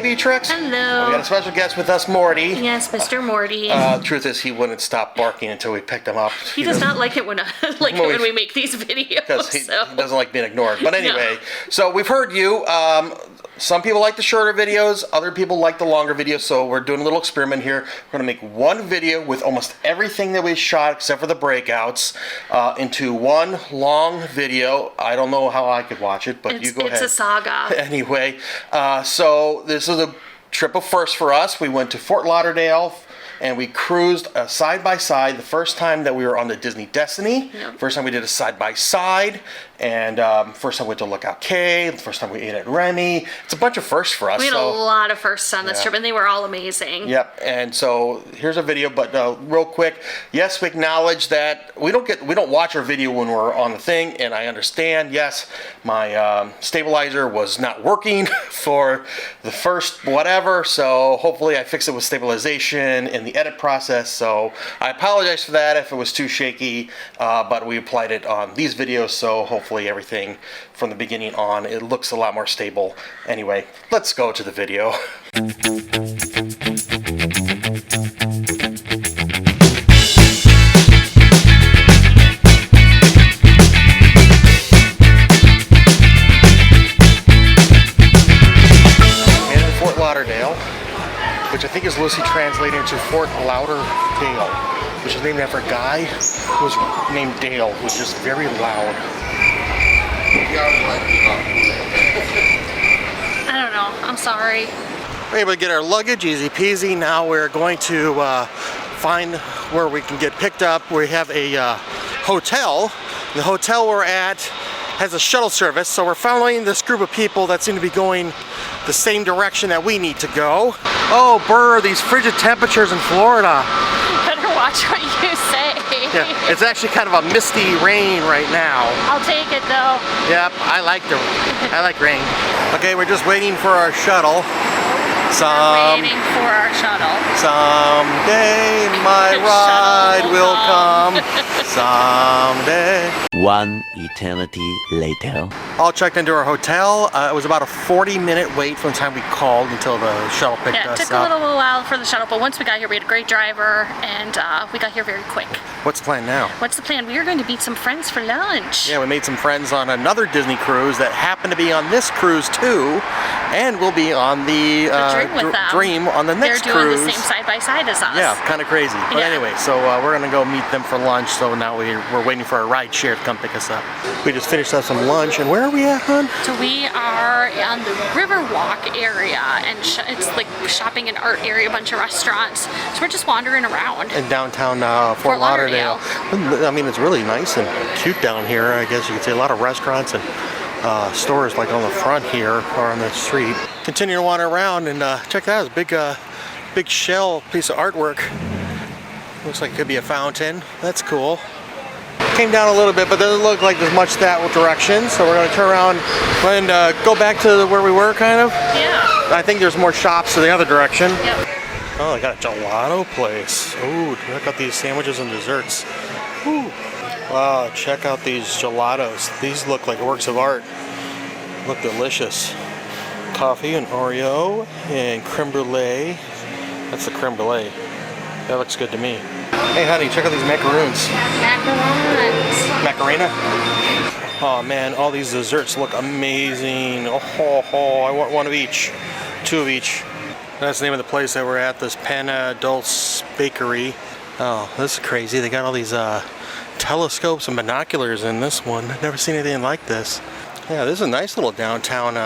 baby Tricks. Hello. We got a special guest with us, Morty. Yes, Mr. Morty. Truth is, he wouldn't stop barking until we picked him up. He does not like it when when we make these videos. Because he doesn't like being ignored. But anyway, so we've heard you. Some people like the shorter videos, other people like the longer videos, so we're doing a little experiment here. We're going to make one video with almost everything that we shot, except for the breakouts, into one long video. I don't know how I could watch it, but you go ahead. It's a saga. Anyway, so this is a trip of first for us. We went to Fort Lauderdale, and we cruised side by side. The first time that we were on the Disney Destiny, first time we did a side by side, and first time we went to Lookout Cay, the first time we ate at Remy. It's a bunch of firsts for us. We had a lot of firsts on this trip, and they were all amazing. Yep. And so here's a video, but real quick, yes, we acknowledge that we don't watch our video when we're on the thing, and I understand. Yes, my stabilizer was not working for the first whatever, so hopefully I fixed it with stabilization in the edit process. So I apologize for that if it was too shaky, but we applied it on these videos, so hopefully everything from the beginning on, it looks a lot more stable. Anyway, let's go to the video. And in Fort Lauderdale, which I think is loosely translated into Fort Lauderdale, which is named after a guy who was named Dale, who was just very loud. I don't know. I'm sorry. We're able to get our luggage, easy peasy. Now we're going to find where we can get picked up. We have a hotel. The hotel we're at has a shuttle service, so we're following this group of people that seem to be going the same direction that we need to go. Oh, brr, these frigid temperatures in Florida. Better watch what you say. Yeah, it's actually kind of a misty rain right now. I'll take it though. Yep, I like rain. Okay, we're just waiting for our shuttle. Waiting for our shuttle. Someday my ride will come. Someday. One eternity later. All checked into our hotel. It was about a 40-minute wait from the time we called until the shuttle picked us up. Yeah, it took a little while for the shuttle, but once we got here, we had a great driver, and we got here very quick. What's the plan now? What's the plan? We are going to meet some friends for lunch. Yeah, we made some friends on another Disney cruise that happened to be on this cruise too, and we'll be on the Dream on the next cruise. They're doing the same side-by-side as us. Yeah, kind of crazy. But anyway, so we're going to go meet them for lunch, so now we're waiting for a ride share to come pick us up. We just finished up some lunch, and where are we at, hon? So we are on the Riverwalk area, and it's like shopping and art area, a bunch of restaurants. So we're just wandering around. In downtown Fort Lauderdale. I mean, it's really nice and cute down here. I guess you could say a lot of restaurants and stores like on the front here or on the street. Continue to wander around and check that out. It's a big shell piece of artwork. Looks like it could be a fountain. That's cool. Came down a little bit, but doesn't look like there's much that direction. So we're going to turn around and go back to where we were, kind of. Yeah. I think there's more shops to the other direction. Yep. Oh, I got a gelato place. Ooh, check out these sandwiches and desserts. Ooh. Wow, check out these gelatos. These look like works of art. Look delicious. Coffee and Oreo and creme brulee. That's the creme brulee. That looks good to me. Hey honey, check out these macaroons. Macarena? Oh man, all these desserts look amazing. Oh, I want one of each. Two of each. That's the name of the place that we're at, this Pana Dulce Bakery. Oh, this is crazy. They got all these telescopes and binoculars in this one. I've never seen anything like this. Yeah, this is a nice little downtown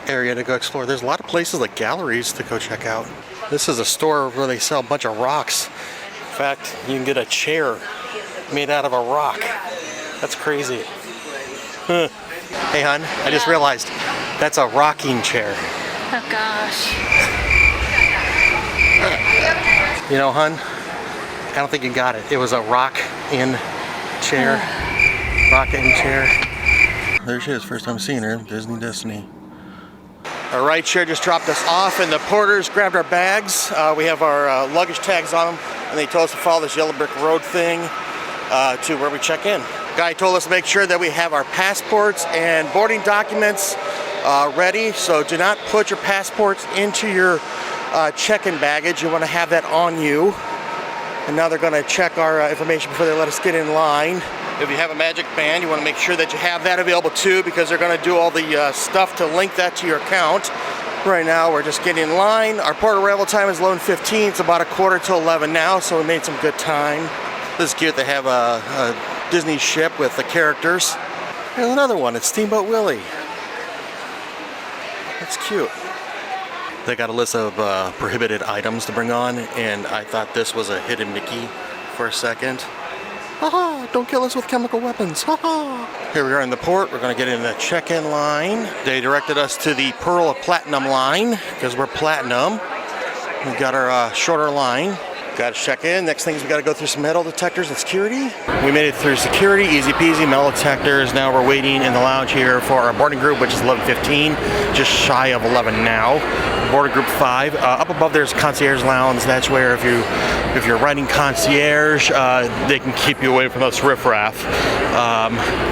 area to go explore. There's a lot of places like galleries to go check out. This is a store where they sell a bunch of rocks. In fact, you can get a chair made out of a rock. That's crazy. Hey hon, I just realized that's a rocking chair. Oh gosh. You know, hon, I don't think you got it. It was a rock-in chair. Rock-in chair. There she is, first time seeing her, Disney Destiny. Our ride share just dropped us off, and the porters grabbed our bags. We have our luggage tags on them, and they told us to follow this yellow brick road thing to where we check in. Guy told us to make sure that we have our passports and boarding documents ready. So do not put your passports into your check-in baggage. You want to have that on you. And now they're going to check our information before they let us get in line. If you have a Magic Band, you want to make sure that you have that available too, because they're going to do all the stuff to link that to your account. Right now we're just getting in line. Our port arrival time is 11:15. It's about 11:45 now, so we made some good time. This is cute. They have a Disney ship with the characters. There's another one. It's Steamboat Willie. That's cute. They got a list of prohibited items to bring on, and I thought this was a hidden Mickey for a second. Haha, don't kill us with chemical weapons. Haha. Here we are in the port. We're going to get in the check-in line. They directed us to the Pearl of Platinum line because we're platinum. We've got our shorter line. Got to check in. Next thing is we got to go through some metal detectors and security. We made it through security, easy peasy, metal detectors. Now we're waiting in the lounge here for our boarding group, which is 11:15, just shy of 11 now. Boarding group 5. Up above there's concierge lounge. That's where if you're riding concierge, they can keep you away from those riffraff.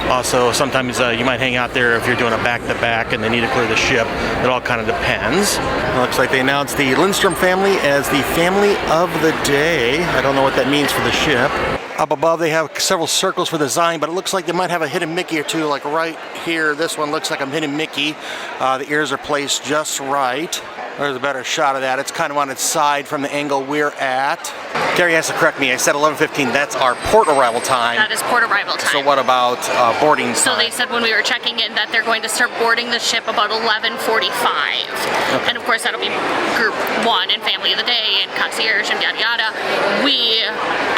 Also, sometimes you might hang out there if you're doing a back-to-back and they need to clear the ship. It all kind of depends. It looks like they announced the Lindstrom family as the family of the day. I don't know what that means for the ship. Up above they have several circles for design, but it looks like they might have a hidden Mickey or two, like right here. This one looks like a hidden Mickey. The ears are placed just right. There's a better shot of that. It's kind of on its side from the angle we're at. Gary has to correct me. I said 11:15. That's our port arrival time. That is port arrival time. So what about boarding time? So they said when we were checking in that they're going to start boarding the ship about 11:45. Okay. And of course that'll be group 1 and family of the day and concierge and yada yada. We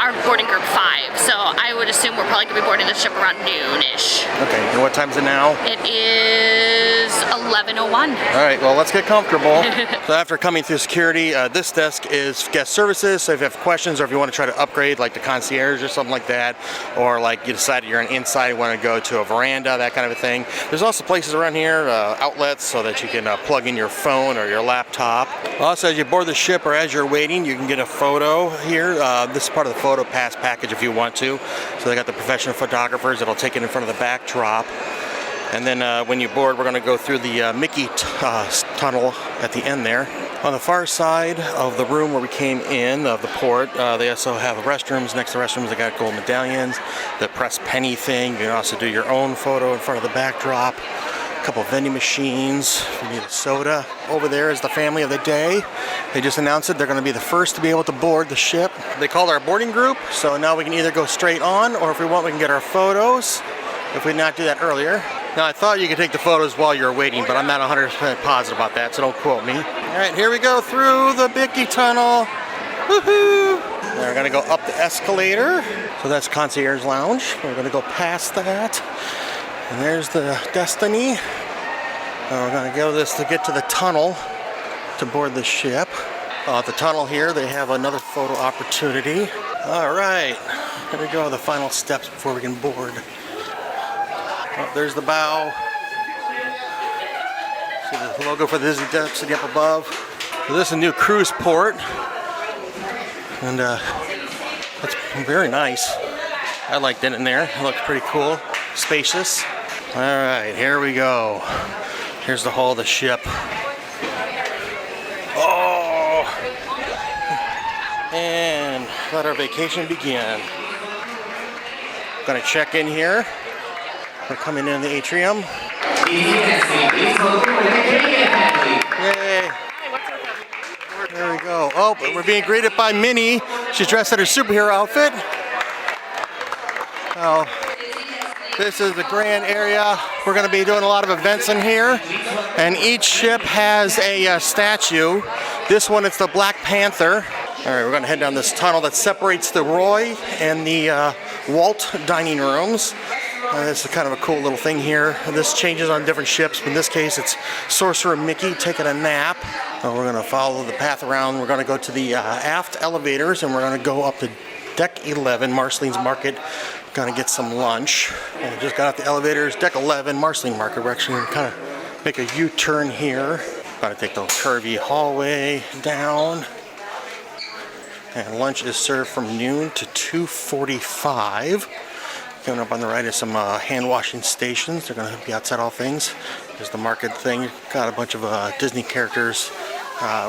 are boarding group 5. So I would assume we're probably going to be boarding the ship around noon-ish. Okay, and what time is it now? It is 11:01. All right, well, let's get comfortable. So after coming through security, this desk is guest services. So if you have questions or if you want to try to upgrade like the concierge or something like that, or like you decided you're an inside, you want to go to a veranda, that kind of a thing. There's also places around here, outlets, so that you can plug in your phone or your laptop. Also, as you board the ship or as you're waiting, you can get a photo here. This is part of the photo pass package if you want to. So they got the professional photographers that'll take it in front of the backdrop. And then when you board, we're going to go through the Mickey tunnel at the end there. On the far side of the room where we came in, of the port, they also have restrooms. Next to the restrooms, they got gold medallions, the press penny thing. You can also do your own photo in front of the backdrop. A couple of vending machines if you need a soda. Over there is the family of the day. They just announced it. They're going to be the first to be able to board the ship. They called our boarding group, so now we can either go straight on, or if we want, we can get our photos. If we did not do that earlier. Now, I thought you could take the photos while you're waiting, but I'm not 100% positive about that, so don't quote me. All right, here we go through the Mickey tunnel. Woohoo! Now we're gonna go up the escalator. So that's concierge lounge. We're gonna go past that. And there's the Destiny. Now we're gonna go this to get to the tunnel to board the ship. At the tunnel here, they have another photo opportunity. All right, here we go, the final steps before we can board. Oh, there's the bow. See the logo for the Disney Destiny up above. So this is a new cruise port. And that's very nice. I liked it in there. It looks pretty cool. Spacious. All right, here we go. Here's the hull of the ship. Oh! And let our vacation begin. Gonna check in here. We're coming in the atrium. Yay! There we go. Oh, but we're being greeted by Minnie. She's dressed in her superhero outfit. Oh, this is the grand area. We're going to be doing a lot of events in here. And each ship has a statue. This one, it's the Black Panther. All right, we're going to head down this tunnel that separates the Roy and the Walt dining rooms. This is kind of a cool little thing here. This changes on different ships, but in this case it's Sorcerer Mickey taking a nap. We're going to follow the path around. We're going to go to the aft elevators, and we're going to go up to Deck 11, Marceline's Market. We're going to get some lunch. And we just got off the elevators, Deck 11, Marceline Market. We're actually going to kind of make a U-turn here. Got to take the curvy hallway down. And lunch is served from noon to 2:45. Coming up on the right is some hand washing stations. They're going to be outside all things. There's the market thing. Got a bunch of Disney characters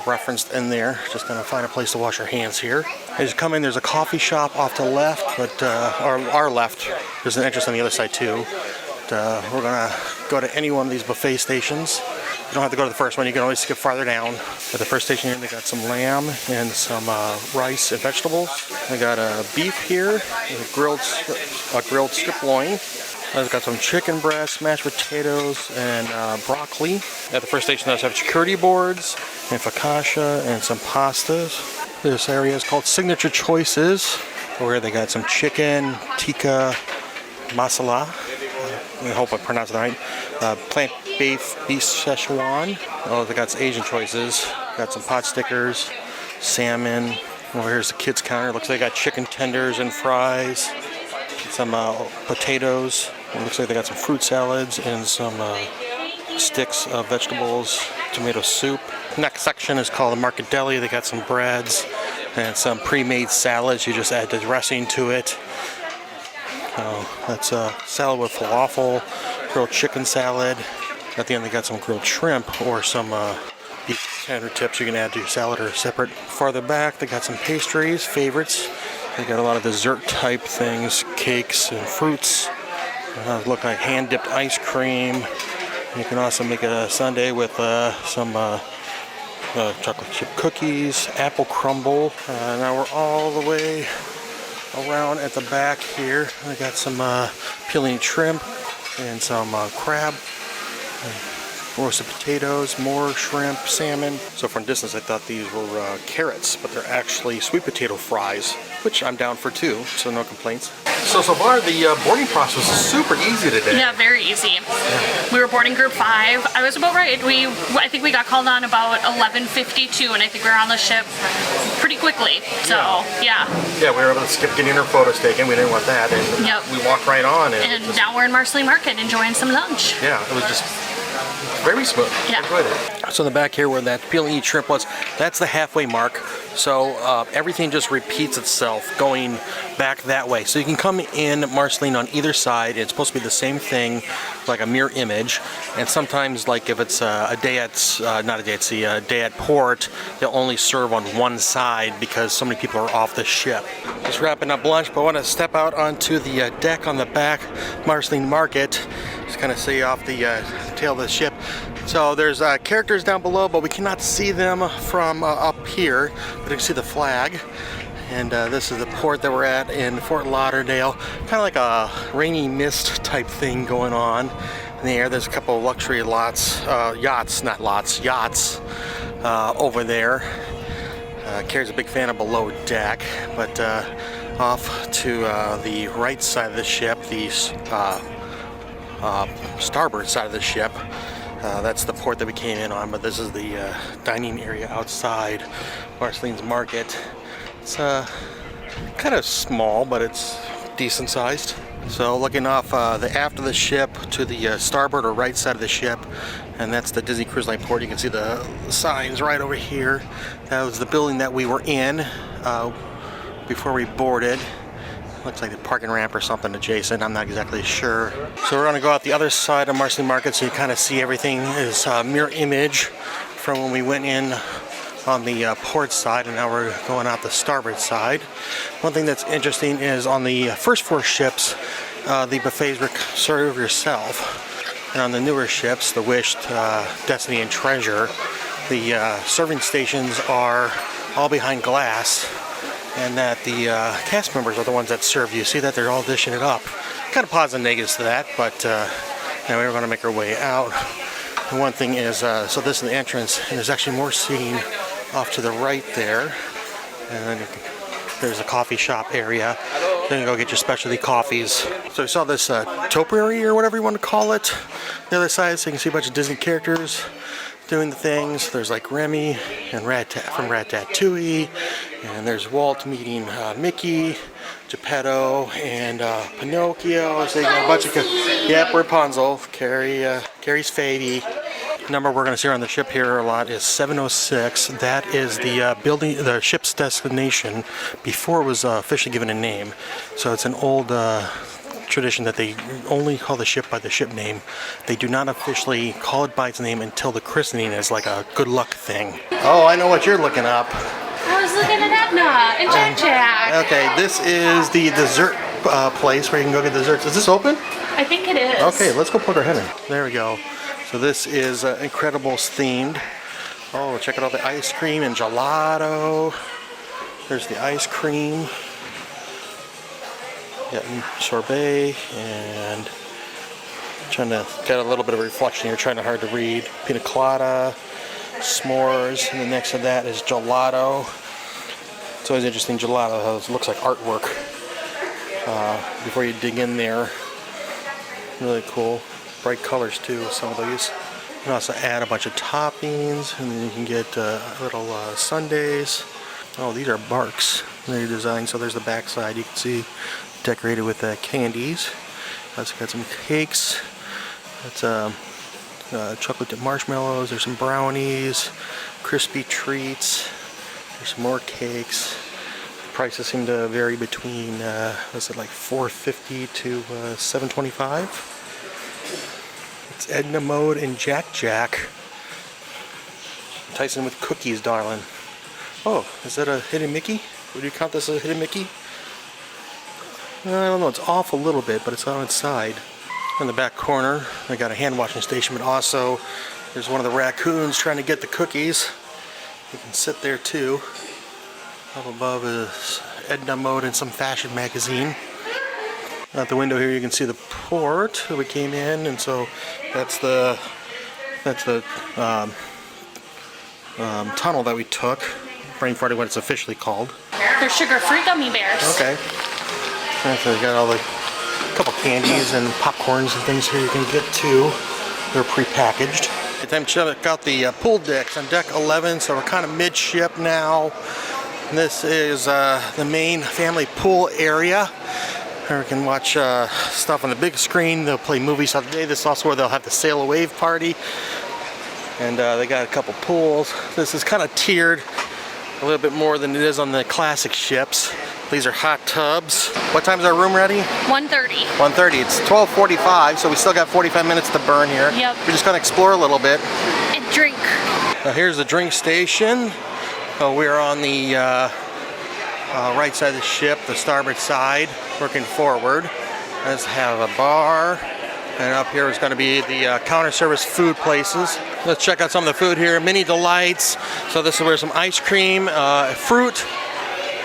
referenced in there. Just going to find a place to wash your hands here. As you come in, there's a coffee shop off to the left, but our left. There's an entrance on the other side too. But, we're going to go to any one of these buffet stations. You don't have to go to the first one. You can always skip farther down. At the first station here, they got some lamb and some rice and vegetables. They got beef here, a grilled strip loin. They've got some chicken breast, mashed potatoes, and broccoli. At the first station, they also have charcuterie boards and focaccia and some pastas. This area is called Signature Choices, where they got some chicken, tikka, masala. I hope I pronounced it right. Plant-based beef Szechuan. Oh, they got some Asian choices. Got some pot stickers, salmon. Well, here's the kids' counter. Looks like they got chicken tenders and fries. Some potatoes. It looks like they got some fruit salads and some sticks of vegetables, tomato soup. Next section is called the Market Deli. They got some breads and some pre-made salads. You just add the dressing to it. That's a salad with falafel, grilled chicken salad. At the end, they got some grilled shrimp or some beef tender tips you can add to your salad or separate. Farther back, they got some pastries, favorites. They got a lot of dessert type things, cakes and fruits. Look like hand dipped ice cream. You can also make a sundae with some chocolate chip cookies, apple crumble. Now we're all the way around at the back here. I got some peeling shrimp and some crab, roasted potatoes, more shrimp, salmon. So from distance I thought these were carrots, but they're actually sweet potato fries, which I'm down for too, so no complaints. So far the boarding process is super easy today. Yeah, very easy. We were boarding group 5. I was about right. I think we got called on about 11:52, and I think we were on the ship pretty quickly. So yeah. Yeah, we were able to skip getting our photos taken. We didn't want that, and we walked right on. And now we're in Marceline Market enjoying some lunch. Yeah, it was just very smooth. Yeah. Enjoyed it. So in the back here where that peel and eat shrimp was, that's the halfway mark. So everything just repeats itself going back that way. So you can come in Marceline on either side. It's supposed to be the same thing, like a mirror image. And sometimes, like if it's a day at port, they'll only serve on one side because so many people are off the ship. Just wrapping up lunch, but I want to step out onto the deck on the back, Marceline Market. Just kind of see off the tail of the ship. So there's characters down below, but we cannot see them from up here. But you can see the flag. And this is the port that we're at in Fort Lauderdale. Kind of like a rainy mist type thing going on in the air. There's a couple of luxury yachts over there. Carrie's a big fan of Below Deck, but off to the right side of the ship, the starboard side of the ship, that's the port that we came in on, but this is the dining area outside Marceline's Market. It's kind of small, but it's decent sized. So looking off the aft of the ship to the starboard or right side of the ship, and that's the Disney Cruise Line port. You can see the signs right over here. That was the building that we were in before we boarded. Looks like the parking ramp or something adjacent. I'm not exactly sure. So we're going to go out the other side of Marceline Market so you kind of see everything is mirror image from when we went in on the port side, and now we're going out the starboard side. One thing that's interesting is on the first 4 ships, the buffets were served yourself. And on the newer ships, the Wish, Destiny, and Treasure, the serving stations are all behind glass, and that the cast members are the ones that serve you. See that they're all dishing it up. Kind of positives and negatives to that, but now we're going to make our way out. And one thing is, so this is the entrance, and there's actually more seating off to the right there. And then there's a coffee shop area. Then you go get your specialty coffees. So we saw this topiary or whatever you want to call it. The other side, so you can see a bunch of Disney characters doing the things. There's like Remy and from Ratatouille, and there's Walt meeting Mickey, Geppetto, and Pinocchio. So you got a bunch of Rapunzel, Carrie's Fady. Number we're going to see on the ship here a lot is 706. That is the the ship's destination before it was officially given a name. So it's an old tradition that they only call the ship by the ship name. They do not officially call it by its name until the christening is like a good luck thing. Oh, I know what you're looking up. I was looking at Edna and Jack Jack. Okay, this is the dessert place where you can go get desserts. Is this open? I think it is. Okay, let's go put our head in. There we go. So this is Incredibles themed. Oh, check out all the ice cream and gelato. There's the ice cream. Yeah, sorbet and trying to get a little bit of reflection here, trying to hard to read. Pina colada, s'mores, and then next to that is gelato. It's always interesting, gelato, how it looks like artwork before you dig in there. Really cool. Bright colors too, some of these. You can also add a bunch of toppings, and then you can get little sundaes. Oh, these are barks. They're designed, so there's the back side. You can see decorated with candies. Also got some cakes. That's chocolate dip marshmallows. There's some brownies, crispy treats. There's some more cakes. The prices seem to vary between, was it like $4.50 to $7.25? It's Edna Mode and Jack Jack. Tyson with cookies, darling. Oh, is that a hidden Mickey? Would you count this as a hidden Mickey? I don't know, it's off a little bit, but it's on its side. In the back corner, I got a hand washing station, but also there's one of the raccoons trying to get the cookies. You can sit there too. Up above is Edna Mode and some fashion magazine. Out the window here you can see the port that we came in, and so that's the tunnel that we took. Brain farting, what it's officially called. They're sugar-free gummy bears. Okay. And so we got all the couple candies and popcorns and things here you can get too. They're pre-packaged. It's time to check out the pool decks on deck 11. So we're kind of midship now. And this is the main family pool area. Where we can watch stuff on the big screen. They'll play movies all day. This is also where they'll have the Sail Away party. And they got a couple pools. This is kind of tiered a little bit more than it is on the classic ships. These are hot tubs. What time is our room ready? 1:30. 1:30. It's 12:45, so we still got 45 minutes to burn here. Yep. We're just gonna explore a little bit. And drink. Now here's the drink station. We're on the right side of the ship, the starboard side, working forward. Let's have a bar. And up here is going to be the counter service food places. Let's check out some of the food here. Mini Delights. So this is where some ice cream, fruit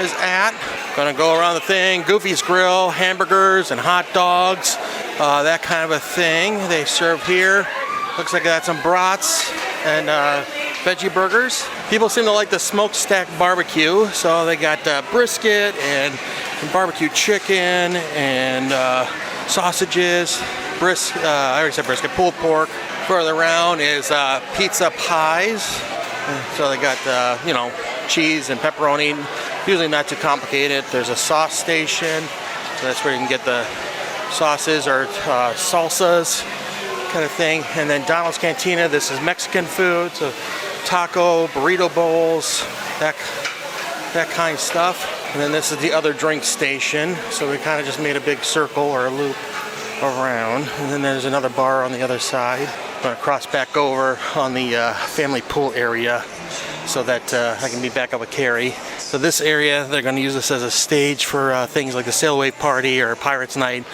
is at. Gonna go around the thing. Goofy's Grill, hamburgers and hot dogs, that kind of a thing they serve here. Looks like they got some brats and veggie burgers. People seem to like the smokestack barbecue, so they got brisket and barbecue chicken and sausages. I already said brisket, pulled pork. Further around is pizza pies. So they got, cheese and pepperoni. Usually not too complicated. There's a sauce station. So that's where you can get the sauces or salsas kind of thing. And then Donald's Cantina. This is Mexican food. So taco, burrito bowls, that kind of stuff. And then this is the other drink station. So we kind of just made a big circle or a loop around, and then there's another bar on the other side. I'm going to cross back over on the family pool area so that I can be back up with Carrie. So this area, they're going to use this as a stage for things like the Sail Away party or Pirates Night,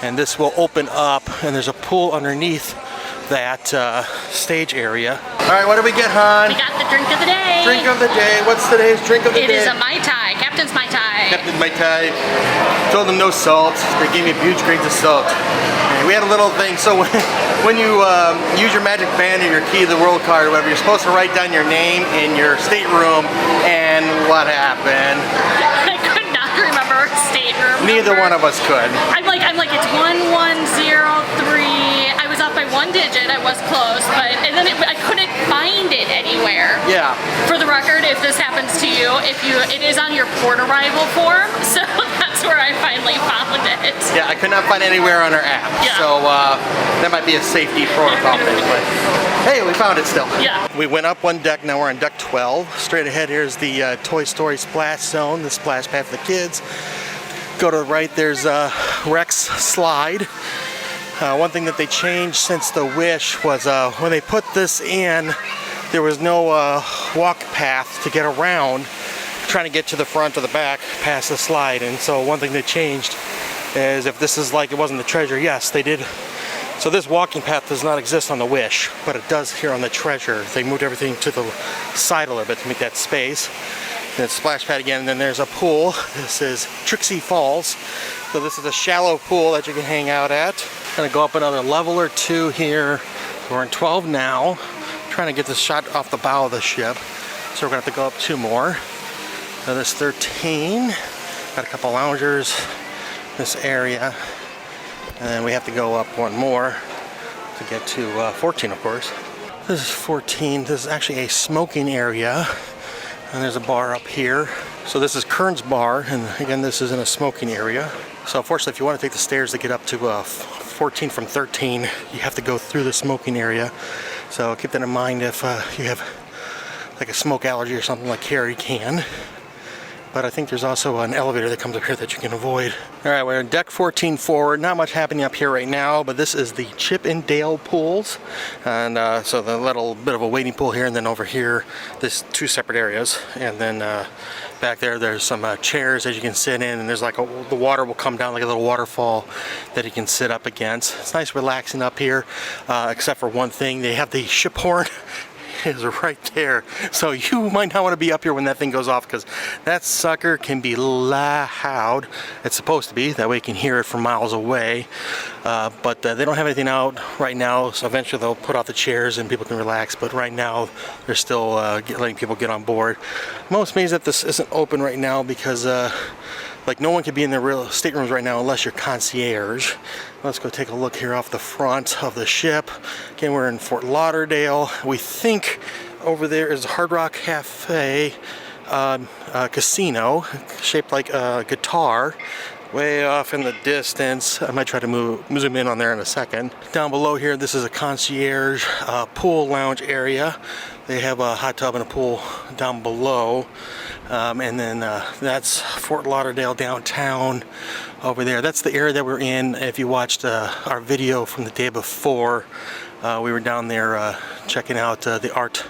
and this will open up, and there's a pool underneath that stage area. All right, what do we get, hon? We got the drink of the day. Drink of the day. What's today's drink of the day? It is a Mai Tai, Captain's Mai Tai. Captain's Mai Tai. Told them no salt. They gave me huge grains of salt. And we had a little thing. So when you use your magic band or your key to the world card or whatever, you're supposed to write down your name in your stateroom. And what happened? I could not remember stateroom. Neither one of us could. I'm like, it's 1103. I was off by one digit. I was close, but and then I couldn't find it anywhere. Yeah. For the record, if this happens to you, it is on your port arrival form, so that's where I finally found it. Yeah, I could not find it anywhere on our app. Yeah. So that might be a safety protocol thing, but hey, we found it still. Yeah. We went up one deck, now we're on deck 12. Straight ahead here is the Toy Story Splash Zone, the splash pad for the kids. Go to the right, there's Rex Slide. One thing that they changed since the Wish was when they put this in, there was no walk path to get around trying to get to the front or the back past the slide. And so one thing they changed is if this is like it wasn't the Treasure, yes, they did. So this walking path does not exist on the Wish, but it does here on the Treasure. They moved everything to the side a little bit to make that space. Then splash pad again, and then there's a pool. This is Trixie Falls. So this is a shallow pool that you can hang out at. Gonna go up another level or two here. We're in 12 now. Trying to get this shot off the bow of the ship. So we're gonna have to go up 2 more. Now this 13. Got a couple loungers. This area. And then we have to go up 1 more to get to 14, of course. This is 14. This is actually a smoking area. And there's a bar up here. So this is Kern's Bar, and again, this is in a smoking area. So unfortunately, if you want to take the stairs to get up to 14 from 13, you have to go through the smoking area. So keep that in mind if you have like a smoke allergy or something like Carrie can. But I think there's also an elevator that comes up here that you can avoid. All right, we're in deck 14 forward. Not much happening up here right now, but this is the Chip and Dale pools. And so the little bit of a waiting pool here, and then over here, there's 2 separate areas. And then back there, there's some chairs that you can sit in, and there's like the water will come down like a little waterfall that you can sit up against. It's nice relaxing up here, except for one thing. They have the ship horn. Is right there, so you might not want to be up here when that thing goes off, because that sucker can be loud. It's supposed to be that way, you can hear it from miles away, but they don't have anything out right now, so eventually they'll put out the chairs and people can relax, but right now they're still letting people get on board. I'm most amazed that this isn't open right now, because like no one can be in the real staterooms right now unless you're concierge. Let's go take a look here off the front of the ship. Again, we're in Fort Lauderdale. We think over there is Hard Rock Cafe casino, shaped like a guitar. Way off in the distance. I might try to zoom in on there in a second. Down below here, this is a concierge pool lounge area. They have a hot tub and a pool down below. And then that's Fort Lauderdale downtown over there. That's the area that we're in. If you watched our video from the day before, we were down there checking out the art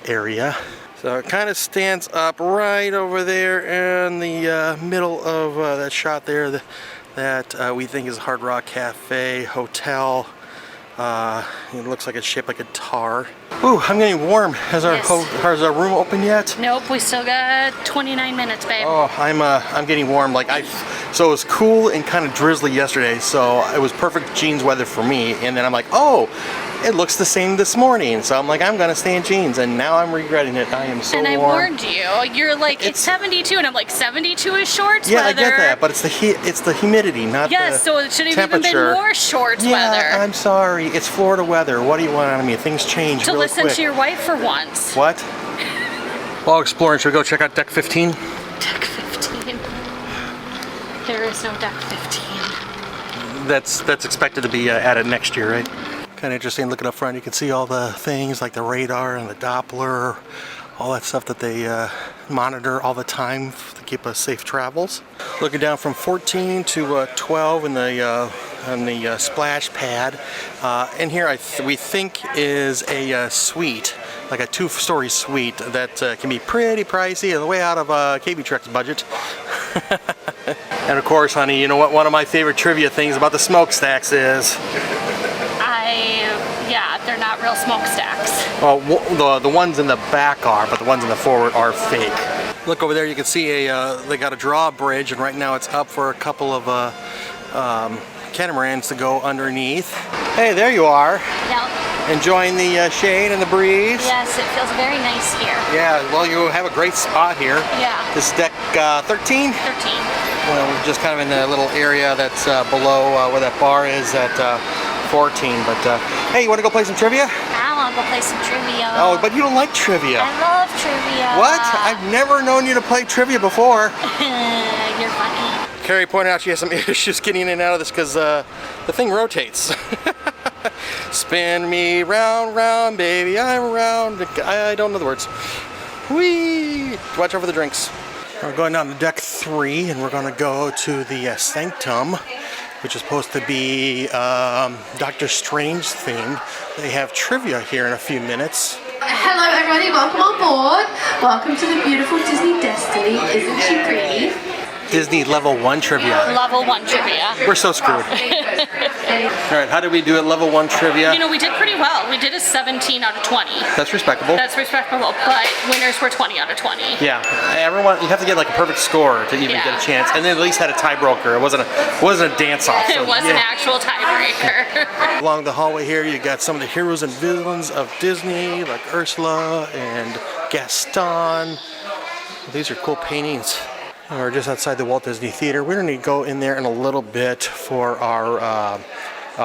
area. So it kind of stands up right over there in the middle of that shot there that we think is Hard Rock Cafe Hotel. It looks like it's shaped like a guitar. Ooh, I'm getting warm. Has our room open yet? Nope, we still got 29 minutes, babe. Oh, I'm getting warm. So it was cool and kind of drizzly yesterday, so it was perfect jeans weather for me. And then I'm like, oh, it looks the same this morning. So I'm like, I'm gonna stay in jeans, and now I'm regretting it. I am so warm. And I warned you. You're like, it's 72, and I'm like, 72 is shorts weather. Yeah, I get that, but it's the heat. It's the humidity, not the Yes, so it should have even been more shorts weather. I'm sorry. It's Florida weather. What do you want out of me? Things change really quick. To listen to your wife for once. What? While exploring, should we go check out deck 15? Deck 15. There is no deck 15. That's expected to be added next year, right? Kind of interesting. Looking up front, you can see all the things like the radar and the Doppler, all that stuff that they monitor all the time to keep us safe travels. Looking down from 14 to 12 in the splash pad. In here, we think is a suite, like a 2-story suite that can be pretty pricey and way out of KB Trek's budget. And of course, honey, you know what one of my favorite trivia things about the smokestacks is? Yeah, they're not real smokestacks. Well, the ones in the back are, but the ones in the forward are fake. Look over there, you can see they got a drawbridge, and right now it's up for a couple of catamarans to go underneath. Hey, there you are. Yep. Enjoying the shade and the breeze. Yes, it feels very nice here. Yeah, well, you have a great spot here. Yeah. This is deck 13? 13. Well, we're just kind of in the little area that's below where that bar is at 14. But hey, you want to go play some trivia? I want to go play some trivia. Oh, but you don't like trivia. I love trivia. What? I've never known you to play trivia before. You're funny. Carrie pointed out she has some issues getting in and out of this because the thing rotates. Spin me round, round, baby, I'm round. I don't know the words. Whee! Watch out for the drinks. We're going down to deck 3, and we're going to go to the Sanctum, which is supposed to be Doctor Strange themed. They have trivia here in a few minutes. Hello everybody, welcome on board. Welcome to the beautiful Disney Destiny. Isn't she pretty? Disney level 1 trivia. Level 1 trivia. We're so screwed. Alright, how did we do at level 1 trivia? You know, we did pretty well. We did a 17 out of 20. That's respectable. That's respectable, but winners were 20 out of 20. Yeah, everyone, you have to get like a perfect score to even get a chance, and then at least had a tiebreaker. It wasn't a dance-off. So, It was an actual tiebreaker. Along the hallway here, you got some of the heroes and villains of Disney, like Ursula and Gaston. These are cool paintings. We're just outside the Walt Disney Theater. We're going to go in there in a little bit for our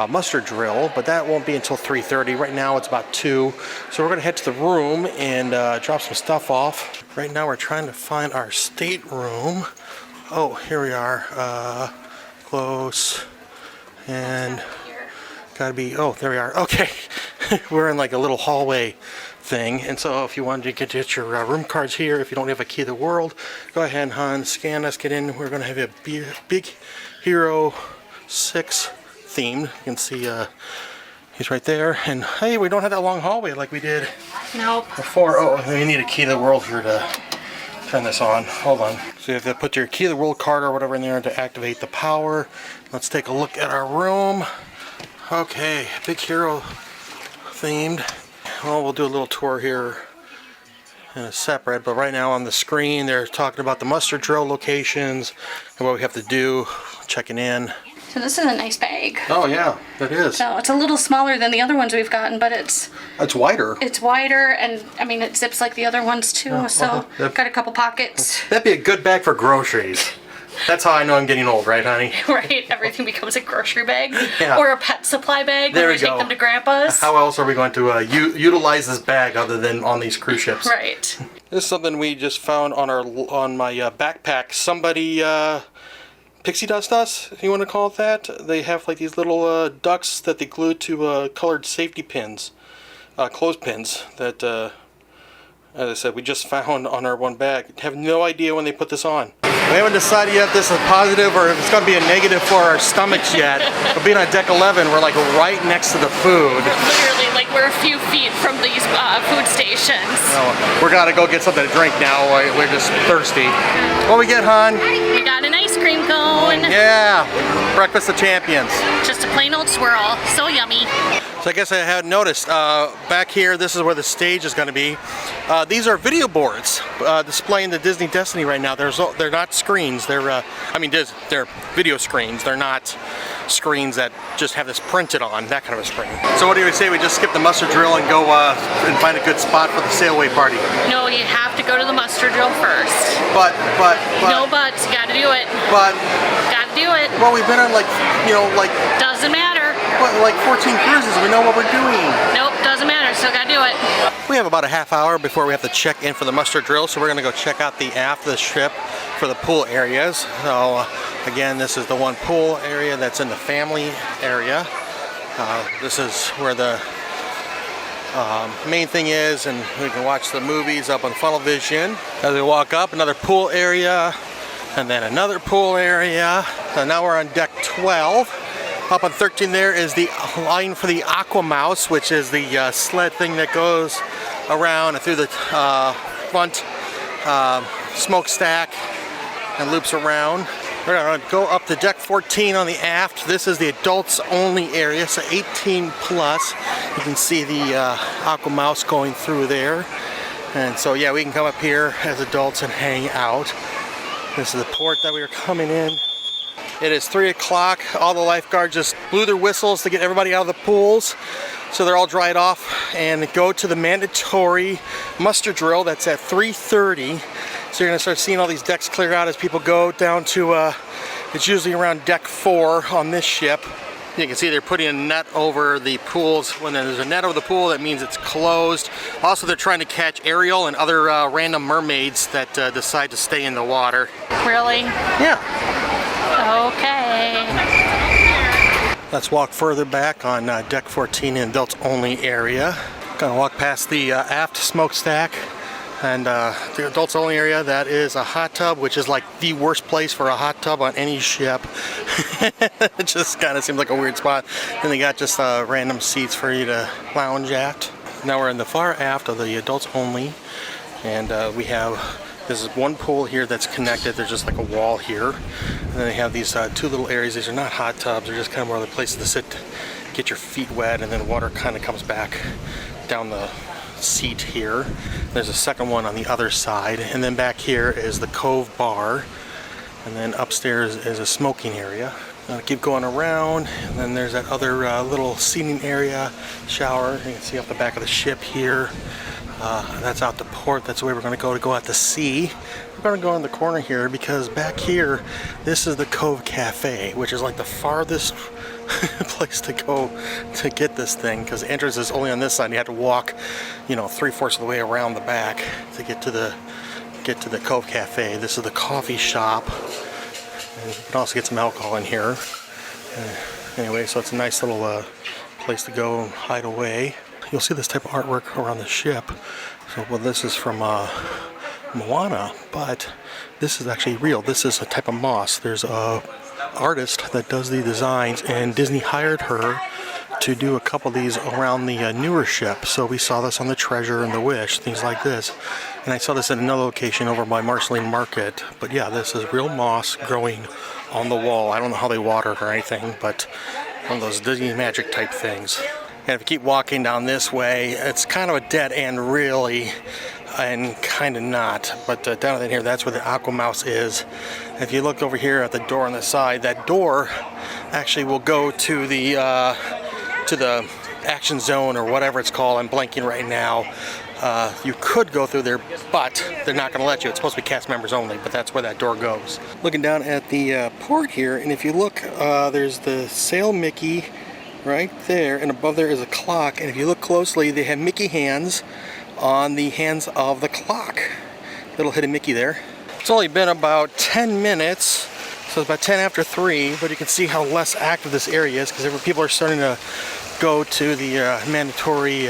muster drill, but that won't be until 3:30. Right now it's about 2, so we're going to head to the room and drop some stuff off. Right now we're trying to find our stateroom. Oh, here we are. Close. And gotta be, oh, there we are. Okay. We're in like a little hallway thing, and so if you wanted to get your room cards here, if you don't have a key to the world, go ahead, hon, scan us, get in. We're going to have a big Hero 6 themed. You can see he's right there, and hey, we don't have that long hallway like we did before. Oh, we need a key to the world here to turn this on. Hold on. So you have to put your key to the world card or whatever in there to activate the power. Let's take a look at our room. Okay, big Hero themed. Well, we'll do a little tour here in a separate, but right now on the screen they're talking about the muster drill locations and what we have to do, checking in. So this is a nice bag. Oh yeah, it is. So it's a little smaller than the other ones we've gotten, but it's wider. It's wider, and I mean it zips like the other ones too. Oh, so got a couple pockets. That'd be a good bag for groceries. That's how I know I'm getting old, right, honey? Right, everything becomes a grocery bag Yeah. or a pet supply bag There when we we go. take them to Grandpa's. How else are we going to utilize this bag other than on these cruise ships? Right. This is something we just found on my backpack. Somebody pixie dust us, if you want to call it that. They have like these little ducks that they glue to colored safety pins, clothespins that, as I said, we just found on our one bag. Have no idea when they put this on. We haven't decided yet if this is positive or if it's going to be a negative for our stomachs yet. But being on deck 11, we're like right next to the food. Literally, like we're a few feet from these food stations. We're gotta go get something to drink now. We're just thirsty. What we get, hon? We got an ice cream cone. Yeah, breakfast of champions. Just a plain old swirl. So yummy. So I guess I hadn't noticed. Back here, this is where the stage is going to be. These are video boards displaying the Disney Destiny right now. They're not screens. They're video screens. They're not screens that just have this printed on, that kind of a screen. So what do you say we just skip the muster drill and go and find a good spot for the sailaway party? No, you have to go to the muster drill first. But. No buts. Gotta do it. But. Gotta do it. Well, we've been on like. Doesn't matter. What, like 14 cruises. We know what we're doing. Nope, doesn't matter. Still gotta do it. We have about a half hour before we have to check in for the muster drill, so we're going to go check out the aft of the ship for the pool areas. So again, this is the one pool area that's in the family area. This is where the main thing is, and we can watch the movies up on Funnel Vision. As we walk up, another pool area, and then another pool area. So now we're on deck 12. Up on 13 there is the line for the Aqua Mouse, which is the sled thing that goes around and through the front smokestack and loops around. We're going to go up to deck 14 on the aft. This is the adults only area, so 18 plus. You can see the Aqua Mouse going through there. And so yeah, we can come up here as adults and hang out. This is the port that we are coming in. It is 3 o'clock. All the lifeguards just blew their whistles to get everybody out of the pools. So they're all dried off and go to the mandatory muster drill that's at 3:30. So you're gonna start seeing all these decks clear out as people go down to, it's usually around deck 4 on this ship. You can see they're putting a net over the pools. When there's a net over the pool, that means it's closed. Also, they're trying to catch Ariel and other random mermaids that decide to stay in the water. Really? Yeah. Okay. Let's walk further back on deck 14 in adults only area. Gonna walk past the aft smokestack And the adults only area, that is a hot tub, which is like the worst place for a hot tub on any ship. It just kind of seems like a weird spot. And they got just random seats for you to lounge at. Now we're in the far aft of the adults only, and we have this is one pool here that's connected. There's just like a wall here, and then they have these two little areas. These are not hot tubs. They're just kind of more the places to sit, get your feet wet, and then water kind of comes back down the seat here. There's a second one on the other side, and then back here is the Cove Bar, and then upstairs is a smoking area. Keep going around, and then there's that other little seating area, shower. You can see off the back of the ship here. That's out to port. That's the way we're going to go out to sea. We're going to go in the corner here because back here, this is the Cove Cafe, which is like the farthest place to go to get this thing, because the entrance is only on this side. You have to walk, you know, 3/4 of the way around the back to get to the Cove Cafe. This is the coffee shop, and you can also get some alcohol in here. Anyway, so it's a nice little place to go and hide away. You'll see this type of artwork around the ship. So, well, this is from Moana, but this is actually real. This is a type of moss. There's a artist that does the designs, and Disney hired her to do a couple of these around the newer ship. So we saw this on the Treasure and the Wish, things like this. And I saw this in another location over by Marceline Market. But yeah, this is real moss growing on the wall. I don't know how they water it or anything, but one of those Disney magic type things. And if you keep walking down this way, it's kind of a dead end really, and kind of not. But down in here, that's where the Aqua Mouse is. If you look over here at the door on the side, that door actually will go to the action zone or whatever it's called. I'm blanking right now. You could go through there, but they're not going to let you. It's supposed to be cast members only, but that's where that door goes. Looking down at the port here, and if you look, there's the Sail Mickey right there, and above there is a clock, and if you look closely, they have Mickey hands on the hands of the clock. Little hidden Mickey there. It's only been about 10 minutes, so it's about 10 after 3, but you can see how less active this area is because people are starting to go to the mandatory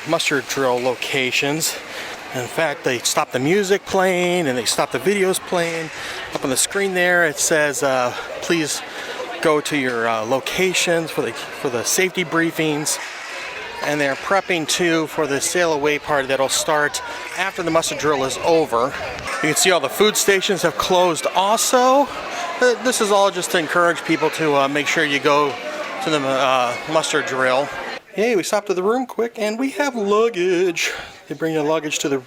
muster drill locations. In fact, they stopped the music playing and they stopped the videos playing. Up on the screen there, it says, please go to your locations for the safety briefings. And they're prepping too for the sail away party that'll start after the muster drill is over. You can see all the food stations have closed also. This is all just to encourage people to make sure you go to the muster drill. Hey, we stopped at the room quick and we have luggage. They bring the luggage to the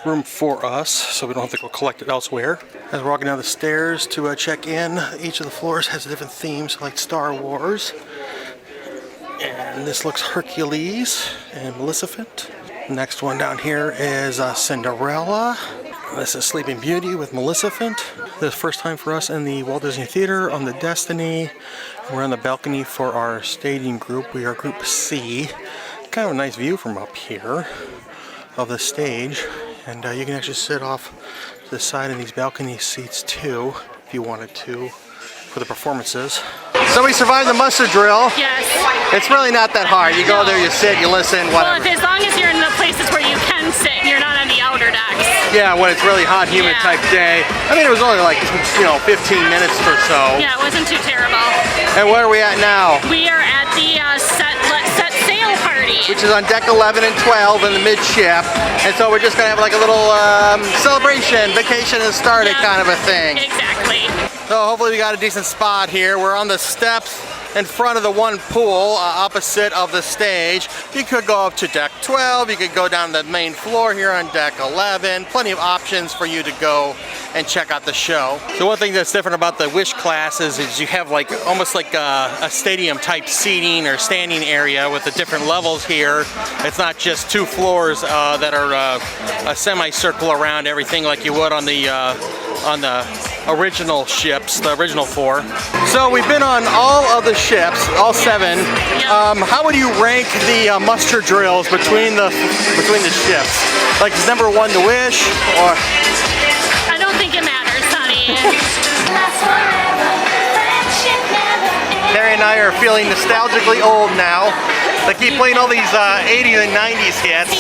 room for us so we don't have to go collect it elsewhere. As we're walking down the stairs to check in, each of the floors has a different theme, so like Star Wars. And this looks Hercules and Maleficent. Next one down here is Cinderella. This is Sleeping Beauty with Maleficent. This is the first time for us in the Walt Disney Theater on the Destiny. We're on the balcony for our staging group. We are Group C. Kind of a nice view from up here of the stage. And you can actually sit off to the side in these balcony seats too, if you wanted to, for the performances. So we survived the muster drill. Yes. It's really not that hard. You go there, you sit, you listen, whatever. Well, as long as you're in the places where you can sit and you're not on the outer decks. Yeah, when it's really hot, humid type day. I mean, it was only like, 15 minutes or so. Yeah, it wasn't too terrible. And where are we at now? We are at the set sail party. Which is on deck 11 and 12 in the midship. And so we're just going to have like a little celebration, vacation has started kind of a thing. Exactly. So hopefully we got a decent spot here. We're on the steps in front of the one pool opposite of the stage. You could go up to deck 12, you could go down the main floor here on deck 11. Plenty of options for you to go and check out the show. So one thing that's different about the Wish classes is you have like almost like a stadium type seating or standing area with the different levels here. It's not just 2 floors that are a semicircle around everything like you would on the original ships, the original 4. So we've been on all of the ships, all 7. How would you rank the muster drills between the ships? Like, is number 1 the Wish, or? I don't think it matters, honey. Terry and I are feeling nostalgically old now. They keep playing all these 80s and 90s hits.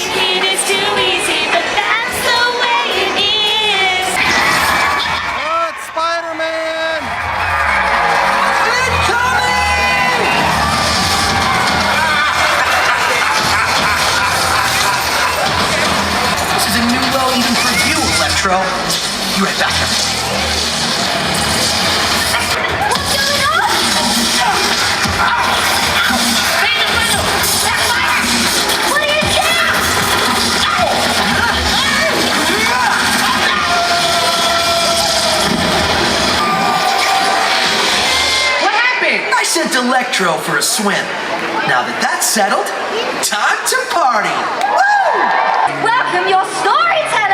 Electro. You right back. I sent Electro for a swim. Now that that's settled, time to party. Woo! Welcome your storytellers!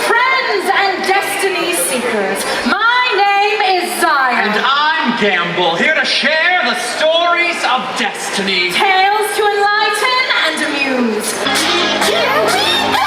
Friends and destiny seekers, my name is Zion. And I'm Gamble, here to share the stories of destiny. Tales to enlighten and amuse. Here we go!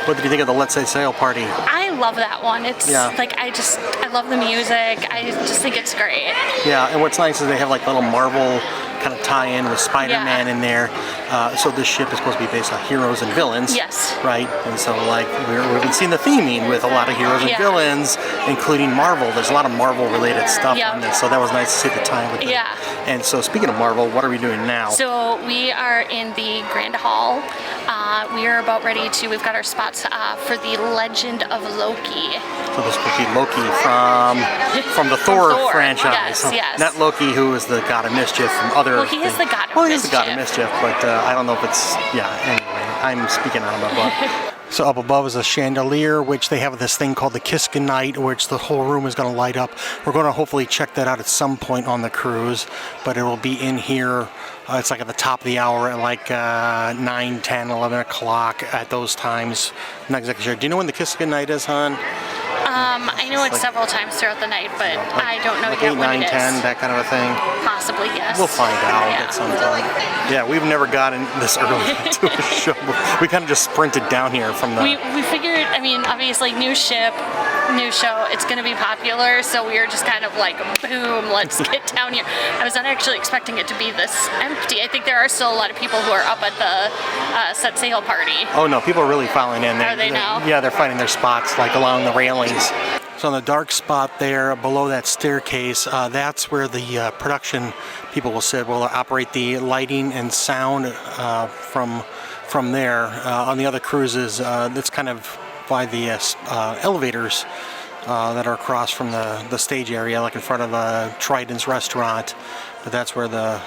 What did you think of the Let's Say Sail party? I love that one. It's like I love the music. I just think it's great. Yeah, and what's nice is they have like little Marvel kind of tie-in with Spider-Man in there. So this ship is supposed to be based on heroes and villains. Yes. Right? And so like we've been seeing the theming with a lot of heroes and villains, including Marvel. There's a lot of Marvel related stuff on this. So that was nice to see the tie with it. Yeah. And so speaking of Marvel, what are we doing now? So we are in the Grand Hall. We are about ready to, we've got our spots for the Legend of Loki. So this would be Loki from the Thor franchise. Yes. Not Loki, who is the god of mischief from other. Well, he is the god of mischief. Well, he is the god of mischief, but I don't know if it's Anyway, I'm speaking out of my butt. So up above is a chandelier, which they have this thing called the Kiska Night, which the whole room is going to light up. We're going to hopefully check that out at some point on the cruise, but it will be in here. It's like at the top of the hour at like 9, 10, 11 o'clock at those times. I'm not exactly sure. Do you know when the Kiska Night is, hon? I know it's several times throughout the night, but I don't know like yet 8, when 9, it 10, is. that kind of a thing. Possibly, yes. We'll find out at some time. Yeah, we've never gotten this early to a show. We kind of just sprinted down here from the... We figured, I mean, obviously new ship, new show, it's going to be popular, so we were just kind of like, boom, let's get down here. I was not actually expecting it to be this empty. I think there are still a lot of people who are up at the set sail party. Oh no, people are really filing in. Are they now? Yeah, they're finding their spots like along the railings. So on the dark spot there below that staircase, that's where the production people will sit. Will operate the lighting and sound from there. On the other cruises, that's kind of by the elevators that are across from the stage area, like in front of Trident's restaurant. But that's where the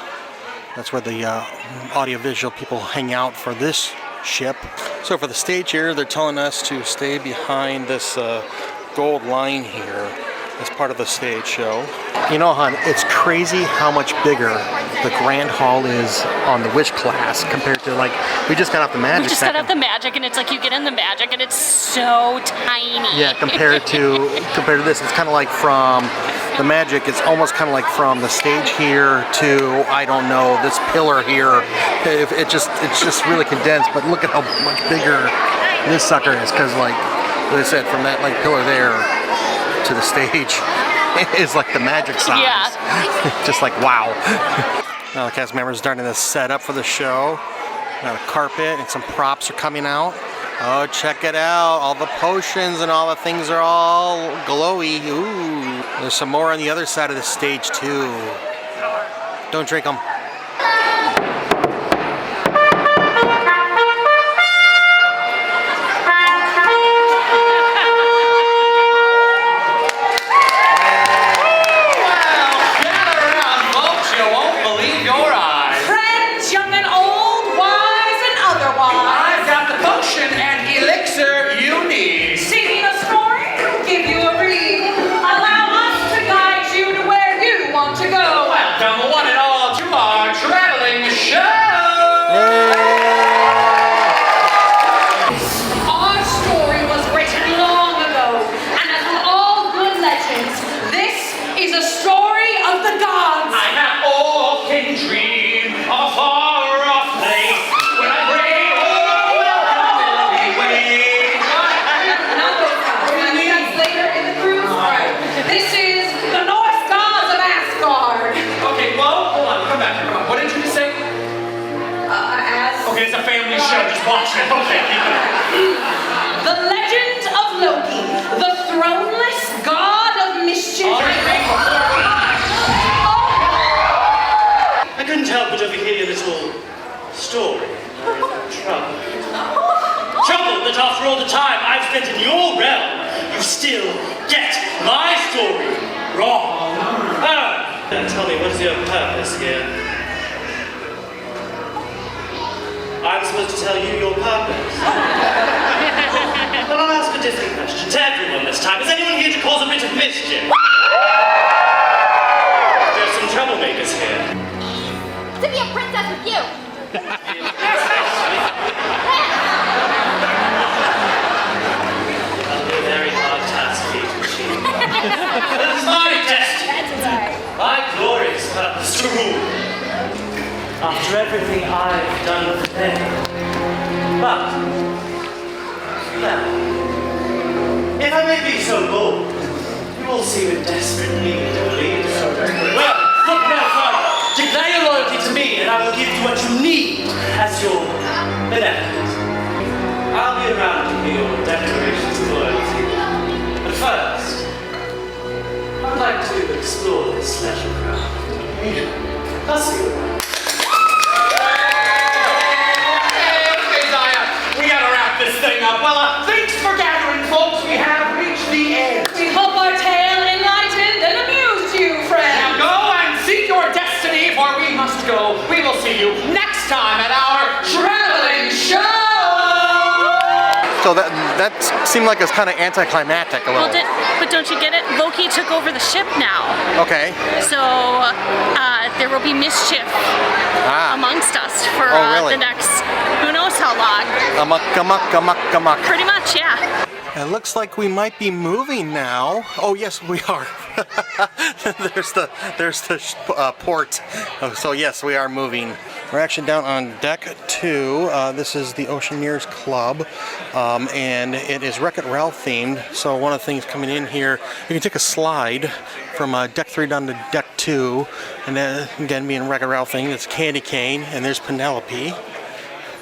audiovisual people hang out for this ship. So for the stage here, they're telling us to stay behind this gold line here as part of the stage show. You know, hon, it's crazy how much bigger the Grand Hall is on the Wish class compared to, like, we just got off the Magic. We just got off the Magic, and it's like you get in the Magic, and it's so tiny. Yeah, compared to this, it's kind of like from the Magic. It's almost kind of like from the stage here to, I don't know, this pillar here. It's just really condensed. But look at how much bigger this sucker is, because like I said, from that like pillar there to the stage, is like the magic size. Yeah. Just like wow. Now the cast members are starting to set up for the show. Got a carpet and some props are coming out. Oh, check it out. All the potions and all the things are all glowy. Ooh. There's some more on the other side of the stage too. Don't drink them. The legend of Loki, the throneless god of mischief. I couldn't help but overhear your little story. Trouble. Trouble that after all the time I've spent in your realm, you still get my story wrong. Oh, then tell me, what is your purpose here? I'm supposed to tell you your purpose. Well, I'll ask a different question to everyone this time. Is anyone here to cause a bit of mischief? There's some troublemakers here. To be a princess with you. That'll be a very hard task for you to achieve. That is my destiny. My glorious purpose to rule. After everything I've done today. But, now, if I may be so bold, you all seem in desperate need of a leader. Well, look no further. Declare your loyalty to me, and I will give you what you need as your benevolent. I'll be around to hear your declarations of loyalty. But first, I'd like to explore this leisure craft. I'll see you around. This thing up. Well, thanks for gathering, folks. We have reached the end. We hope our tale enlightened and amused you, friends. Now go and seek your destiny, for we must go. We will see you next time at our traveling show. So that seemed like it was kind of anticlimactic a little. But don't you get it? Loki took over the ship now. Okay. So there will be mischief amongst us for really? the next, who knows how long. Amok. Pretty much, yeah. It looks like we might be moving now. Oh yes, we are. there's the port. Oh, so yes, we are moving. We're actually down on deck 2. This is the Oceaneers Club, and it is Wreck-It Ralph themed. So one of the things coming in here, you can take a slide from deck 3 down to deck 2, and then again being Wreck-It Ralph themed, it's Candy Cane, and there's Penelope,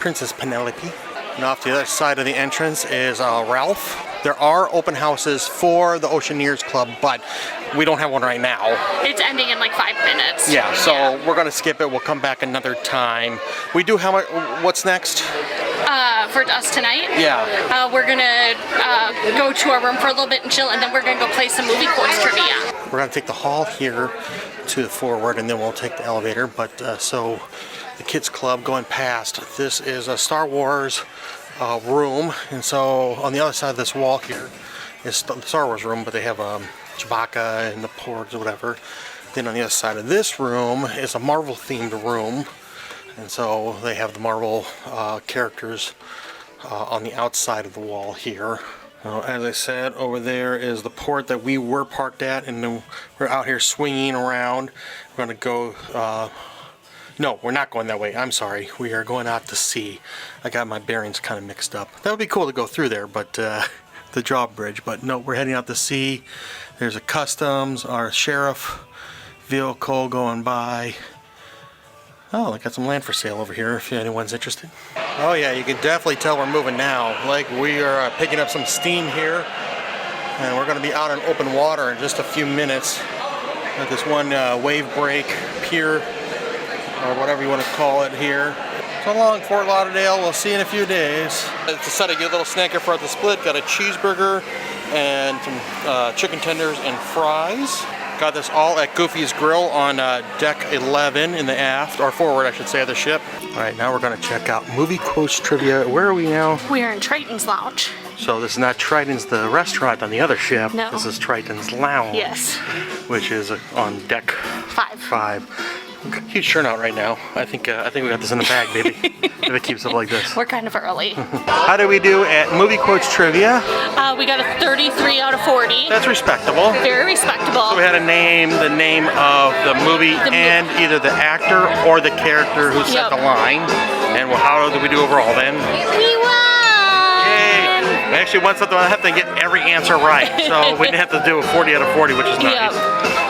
Princess Penelope. And off the other side of the entrance is Ralph. There are open houses for the Oceaneers Club, but we don't have one right now. It's ending in like 5 minutes. Yeah, so we're going to skip it. We'll come back another time. We do have what's next? For us tonight? Yeah. We're going to go to our room for a little bit and chill, and then we're going to go play some movie quiz trivia. We're going to take the hall here to the forward, and then we'll take the elevator. But so the Kids Club going past, this is a Star Wars room, and so on the other side of this wall here is the Star Wars room, but they have Chewbacca and the porgs or whatever. Then on the other side of this room is a Marvel themed room, and so they have the Marvel characters on the outside of the wall here. As I said, over there is the port that we were parked at, and then we're out here swinging around. We're going to go no, we're not going that way. I'm sorry. We are going out to sea. I got my bearings kind of mixed up. That would be cool to go through there, but the drawbridge. But no, we're heading out to sea. There's a customs, our sheriff vehicle going by. Oh, they got some land for sale over here if anyone's interested. Oh yeah, you can definitely tell we're moving now. Like we are picking up some steam here, and we're going to be out on open water in just a few minutes at this one wave break pier, or whatever you want to call it here. So long, Fort Lauderdale. We'll see you in a few days. I decided to get a little snack here for the split. Got a cheeseburger and some chicken tenders and fries. Got this all at Goofy's Grill on deck 11 in the aft, or forward I should say, of the ship. All right, now we're gonna check out movie quotes trivia. Where are we now? We are in Triton's Lounge. So this is not Triton's, the restaurant on the other ship. No. This is Triton's Lounge. Yes. Which is on deck 5. Huge turnout right now. I think we got this in the bag, baby. If it keeps up like this. We're kind of early. How did we do at movie quotes trivia? We got a 33 out of 40. That's respectable. Very respectable. So we had to name the name of the movie and either the actor or the character who said the line. And how did we do overall then? We won! Yay! We actually won something. I have to get every answer right. So we didn't have to do a 40 out of 40, which is nice.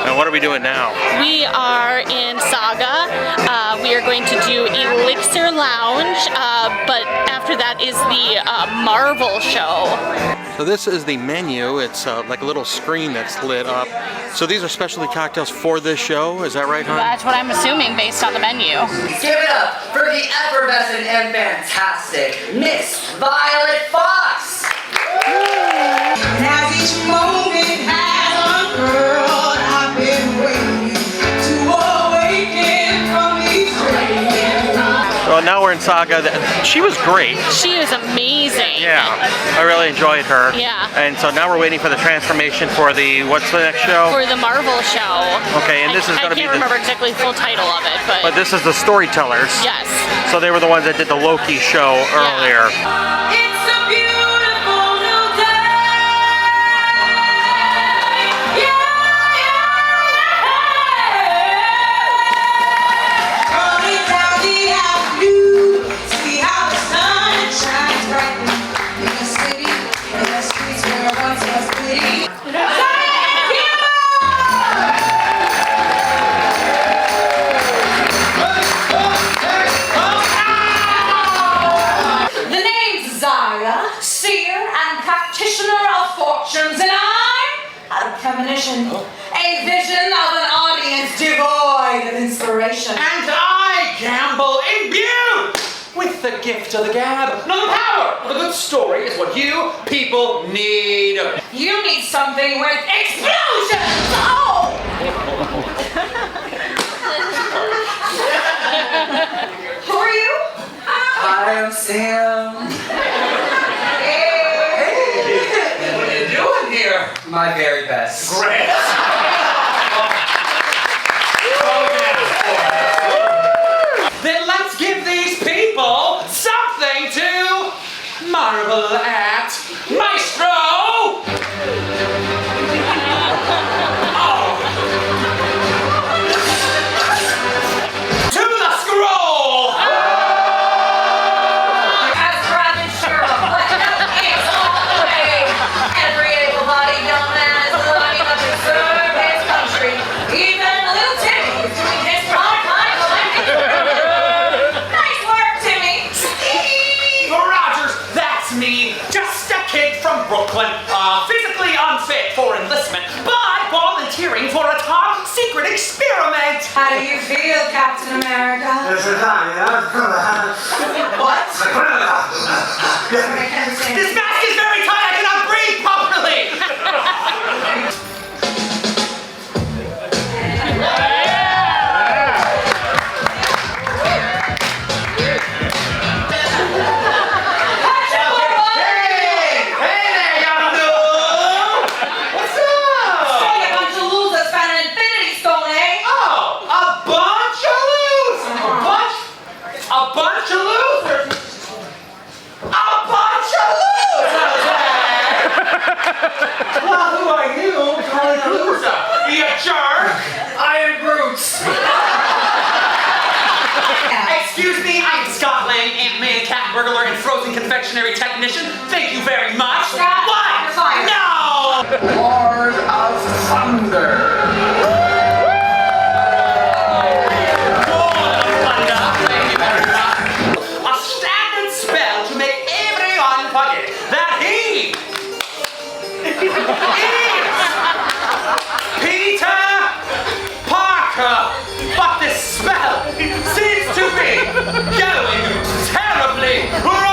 And what are we doing now? We are in Saga. We are going to do Elixir Lounge, but after that is the Marvel show. So this is the menu. It's like a little screen that's lit up. So these are specialty cocktails for this show. Is that right, hon? That's what I'm assuming based on the menu. Give it up for the effervescent and fantastic Miss Violet Fox. As each moment has unfurled, I've been waiting to awaken from these dreams. Well, now we're in Saga. She was great. She is amazing. Yeah, I really enjoyed her. Yeah. And so now we're waiting for the transformation for the, what's the next show? For the Marvel show. Okay, and this is going to be I can't remember exactly the full title of it, but this is the Storytellers. Yes. So they were the ones that did the Loki show earlier. It's a beautiful new day. Running down the avenue, see how the sun shines brightly in the city, in the streets where once was pity. The name's Zara, seer and practitioner of fortunes, and I had a premonition, a vision of an audience devoid of inspiration. And I gamble imbued with the gift of the gab. Now the power of a good story is what you people need. You need something with explosions! Oh! Who are you? I am Sam. Hey, what are you doing here? My very best. Great. Then let's give these people something to marvel at. Maestro! To the scroll! As Private Sherlock, but it's all the way. Every able-bodied young man is lining up to serve his country. Even little Timmy is doing his part by collecting. Nice work, Timmy. Steve Rogers, that's me. Just a kid from Brooklyn, physically unfit for enlistment, but volunteering for a top secret experiment. How do you feel, Captain America? What? I can't understand. This mask is very tight, I cannot breathe properly. Hey there, young dude. What's up? Say a bunch of losers found an infinity stone, eh? Oh, a bunch of losers. A bunch of losers. A bunch of losers. confectionery technician. Thank you very much. Scott, What? you're fired. No! Lord of Thunder. A standard spell to make everyone forget that he is Peter Parker. But this spell seems to be going terribly wrong.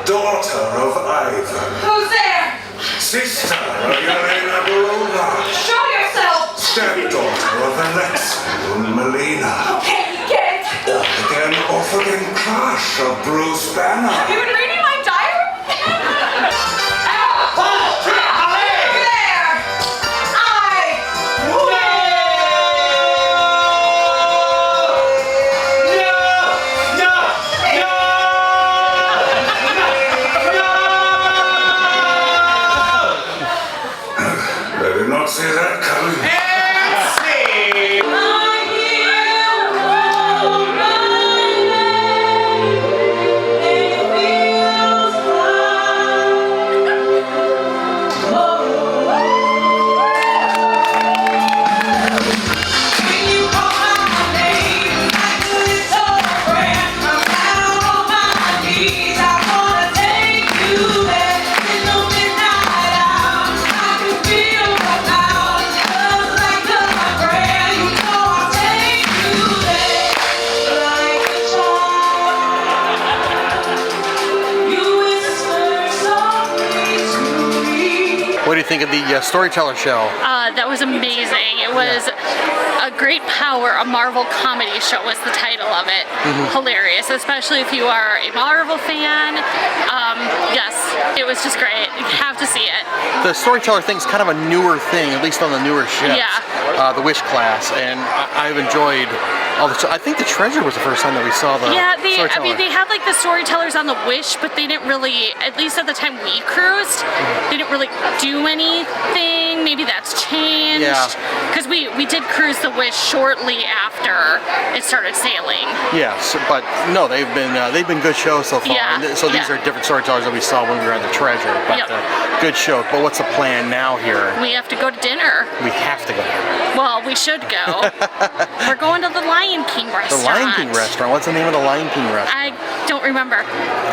Daughter of Ivan. Who's there? Sister of Yelena Barona. Show yourself. Stepdaughter of Alexia and Melina. Okay, get it. Off again crush of Bruce Banner. Have you been reading my diary? Over there. I did not see that coming. What do you think of the storyteller show? That was amazing. It was a great power, a Marvel comedy show was the title of it. Hilarious, especially if you are a Marvel fan. Yes, it was just great. You have to see it. The storyteller thing's kind of a newer thing, at least on the newer ships. Yeah. The Wish class, and I've enjoyed all the. I think the Treasure was the first time that we saw the storyteller. I mean, they had like the storytellers on the Wish, but they didn't really, at least at the time we cruised, they didn't really do anything. Maybe that's changed. Yeah. Because we did cruise the Wish shortly after it started sailing. Yes, but no, they've been good shows so far. Yeah, And so these are different storytellers that we saw when we were on the Treasure. But good show. But what's the plan now here? We have to go to dinner. We have to go. Well, we should go. We're going to the Lion King restaurant. The Lion King restaurant. What's the name of the Lion King restaurant? I don't remember.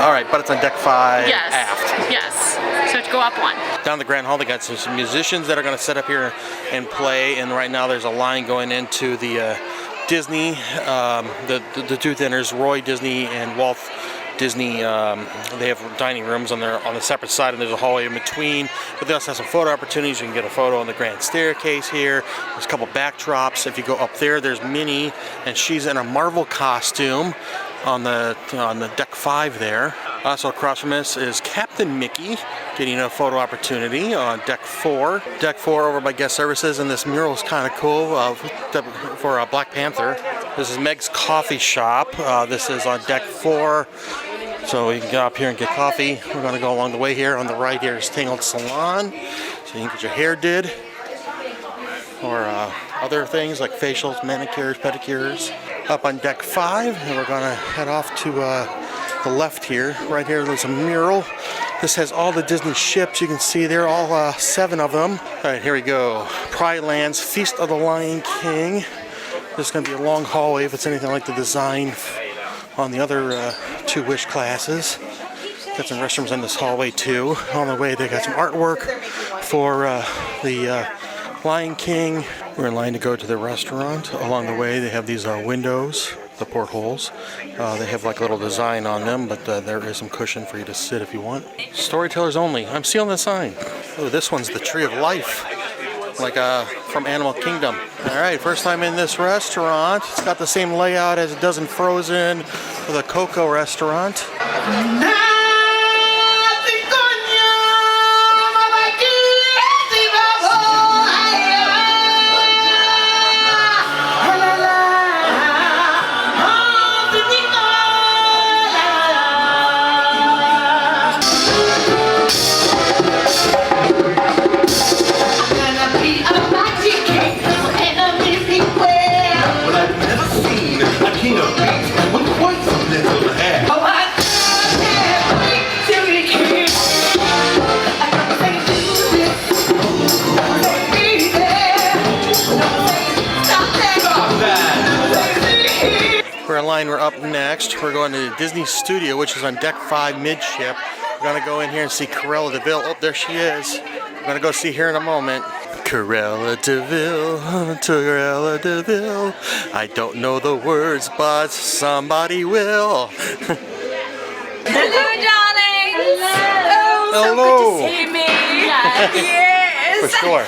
All right, but it's on deck 5 Yes. aft. Yes. So to go up one. Down the Grand Hall, they got some musicians that are going to set up here and play. And right now, there's a line going into the Disney, the two dinners, Roy Disney and Walt Disney. They have dining rooms on the separate side, and there's a hallway in between. But they also have some photo opportunities. You can get a photo on the grand staircase here. There's a couple backdrops. If you go up there, there's Minnie, and she's in a Marvel costume on the deck 5 there. Also across from us is Captain Mickey getting a photo opportunity on deck 4. Deck 4 over by guest services, and this mural is kind of cool for Black Panther. This is Meg's Coffee Shop. This is on deck 4. So you can go up here and get coffee. We're going to go along the way here. On the right here is Tangled Salon. So you can get your hair did. Or other things like facials, manicures, pedicures. Up on deck 5, and we're going to head off to the left here. Right here, there's a mural. This has all the Disney ships. You can see there, all 7 of them. All right, here we go. Pride Lands, Feast of the Lion King. This is going to be a long hallway if it's anything like the design on the other 2 Wish classes. Got some restrooms in this hallway too. On the way, they got some artwork for the Lion King. We're in line to go to the restaurant. Along the way, they have these windows, the portholes. They have like a little design on them, but there is some cushion for you to sit if you want. Storytellers only. I'm seeing the sign. Oh, this one's the Tree of Life, like from Animal Kingdom. All right, first time in this restaurant. It's got the same layout as it does in Frozen for the Coco restaurant. Well, I've never seen a king of beats with line, we're up next. We're going to the Disney Studio, which is on deck 5 midship. We're gonna go in here and see Cruella de Vil. Oh, there she is. We're gonna go see her in a moment. Cruella de Vil, Cruella de Vil. I don't know the words, but somebody will. Hello, darling. Oh, so Hello. good to see me. Yes. For sure.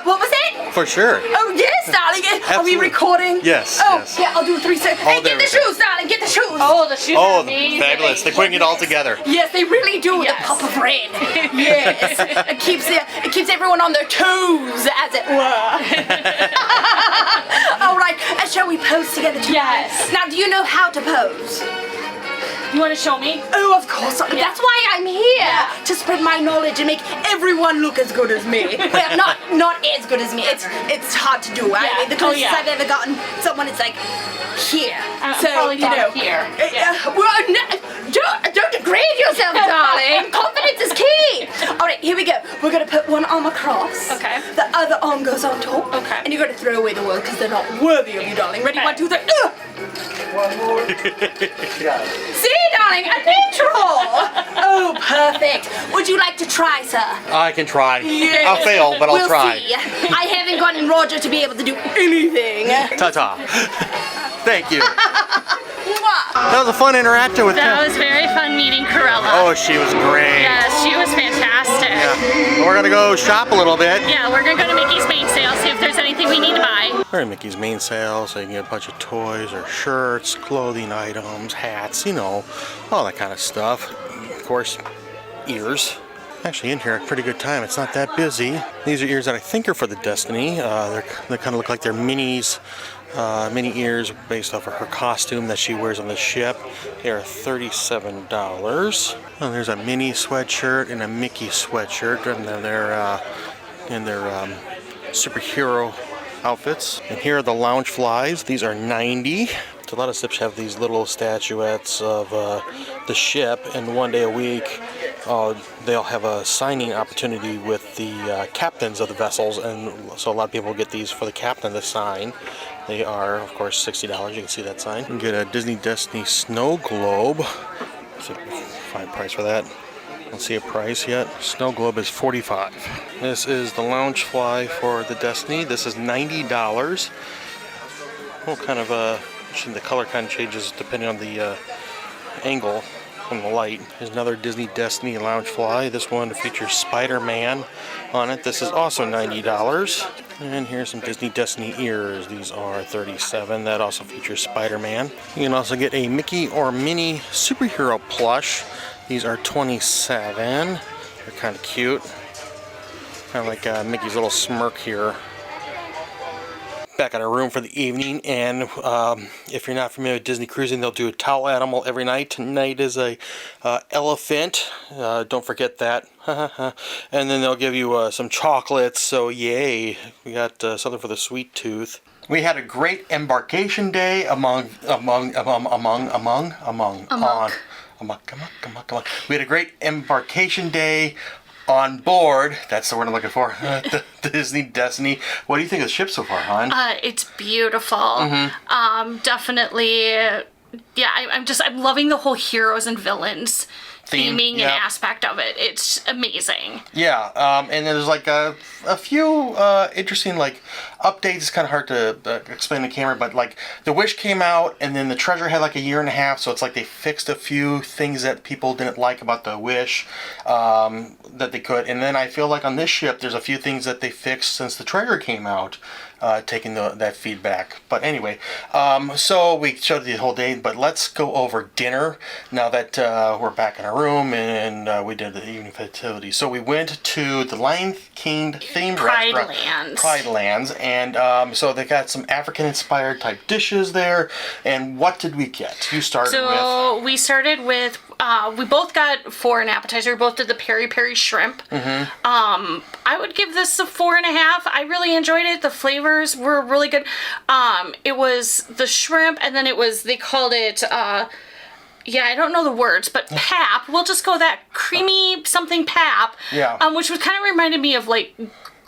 What was it? For sure. Oh, yes, darling. Are we Absolutely. recording? Yes, Oh, yes. yeah, I'll do 3 seconds. Oh, Hey, there get the we go. shoes, darling. Get the shoes. Oh, the shoes Oh, are amazing. fabulous. They're putting it all together. Yes, they really do. Yes. The pop of red. Yes. It keeps everyone on their toes, as it were. All right. Shall we pose together tonight? Yes. Now, do you know how to pose? You want to show me? Oh, of course. That's why I'm here, to spread my knowledge and make everyone look as good as me. Well, not as good as me. It's hard to do. I mean, the closest I've ever gotten someone is like here. I'm probably down here. Well, don't degrade yourself, darling. Confidence is key. All right, here we go. We're gonna put one arm across. Okay. The other arm goes on top. Okay. And you're gonna throw away the world because they're not worthy of you, darling. Ready? Okay. 1, 2, 3. See, darling, a neutral. Oh, perfect. Would you like to try, sir? I can try. Yes. I'll fail, but I'll We'll try. see. I haven't gotten Roger to be able to do anything. Ta-ta. Thank you. Mwah. That was a fun interaction with That Kim. was very fun meeting Cruella. Oh, she was great. Yes, she was fantastic. Yeah. We're gonna go shop a little bit. Yeah, we're gonna go to Mickey's main sale, see if there's anything we need to buy. We're at Mickey's main sale, so you can get a bunch of toys or shirts, clothing items, hats, you know, all that kind of stuff. Of course, ears. Actually, in here, a pretty good time. It's not that busy. These are ears that I think are for the Destiny. They kind of look like they're minis. Mini ears based off of her costume that she wears on the ship. They are $37. Oh, there's a Minnie sweatshirt and a Mickey sweatshirt, and they're in their superhero outfits. And here are the lounge flies. These are $90. So a lot of ships have these little statuettes of the ship, and one day a week they'll have a signing opportunity with the captains of the vessels, and so a lot of people get these for the captain to sign. They are, of course, $60. You can see that sign. You can get a Disney Destiny snow globe. Let's see if we can find a price for that. I don't see a price yet. Snow globe is $45. This is the lounge fly for the Destiny. This is $90. What kind of the color kind of changes depending on the angle from the light. Here's another Disney Destiny lounge fly. This one features Spider-Man on it. This is also $90. And here's some Disney Destiny ears. These are $37. That also features Spider-Man. You can also get a Mickey or Minnie superhero plush. These are $27. They're kind of cute. Kind of like Mickey's little smirk here. Back at our room for the evening, and if you're not familiar with Disney cruising, they'll do a towel animal every night. Tonight is a elephant. Don't forget that. And then they'll give you some chocolates. So yay, we got something for the sweet tooth. We had a great embarkation day We had a great embarkation day on board. That's the word I'm looking for. The Disney Destiny. What do you think of the ship so far, hon? It's beautiful. Definitely. Yeah, I'm loving the whole heroes and villains theming and aspect of it. It's amazing. Yeah, and then there's like a few interesting like updates. It's kind of hard to explain to the camera, but like the Wish came out, and then the Treasure had like a year and a half, so it's like they fixed a few things that people didn't like about the Wish that they could. And then I feel like on this ship, there's a few things that they fixed since the Treasure came out. Taking that feedback. But anyway, so we showed the whole day, but let's go over dinner now that we're back in our room and we did the evening festivities. So we went to the Lion King themed restaurant, Pride Lands, and so they got some African-inspired type dishes there. And what did we get? You started with... So we started with, we both got for an appetizer. We both did the peri peri shrimp. I would give this a 4.5. I really enjoyed it. The flavors were really good. It was the shrimp, and then it was, they called it, yeah, I don't know the words, but pap. We'll just go that creamy something pap. Yeah. Which was kind of reminded me of like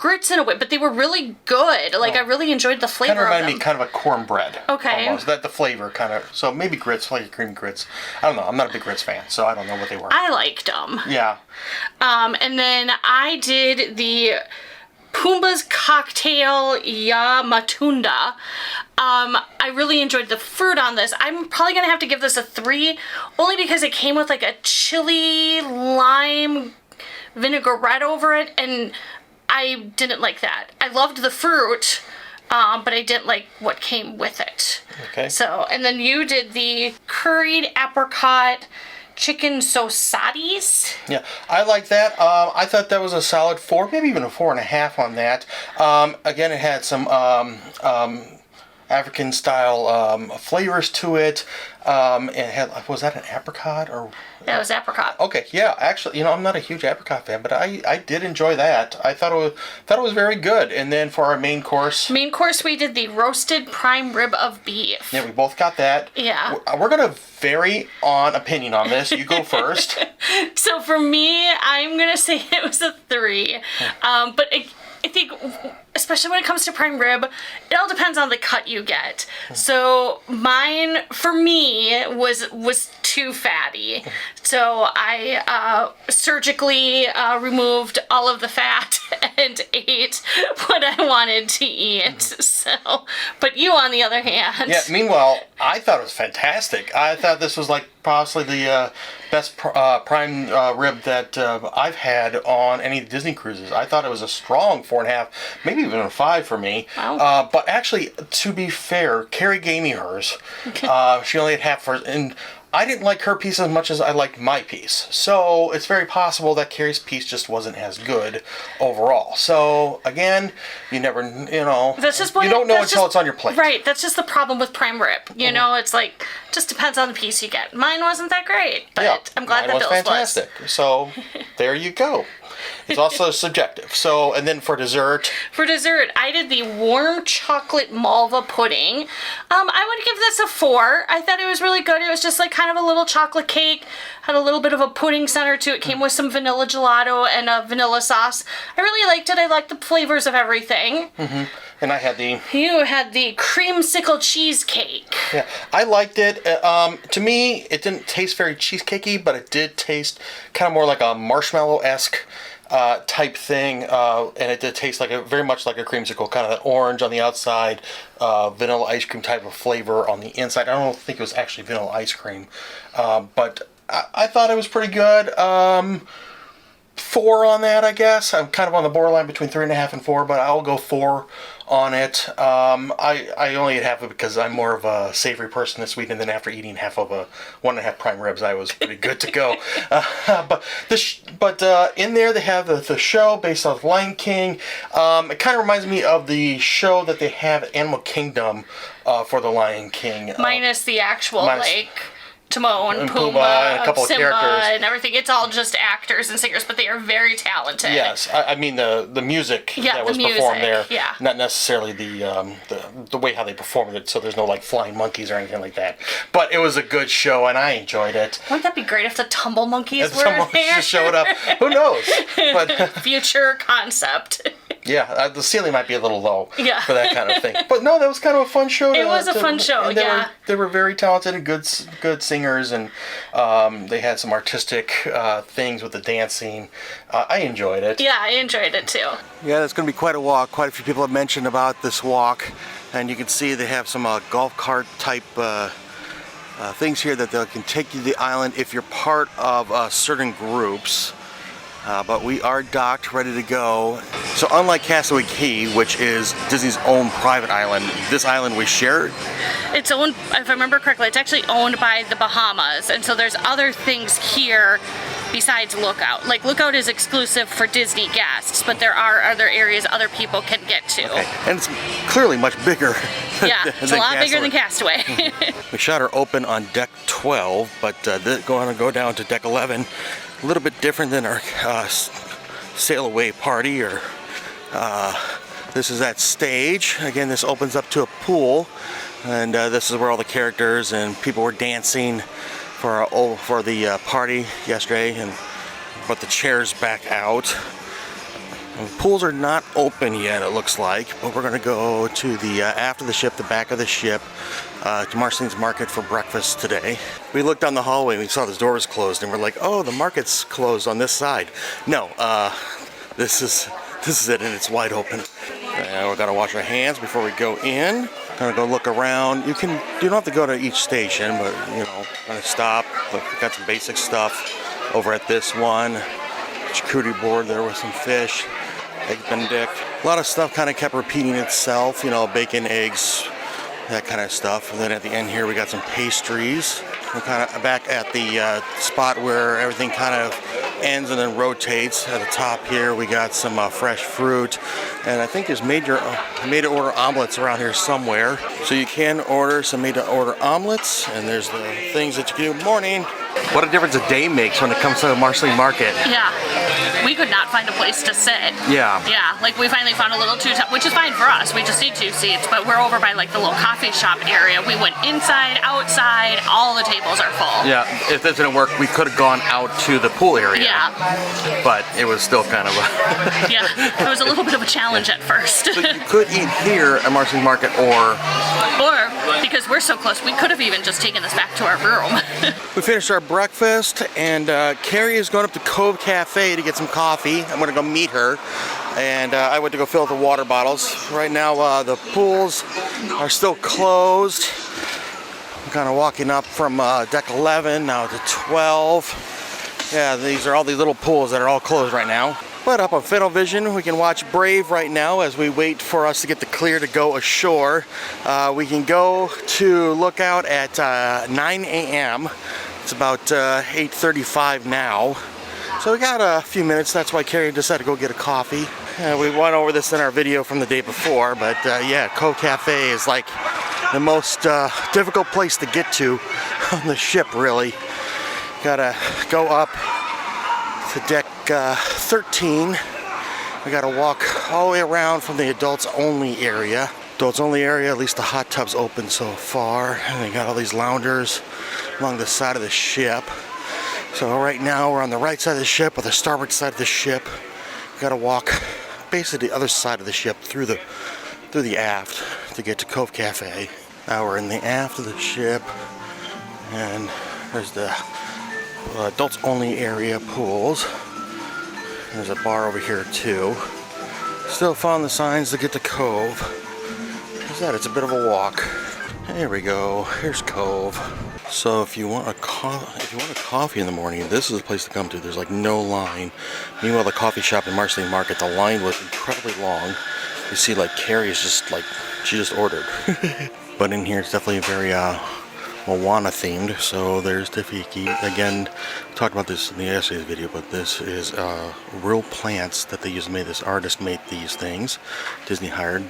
grits in a way, but they were really good. Like, I really enjoyed the flavor Kind of of them. reminded me kind of a cornbread. Okay. Almost. That the flavor kind of. So maybe grits, like cream grits. I don't know. I'm not a big grits fan, so I don't know what they were. I liked them. Yeah. And then I did the Pumbaa's Cocktail Ya Matunda. I really enjoyed the fruit on this. I'm probably gonna have to give this a 3, only because it came with like a chili lime vinaigrette over it, and I didn't like that. I loved the fruit, but I didn't like what came with it. Okay. So, and then you did the curried apricot chicken sosatis. Yeah, I like that. I thought that was a solid 4, maybe even a 4.5 on that. Again, it had some African style flavors to it. It had, was that an apricot or? That was apricot. Okay, yeah. Actually, I'm not a huge apricot fan, but I did enjoy that. I thought it was very good. And then for our main course, we did the roasted prime rib of beef. yeah, we both got that. Yeah. We're gonna vary on opinion on this. You go first. So for me, I'm gonna say it was a 3. But I think, especially when it comes to prime rib, it all depends on the cut you get. So mine, for me, was too fatty. So I surgically removed all of the fat and ate what I wanted to eat. So, but you, on the other hand. Yeah, meanwhile, I thought it was fantastic. I thought this was like possibly the best prime rib that I've had on any Disney cruises. I thought it was a strong 4.5, maybe even a 5 for me. Wow. But actually, to be fair, Carrie gave me hers. She only had half hers, and I didn't like her piece as much as I liked my piece. So it's very possible that Carrie's piece just wasn't as good overall. So again, you never, That's just you don't know until it's on your plate. Right. That's just the problem with prime rib. You know, it's like, just depends on the piece you get. Mine wasn't that great, but Yeah, I'm glad that mine was Bill's fantastic. So there you go. It's also subjective. So, and then for dessert. For dessert, I did the warm chocolate malva pudding. I would give this a 4. I thought it was really good. It was just like kind of a little chocolate cake, had a little bit of a pudding center to it, came with some vanilla gelato and a vanilla sauce. I really liked it. I liked the flavors of everything. Mm-hmm. And I had the... You had the creamsicle cheesecake. Yeah, I liked it. To me, it didn't taste very cheesecakey, but it did taste kind of more like a marshmallow-esque type thing, and it did taste like very much like a creamsicle, kind of that orange on the outside, vanilla ice cream type of flavor on the inside. I don't think it was actually vanilla ice cream, but I thought it was pretty good. 4 on that, I guess. I'm kind of on the borderline between 3.5 and 4, but I'll go 4 on it. I only ate half of it because I'm more of a savory person this week, and then after eating half of a 1.5 prime ribs, I was pretty good to go. But in there they have the show based off Lion King. It kind of reminds me of the show that they have at Animal Kingdom for the Lion King. Minus the actual, Timon, and Pumbaa, and a couple Simba, of characters and everything. It's all just actors and singers, but they are very talented. Yes, I mean the music that was performed there. Yeah. Not necessarily the way how they performed it. So there's no like flying monkeys or anything like that. But it was a good show, and I enjoyed it. Wouldn't that be great if the tumble monkeys If were someone there? just showed up, who knows? But future concept. yeah, the ceiling might be a little low for that kind of thing. But no, that was kind of a fun show. It was a fun show. And they were very talented and good singers, and they had some artistic things with the dancing. I enjoyed it. Yeah, I enjoyed it too. Yeah, it's going to be quite a walk. Quite a few people have mentioned about this walk, and you can see they have some golf cart type things here that they can take you to the island if you're part of certain groups. But we are docked, ready to go. So unlike Castaway Cay, which is Disney's own private island, this island we share. It's owned, if I remember correctly, it's actually owned by the Bahamas, and so there's other things here besides Lookout. Like Lookout is exclusive for Disney guests, but there are other areas other people can get to. Okay. And it's clearly much bigger. Yeah, it's a lot bigger than Castaway. We shot her open on deck 12, but going to go down to deck 11. A little bit different than our sail away party, or this is that stage. Again, this opens up to a pool, and this is where all the characters and people were dancing for the party yesterday, and brought the chairs back out. The pools are not open yet, it looks like, but we're going to go to the after the ship, the back of the ship, to Marceline's Market for breakfast today. We looked down the hallway and we saw the door was closed, and we're like, oh, the market's closed on this side. No, this is it, and it's wide open. And we're gonna wash our hands before we go in. Gonna go look around. You don't have to go to each station, but you know, gonna stop. Look, we got some basic stuff over at this one. Charcuterie board there with some fish. Egg Benedict. A lot of stuff kind of kept repeating itself, you know, bacon, eggs, that kind of stuff. And then at the end here, we got some pastries. We're kind of back at the spot where everything kind of ends and then rotates. At the top here, we got some fresh fruit. And I think there's made-to-order omelets around here somewhere. So you can order some made-to-order omelets. And there's the things that you can do. Morning. What a difference a day makes when it comes to the Marceline Market. Yeah. We could not find a place to sit. Yeah. Yeah, like we finally found a little two-top, which is fine for us. We just need 2 seats, but we're over by like the little coffee shop area. We went inside, outside, all the tables are full. Yeah, if this didn't work, we could have gone out to the pool area. Yeah. But it was still kind of yeah, it was a little bit of a challenge at first. So you could eat here at Marceline Market, or because we're so close, we could have even just taken this back to our room. We finished our breakfast, and Carrie is going up to Cove Cafe to get some coffee. I'm going to go meet her, and I went to go fill up the water bottles. Right now, the pools are still closed. I'm kind of walking up from deck 11 now to 12. Yeah, these are all the little pools that are all closed right now. But up on Fiddle Vision, we can watch Brave right now as we wait for us to get the clear to go ashore. We can go to Lookout at 9 a.m. It's about 8:35 now. So we got a few minutes. That's why Carrie decided to go get a coffee. We went over this in our video from the day before, but yeah, Cove Cafe is like the most difficult place to get to on the ship, really. Gotta go up to deck 13. We gotta walk all the way around from the adults only area. Adults only area, at least the hot tub's open so far. And they got all these loungers along the side of the ship. So right now we're on the right side of the ship, or the starboard side of the ship. We gotta walk basically the other side of the ship through the aft to get to Cove Cafe. Now we're in the aft of the ship, and there's the adults only area pools. There's a bar over here too. Still found the signs to get to Cove. What's that? It's a bit of a walk. There we go. Here's Cove. So if you want a coffee in the morning, this is the place to come to. There's like no line. Meanwhile, the coffee shop in Marceline Market, the line was incredibly long. You see, like Carrie is just like she just ordered. But in here, it's definitely very Moana themed. So there's Tafiki. Again, we talked about this in the yesterday's video, but this is real plants that they used to make. This artist made these things. Disney hired.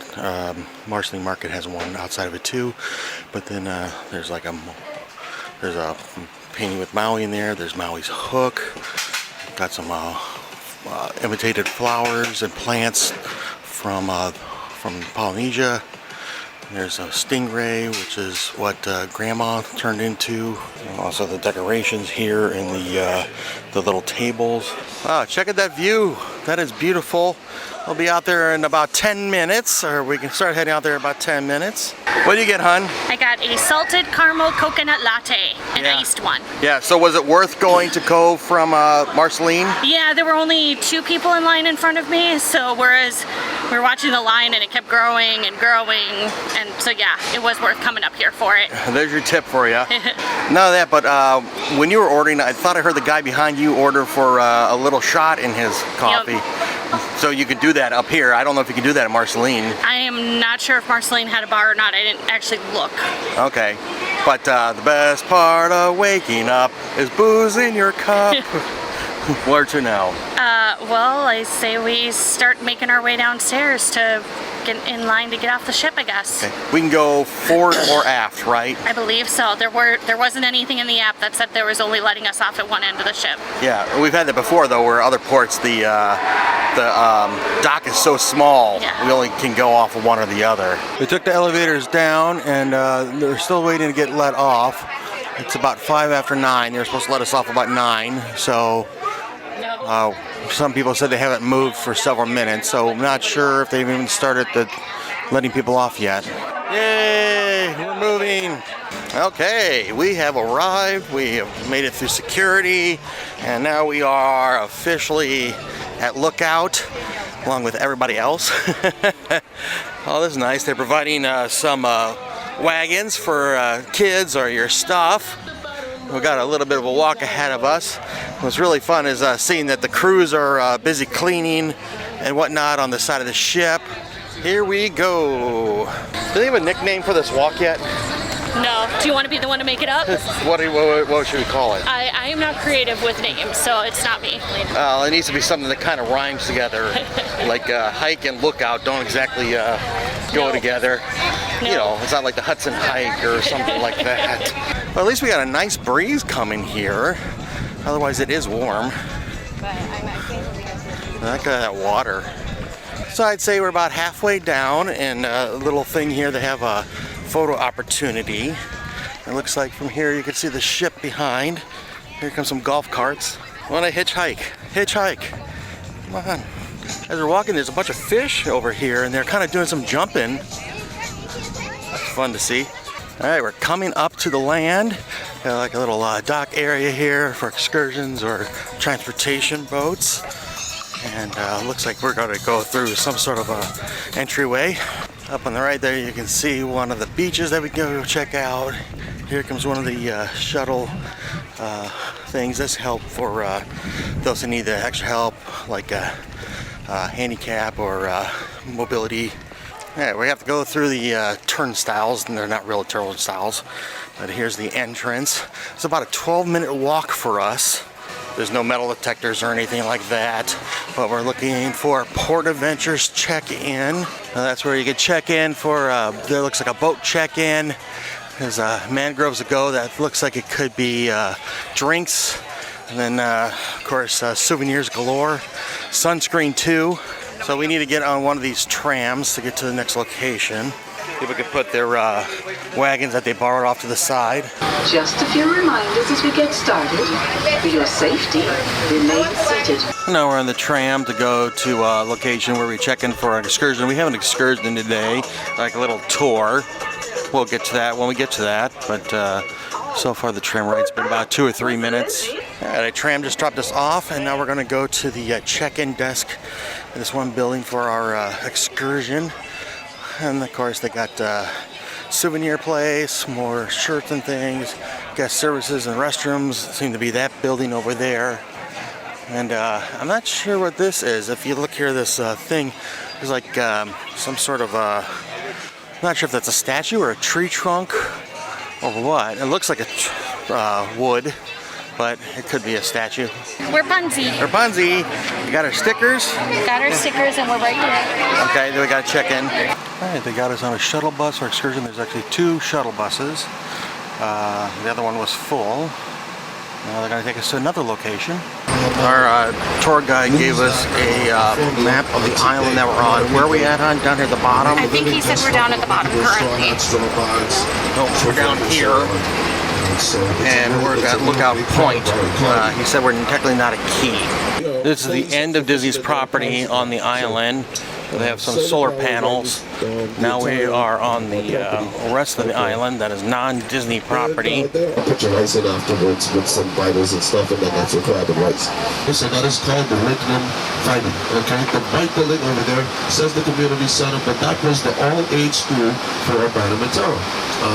Marceline Market has one outside of it too. But then there's like there's a painting with Maui in there. There's Maui's hook. Got some imitated flowers and plants from Polynesia. There's a stingray, which is what Grandma turned into. Also the decorations here in the little tables. Wow, check out that view. That is beautiful. We'll be out there in about 10 minutes, or we can start heading out there in about 10 minutes. What do you get, hon? I got a salted caramel coconut latte, an iced one. Yeah, so was it worth going to Cove from Marceline? Yeah, there were only 2 people in line in front of me, so whereas we were watching the line and it kept growing and growing, and so yeah, it was worth coming up here for it. There's your tip for you. None of that, but when you were ordering, I thought I heard the guy behind you order for a little shot in his coffee. Yep. So you could do that up here. I don't know if you can do that at Marceline. I am not sure if Marceline had a bar or not. I didn't actually look. Okay. But the best part of waking up is booze in your cup. Where to now? Well, I say we start making our way downstairs to get in line to get off the ship, I guess. Okay. We can go forward or aft, right? I believe so. There wasn't anything in the app that said there was only letting us off at one end of the ship. Yeah, we've had that before though, where other ports the dock is so small, we only can go off of one or the other. We took the elevators down, and they're still waiting to get let off. It's about 9:05. They're supposed to let us off about 9, so Some people said they haven't moved for several minutes, so I'm not sure if they've even started letting people off yet. Yay, we're moving. Okay, we have arrived. We have made it through security, and now we are officially at Lookout, along with everybody else. Oh, this is nice. They're providing some wagons for kids or your stuff. We've got a little bit of a walk ahead of us. What's really fun is seeing that the crews are busy cleaning and whatnot on the side of the ship. Here we go. Do they have a nickname for this walk yet? No. Do you want to be the one to make it up? What should we call it? I am not creative with names, so it's not me. It needs to be something that kind of rhymes together. Like hike and lookout don't exactly go together. No. You know, it's not like the Hudson Hike or something like that. Well, at least we got a nice breeze coming here. Otherwise, it is warm. Look at that water. So I'd say we're about halfway down, and a little thing here, they have a photo opportunity. It looks like from here you can see the ship behind. Here come some golf carts. Want to hitchhike? Hitchhike. Come on. As we're walking, there's a bunch of fish over here, and they're kind of doing some jumping. That's fun to see. All right, we're coming up to the land. Got like a little dock area here for excursions or transportation boats. And looks like we're going to go through some sort of entryway. Up on the right there, you can see one of the beaches that we go check out. Here comes one of the shuttle things. This help for those who need the extra help, like handicap or mobility. Yeah, we have to go through the turnstiles, and they're not real turnstiles, but here's the entrance. It's about a 12-minute walk for us. There's no metal detectors or anything like that, but we're looking for Port Adventures check-in. That's where you can check in for, there looks like a boat check-in. There's mangroves to go. That looks like it could be drinks. And then, of course, souvenirs galore. Sunscreen too. So we need to get on one of these trams to get to the next location. People can put their wagons that they borrowed off to the side. Just a few reminders as we get started. For your safety, remain seated. Now we're on the tram to go to a location where we check in for an excursion. We have an excursion today, like a little tour. We'll get to that when we get to that, but so far the tram ride's been about 2 or 3 minutes. A tram just dropped us off, and now we're going to go to the check-in desk in this one building for our excursion. And of course they got souvenir place, more shirts and things, guest services and restrooms. Seem to be that building over there. And I'm not sure what this is. If you look here, this thing is like some sort of I'm not sure if that's a statue or a tree trunk or what. It looks like a wood, but it could be a statue. We're Bunzi. We're Bunzi. We got our stickers. Got our stickers, and we're right here. Okay, then we got to check in. All right, they got us on a shuttle bus for excursion. There's actually 2 shuttle buses. The other one was full. Now they're going to take us to another location. Our tour guide gave us a map of the island that we're on. Where are we at, hon? Down here at the bottom? I think he said we're down at the bottom currently. No, we're down here. And we're at Lookout Point. He said we're technically not a key. This is the end of Disney's property on the island. They have some solar panels. Now we are on the rest of the island that is non-Disney property. Put your rice in afterwards with some vitals and stuff, and then that's your crab and rice. So that is called the Lakeland Fighting. Okay, the white building over there says the community center, but that was the all-age school for Bannerman Town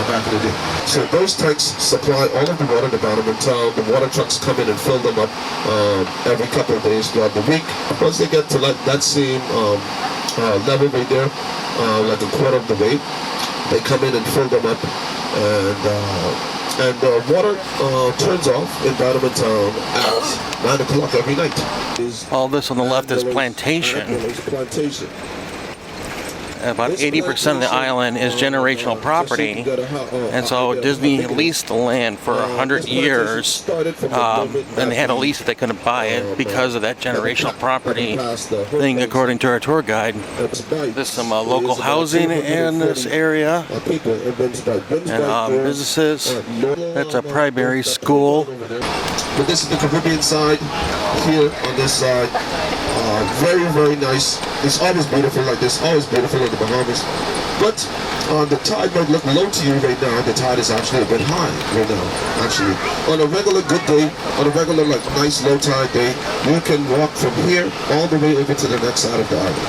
back in the day. So those tanks supply all of the water to Bannerman Town. The water trucks come in and fill them up every couple of days throughout the week. Once they get to that same level right there, like a quarter of the way, they come in and fill them up, and water turns off in Bannerman Town at 9 o'clock every night. All this on the left is plantation. About 80% of the island is generational property, and so Disney leased the land for 100 years, and they had a lease that they couldn't buy it because of that generational property thing, according to our tour guide. There's some local housing in this area, and businesses. That's a primary school. But this is the Caribbean side. here on this side. Very, very nice. It's always beautiful like this, always beautiful in the Bahamas. But the tide might look low to you right now. The tide is actually a bit high right now, actually. On a regular good day, on a regular like nice low tide day, you can walk from here all the way over to the next side of the island.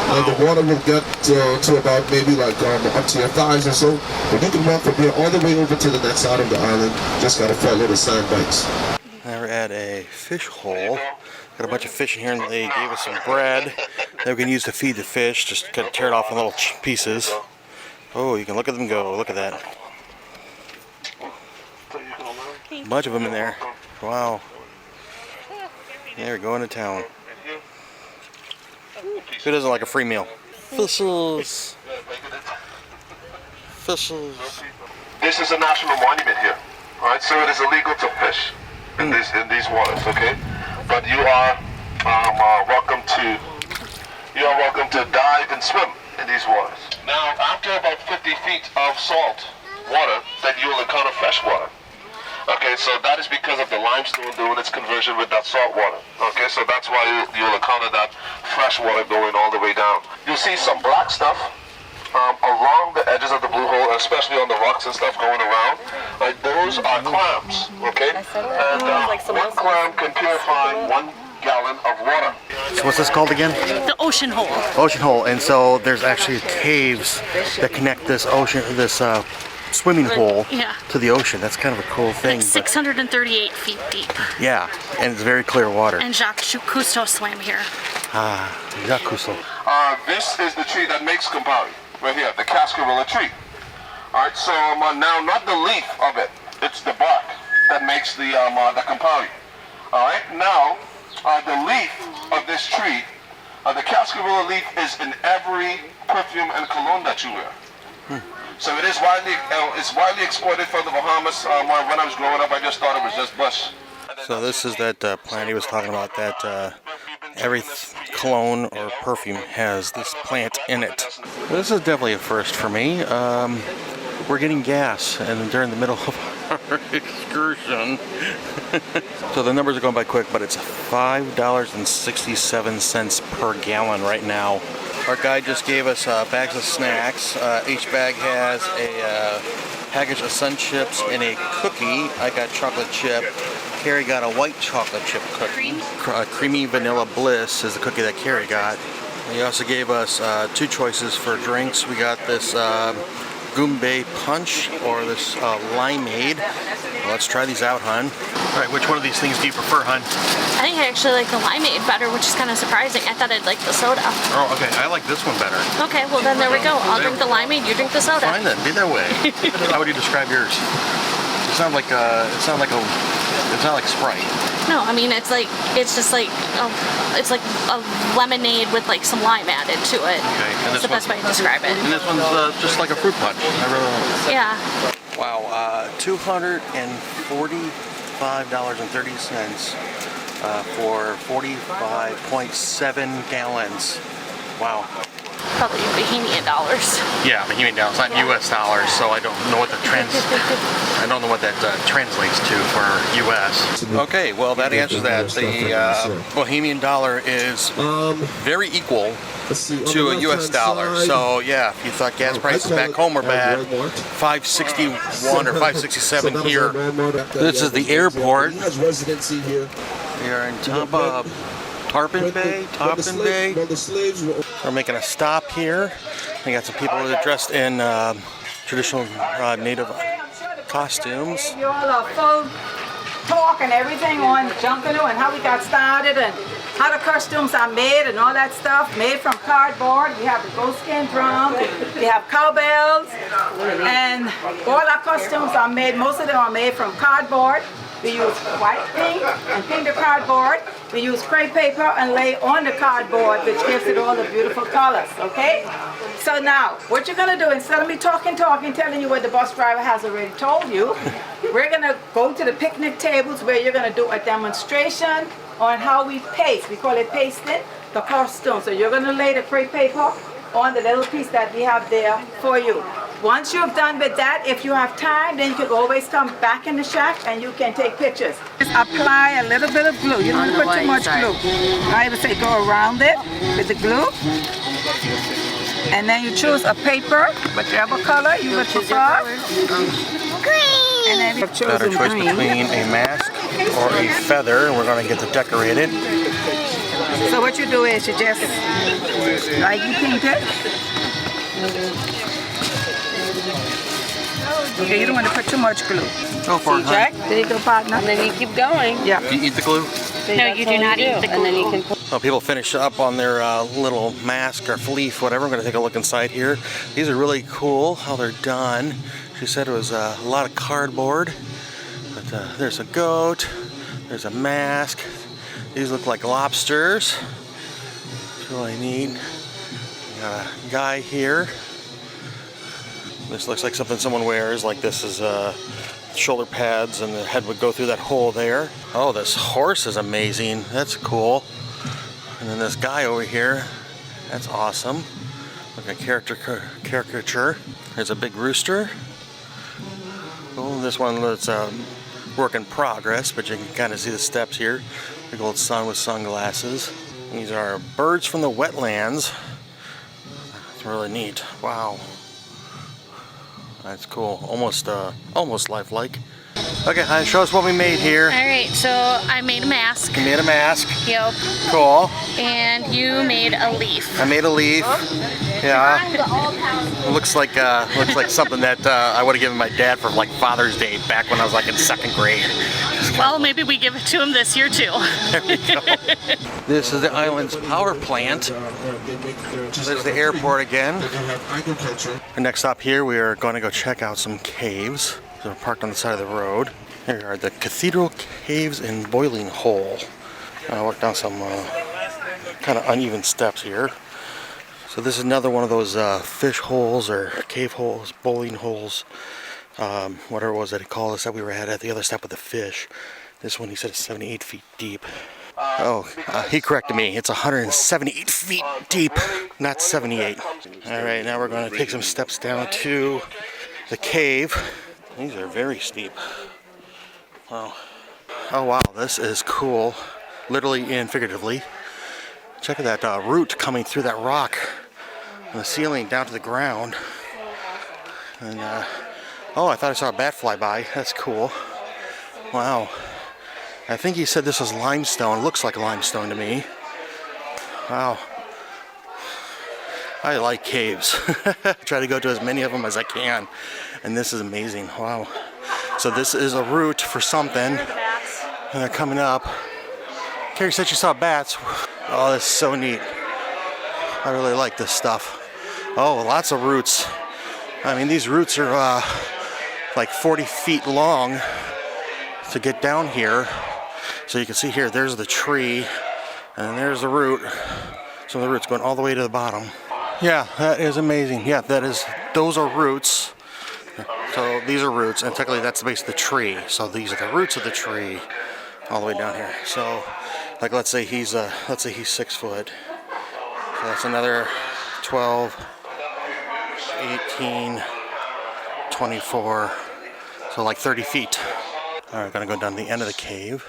And the water will get to about maybe like up to your thighs or so. But you can walk from here all the way over to the next side of the island. Just gotta follow the sandbanks. Now we're at a fish hole. Got a bunch of fish in here, and they gave us some bread that we can use to feed the fish. Just kind of tear it off in little pieces. Oh, you can look at them go. Look at that. A bunch of them in there. Wow. They're going to town. Who doesn't like a free meal? Fishes. Fishes. This is a national monument here. Alright, so it is illegal to fish in these waters, okay? But you are welcome to dive and swim in these waters. Now, after about 50 feet of salt water, then you will encounter fresh water. Okay, so that is because of the limestone doing its conversion with that salt water. Okay, so that's why you'll encounter that fresh water going all the way down. You'll see some black stuff along the edges of the blue hole, especially on the rocks and stuff going around. Like those are clams, okay? And one clam can purify 1 gallon of water. So what's this called again? The ocean hole. Ocean hole. And so there's actually caves that connect this ocean, this swimming hole to the ocean. That's kind of a cool thing. Like 638 feet deep. Yeah, and it's very clear water. And Jacques Cousteau swam here. Ah, Jacques Cousteau. This is the tree that makes Campari, right here, the cascarilla tree. Alright, so now not the leaf of it, it's the bark that makes the Campari. Alright, now the leaf of this tree, the cascarilla leaf is in every perfume and cologne that you wear. So it is widely exported from the Bahamas. When I was growing up, I just thought it was just bush. So this is that plant he was talking about, that every cologne or perfume has this plant in it. This is definitely a first for me. We're getting gas, and during the middle of our excursion. So the numbers are going by quick, but it's $5.67 per gallon right now. Our guide just gave us bags of snacks. Each bag has a package of Sun Chips and a cookie. I got chocolate chip. Carrie got a white chocolate chip cookie. Creamy Vanilla Bliss is the cookie that Carrie got. He also gave us 2 choices for drinks. We got this Goombay Punch or this Limeade. Well, let's try these out, hon. All right, which one of these things do you prefer, hon? I think I actually like the Limeade better, which is kind of surprising. I thought I'd like the soda. Oh, okay. I like this one better. Okay, well then there we go. I'll drink the Limeade, you drink the soda. Fine then, be that way. How would you describe yours? It sounds like it's not like Sprite. No, I mean it's just like it's like a lemonade with like some lime added to it. Okay, and this that's the best way to describe it. And this one's just like a fruit punch. I really like it. Yeah. Wow, $245.30 for 45.7 gallons. Wow. Probably Bahamian dollars. Yeah, Bahamian dollars, not U.S. dollars. So I don't know what that translates to for U.S. Okay, well that answers that. The Bahamian dollar is very equal to a U.S. dollar. So yeah, if you thought gas prices back home were bad, $5.61 or $5.67 here. This is the airport. We are in Tampa. Tarpon Bay. We're making a stop here. We got some people that are dressed in traditional native costumes. You all are full talk and everything on Junkanoo and how we got started and how the costumes are made and all that stuff. Made from cardboard. We have the ghost skin drum. We have cowbells. And all our costumes are made, most of them are made from cardboard. We use white paint and paint the cardboard. We use crepe paper and lay on the cardboard, which gives it all the beautiful colors, okay? So now, what you're gonna do, instead of me talking, telling you what the bus driver has already told you, we're gonna go to the picnic tables where you're gonna do a demonstration on how we paste. We call it pasting the costume. So you're gonna lay the crepe paper on the little piece that we have there for you. Once you've done with that, if you have time, then you can always come back in the shack and you can take pictures. Just apply a little bit of glue. You don't put too much glue. I would say go around it with the glue. And then you choose a paper, whichever color you would prefer. Green! And then we've chosen Got a choice green. between a mask or a feather, and we're going to get it decorated. So what you do is you just lightly paint it. Okay, you don't want to put too much glue. Go for it, huh? Jack, there you go, partner. And then you keep going. Yeah. Do you eat the glue? No, you do not eat the glue. And then you can Well, people finish up on their little mask or fleece, whatever. I'm going to take a look inside here. These are really cool how they're done. She said it was a lot of cardboard. But there's a goat. There's a mask. These look like lobsters. It's really neat. Got a guy here. This looks like something someone wears. Like this is shoulder pads, and the head would go through that hole there. Oh, this horse is amazing. That's cool. And then this guy over here, that's awesome. Like a caricature. There's a big rooster. Oh, this one looks work in progress, but you can kind of see the steps here. Big old sun with sunglasses. These are birds from the wetlands. It's really neat. Wow. That's cool. Almost lifelike. Okay, honey, show us what we made here. All right, so I made a mask. You made a mask. Yep. Cool. And you made a leaf. I made a leaf. Yeah. Looks like something that I would have given my dad for like Father's Day back when I was like in 2nd grade. Well, maybe we give it to him this year too. There we go. This is the island's power plant. There's the airport again. And next stop here, we are going to go check out some caves. So we're parked on the side of the road. Here are the Cathedral Caves and Boiling Hole. I walked down some kind of uneven steps here. So this is another one of those fish holes or cave holes, bowling holes, whatever it was that he called us that we were at the other step with the fish. This one he said is 78 feet deep. He corrected me. It's 178 feet deep, not 78. All right, now we're going to take some steps down to the cave. These are very steep. Wow. Oh wow, this is cool. Literally and figuratively. Check out that root coming through that rock on the ceiling down to the ground. And oh, I thought I saw a bat fly by. That's cool. Wow. I think he said this was limestone. It looks like limestone to me. Wow. I like caves. Try to go to as many of them as I can. And this is amazing. Wow. So this is a route for something. And they're coming up. Carrie said she saw bats. Oh, that's so neat. I really like this stuff. Oh, lots of roots. I mean, these roots are like 40 feet long to get down here. So you can see here, there's the tree. And there's the root. Some of the roots going all the way to the bottom. Yeah, that is amazing. Yeah, those are roots. So these are roots, and technically that's the base of the tree. So these are the roots of the tree, all the way down here. So, like let's say he's 6 foot. So that's another 12, 18, 24. So like 30 feet. All right, gonna go down the end of the cave.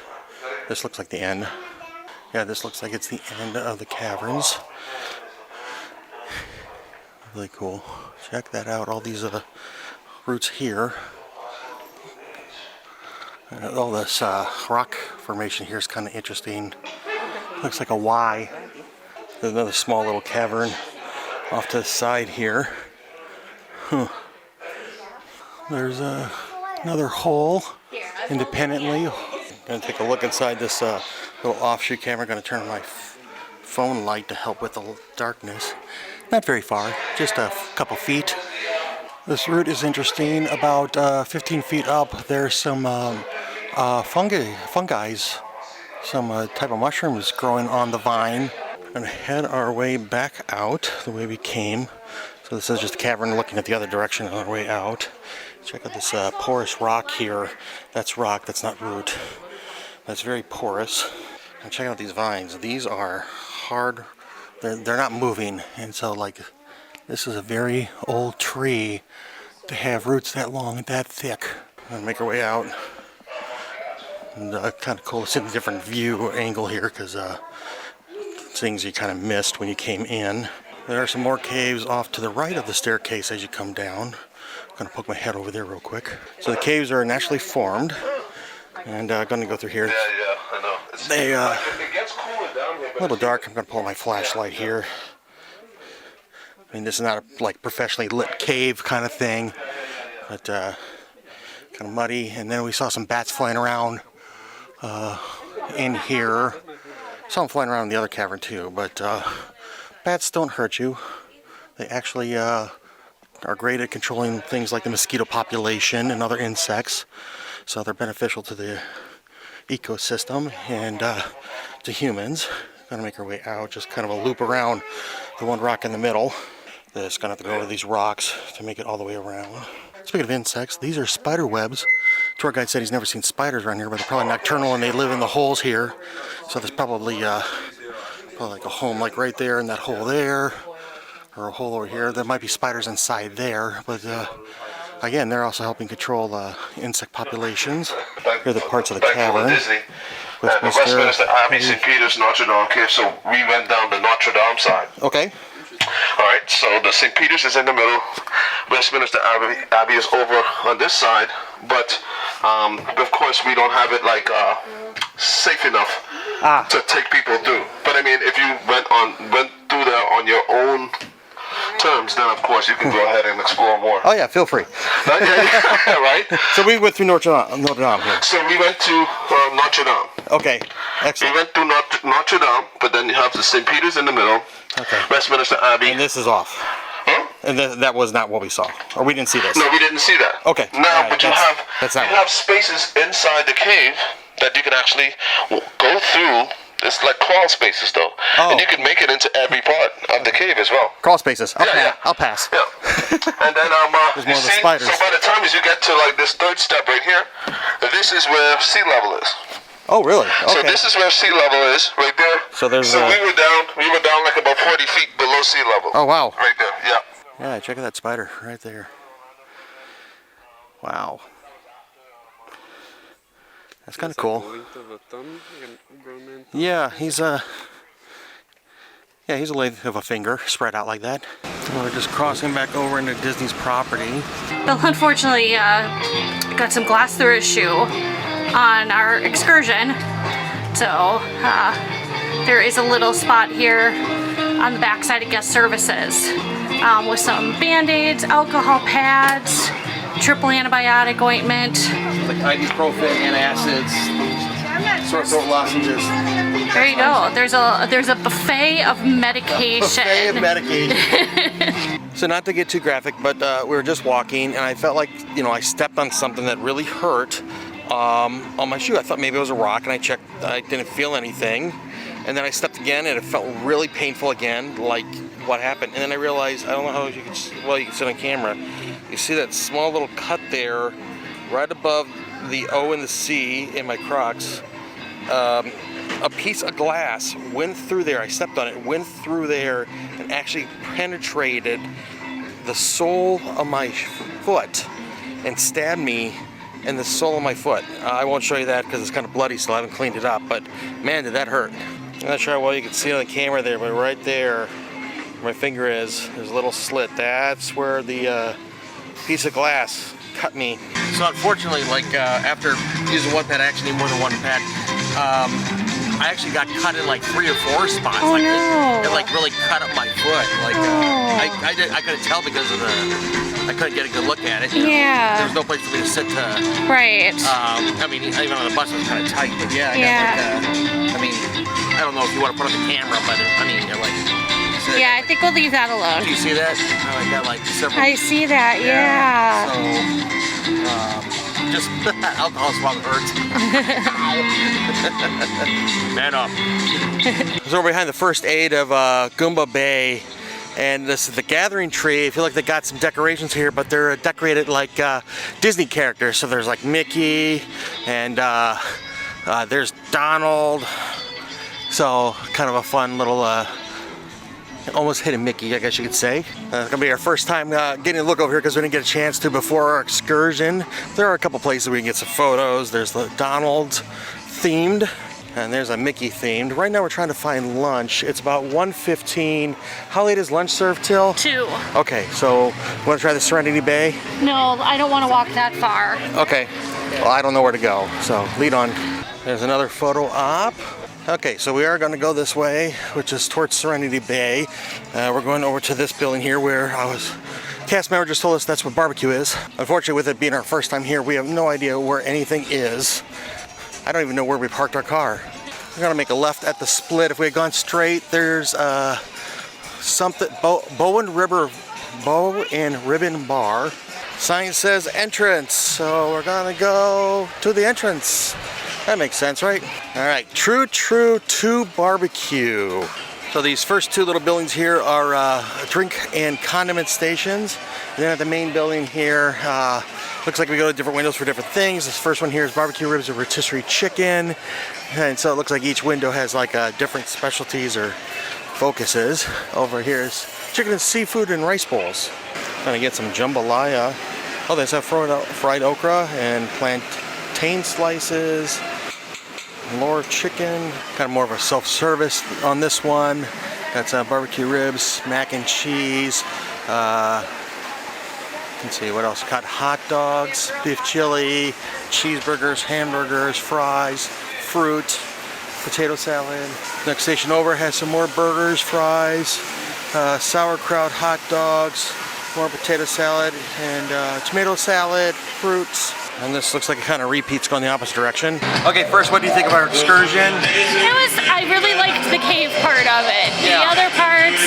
This looks like the end. Yeah, this looks like it's the end of the caverns. Really cool. Check that out. All these roots here. All this rock formation here is kind of interesting. Looks like a Y. There's another small little cavern off to the side here. There's another hole independently. Gonna take a look inside this little offshoot camera. Gonna turn on my phone light to help with the darkness. Not very far, just a couple feet. This root is interesting. About 15 feet up, there's some fungi, some type of mushrooms growing on the vine. We're gonna head our way back out the way we came. So this is just a cavern looking at the other direction on our way out. Check out this porous rock here. That's rock, that's not root. That's very porous. And check out these vines. These are hard. They're not moving, and so like this is a very old tree to have roots that long and that thick. Gonna make our way out. And kind of cool to see the different view or angle here because things you kind of missed when you came in. There are some more caves off to the right of the staircase as you come down. I'm gonna poke my head over there real quick. So the caves are naturally formed, and I'm gonna go through here. Yeah, I know. They it gets cooler down here. a little dark. I'm gonna pull my flashlight here. I mean, this is not a like professionally lit cave kind of thing, but kind of muddy. And then we saw some bats flying around in here. Saw them flying around in the other cavern too, but bats don't hurt you. They actually are great at controlling things like the mosquito population and other insects, so they're beneficial to the ecosystem and to humans. Gonna make our way out, just kind of a loop around the one rock in the middle. Just gonna have to go over these rocks to make it all the way around. Speaking of insects, these are spider webs. Tour guide said he's never seen spiders around here, but they're probably nocturnal and they live in the holes here. So there's probably like a home like right there in that hole there, or a hole over here. There might be spiders inside there, but again, they're also helping control insect populations. Here are the parts of the cavern. The Westminster Abbey, St. Peter's, Notre Dame cave. So we went down the Notre Dame side. Okay. All right. So the St. Peter's is in the middle. Westminster Abbey is over on this side, but of course we don't have it like safe enough to take people through. But I mean, if you went through there on your own terms, then of course you can go ahead and explore more. Oh yeah, feel free. Right? So we went through Notre Dame here. So we went to Notre Dame. Okay, excellent. We went through Notre Dame, but then you have the St. Peter's in the middle. Okay. Westminster Abbey. And this is off. Huh? And that was not what we saw, or we didn't see this. No, we didn't see that. Okay. Now, right, but you have spaces inside the cave that you can actually go through. It's like crawl spaces, though, and you can make it into every part of the cave as well. Crawl spaces. I'll pass. Yeah. And then there's more of the spiders. So by the time as you get to like this third step right here, this is where sea level is. Oh, really? Okay. So this is where sea level is, right there. So there's. So we were down like about 40 feet below sea level. Oh wow. Right there. Yeah. Yeah, check out that spider right there. Wow. That's kind of cool. Yeah, he's a length of a finger spread out like that. We're just crossing back over into Disney's property. Bill unfortunately got some glass through his shoe on our excursion, so there is a little spot here on the backside of guest services with some band-aids, alcohol pads, triple antibiotic ointment, like ibuprofen, antacids, sore throat lozenges. There you go. There's a buffet of medication. Buffet of medication. So not to get too graphic, but we were just walking, and I felt like I stepped on something that really hurt on my shoe. I thought maybe it was a rock, and I checked. I didn't feel anything, and then I stepped again, and it felt really painful again. Like what happened? And then I realized I don't know how you can. Well, you can see it on camera. You see that small little cut there, right above the O and the C in my Crocs. A piece of glass went through there. I stepped on it, went through there, and actually penetrated the sole of my foot and stabbed me in the sole of my foot. I won't show you that because it's kind of bloody, so I haven't cleaned it up, but man, did that hurt. I'm not sure how well you can see it on the camera there, but right there where my finger is, there's a little slit. That's where the piece of glass cut me. So unfortunately, after using one pad, I actually need more than one pad. I actually got cut in like 3 or 4 spots. Oh, like no. It like really cut up my foot. Like I couldn't tell because of I couldn't get a good look at it. Yeah. There was no place for me to sit to. Right. I mean, even on the bus it was kind of tight, but yeah. I mean, I don't know if you want to put it on the camera, but I mean, yeah, I think we'll leave that alone. Do you see that? I got like several. I see that. Yeah. So. Just alcohol swab hurts. Man up. So we're behind the first aid of Goomba Bay, and this is the gathering tree. I feel like they got some decorations here, but they're decorated like Disney characters. So there's like Mickey, and there's Donald. So kind of a fun little Almost hit a Mickey, I guess you could say. It's gonna be our first time getting a look over here because we didn't get a chance to before our excursion. There are a couple places we can get some photos. There's the Donald themed, and there's a Mickey themed. Right now we're trying to find lunch. It's about 1:15. How late is lunch served till? 2. Okay, so want to try the Serenity Bay? No, I don't want to walk that far. Okay, well I don't know where to go, so lead on. There's another photo op. Okay, so we are going to go this way, which is towards Serenity Bay. We're going over to this building here where cast member just told us that's what barbecue is. Unfortunately, with it being our first time here, we have no idea where anything is. I don't even know where we parked our car. We're going to make a left at the split. If we had gone straight, there's something, Bow and Ribbon Bar. Sign says entrance, so we're going to go to the entrance. That makes sense, right? All right, True 2 Barbecue. So these first two little buildings here are drink and condiment stations. And then at the main building here, looks like we go to different windows for different things. This first one here is barbecue ribs and rotisserie chicken. And so it looks like each window has like different specialties or focuses. Over here is chicken and seafood and rice bowls. Gonna get some jambalaya. Oh, they have fried okra and plantain slices. More chicken, kind of more of a self-service on this one. Got some barbecue ribs, mac and cheese. Let's see what else. Got hot dogs, beef chili, cheeseburgers, hamburgers, fries, fruit, potato salad. Next station over has some more burgers, fries, sauerkraut, hot dogs, more potato salad, and tomato salad, fruits. And this looks like it kind of repeats going the opposite direction. Okay, first, what do you think of our excursion? I really liked the cave part of it. Yeah. The other parts,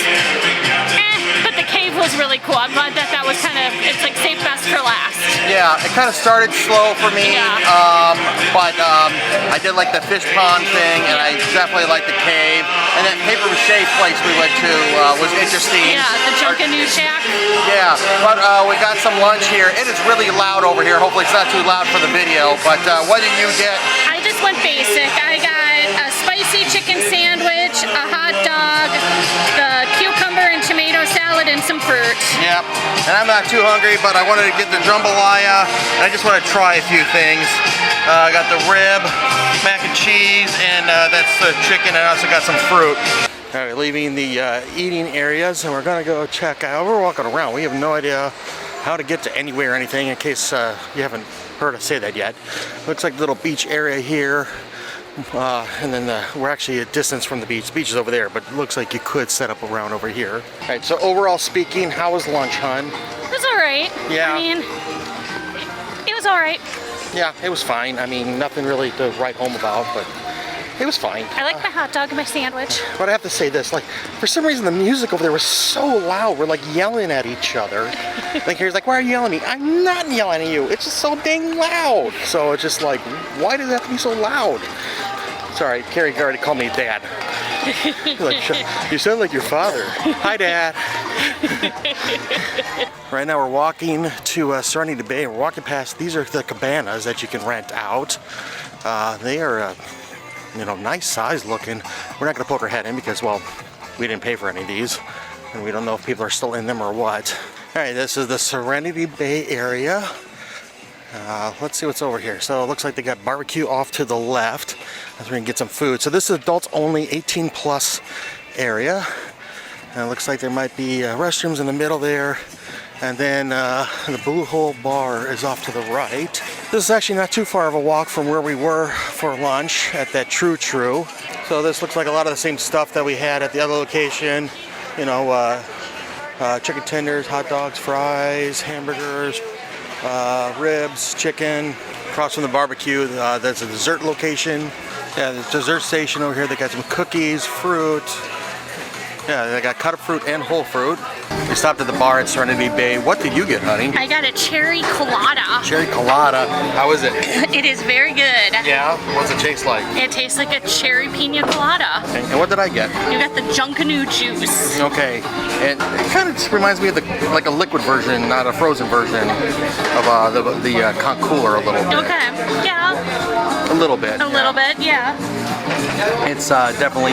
but the cave was really cool. I'm glad that was kind of, it's like saved best for last. Yeah, it kind of started slow for me, but I did like the fish pond thing, and I definitely liked the cave. And that paper mache place we went to was interesting. Yeah, the Junkanoo Shack. Yeah, but we got some lunch here. It is really loud over here. Hopefully it's not too loud for the video, but what did you get? I just went basic. I got a spicy chicken sandwich, a hot dog, the cucumber and tomato salad, and some fruit. Yep, and I'm not too hungry, but I wanted to get the jambalaya, and I just want to try a few things. I got the rib, mac and cheese, and that's the chicken, and I also got some fruit. All right, leaving the eating areas, and we're gonna go check out. We're walking around. We have no idea how to get to anywhere or anything, in case you haven't heard us say that yet. Looks like a little beach area here, and then we're actually a distance from the beach. The beach is over there, but it looks like you could set up around over here. All right, so overall speaking, how was lunch, hon? It was all right. Yeah. I mean, it was all right. Yeah, it was fine. I mean, nothing really to write home about, but it was fine. I like my hot dog and my sandwich. But I have to say this, like, for some reason the music over there was so loud. We're like yelling at each other. Like, he's like, why are you yelling at me? I'm not yelling at you. It's just so dang loud. So it's just like, why does it have to be so loud? Sorry, Carrie already called me Dad. Like, you sound like your father. Hi, Dad. Right now we're walking to Serenity Bay, and we're walking past, these are the cabanas that you can rent out. They are, you know, nice size looking. We're not gonna poke our head in because, well, we didn't pay for any of these, and we don't know if people are still in them or what. All right, this is the Serenity Bay area. Let's see what's over here. So it looks like they got barbecue off to the left. As we can get some food. So this is adults only, 18 plus area. And it looks like there might be restrooms in the middle there. And then the Blue Hole Bar is off to the right. This is actually not too far of a walk from where we were for lunch at that True. So this looks like a lot of the same stuff that we had at the other location. You know, chicken tenders, hot dogs, fries, hamburgers, ribs, chicken. Across from the barbecue, there's a dessert location. Yeah, there's a dessert station over here. They got some cookies, fruit. Yeah, they got cut up fruit and whole fruit. We stopped at the bar at Serenity Bay. What did you get, honey? I got a cherry colada. Cherry colada. How is it? It is very good. Yeah? What's it taste like? It tastes like a cherry pina colada. And what did I get? You got the Junkanoo juice. Okay. And it kind of just reminds me of like a liquid version, not a frozen version of the Conch Cooler a little bit. Okay. Yeah. A little bit. A little bit, yeah. It's definitely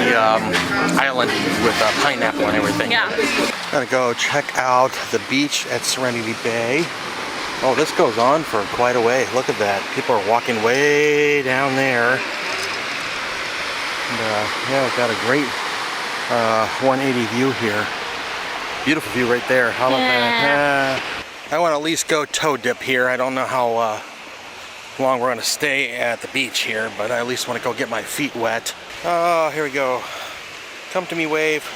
island with pineapple and everything. Yeah. Gotta go check out the beach at Serenity Bay. Oh, this goes on for quite a way. Look at that. People are walking way down there. And, yeah, we've got a great 180 view here. Beautiful view right there. How about that? I want to at least go toe dip here. I don't know how long we're going to stay at the beach here, but I at least want to go get my feet wet. Oh, here we go. Come to me, wave.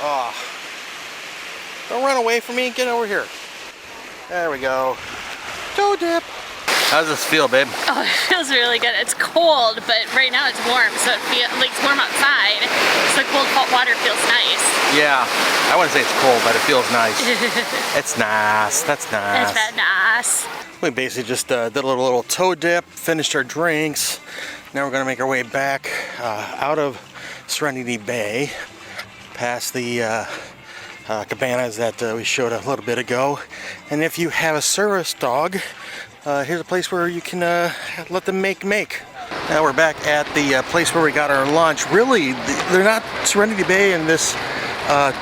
Oh. Don't run away from me. Get over here. There we go. Toe dip. How does this feel, babe? Oh, it feels really good. It's cold, but right now it's warm, so it feels like it's warm outside. So the cold water feels nice. Yeah, I wouldn't say it's cold, but it feels nice. It's nice. That's nice. It's that nice. We basically just did a little toe dip, finished our drinks. Now we're gonna make our way back out of Serenity Bay, past the cabanas that we showed a little bit ago. And if you have a service dog, here's a place where you can let them make. Now we're back at the place where we got our lunch. Really, they're not Serenity Bay and this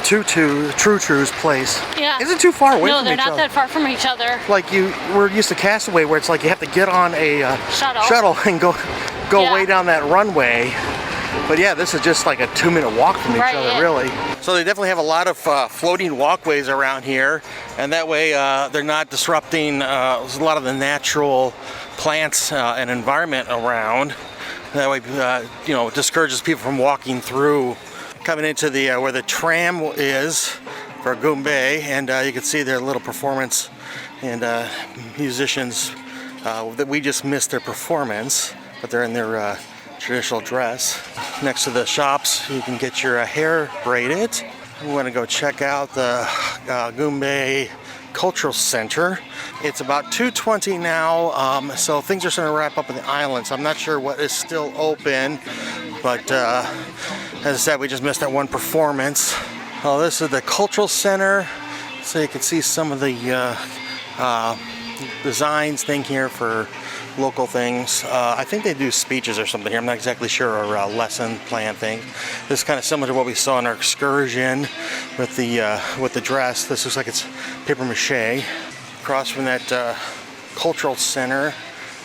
True's place. Yeah. Isn't too far away from each other. No, they're not that far from each other. Like we're used to Castaway, where it's like you have to get on a shuttle and go way down that runway. But yeah, this is just like a 2-minute walk from each other, really. So they definitely have a lot of floating walkways around here, and that way they're not disrupting a lot of the natural plants and environment around. That way, you know, it discourages people from walking through. Coming into the where the tram is for Goombay, and you can see their little performance and musicians that we just missed their performance, but they're in their traditional dress. Next to the shops, you can get your hair braided. We want to go check out the Goombay Cultural Center. It's about 2:20 now, so things are starting to wrap up in the island, so I'm not sure what is still open, but as I said, we just missed that one performance. Oh, this is the Cultural Center, so you can see some of the designs thing here for local things. I think they do speeches or something here. I'm not exactly sure, or lesson plan thing. This is kind of similar to what we saw in our excursion with the dress. This looks like it's paper mache. Across from that cultural center,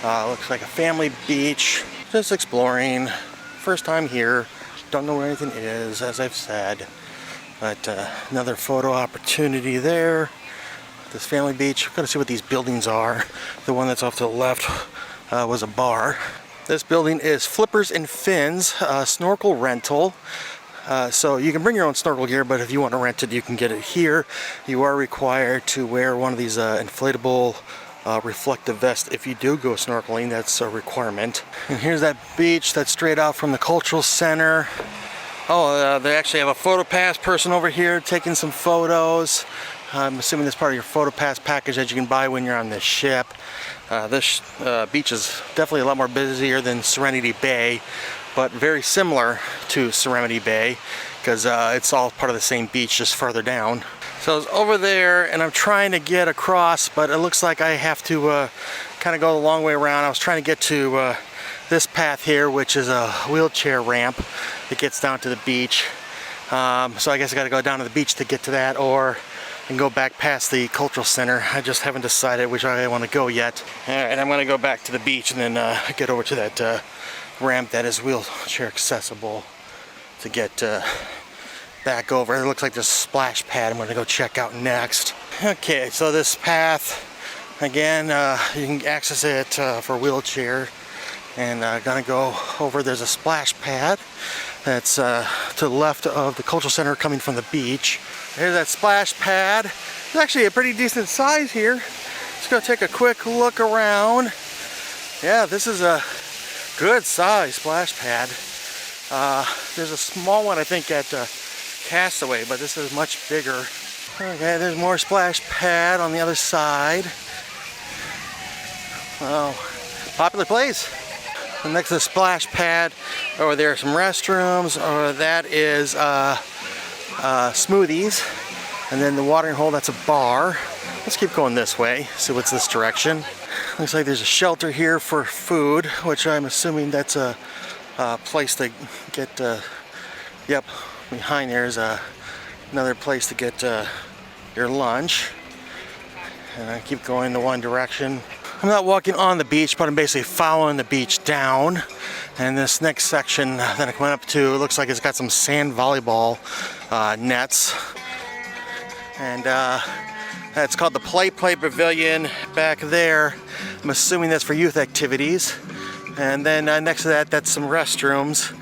looks like a family beach. Just exploring. First time here. Don't know where anything is, as I've said. But another photo opportunity there. This family beach. We're going to see what these buildings are. The one that's off to the left was a bar. This building is Flippers and Fins snorkel rental. So you can bring your own snorkel gear, but if you want to rent it, you can get it here. You are required to wear one of these inflatable reflective vests if you do go snorkeling. That's a requirement. And here's that beach that's straight out from the cultural center. Oh, they actually have a photo pass person over here taking some photos. I'm assuming this is part of your photo pass package that you can buy when you're on this ship. This beach is definitely a lot more busier than Serenity Bay, but very similar to Serenity Bay because it's all part of the same beach, just further down. So it's over there, and I'm trying to get across, but it looks like I have to kind of go the long way around. I was trying to get to this path here, which is a wheelchair ramp that gets down to the beach. So I guess I got to go down to the beach to get to that, or and go back past the cultural center. I just haven't decided which way I want to go yet. Alright, I'm going to go back to the beach and then get over to that ramp that is wheelchair accessible to get back over. It looks like there's a splash pad I'm going to go check out next. Okay, so this path, again, you can access it for wheelchair. And gonna go over, there's a splash pad that's to the left of the cultural center coming from the beach. There's that splash pad. It's actually a pretty decent size here. Just gonna take a quick look around. Yeah, this is a good size splash pad. There's a small one I think at Castaway, but this is much bigger. Okay, there's more splash pad on the other side. Oh, popular place. And next to the splash pad, over there are some restrooms, or that is smoothies. And then the watering hole, that's a bar. Let's keep going this way, see what's this direction. Looks like there's a shelter here for food, which I'm assuming that's a place to get, yep, behind there is another place to get your lunch. And I keep going the one direction. I'm not walking on the beach, but I'm basically following the beach down. And this next section that I went up to, it looks like it's got some sand volleyball nets. And it's called the Play Pavilion back there. I'm assuming that's for youth activities. And then next to that, that's some restrooms.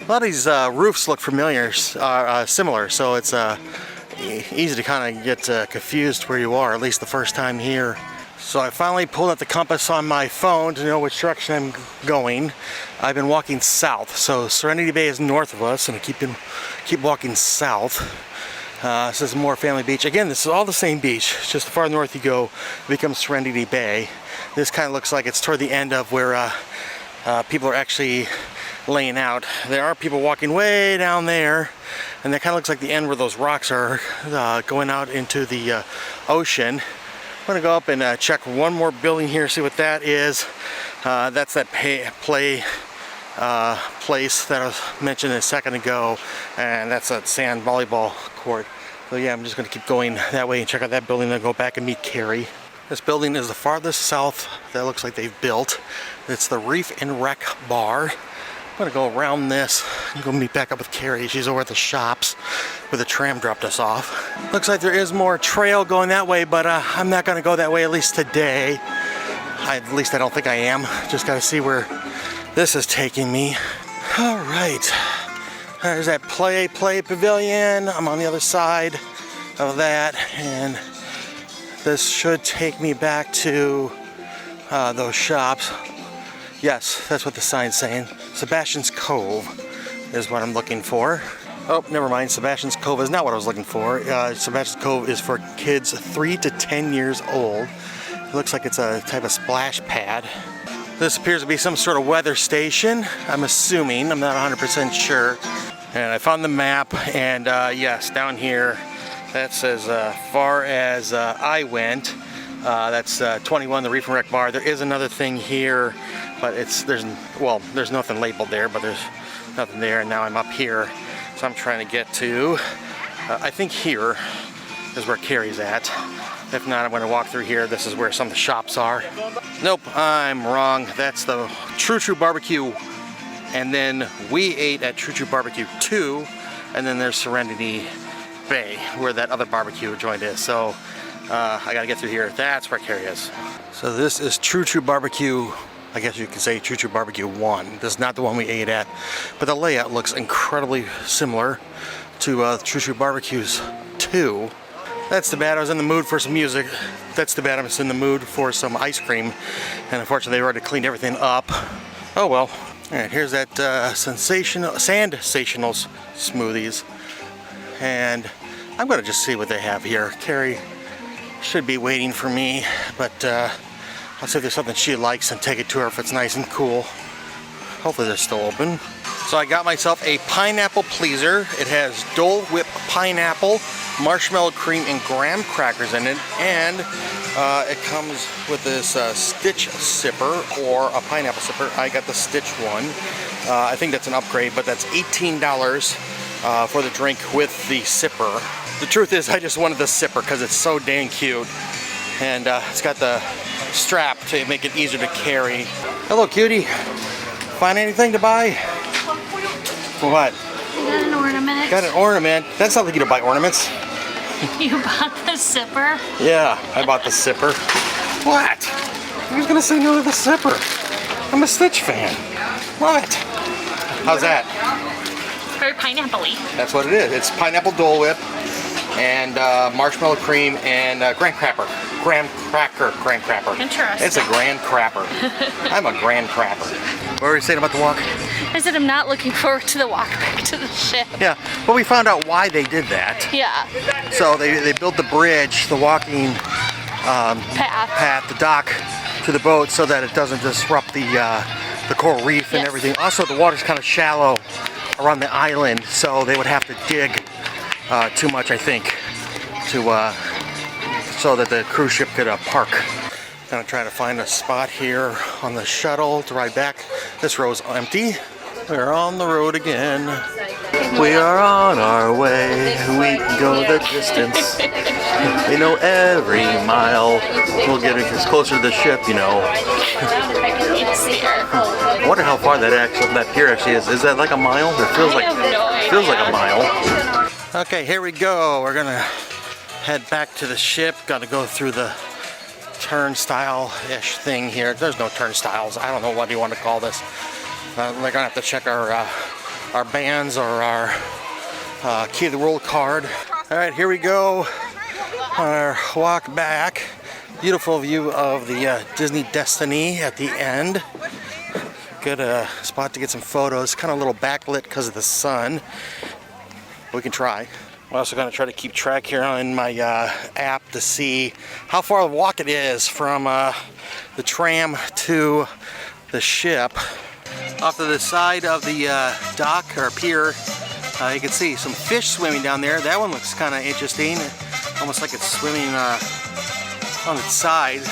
A lot of these roofs look familiar, similar, so it's easy to kind of get confused where you are, at least the first time here. So I finally pulled out the compass on my phone to know which direction I'm going. I've been walking south, so Serenity Bay is north of us, and I keep walking south. This is Moore Family Beach. Again, this is all the same beach. It's just the far north you go, it becomes Serenity Bay. This kind of looks like it's toward the end of where people are actually laying out. There are people walking way down there, and that kind of looks like the end where those rocks are going out into the ocean. I'm gonna go up and check one more building here, see what that is. That's that play place that I was mentioned a second ago, and that's a sand volleyball court. So yeah, I'm just gonna keep going that way and check out that building, then go back and meet Carrie. This building is the farthest south that looks like they've built. It's the Reef and Rec Bar. I'm gonna go around this and go meet back up with Carrie. She's over at the shops where the tram dropped us off. Looks like there is more trail going that way, but I'm not gonna go that way, at least today. At least I don't think I am. Just gotta see where this is taking me. All right, there's that Play Pavilion. I'm on the other side of that, and this should take me back to those shops. Yes, that's what the sign's saying. Sebastian's Cove is what I'm looking for. Oh, never mind. Sebastian's Cove is not what I was looking for. Sebastian's Cove is for kids 3 to 10 years old. It looks like it's a type of splash pad. This appears to be some sort of weather station, I'm assuming. I'm not 100% sure. And I found the map, and yes, down here, that's as far as I went. That's 21, the Reef and Rec Bar. There is another thing here, but there's nothing labeled there, but there's nothing there, and now I'm up here. So I'm trying to get to, I think here is where Carrie's at. If not, I'm going to walk through here. This is where some of the shops are. Nope, I'm wrong. That's the True True Barbecue. And then we ate at True True Barbecue 2, and then there's Serenity Bay, where that other barbecue joint is. So I gotta get through here. That's where Carrie is. So this is True True Barbecue, I guess you could say True True Barbecue 1. This is not the one we ate at, but the layout looks incredibly similar to True True Barbecue's 2. That's too bad. I was in the mood for some music. That's too bad. I was in the mood for some ice cream, and unfortunately they already cleaned everything up. Oh well. All right, here's that Sensational smoothies, and I'm gonna just see what they have here. Carrie should be waiting for me, but I'll see if there's something she likes and take it to her if it's nice and cool. Hopefully they're still open. So I got myself a pineapple pleaser. It has Dole Whip pineapple, marshmallow cream, and graham crackers in it, and it comes with this Stitch sipper, or a pineapple sipper. I got the Stitch one. I think that's an upgrade, but that's $18 for the drink with the sipper. The truth is, I just wanted the sipper because it's so dang cute, and it's got the strap to make it easier to carry. Hello, cutie. Find anything to buy? What? I got an ornament. Got an ornament? That's not like you to buy ornaments. You bought the sipper? Yeah, I bought the sipper. What? Who's gonna say no to the sipper? I'm a Stitch fan. What? How's that? Very pineapple-y. That's what it is. It's pineapple Dole Whip and marshmallow cream and graham cracker. Graham crapper. Interesting. It's a grand crapper. I'm a grand crapper. What were you saying about the walk? I said I'm not looking forward to the walk back to the ship. Yeah, but we found out why they did that. Yeah. So they built the bridge, the walking path, the dock to the boat, so that it doesn't disrupt the coral reef and everything. Also, the water's kind of shallow around the island, so they would have to dig too much, I think, to so that the cruise ship could park. Gonna try to find a spot here on the shuttle to ride back. This row's empty. We're on the road again. We are on our way. We can go the distance. We know every mile. We'll get us closer to the ship, you know. I wonder how far that pier actually is. Is that like a mile? It feels like a mile. Okay, here we go. We're gonna head back to the ship. Gotta go through the turnstile-ish thing here. There's no turnstiles. I don't know what you want to call this. We're gonna have to check our bands or our key of the world card. All right, here we go on our walk back. Beautiful view of the Disney Destiny at the end. Good spot to get some photos. Kind of a little backlit because of the sun. We can try. I'm also going to try to keep track here on my app to see how far the walk it is from the tram to the ship. Off to the side of the dock or pier, you can see some fish swimming down there. That one looks kind of interesting, almost like it's swimming on its side.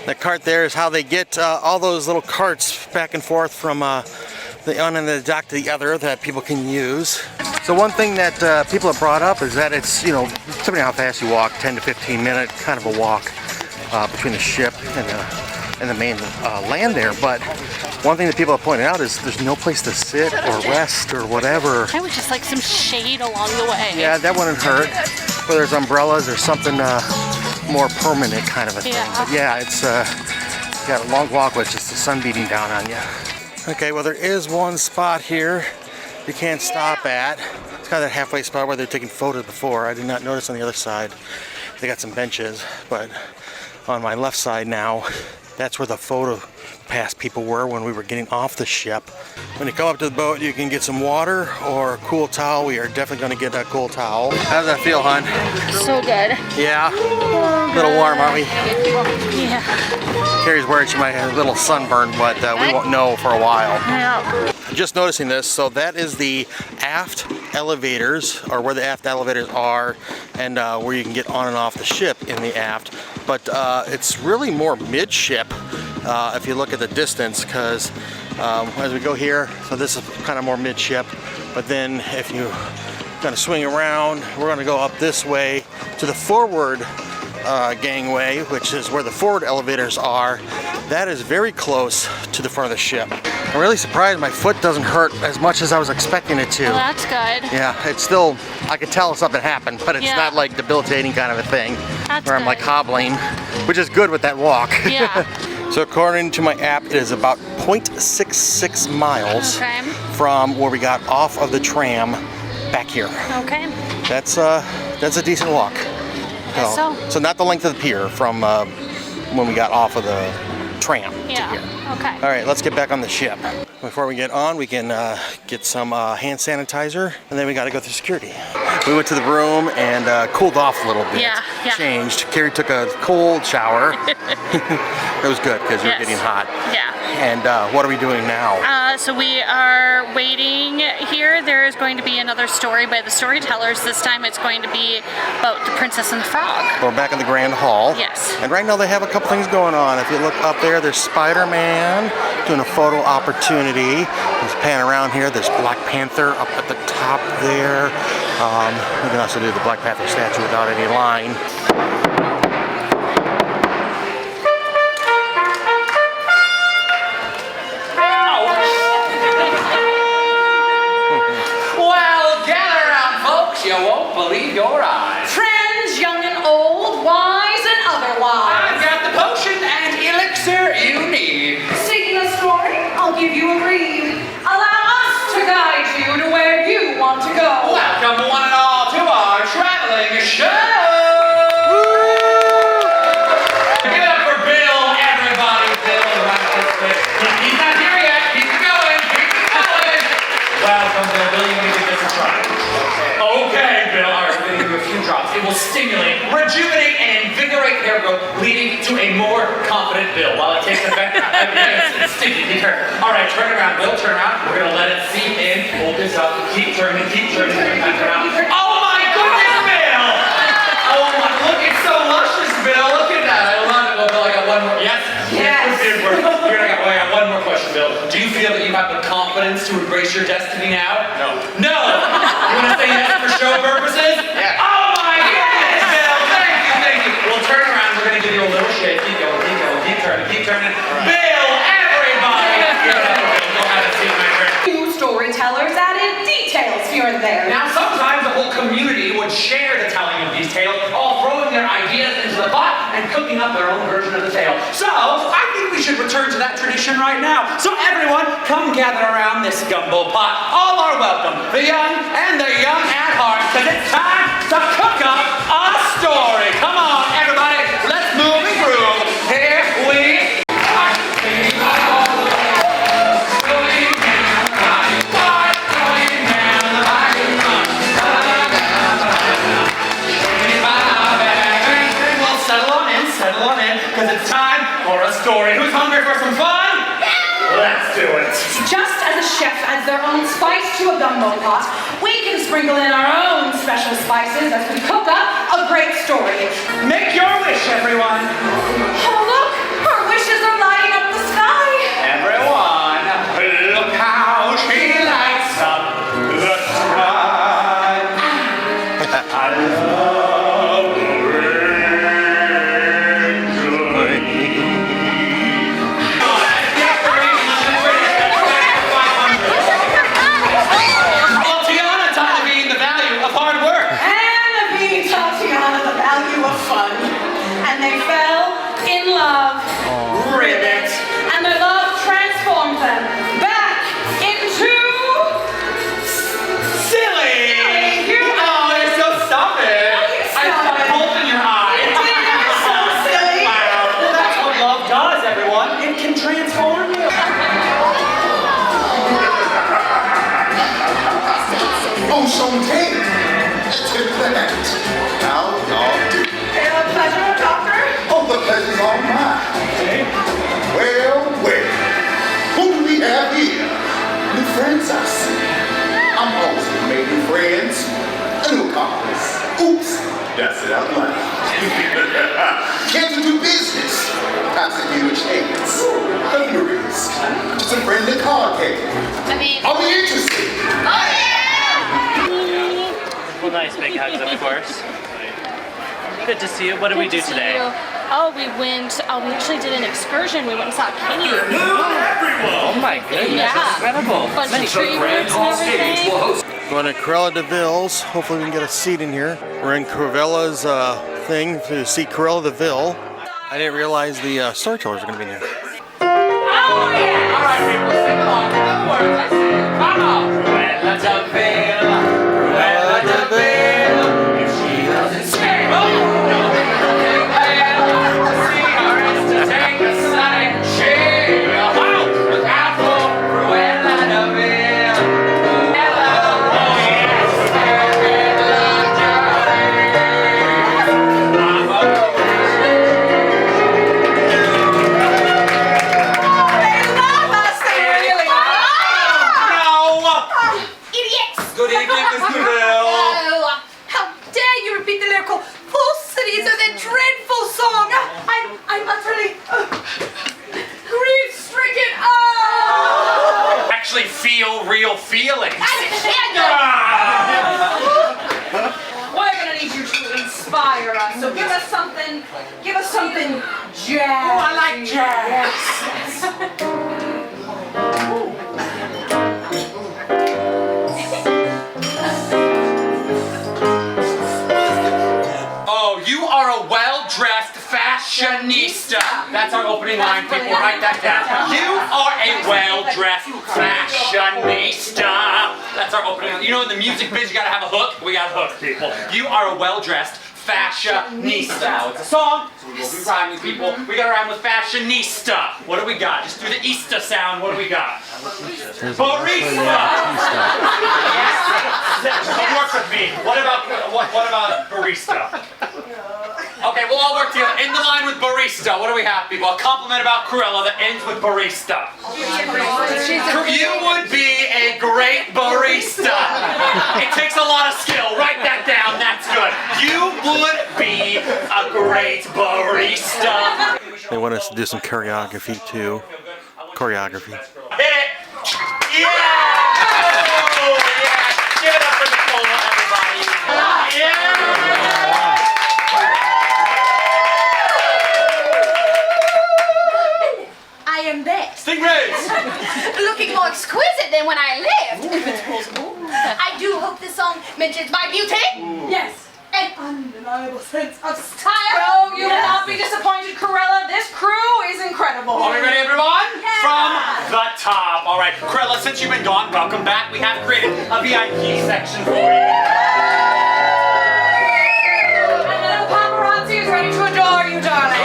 The cart there is how they get all those little carts back and forth from the one end of the dock to the other that people can use. So one thing that people have brought up is that it's, you know, depending on how fast you walk, 10 to 15 minute kind of a walk between the ship and the main land there. But one thing that people have pointed out is there's no place to sit or rest or whatever. I would just like some shade along the way. Yeah, that wouldn't hurt. Whether there's umbrellas or something more permanent kind of a thing. But yeah, it's got a long walk with just the sun beating down on you. Okay, well there is one spot here you can't stop at. It's kind of that halfway spot where they're taking photos before. I did not notice on the other side. They got some benches, but on my left side now, that's where the photo pass people were when we were getting off the ship. When you come up to the boat, you can get some water or a cool towel. We are definitely going to get a cool towel. How does that feel, hon? So good. Yeah? A little warm, aren't we? Yeah. Carrie's worried she might have a little sunburn, but we won't know for a while. Yeah. Just noticing this, so that is the aft elevators, or where the aft elevators are, and where you can get on and off the ship in the aft. But it's really more midship if you look at the distance, because as we go here, so this is kind of more midship, but then if you kind of swing around, we're going to go up this way to the forward gangway, which is where the forward elevators are. That is very close to the front of the ship. I'm really surprised my foot doesn't hurt as much as I was expecting it to. Well, that's good. Yeah, it's still, I could tell something happened, but it's not like debilitating kind of a thing where I'm like hobbling, which is good with that walk. Yeah. So according to my app, it is about 0.66 miles from where we got off of the tram back here. Okay. That's a decent walk. So not the length of the pier from when we got off of the tram to here. Okay. All right, let's get back on the ship. Before we get on, we can get some hand sanitizer, and then we got to go through security. We went to the room and cooled off a little bit. Yeah. Changed. Carrie took a cold shower. It was good because you were getting hot. Yeah. And what are we doing now? So we are waiting here. There is going to be another story by the storytellers. This time it's going to be about the Princess and the Frog. We're back in the Grand Hall. Yes. And right now they have a couple things going on. If you look up there, there's Spider-Man doing a photo opportunity. Let's pan around here. There's Black Panther up at the top there. We can also do the Black Panther statue without any line. Well, gather around, folks. You won't believe your eyes. Friends, young and old, wise and otherwise. I've got the potion and elixir you need. Seeking a story? I'll give you a read. Allow us to guide you to where you want to go. Welcome one and all to our traveling show. Give it up for Bill, everybody. Bill, he's not here yet. Keep it going. Keep it going. Welcome, Bill. Bill, you need to give this a try. Okay, Bill. All right, we're going to give you a few drops. It will stimulate, rejuvenate, and invigorate hair growth, leading to a more confident Bill. While it takes effect, it's sticky. Be careful. All right, turn around, Bill. Turn around. We're going to let it seep in. Hold this up. Keep turning. Keep turning. Turn around. Oh my goodness, Bill! Oh my, look, it's so luscious, Bill. Look at that. I love it. Well, Bill, I got one more. Yes. embrace your destiny now? No. No! You want to say yes for show purposes? Yeah. Oh my goodness, Bill! Thank you. We'll turn around. We're going to give you a little shake. Keep going, keep turning. Right. Bill, everybody! Give it up for Bill. Go have a seat, my friend. Two storytellers added details here and there. Now, sometimes the whole community would share the telling of these tales, all throwing their ideas into the pot and cooking up their own version of the tale. So, I think we should return to that tradition right now. So everyone, come gather around this gumbo pot. All are welcome, the young and the young at heart, because it's time to cook up a story. Come on, everybody, let's move and groove. Here we settle on in, because it's time for a story. Who's hungry for some fun? Let's do it. Just as a chef adds their own spice to a gumbo pot, we can sprinkle in our own special spices as we cook up a great story. Make your wish, everyone. Oh, look! Our wishes are lighting up the sky. Everyone, look how she lights up the sky. I love the and they fell in love. Ribbit. And their love transformed them back into silly. You're so stupid. I saw a bolt in your eye. You're so silly. Wow. Well, that's what love does, everyone. It can transform you. Oh, Champagne. Take that. Now, do. Pleasure, Doctor? Oh, the pleasure's all mine. Well, who do we have here? New friends, I see. I'm always made new friends. Newcomers. Oops, that's it out loud. Can't you do business? Perhaps give you a chance. Thunderies. Just a friendly card game. Are we interested? Oh, yeah! Well, nice big hugs, of course. Good to see you. What did we do today? Oh, we actually did an excursion. We went and saw a cave. Oh my goodness, Yeah. incredible. Bunch of tree roots and everything. Going to Cruella de Vil's. Hopefully we can get a seat in here. We're in Cruella's thing to see Cruella de Vil. I didn't realize the storytellers are going to be in here. Oh, yeah! All right, people, sing along. In other words, I sing. Come on. Cruella de Vil, Cruella de Vil. If she doesn't scream, don't make her feel well. To see her is to take a sight. She will howl without for Cruella de Vil. Cruella, oh yes, Good evening, Miss DeVille. Oh, how dare you repeat the lyrical falsities of that dreadful song! I'm utterly grief-stricken. Oh! Actually feel real feelings. We're gonna need you to inspire us. So give us something jazz. Oh, I like jazz. Oh, you are a well-dressed fashionista. That's our opening line, people. Write that down. You are a well-dressed fashionista. That's our opening line. You know, in the music biz, you gotta have a hook. We got a hook, people. You are a well-dressed fashionista. Now, it's a song, so we will be rhyming, people. We gotta rhyme with fashionista. What do we got? Just do the Easter sound. What do we got? Barista. Don't work with me. What about barista? Okay, we'll all work together. In the line with barista. What do we have, people? A compliment about Cruella that ends with barista. You would be a great barista. It takes a lot of skill. Write that down. That's good. You would be a great barista. They want us to do some choreography too. Choreography. Hit it. Yeah! than when I lived, if it's possible. I do hope this song mentions my beauty. Yes. An undeniable sense of style. Oh, you will not be disappointed, Corella. This crew is incredible. Are we ready, everyone? Yeah. From the top. All right, Corella, since you've been gone, welcome back. We have created a VIP section for you. And the little paparazzi is ready to adore you, darling.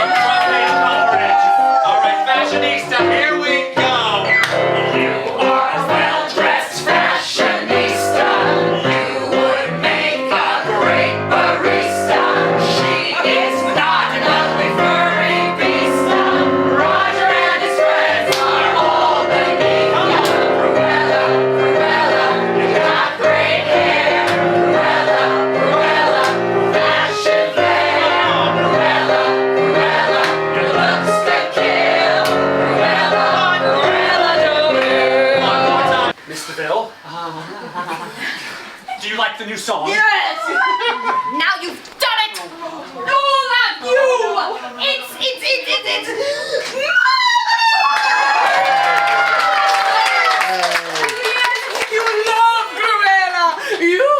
All right, fashionista, here we go. You are a well-dressed fashionista. You would make a great barista. She is not an ugly furry beast. Roger and his friends are all beneath you. Cruella, Cruella, you got great hair. Cruella, Cruella, fashion flame. Cruella, Cruella, your looks to kill. Cruella, Cruella, don't be. One more time. Mr. Bill, do you like the new song? Yes! Now you've done it! No, not you! It's You love Cruella. You.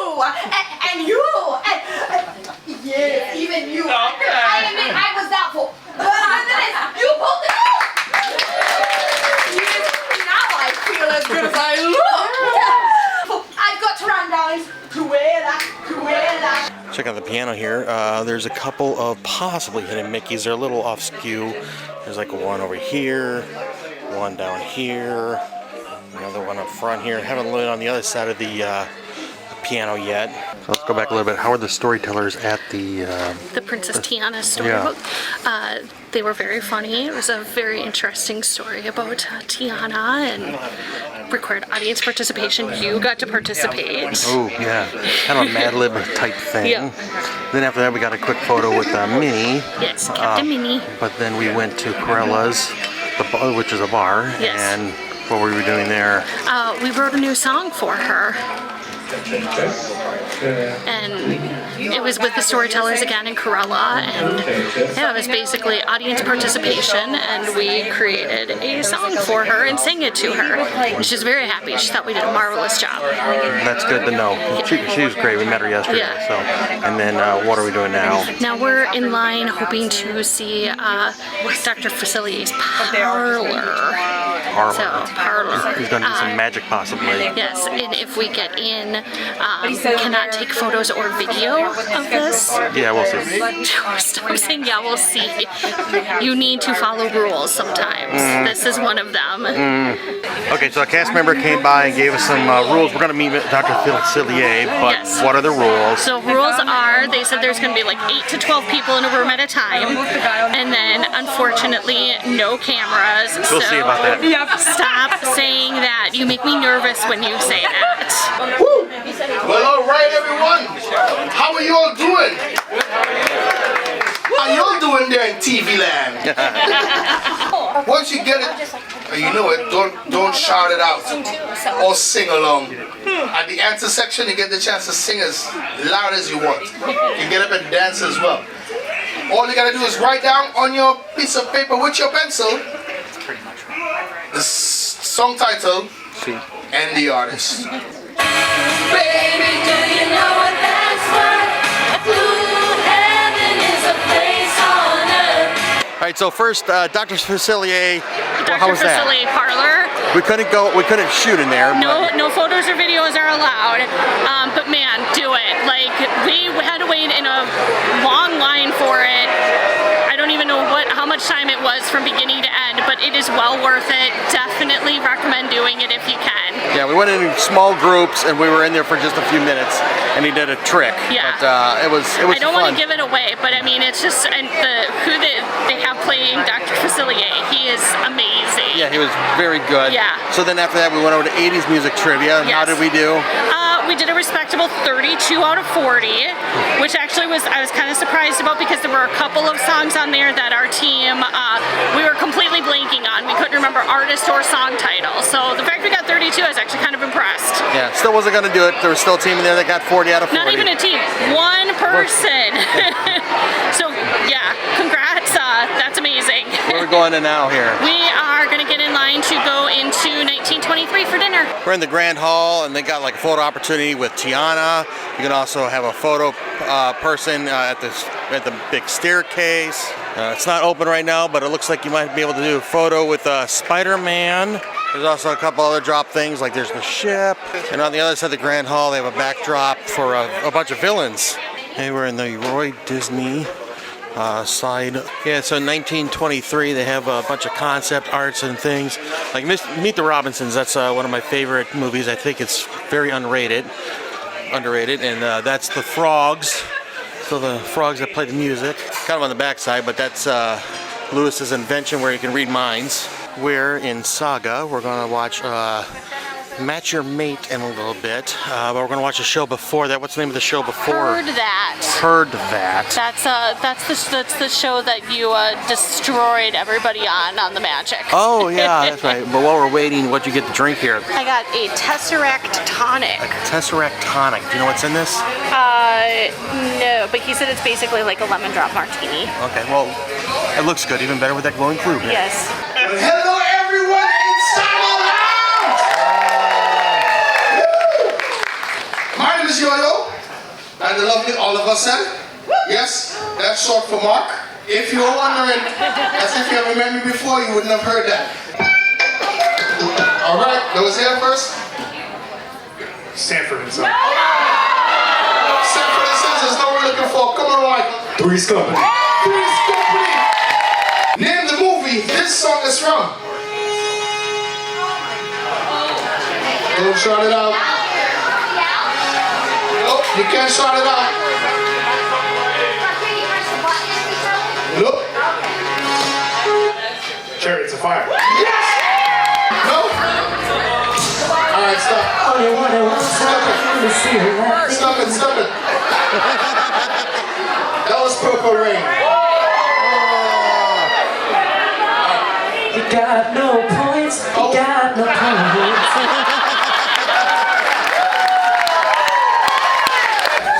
and you! And yes, even you. Okay. I admit I was doubtful. But nonetheless, you pulled it off! Yes, now I feel as good as I look! I've got to run, darlings. Cruella, Cruella. Check out the piano here. There's a couple of possibly hidden Mickeys. They're a little off skew. There's like one over here, one down here, another one up front here. Haven't looked on the other side of the piano yet. So let's go back a little bit. How are the storytellers at the Princess Tiana storybook? They were very funny. It was a very interesting story about Tiana and required audience participation. You got to participate. Oh yeah, kind of a Mad Lib type thing. Yeah. Then after that we got a quick photo with Minnie. Yes, Captain Minnie. But then we went to Corella's, which is a bar. Yes. And what were we doing there? We wrote a new song for her. And it was with the storytellers again in Corella, and yeah, it was basically audience participation, and we created a song for her and sang it to her. And she's very happy. She thought we did a marvelous job. That's good to know. She was great. We met her yesterday. Yeah. So, and then what are we doing now? Now we're in line hoping to see Dr. Facilier's parlor. Parlor. He's going to do some magic possibly. Yes, and if we get in, we cannot take photos or video of this. Yeah, we'll see. Stop saying yeah, we'll see. You need to follow rules sometimes. This is one of them. Okay, so a cast member came by and gave us some rules. We're going to meet Dr. Facilier, but Yes. what are the rules? So rules are, they said there's going to be like 8 to 12 people in a room at a time, and then unfortunately no cameras. We'll see about that. Stop saying that. You make me nervous when you say that. Well, all right, everyone. How are you all doing? How you all doing there in TV land? Once you get it, you know it, don't shout it out or sing along. At the answer section, you get the chance to sing as loud as you want. You get up and dance as well. All you gotta do is write down on your piece of paper with your pencil the song title and the artist. Baby, do you know what that's worth? Blue heaven is a place on earth. All right, so first, Dr. Facilier. Well, how was Dr. that? Facilier parlor. We couldn't shoot in there. No photos or videos are allowed. But man, do it. Like, we had to wait in a long line for it. I don't even know how much time it was from beginning to end, but it is well worth it. Definitely recommend doing it if you can. Yeah, we went in small groups and we were in there for just a few minutes, and he did a trick. Yeah. But it was I don't fun. want to give it away, but I mean, it's just, and who they have playing Dr. Facilier, he is amazing. Yeah, he was very good. Yeah. So then after that, we went over to 80s music trivia. And how Yes. did we do? We did a respectable 32 out of 40, which actually I was kind of surprised about because there were a couple of songs on there that our team, we were completely blanking on. We couldn't remember artist or song title. So the fact we got 32, I was actually kind of impressed. Yeah, still wasn't going to do it. There was still a team in there that got 40 out of 40. Not even a team, one person. So yeah, congrats. That's amazing. We're we going to now here? We are going to get in line to go into 1923 for dinner. We're in the Grand Hall, and they got like a photo opportunity with Tiana. You can also have a photo person at the big staircase. It's not open right now, but it looks like you might be able to do a photo with Spider-Man. There's also a couple other drop things, like there's the ship. And on the other side of the Grand Hall, they have a backdrop for a bunch of villains. Hey, we're in the Roy Disney side. Yeah, so in 1923, they have a bunch of concept arts and things. Like Meet the Robinsons, that's one of my favorite movies. I think it's very underrated. And that's the frogs. So the frogs that play the music. Kind of on the back side, but that's Lewis's invention where you can read minds. We're in Saga. We're going to watch Match Your Mate in a little bit, but we're going to watch a show before that. What's the name of the show before? Heard That. Heard That. That's the show that you destroyed everybody on the Magic. Oh yeah, that's right. But while we're waiting, what'd you get to drink here? I got a Tesseract tonic. A Tesseract tonic. Do you know what's in this? No, but he said it's basically like a lemon drop martini. Okay, well, it looks good. Even better with that glowing clue. Yes. Hello, everyone inside the lounge! My name is Yo-Yo, and the lovely Oliver said, yes, that's short for Mark. If you were wondering, as if you ever met me before, you wouldn't have heard that. All right, those here first. Sanford and Son. Sanford and Sons is what we're looking for. Come on, Mike. Three's Company. Three's Company. Name the movie this song is from. Don't shout it out. Nope, you can't shout it out. Nope. Chariots of Fire. Yes! No? Alright, stop. Stop it. That was Purple Rain. You got no points. You got no points.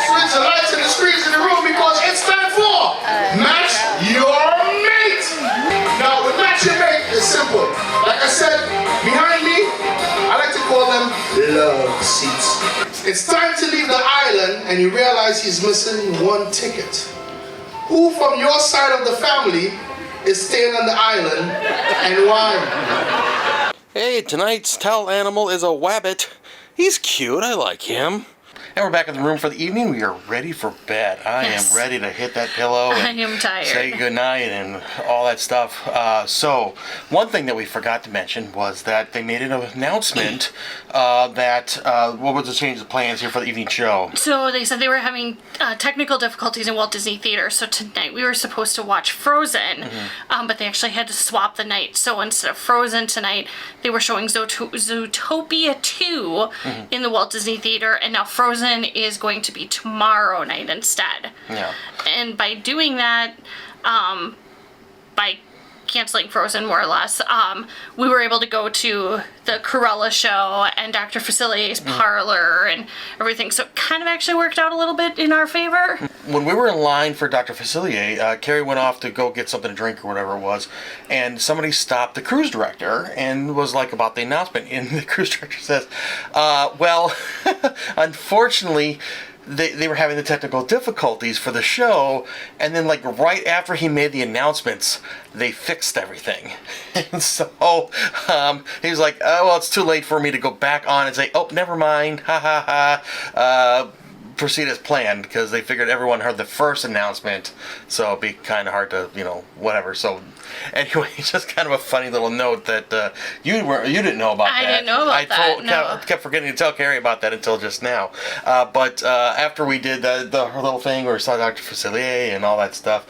Switch the lights and the screens in the room because it's time for Match Your Mate. Now, with Match Your Mate, it's simple. Like I said, behind me, I like to call them love seats. It's time to leave the island and you realize he's missing one ticket. Who from your side of the family is staying on the island and why? Hey, tonight's towel animal is a wabbit. He's cute. I like him. And we're back in the room for the evening. We are ready for bed. I am ready to hit that pillow and I am tired. say goodnight and all that stuff. So, one thing that we forgot to mention was that they made an announcement that, what was the change of plans here for the evening show? So they said they were having technical difficulties in Walt Disney Theater, so tonight we were supposed to watch Frozen, but they actually had to swap the night. So instead of Frozen tonight, they were showing Zootopia 2 in the Walt Disney Theater, and now Frozen is going to be tomorrow night instead. Yeah. And by doing that, by canceling Frozen more or less, we were able to go to the Cruella show and Dr. Facilier's parlor and everything, so it kind of actually worked out a little bit in our favor. When we were in line for Dr. Facilier, Carrie went off to go get something to drink or whatever it was, and somebody stopped the cruise director and was like about the announcement, and the cruise director says, well, unfortunately, they were having the technical difficulties for the show, and then like right after he made the announcements, they fixed everything. And so he was like, oh, well, it's too late for me to go back on and say, oh, never mind, ha ha ha, proceed as planned, because they figured everyone heard the first announcement, so it'd be kind of hard to, whatever. So anyway, just kind of a funny little note that you didn't know about that. I didn't know about that. Kept forgetting to tell Carrie about that until just now. But after we did the little thing where we saw Dr. Facilier and all that stuff,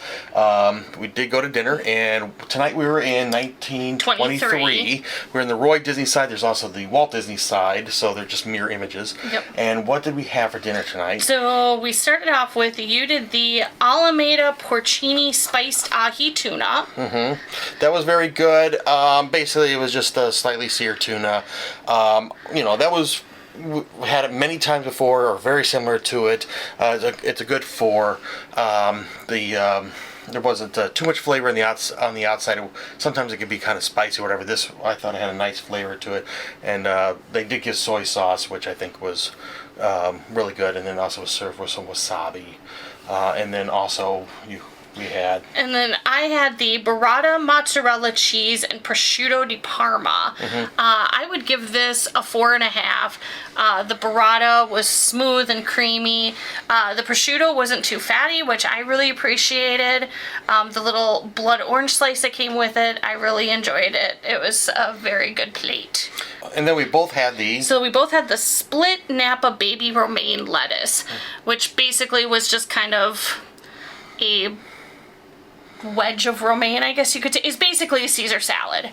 we did go to dinner, and tonight we were in 1923. We're in the Roy Disney side. There's also the Walt Disney side, so they're just mirror images. Yep. And what did we have for dinner tonight? So we started off with, you did the Alameda Porcini spiced ahi tuna. That was very good. Basically, it was just a slightly seared tuna. That was, we had it many times before, or very similar to it. It's a good 4. there wasn't too much flavor on the outside. Sometimes it could be kind of spicy or whatever. This, I thought, it had a nice flavor to it. And they did give soy sauce, which I think was really good. And then also was served with some wasabi. And then also we had. And then I had the burrata mozzarella cheese and prosciutto di Parma. I would give this a 4.5. The burrata was smooth and creamy. The prosciutto wasn't too fatty, which I really appreciated. The little blood orange slice that came with it, I really enjoyed it. It was a very good plate. And then we both had the... So we both had the split Napa baby romaine lettuce, which basically was just kind of a wedge of romaine, I guess you could say. It's basically a Caesar salad,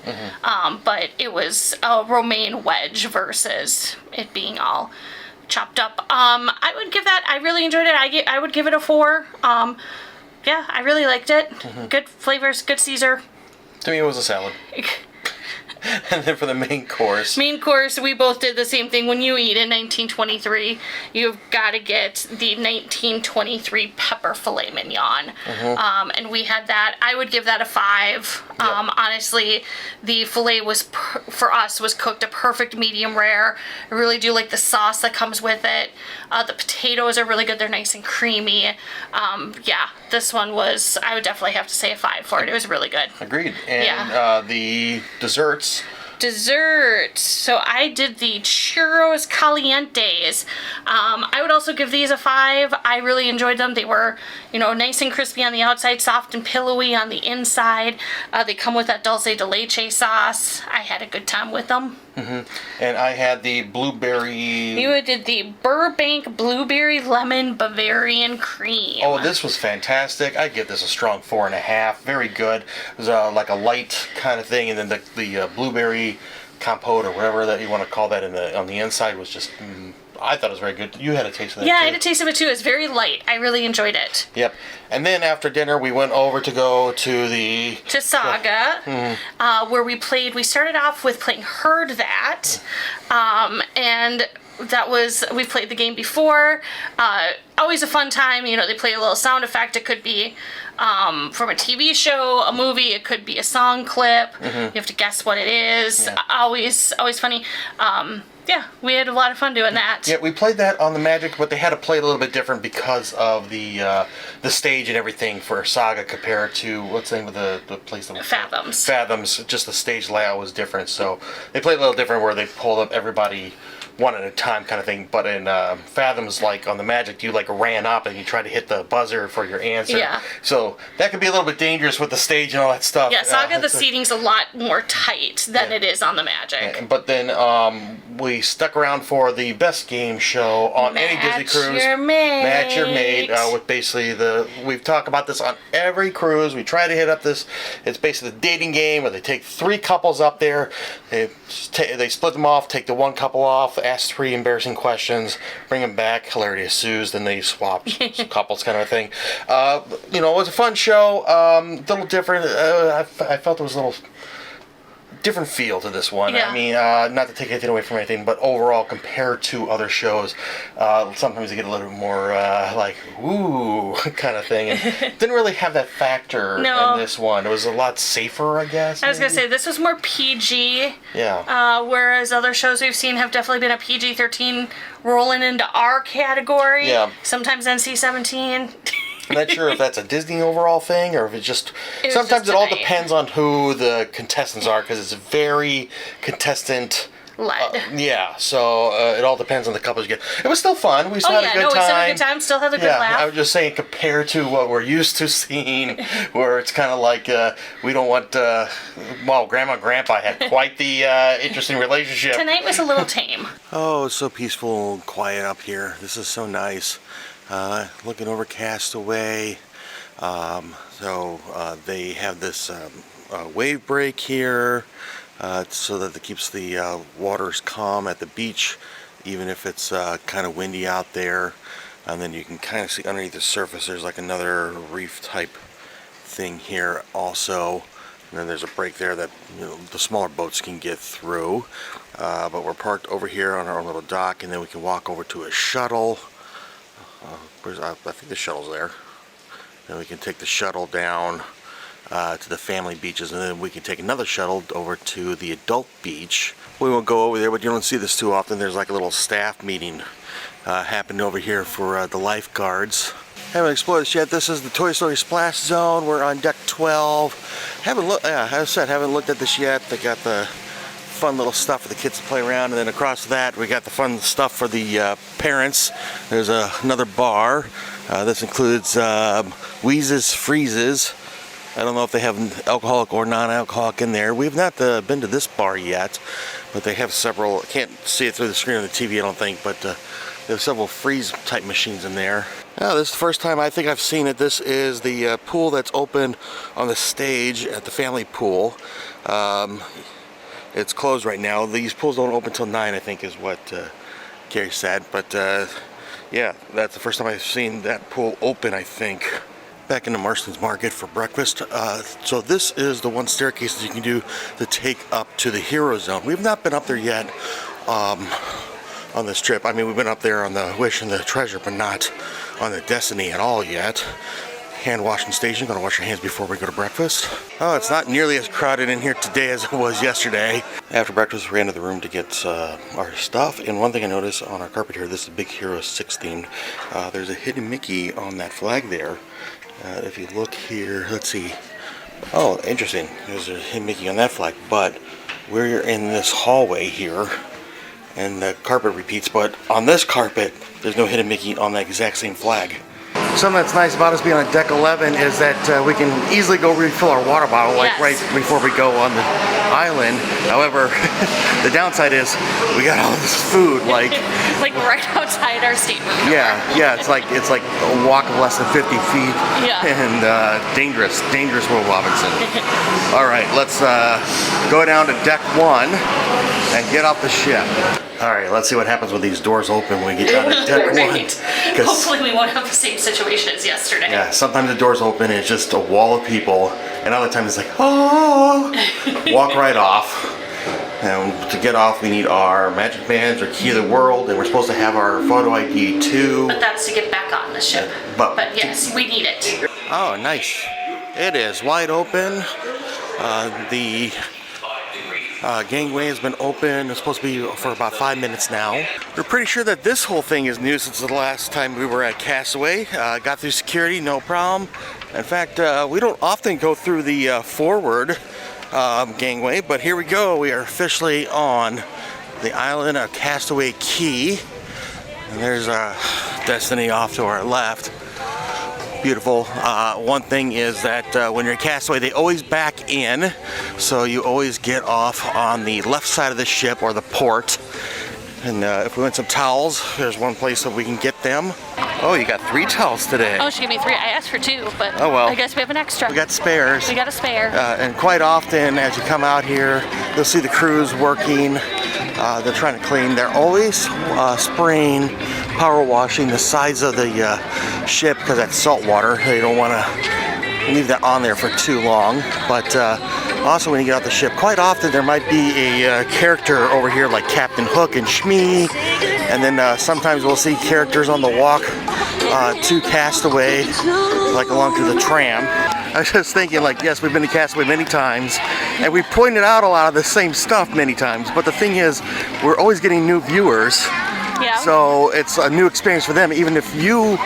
but it was a romaine wedge versus it being all chopped up. I would give that, I really enjoyed it. I would give it a 4. Yeah, I really liked it. Good flavors, good Caesar. To me, it was a salad. And then for the main course. Main course, we both did the same thing. When you eat in 1923, you've got to get the 1923 pepper filet mignon. And we had that. I would give that a 5. Honestly, the filet was, for us, was cooked a perfect medium rare. I really do like the sauce that comes with it. The potatoes are really good. They're nice and creamy. Yeah, this one was, I would definitely have to say a 5 for it. It was really good. Agreed. And the desserts. Dessert. So I did the churros calientes. I would also give these a 5. I really enjoyed them. They were, nice and crispy on the outside, soft and pillowy on the inside. They come with that dulce de leche sauce. I had a good time with them. And I had the blueberry... You did the Burbank Blueberry Lemon Bavarian Cream. Oh, this was fantastic. I give this a strong 4.5. Very good. It was like a light kind of thing, and then the blueberry compote or whatever that you want to call that on the inside was just... I thought it was very good. You had a taste of that, Yeah, too. I had a taste of it, too. It's very light. I really enjoyed it. Yep. And then after dinner, we went over to go to the... To Saga, where we started off with playing Heard That, and that was, we played the game before. Always a fun time. They play a little sound effect. It could be from a TV show, a movie. It could be a song clip. You have to guess what it is. Yeah. Always fun. Yeah, we had a lot of fun doing that. Yeah, we played that on the Magic, but they had to play it a little bit different because of the stage and everything for Saga compared to, what's the name of the place? That Fathoms. Fathoms, just the stage layout was different, so they played a little different where they pulled up everybody one at a time kind of thing, but in Fathoms, like on the Magic, you like ran up and you tried to hit the buzzer for your answer. Yeah. So that could be a little bit dangerous with the stage and all that stuff. Yeah, Saga, the seating's a lot more tight than it is on the Magic. But then we stuck around for the best game show on any Disney cruise. Match Your Mate. With basically we've talked about this on every cruise. We try to hit up this. It's basically the dating game where they take 3 couples up there. They split them off, take the one couple off, ask 3 embarrassing questions, bring them back, hilarity ensues, then they swap couples kind of a thing. It was a fun show, a little different. I felt it was a little different feel to this one. Yeah. I mean, not to take anything away from anything, but overall, compared to other shows, sometimes they get a little more like, ooh, kind of thing. And didn't really have that factor in this one. It was a lot safer, I guess. I was going to say, this was more PG. Yeah. Whereas other shows we've seen have definitely been a PG-13 rolling into our category. Yeah. Sometimes NC-17. I'm not sure if that's a Disney overall thing or if it's just... Sometimes it all depends on who the contestants are because it's very contestant... led. Yeah, so it all depends on the couples you get. It was still fun. We still had a good time. We still had a good time. Still had a good laugh. I was just saying, compared to what we're used to seeing, where it's kind of like we don't want. Grandma and Grandpa had quite the interesting relationship. Tonight was a little tame. Oh, it's so peaceful and quiet up here. This is so nice. Looking over Castaway. So they have this wave break here. So that it keeps the waters calm at the beach, even if it's kind of windy out there. And then you can kind of see underneath the surface there's like another reef type thing here also. And then there's a break there that the smaller boats can get through. But we're parked over here on our little dock, and then we can walk over to a shuttle. I think the shuttle's there. Then we can take the shuttle down to the family beaches, and then we can take another shuttle over to the adult beach. We won't go over there, but you don't see this too often. There's like a little staff meeting happening over here for the lifeguards. Haven't explored this yet. This is the Toy Story Splash Zone. We're on deck 12. Haven't looked. As I said, haven't looked at this yet. They got the fun little stuff for the kids to play around, and then across that we got the fun stuff for the parents. There's another bar. This includes Wheezes Freezes. I don't know if they have alcoholic or non-alcoholic in there. We've not been to this bar yet, but they have several. I can't see it through the screen on the TV, I don't think, but they have several freeze type machines in there. Now, this is the first time I think I've seen it. This is the pool that's open on the stage at the family pool. It's closed right now. These pools don't open till 9, I think, is what Gary said. But yeah, that's the first time I've seen that pool open, I think. Back into Marston's Market for breakfast. So this is the one staircase that you can do to take up to the Hero Zone. We've not been up there yet on this trip. I mean, we've been up there on the Wish and the Treasure, but not on the Destiny at all yet. Hand washing station. Gotta wash your hands before we go to breakfast. Oh, it's not nearly as crowded in here today as it was yesterday. After breakfast, we ran to the room to get our stuff. And one thing I noticed on our carpet here, this is Big Hero 6 themed. There's a hidden Mickey on that flag there. If you look here, let's see. Oh, interesting. There's a hidden Mickey on that flag, but we're in this hallway here, and the carpet repeats. But on this carpet, there's no hidden Mickey on that exact same flag. Something that's nice about us being on deck 11 is that we can easily go refill our water bottle, like right before we go on the island. However, the downside is we got all this food, like right outside our stateroom. Yeah, it's like a walk of less than 50 feet. Yeah. And dangerous, Will Robinson. All right, let's go down to deck 1 and get off the ship. All right, let's see what happens when these doors open when we get down to deck 1. Hopefully we won't have the same situation as yesterday. Yeah, sometimes the doors open and it's just a wall of people, and other times it's like, oh, walk right off. And to get off, we need our magic bands or key of the world, and we're supposed to have our photo ID too. But that's to get back on the ship. But yes, we need it. Oh, nice. It is wide open. The gangway has been open. It's supposed to be for about 5 minutes now. We're pretty sure that this whole thing is new since the last time we were at Castaway. Got through security, no problem. In fact, we don't often go through the forward gangway, but here we go. We are officially on the island of Castaway Key. And there's Destiny off to our left. Beautiful. One thing is that when you're at Castaway, they always back in, so you always get off on the left side of the ship or the port. And if we want some towels, there's one place that we can get them. Oh, you got 3 towels today. Oh, she gave me 3. I asked for 2, but oh, well. I guess we have an extra. We got spares. We got a spare. And quite often, as you come out here, you'll see the crews working. They're trying to clean. They're always spraying, power washing the sides of the ship because that's salt water. They don't want to leave that on there for too long. But also when you get off the ship, quite often there might be a character over here like Captain Hook and Shmee. And then sometimes we'll see characters on the walk to Castaway, like along to the tram. I was just thinking, like, yes, we've been to Castaway many times, and we pointed out a lot of the same stuff many times, but the thing is, we're always getting new viewers. Yeah. So it's a new experience for them, even if you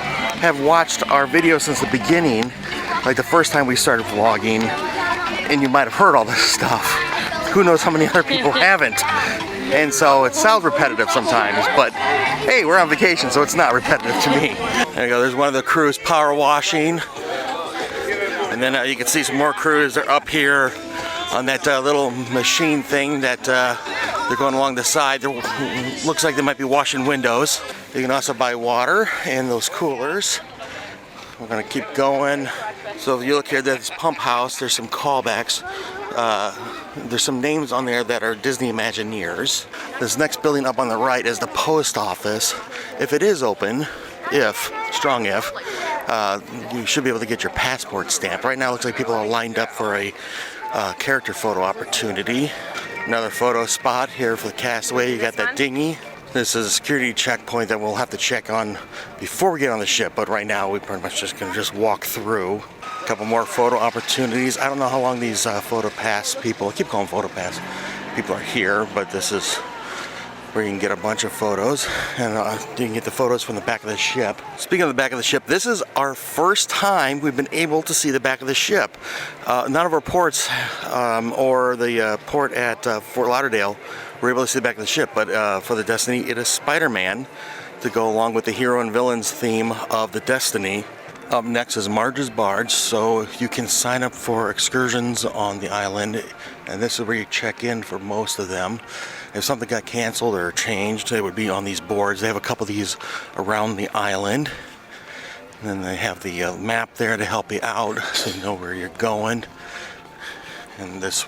have watched our videos since the beginning, like the first time we started vlogging, and you might have heard all this stuff. Who knows how many other people haven't. And so it sounds repetitive sometimes, but hey, we're on vacation, so it's not repetitive to me. There you go, there's one of the crews power washing. And then you can see some more crews. They're up here on that little machine thing that they're going along the side. There looks like they might be washing windows. You can also buy water in those coolers. We're gonna keep going. So if you look here, there's this pump house. There's some callbacks. There's some names on there that are Disney Imagineers. This next building up on the right is the post office. If it is open, strong if, you should be able to get your passport stamped. Right now it looks like people are lined up for a character photo opportunity. Another photo spot here for the Castaway. You got that dinghy. This is a security checkpoint that we'll have to check on before we get on the ship, but right now we're pretty much just gonna walk through. A couple more photo opportunities. I don't know how long these photo pass people, I keep calling photo pass, people are here, but this is where you can get a bunch of photos, and you can get the photos from the back of the ship. Speaking of the back of the ship, this is our first time we've been able to see the back of the ship. None of our ports or the port at Fort Lauderdale were able to see the back of the ship, but for the Destiny, it is Spider-Man to go along with the hero and villains theme of the Destiny. Up next is Marge's Barge, so you can sign up for excursions on the island, and this is where you check in for most of them. If something got canceled or changed, they would be on these boards. They have a couple of these around the island, and then they have the map there to help you out so you know where you're going. And this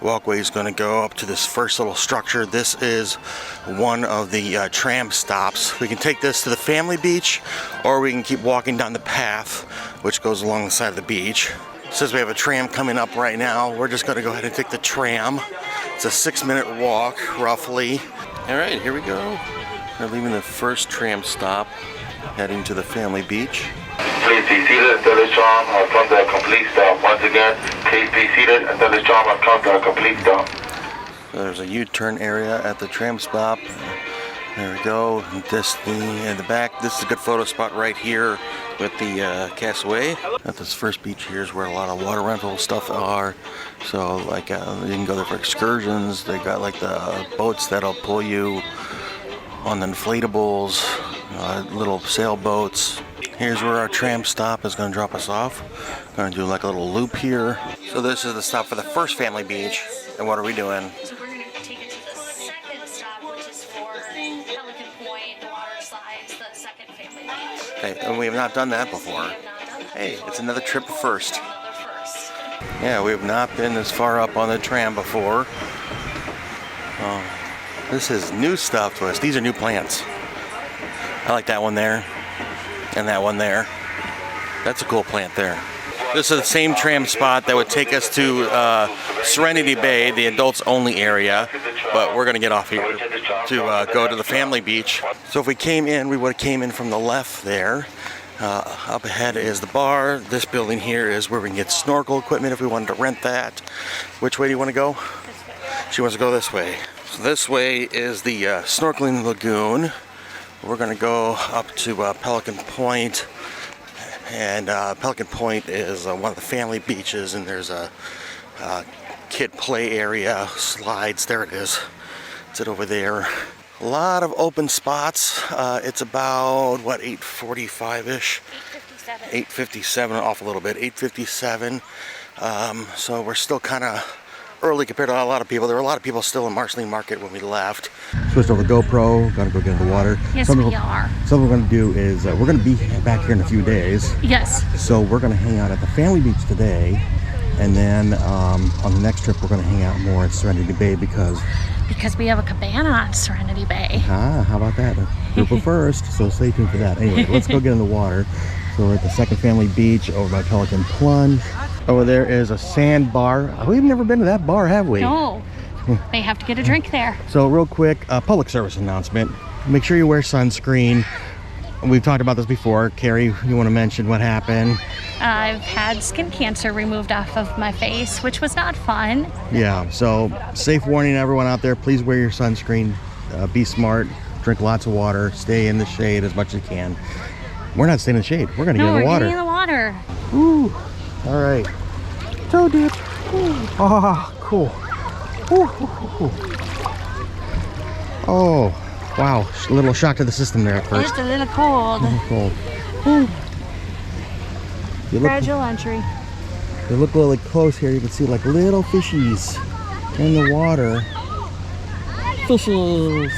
walkway is going to go up to this first little structure. This is one of the tram stops. We can take this to the family beach, or we can keep walking down the path which goes along the side of the beach. Since we have a tram coming up right now, we're just going to go ahead and take the tram. It's a 6-minute walk roughly. All right, here we go. We're leaving the first tram stop, heading to the family beach. Please be seated until this tram has come to a complete stop. Once again, please be seated until this tram has come to a complete stop. So there's a U-turn area at the tram stop. There we go. Destiny in the back. This is a good photo spot right here with the Castaway. At this first beach here is where a lot of water rental stuff are. So like you can go there for excursions. They got like the boats that'll pull you on the inflatables, little sailboats. Here's where our tram stop is going to drop us off. Going to do like a little loop here. So this is the stop for the first family beach. And what are we doing? So we're going to take it to the second stop, which is for Pelican Point, the water slides, the second family beach. Okay, and we have not done that before. Hey, it's another trip first. Yeah, we have not been this far up on the tram before. This is new stuff to us. These are new plants. I like that one there. And that one there. That's a cool plant there. This is the same tram spot that would take us to Serenity Bay, the adults only area, but we're gonna get off here to go to the family beach. So if we came in, we would have came in from the left there. Up ahead is the bar. This building here is where we can get snorkel equipment if we wanted to rent that. Which way do you want to go? She wants to go this way. So this way is the snorkeling lagoon. We're going to go up to Pelican Point, and Pelican Point is one of the family beaches, and there's a kid play area, slides, there it is. It's over there. A lot of open spots. It's about, what, 8:45-ish? 8:57, off a little bit, 8:57. So we're still kind of early compared to a lot of people. There were a lot of people still in Marceline Market when we left. Switched over to GoPro, gotta go get in the water. Yes, we are. So what we're gonna do is, we're gonna be back here in a few days. Yes. So we're gonna hang out at the family beach today, and then on the next trip we're gonna hang out more at Serenity Bay because we have a cabana on Serenity Bay. Ah, how about that? Group of first, so stay tuned for that. Anyway, let's go get in the water. So we're at the second family beach over by Pelican Plunge. Over there is a sandbar. We've never been to that bar, have we? No. They have to get a drink there. So real quick, public service announcement. Make sure you wear sunscreen. We've talked about this before. Carrie, you want to mention what happened? I've had skin cancer removed off of my face, which was not fun. Yeah, so safe warning everyone out there, please wear your sunscreen. Be smart, drink lots of water, stay in the shade as much as you can. We're not staying in the shade. We're going to get in the water. We're getting in the water. Ooh. All right. Toe dip. Oh, cool. Ooh, ooh, ooh. Oh, wow. A little shock to the system there at first. It's a little cold. Cold. Gradual entry. You look really close here. You can see like little fishies in the water. Fishes.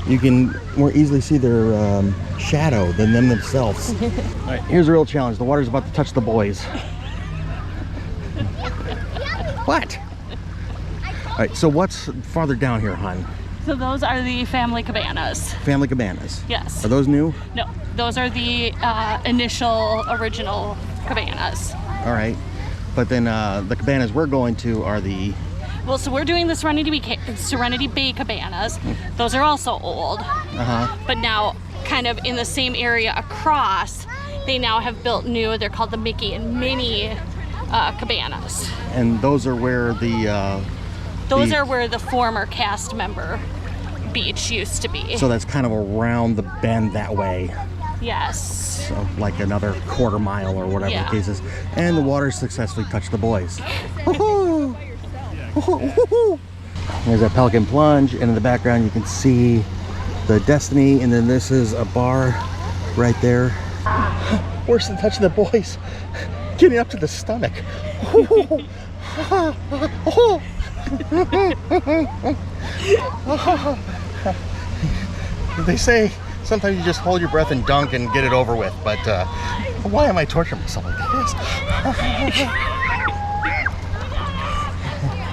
You can more easily see their shadow than them themselves. All right, here's a real challenge. The water's about to touch the boys. What? All right, so what's farther down here, hon? So those are the family cabanas. Family cabanas? Yes. Are those new? No, those are the original cabanas. All right, but then the cabanas we're going to are the... Well, so we're doing the Serenity Bay cabanas. Those are also old. but now kind of in the same area across, they now have built new, they're called the Mickey and Minnie cabanas. And those are where Those are where the former cast member beach used to be. So that's kind of around the bend that way. Yes. So like another quarter mile or whatever the case is. And the water successfully touched the boys. There's that Pelican Plunge, and in the background you can see the Destiny, and then this is a bar right there. Worse than touching the boys. Getting up to the stomach. They say sometimes you just hold your breath and dunk and get it over with, but why am I torturing myself like this?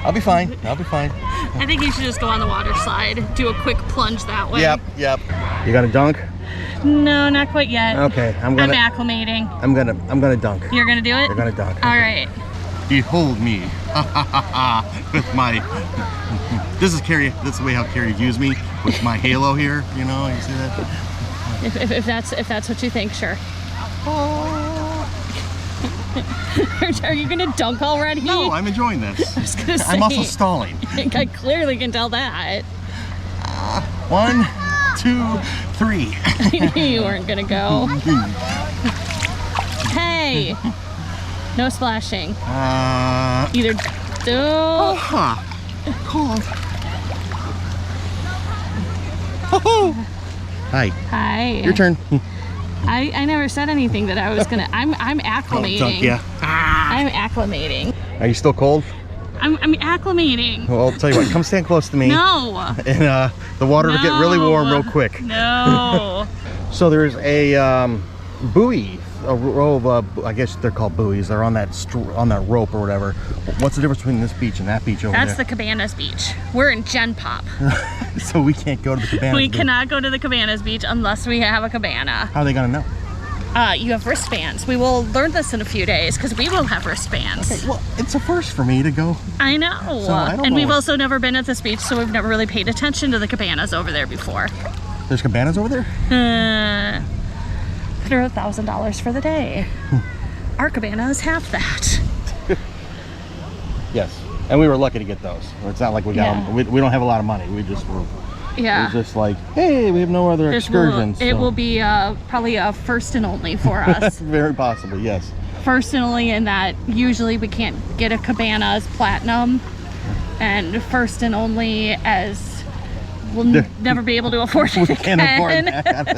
I'll be fine. I'll be fine. I think you should just go on the water slide, do a quick plunge that way. Yep. You got to dunk? No, not quite yet. Okay, I'm acclimating. I'm gonna dunk. You're gonna do it? You're gonna dunk. All right. Behold me with my. This is Carrie. This is the way how Carrie views me with my halo here. You know, you see that? If that's what you think, sure. Are you gonna dunk already? No, I'm enjoying this. I was gonna say, I'm also stalling. I clearly can tell that. 1, 2, 3. I knew you weren't gonna go. Hey, no splashing. Either do. Cold. Hi. Hi. Your turn. I never said anything that I was gonna. I'm acclimating. Dunk, yeah. I'm acclimating. Are you still cold? I'm acclimating. Well, I'll tell you what. Come stand close to me. No. And the water will get really warm real quick. No. So there's a buoy, a row of I guess they're called buoys. They're on that rope or whatever. What's the difference between this beach and that beach over there? That's the Cabanas Beach. We're in Gen Pop. So we can't go to the Cabanas We Beach. cannot go to the Cabanas Beach unless we have a cabana. How are they gonna know? You have wristbands. We will learn this in a few days because we will have wristbands. Okay, well, it's a first for me to go. I know. So I don't and know we've also never been at this beach, so we've never really paid attention to the cabanas over there before. There's cabanas over there? They're $1,000 for the day. Our cabana is half that. Yes, and we were lucky to get those. It's not like we got them. We don't have a lot of money. We just were. Yeah. It was just like, hey, we have no other excursions. It will be probably a first and only for us. Very possibly, yes. First and only in that usually we can't get a cabana as platinum, and first and only as we'll never be able to afford it. We can't afford that kind of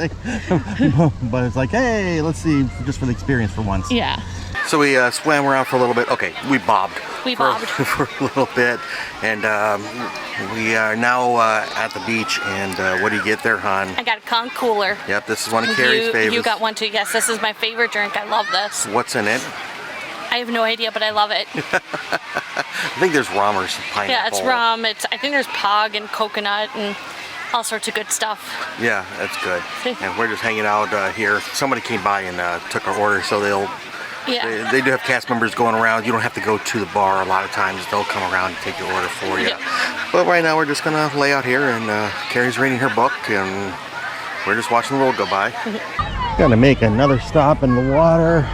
thing. But it's like, hey, let's see, just for the experience for once. Yeah. So we swam around for a little bit. Okay, we bobbed. We bobbed. For a little bit. And we are now at the beach. And what do you get there, hon? I got a conch cooler. Yep, this is one of Carrie's favorites. You got one too. Yes, this is my favorite drink. I love this. What's in it? I have no idea, but I love it. I think there's rum or some pineapple. Yeah, it's rum. I think there's pog and coconut and all sorts of good stuff. Yeah, that's good. And we're just hanging out here. Somebody came by and took our order, so they do have cast members going around. You don't have to go to the bar a lot of times. They'll come around and take your order for you. But right now we're just gonna lay out here, and Carrie's reading her book, and we're just watching the world go by. Gonna make another stop in the water,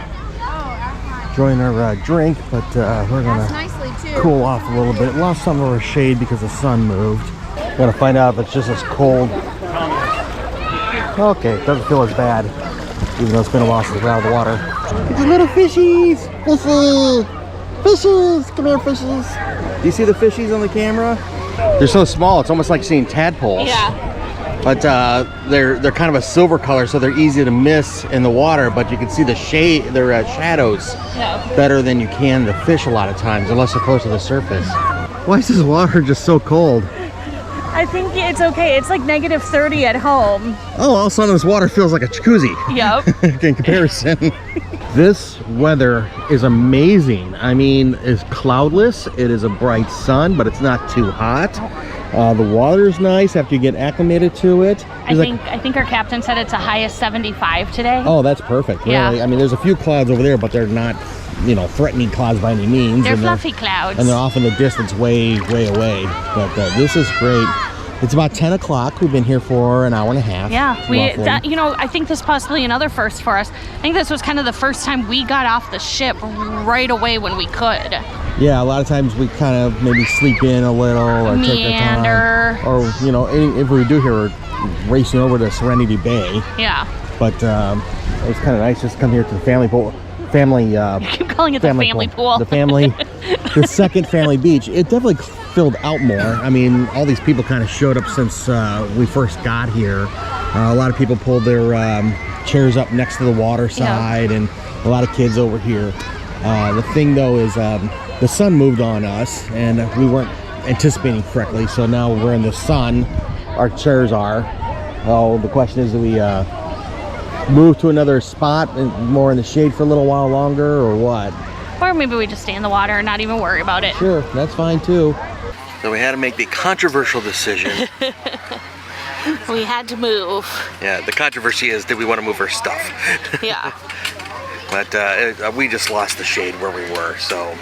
enjoying our drink, but we're gonna cool off a little bit. Lost some of our shade because the sun moved. Gonna find out if it's just as cold. Okay, it doesn't feel as bad, even though it's been a while since we're out of the water. The little fishies! Fishies! Come here, fishies! Do you see the fishies on the camera? They're so small, it's almost like seeing tadpoles. Yeah. But they're kind of a silver color, so they're easy to miss in the water, but you can see the shade, their shadows better than you can the fish a lot of times, unless they're close to the surface. Why is this water just so cold? I think it's okay. It's like -30 at home. Oh, all of a sudden this water feels like a jacuzzi. Yep. In comparison. This weather is amazing. I mean, it's cloudless. It is a bright sun, but it's not too hot. The water's nice after you get acclimated to it. I think our captain said it's a high of 75 today. Oh, that's perfect. Yeah. Really. I mean, there's a few clouds over there, but they're not, you know, threatening clouds by any means. They're fluffy clouds. And they're off in the distance way away. But this is great. It's about 10 o'clock. We've been here for an hour and a half. Yeah, roughly. you know, I think this is possibly another first for us. I think this was kind of the first time we got off the ship right away when we could. Yeah, a lot of times we kind of maybe sleep in a little or Meander. take our time. Or, you know, if we do here, we're racing over to Serenity Bay. Yeah. But it was kind of nice just to come here to the family pool. You keep calling it the family pool. The family, the second family beach. It definitely filled out more. I mean, all these people kind of showed up since we first got here. A lot of people pulled their chairs up next to the water side, and a lot of kids over here. The thing though is the sun moved on us, and we weren't anticipating correctly. So now we're in the sun. Our chairs are. Oh, the question is, do we move to another spot and more in the shade for a little while longer, or what? Or maybe we just stay in the water and not even worry about it. Sure, that's fine too. So we had to make the controversial decision. We had to move. Yeah, the controversy is, did we want to move our stuff? Yeah. But we just lost the shade where we were, so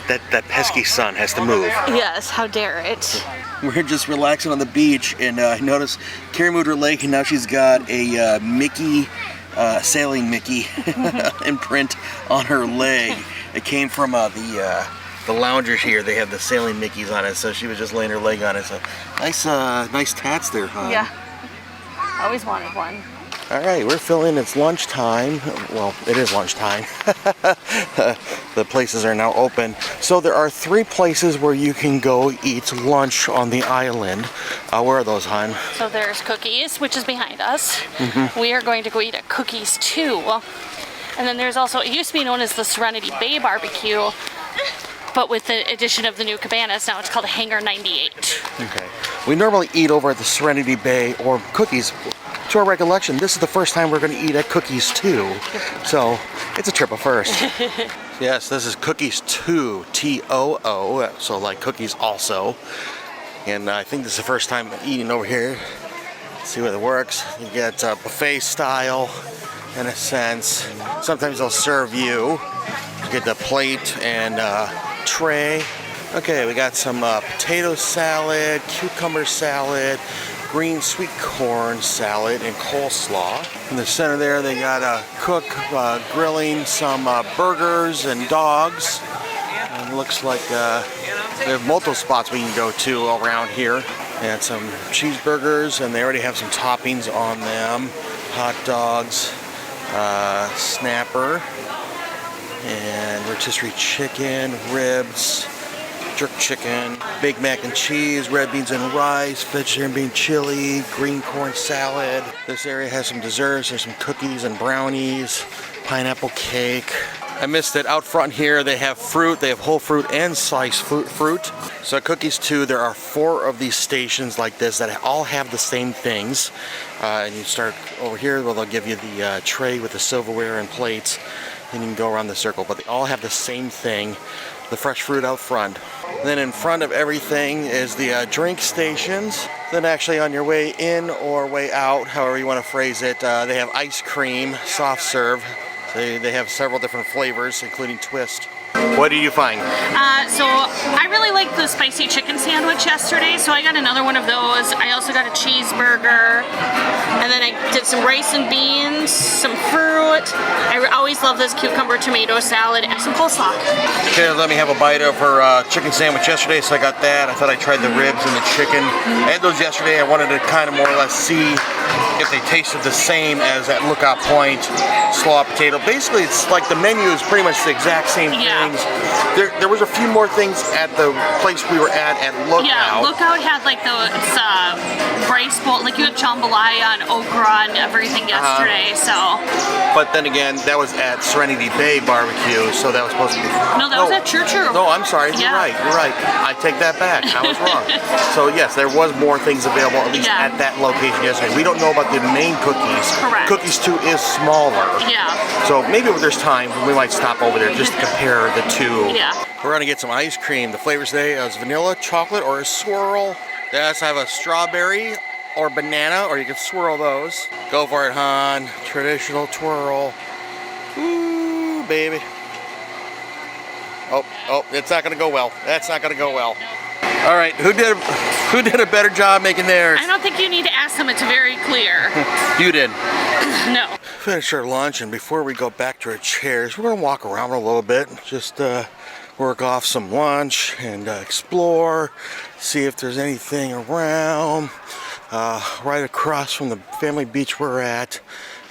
that pesky sun has to move. Yes, how dare it. We're just relaxing on the beach, and I noticed Carrie moved her leg, and now she's got a Mickey, sailing Mickey imprint on her leg. It came from the loungers here. They have the sailing Mickeys on it, so she was just laying her leg on it. So nice tats there, huh? Yeah. Always wanted one. All right, we're filling. It's lunchtime. Well, it is lunchtime. The places are now open. So there are 3 places where you can go eat lunch on the island. Where are those, hon? So there's Cookies, which is behind us. Mm-hmm. We are going to go eat at Cookies 2. And then there's also, it used to be known as the Serenity Bay Barbecue, but with the addition of the new cabanas, now it's called Hangar 98. Okay. We normally eat over at the Serenity Bay or Cookies. To our recollection, this is the first time we're going to eat at Cookies 2. So it's a trip of first. Yes, this is Cookies 2, T-O-O, so like cookies also. And I think this is the first time eating over here. Let's see whether it works. You get buffet style, in a sense. Sometimes they'll serve you. You get the plate and tray. Okay, we got some potato salad, cucumber salad, green sweet corn salad, and coleslaw. In the center there, they got a cook grilling some burgers and dogs. And it looks like they have multiple spots we can go to around here. And some cheeseburgers, and they already have some toppings on them. Hot dogs, snapper, and rotisserie chicken, ribs, jerk chicken, baked mac and cheese, red beans and rice, vegetarian bean chili, green corn salad. This area has some desserts. There's some cookies and brownies, pineapple cake. I missed it. Out front here, they have fruit. They have whole fruit and sliced fruit. So at Cookies 2, there are 4 of these stations like this that all have the same things. And you start over here, well, they'll give you the tray with the silverware and plates, and you can go around the circle. But they all have the same thing, the fresh fruit out front. Then in front of everything is the drink stations. Then actually on your way in or way out, however you want to phrase it, they have ice cream, soft serve. So they have several different flavors, including twist. What did you find? So I really liked the spicy chicken sandwich yesterday, so I got another one of those. I also got a cheeseburger, and then I did some rice and beans, some fruit. I always love this cucumber tomato salad, and some coleslaw. Okay, let me have a bite of her chicken sandwich yesterday, so I got that. I thought I tried the ribs and the chicken. I had those yesterday. I wanted to kind of more or less see if they tasted the same as at Lookout Point, slaw potato. Basically, it's like the menu is pretty much the exact same things. There was a few more things at the place we were at Lookout. Yeah, Lookout had like the rice bowl, like you had jambalaya and okra and everything yesterday, so. But then again, that was at Serenity Bay Barbecue, so that was supposed to be. No, that was at Choo Choo. No, I'm sorry. You're right. I take that back. I was wrong. So yes, there was more things available, at least at that location yesterday. We don't know about the main Cookies. Correct. Cookies 2 is smaller. Yeah. So maybe if there's time, we might stop over there just to compare the two. Yeah. We're gonna get some ice cream. The flavors today is vanilla, chocolate, or a swirl. Yes, I have a strawberry or banana, or you can swirl those. Go for it, hon. Traditional twirl. Ooh, baby. Oh, it's not gonna go well. That's not gonna go well. All right, who did a better job making theirs? I don't think you need to ask them. It's very clear. You did. No. Finish our lunch, and before we go back to our chairs, we're gonna walk around a little bit, just work off some lunch and explore, see if there's anything around. Right across from the family beach we're at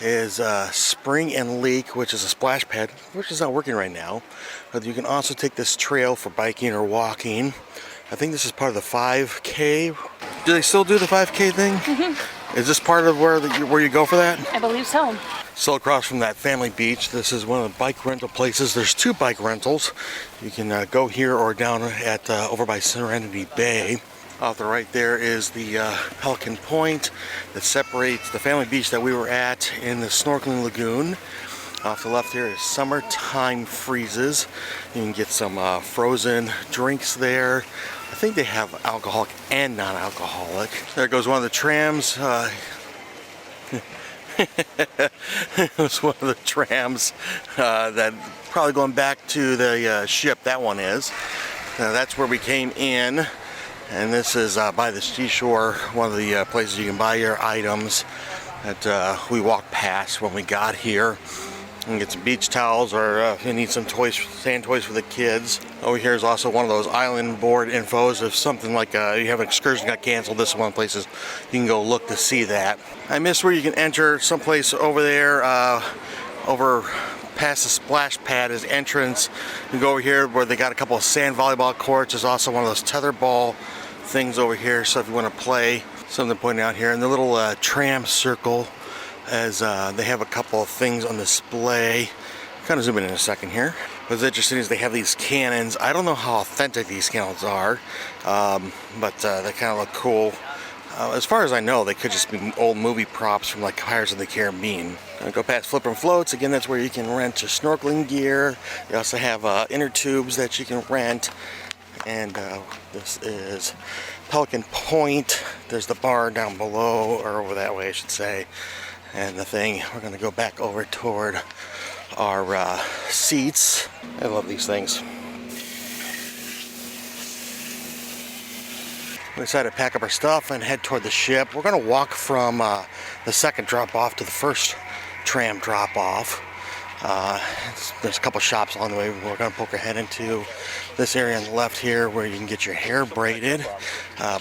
is Spring and Leak, which is a splash pad, which is not working right now. But you can also take this trail for biking or walking. I think this is part of the 5K. Do they still do the 5K thing? Mm-hmm. Is this part of where you go for that? I believe so. Still across from that family beach, this is one of the bike rental places. There's 2 bike rentals. You can go here or down at over by Serenity Bay. Off the right there is the Pelican Point that separates the family beach that we were at in the snorkeling lagoon. Off the left here is Summertime Freezes. You can get some frozen drinks there. I think they have alcoholic and non-alcoholic. There goes one of the trams. It's one of the trams that probably going back to the ship. That one is. That's where we came in. And this is by the seashore, one of the places you can buy your items that we walked past when we got here. You can get some beach towels, or if you need some toys, sand toys for the kids. Over here is also one of those island board infos. If something like you have an excursion got canceled, this is one of the places you can go look to see that. I missed where you can enter someplace over there, over past the splash pad is entrance. You can go over here where they got a couple of sand volleyball courts. There's also one of those tetherball things over here, so if you want to play, something to point out here. And the little tram circle, as they have a couple of things on display. Kind of zoom in a second here. What's interesting is they have these cannons. I don't know how authentic these cannons are, but they kind of look cool. As far as I know, they could just be old movie props from like Pirates of the Caribbean. Go past Flipper and Floats. Again, that's where you can rent your snorkeling gear. They also have inner tubes that you can rent. And this is Pelican Point. There's the bar down below, or over that way I should say. And the thing, we're going to go back over toward our seats. I love these things. We decided to pack up our stuff and head toward the ship. We're going to walk from the second drop off to the first tram drop off. There's a couple shops along the way. We're going to poke our head into this area on the left here where you can get your hair braided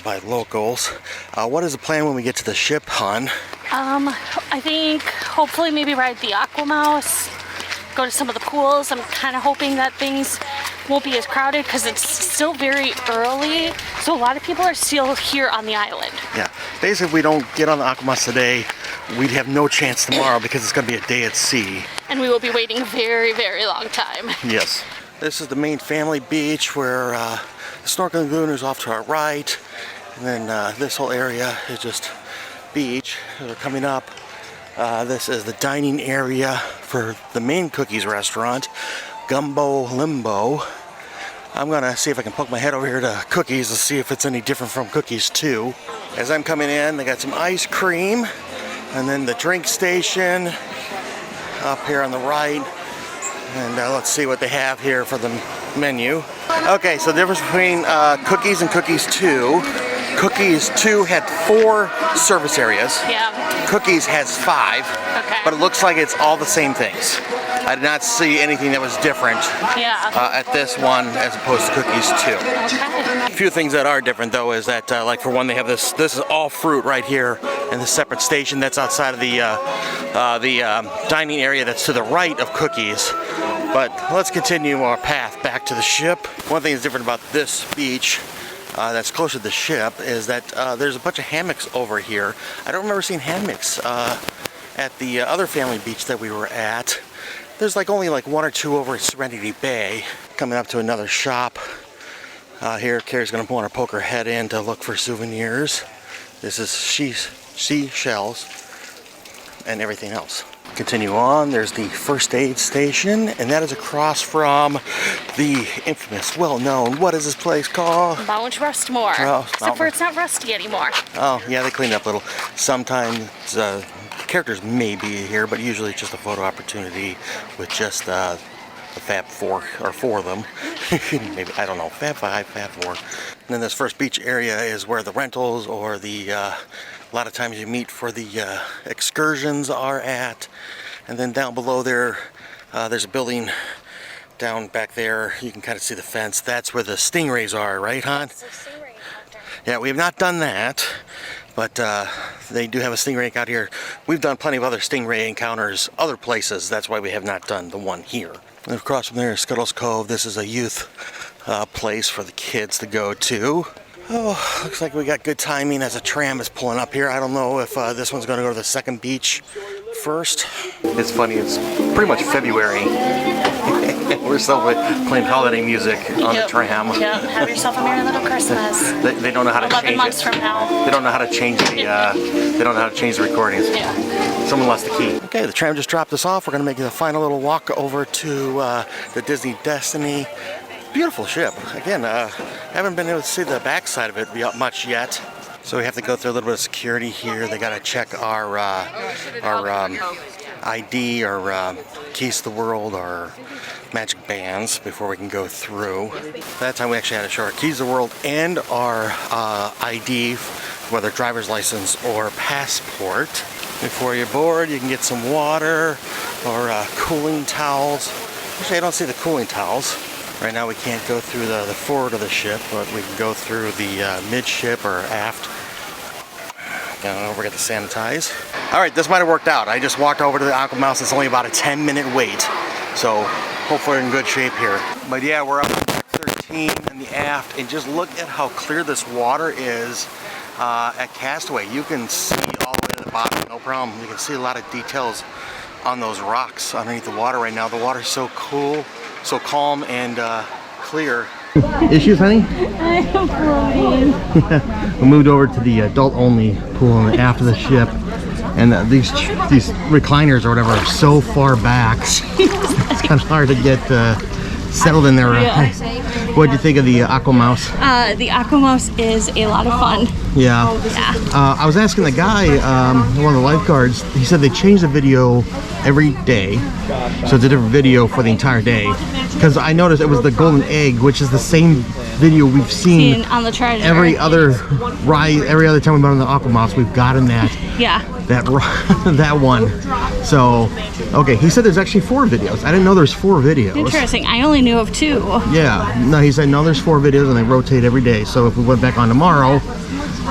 by locals. What is the plan when we get to the ship, hon? I think hopefully maybe ride the Aqua Mouse, go to some of the pools. I'm kind of hoping that things won't be as crowded because it's still very early, so a lot of people are still here on the island. Yeah, basically if we don't get on the Aqua Mouse today, we'd have no chance tomorrow because it's going to be a day at sea. And we will be waiting a very, very long time. Yes. This is the main family beach where the snorkeling lagoon is off to our right, and then this whole area is just beach. We're coming up. This is the dining area for the main Cookies restaurant, Gumbo Limbo. I'm gonna see if I can poke my head over here to Cookies to see if it's any different from Cookies too. As I'm coming in, they got some ice cream, and then the drink station up here on the right. And let's see what they have here for the menu. Okay, so the difference between Cookies and Cookies 2. Cookies 2 had 4 service areas. Yeah. Cookies has 5. Okay. But it looks like it's all the same things. I did not see anything that was different at this one as opposed to Cookies 2. Okay. A few things that are different though is that like for one they have this is all fruit right here in the separate station that's outside of the dining area that's to the right of Cookies. But let's continue our path back to the ship. One thing that's different about this beach that's closer to the ship is that there's a bunch of hammocks over here. I don't remember seeing hammocks at the other family beach that we were at. There's only 1 or 2 over at Serenity Bay. Coming up to another shop. Here, Carrie's gonna want to poke her head in to look for souvenirs. This is seashells and everything else. Continue on, there's the first aid station, and that is across from the infamous, well-known, what is this place called? Mount Rustmore. Oh, Except for it's not rusty anymore. Oh, yeah, they cleaned up a little. Sometimes characters may be here, but usually it's just a photo opportunity with just the Fab 4, or 4 of them. Maybe, I don't know, Fab 5, Fab 4. And then this first beach area is where the rentals or the a lot of times you meet for the excursions are at. And then down below there, there's a building down back there. You can kind of see the fence. That's where the stingrays are, right, hon? Yeah, we have not done that, but they do have a stingray out here. We've done plenty of other stingray encounters other places. That's why we have not done the one here. And across from there is Scuttle's Cove. This is a youth place for the kids to go to. Oh, looks like we got good timing as a tram is pulling up here. I don't know if this one's going to go to the second beach first. It's funny, it's pretty much February. We're still playing holiday music on the tram. Yep, have yourself a merry little Christmas. They don't know how to change it. 11 months from now. They don't know how to change the they don't know how to change the recordings. Yeah. Someone lost the key. Okay, the tram just dropped us off. We're gonna make a final little walk over to the Disney Destiny. Beautiful ship. Again, haven't been able to see the back side of it much yet. So we have to go through a little bit of security here. They gotta check our ID, our keys to the world, our magic bands before we can go through. That time we actually had to show our keys to the world and our ID, whether driver's license or passport. Before you board, you can get some water or cooling towels. Actually, I don't see the cooling towels. Right now we can't go through the forward of the ship, but we can go through the midship or aft. Don't forget to sanitize. All right, this might have worked out. I just walked over to the Aqua Mouse. It's only about a 10-minute wait. So hopefully we're in good shape here. But yeah, we're up on deck 13 in the aft, and just look at how clear this water is at Castaway. You can see all the way to the bottom, no problem. You can see a lot of details on those rocks underneath the water right now. The water's so cool, so calm and clear. Issues, honey? I am floating. We moved over to the adult-only pool on the aft of the ship, and these recliners or whatever are so far back. It's kind of hard to get settled in there. Yeah. What did you think of the Aqua Mouse? The Aqua Mouse is a lot of fun. Yeah. I was asking the guy, one of the lifeguards, he said they change the video every day. So it's a different video for the entire day. Because I noticed it was the golden egg, which is the same video we've seen on the treasure. Every other ride, every other time we've been on the Aqua Mouse, we've gotten that. Yeah. That one. So, okay, he said there's actually 4 videos. I didn't know there's 4 videos. Interesting. I only knew of 2. Yeah. No, he said no, there's 4 videos and they rotate every day. So if we went back on tomorrow,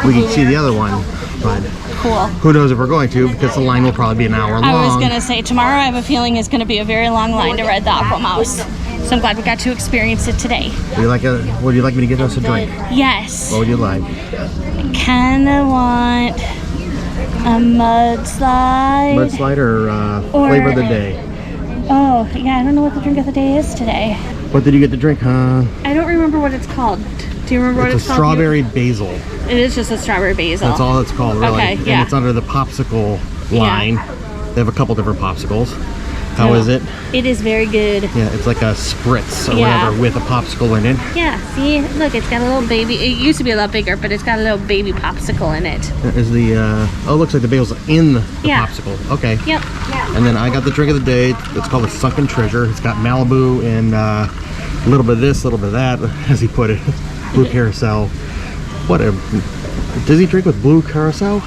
we could see the other one. But cool. Who knows if we're going to, because the line will probably be an hour long. I was gonna say tomorrow I have a feeling is gonna be a very long line to ride the Aqua Mouse. So I'm glad we got to experience it today. Would you like me to get us a drink? Yes. What would you like? I kinda want a mudslide. Mudslide or flavor of the day? Oh, yeah, I don't know what the drink of the day is today. What did you get to drink, huh? I don't remember what it's called. Do you remember what it's called? It's a strawberry basil. It is just a strawberry basil. That's all it's called, really. Okay, yeah. And it's under the popsicle line. Yeah. They have a couple different popsicles. How is it? It is very good. Yeah, it's like a spritz or whatever with a popsicle in it. Yeah, see? Look, it's got a little baby. It used to be a lot bigger, but it's got a little baby popsicle in it. Is the, oh, it looks like the basil's in the popsicle. Okay. Yep. And then I got the drink of the day. It's called the Sunken Treasure. It's got Malibu and a little bit of this, a little bit of that, as he put it. Blue carousel. What a Disney drink with blue carousel?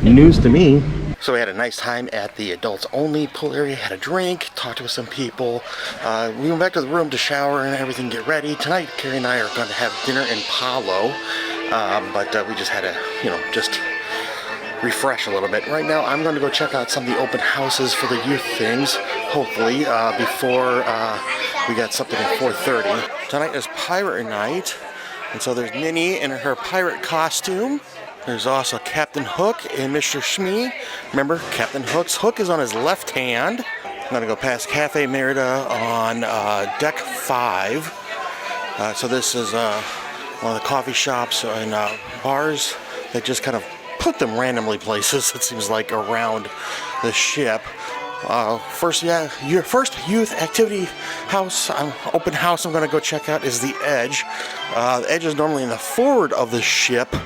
News to me. So we had a nice time at the adults only pool area, had a drink, talked with some people. We went back to the room to shower and everything, get ready. Tonight, Carrie and I are going to have dinner in Palo, but we just had to, just refresh a little bit. Right now, I'm going to go check out some of the open houses for the youth things, hopefully, before we got something at 4:30. Tonight is pirate night, and so there's Minnie in her pirate costume. There's also Captain Hook and Mr. Shmee. Remember, Captain Hook's hook is on his left hand. I'm gonna go past Cafe Merida on deck 5. So this is one of the coffee shops and bars that just kind of put them randomly places, it seems like, around the ship. Your first youth activity house, open house I'm gonna go check out is the Edge. The Edge is normally in the forward of the ship.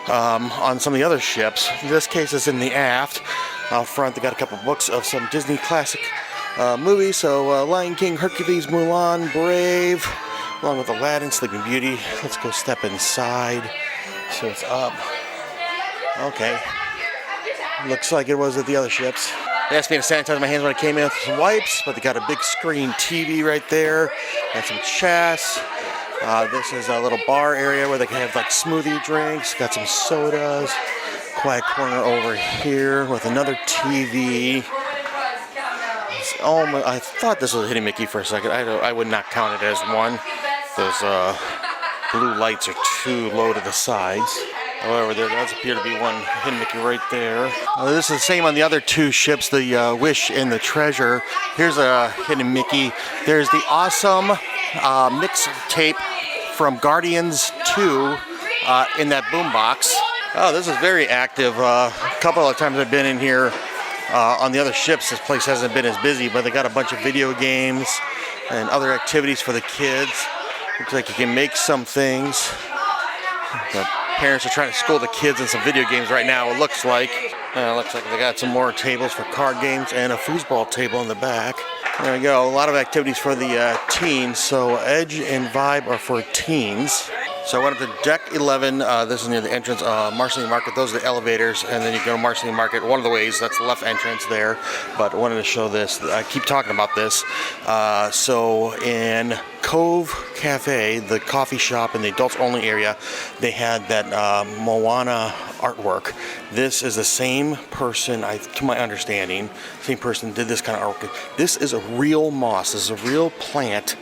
On some of the other ships. In this case, it's in the aft. Out front, they got a couple books of some Disney classic movies. So, Lion King, Hercules, Mulan, Brave, along with Aladdin, Sleeping Beauty. Let's go step inside. So it's up. Okay. Looks like it was at the other ships. They asked me to sanitize my hands when I came in with some wipes, but they got a big screen TV right there and some chess. This is a little bar area where they can have like smoothie drinks. Got some sodas. Quiet corner over here with another TV. Oh my, I thought this was Hidden Mickey for a second. I would not count it as one. Those blue lights are too low to the sides. However, there does appear to be one Hidden Mickey right there. This is the same on the other two ships, the Wish and the Treasure. Here's a Hidden Mickey. There's the awesome mix tape from Guardians 2 in that boombox. Oh, this is very active. A couple of times I've been in here on the other ships. This place hasn't been as busy, but they got a bunch of video games and other activities for the kids. Looks like you can make some things. The parents are trying to school the kids in some video games right now, it looks like. Looks like they got some more tables for card games and a foosball table in the back. There we go, a lot of activities for the teens. So Edge and Vibe are for teens. So I went up to deck 11. This is near the entrance, Marceline Market. Those are the elevators, and then you go to Marceline Market. One of the ways, that's the left entrance there. But I wanted to show this. I keep talking about this. So in Cove Cafe, the coffee shop in the adults only area, they had that Moana artwork. This is the same person, to my understanding, same person did this kind of artwork. This is a real moss. This is a real plant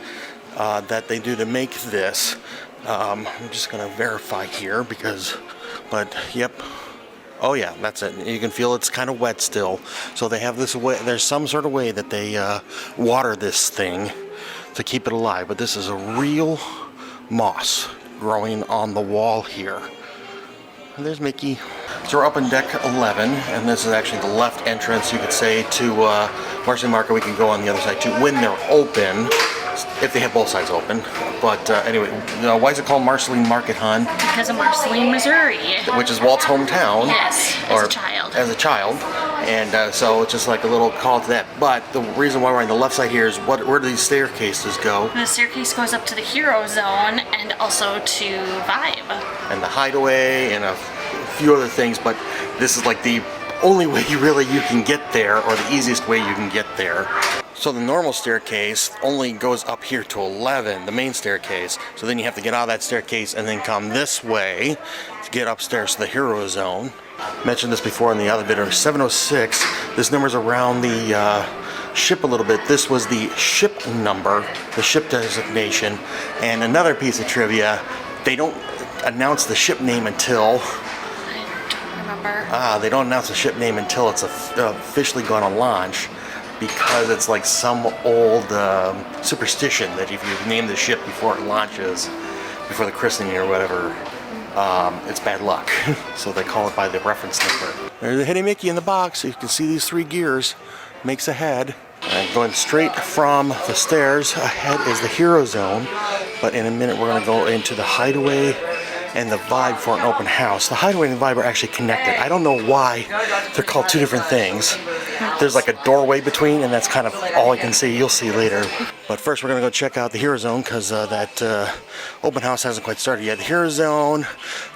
that they do to make this. I'm just gonna verify here but yep. Oh yeah, that's it. You can feel it's kind of wet still. So they have this way, there's some sort of way that they water this thing to keep it alive. But this is a real moss growing on the wall here. And there's Mickey. So we're up on deck 11, and this is actually the left entrance, you could say, to Marceline Market. We can go on the other side too when they're open, if they have both sides open. But anyway, why is it called Marceline Market, hon? Because of Marceline, Missouri. Which is Walt's hometown. Yes, as a child. As a child. And so it's just like a little call to that. But the reason why we're on the left side here is where do these staircases go? The staircase goes up to the Hero Zone and also to Vibe. And the Hideaway and a few other things, but this is like the only way you can get there, or the easiest way you can get there. So the normal staircase only goes up here to 11, the main staircase. So then you have to get out of that staircase and then come this way to get upstairs to the Hero Zone. Mentioned this before in the elevator, 706. This number's around the ship a little bit. This was the ship number, the ship designation. And another piece of trivia, they don't announce the ship name until... they don't announce the ship name until it's officially going to launch, because it's like some old superstition that if you name the ship before it launches, before the christening or whatever, it's bad luck. So they call it by the reference number. There's the Hidden Mickey in the box. You can see these 3 gears. Makes a head. And going straight from the stairs, ahead is the Hero Zone. But in a minute we're going to go into the Hideaway and the Vibe for an open house. The Hideaway and the Vibe are actually connected. I don't know why they're called 2 different things. There's like a doorway between, and that's kind of all I can see. You'll see later. But first we're gonna go check out the Hero Zone, because that open house hasn't quite started yet. The Hero Zone,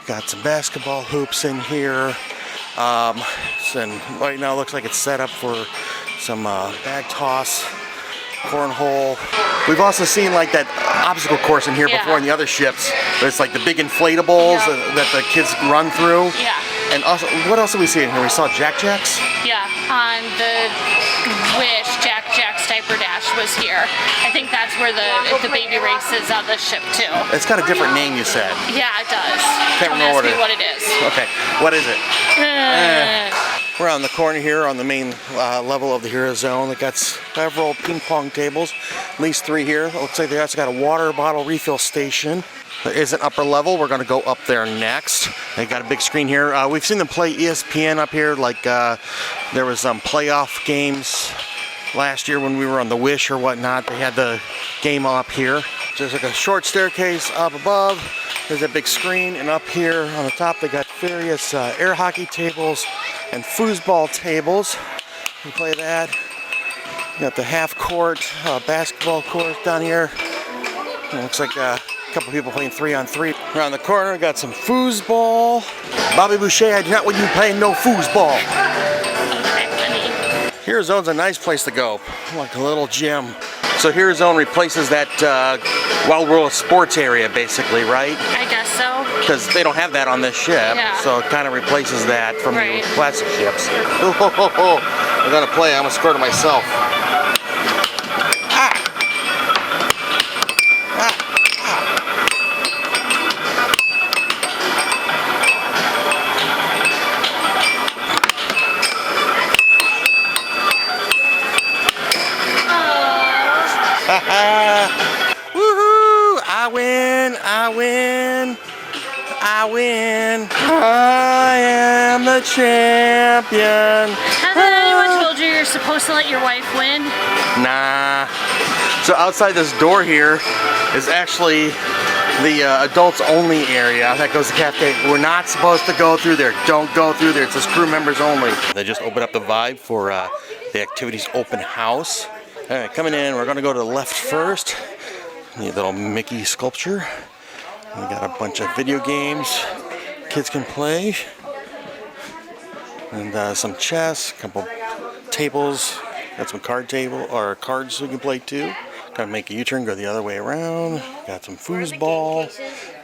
got some basketball hoops in here. And right now it looks like it's set up for some bag toss, cornhole. We've also seen like that obstacle course in here before in the other ships. There's like the big inflatables that the kids run through. Yeah. And also, what else did we see in here? We saw Jack Jacks? Yeah, on the Wish, Jack Jack's Diaper Dash was here. I think that's where the baby race is on the ship too. It's got a different name, you said. Yeah, it does. Can't remember what it is. Okay, what is it? We're on the corner here on the main level of the Hero Zone. They got several ping pong tables, at least 3 here. It looks like they also got a water bottle refill station. There is an upper level. We're going to go up there next. They got a big screen here. We've seen them play ESPN up here. Like there was some playoff games last year when we were on the Wish or whatnot. They had the game up here. There's like a short staircase up above. There's a big screen, and up here on the top they got various air hockey tables and foosball tables. You play that. You got the half court basketball court down here. It looks like a couple people playing 3-on-3. Around the corner, got some foosball. Bobby Boucher, I do not want you playing no foosball. Hero Zone's a nice place to go, like a little gym. So Hero Zone replaces that Wild World Sports area, basically, right? I guess so. Because they don't have that on this ship, so it kind of replaces that from the classic ships. I'm gonna play. I'm gonna score to myself. Woohoo! I win! I win! I win! I am the champion! Has anyone told you you're supposed to let your wife win? Nah. So outside this door here is actually the adults only area that goes to cafe. We're not supposed to go through there. Don't go through there. It says crew members only. They just opened up the Vibe for the activities open house. All right, coming in, we're gonna go to the left first. Neat little Mickey sculpture. We got a bunch of video games kids can play. And some chess, a couple tables. Got some card table or cards we can play too. Gotta make a U-turn, go the other way around. Got some foosball.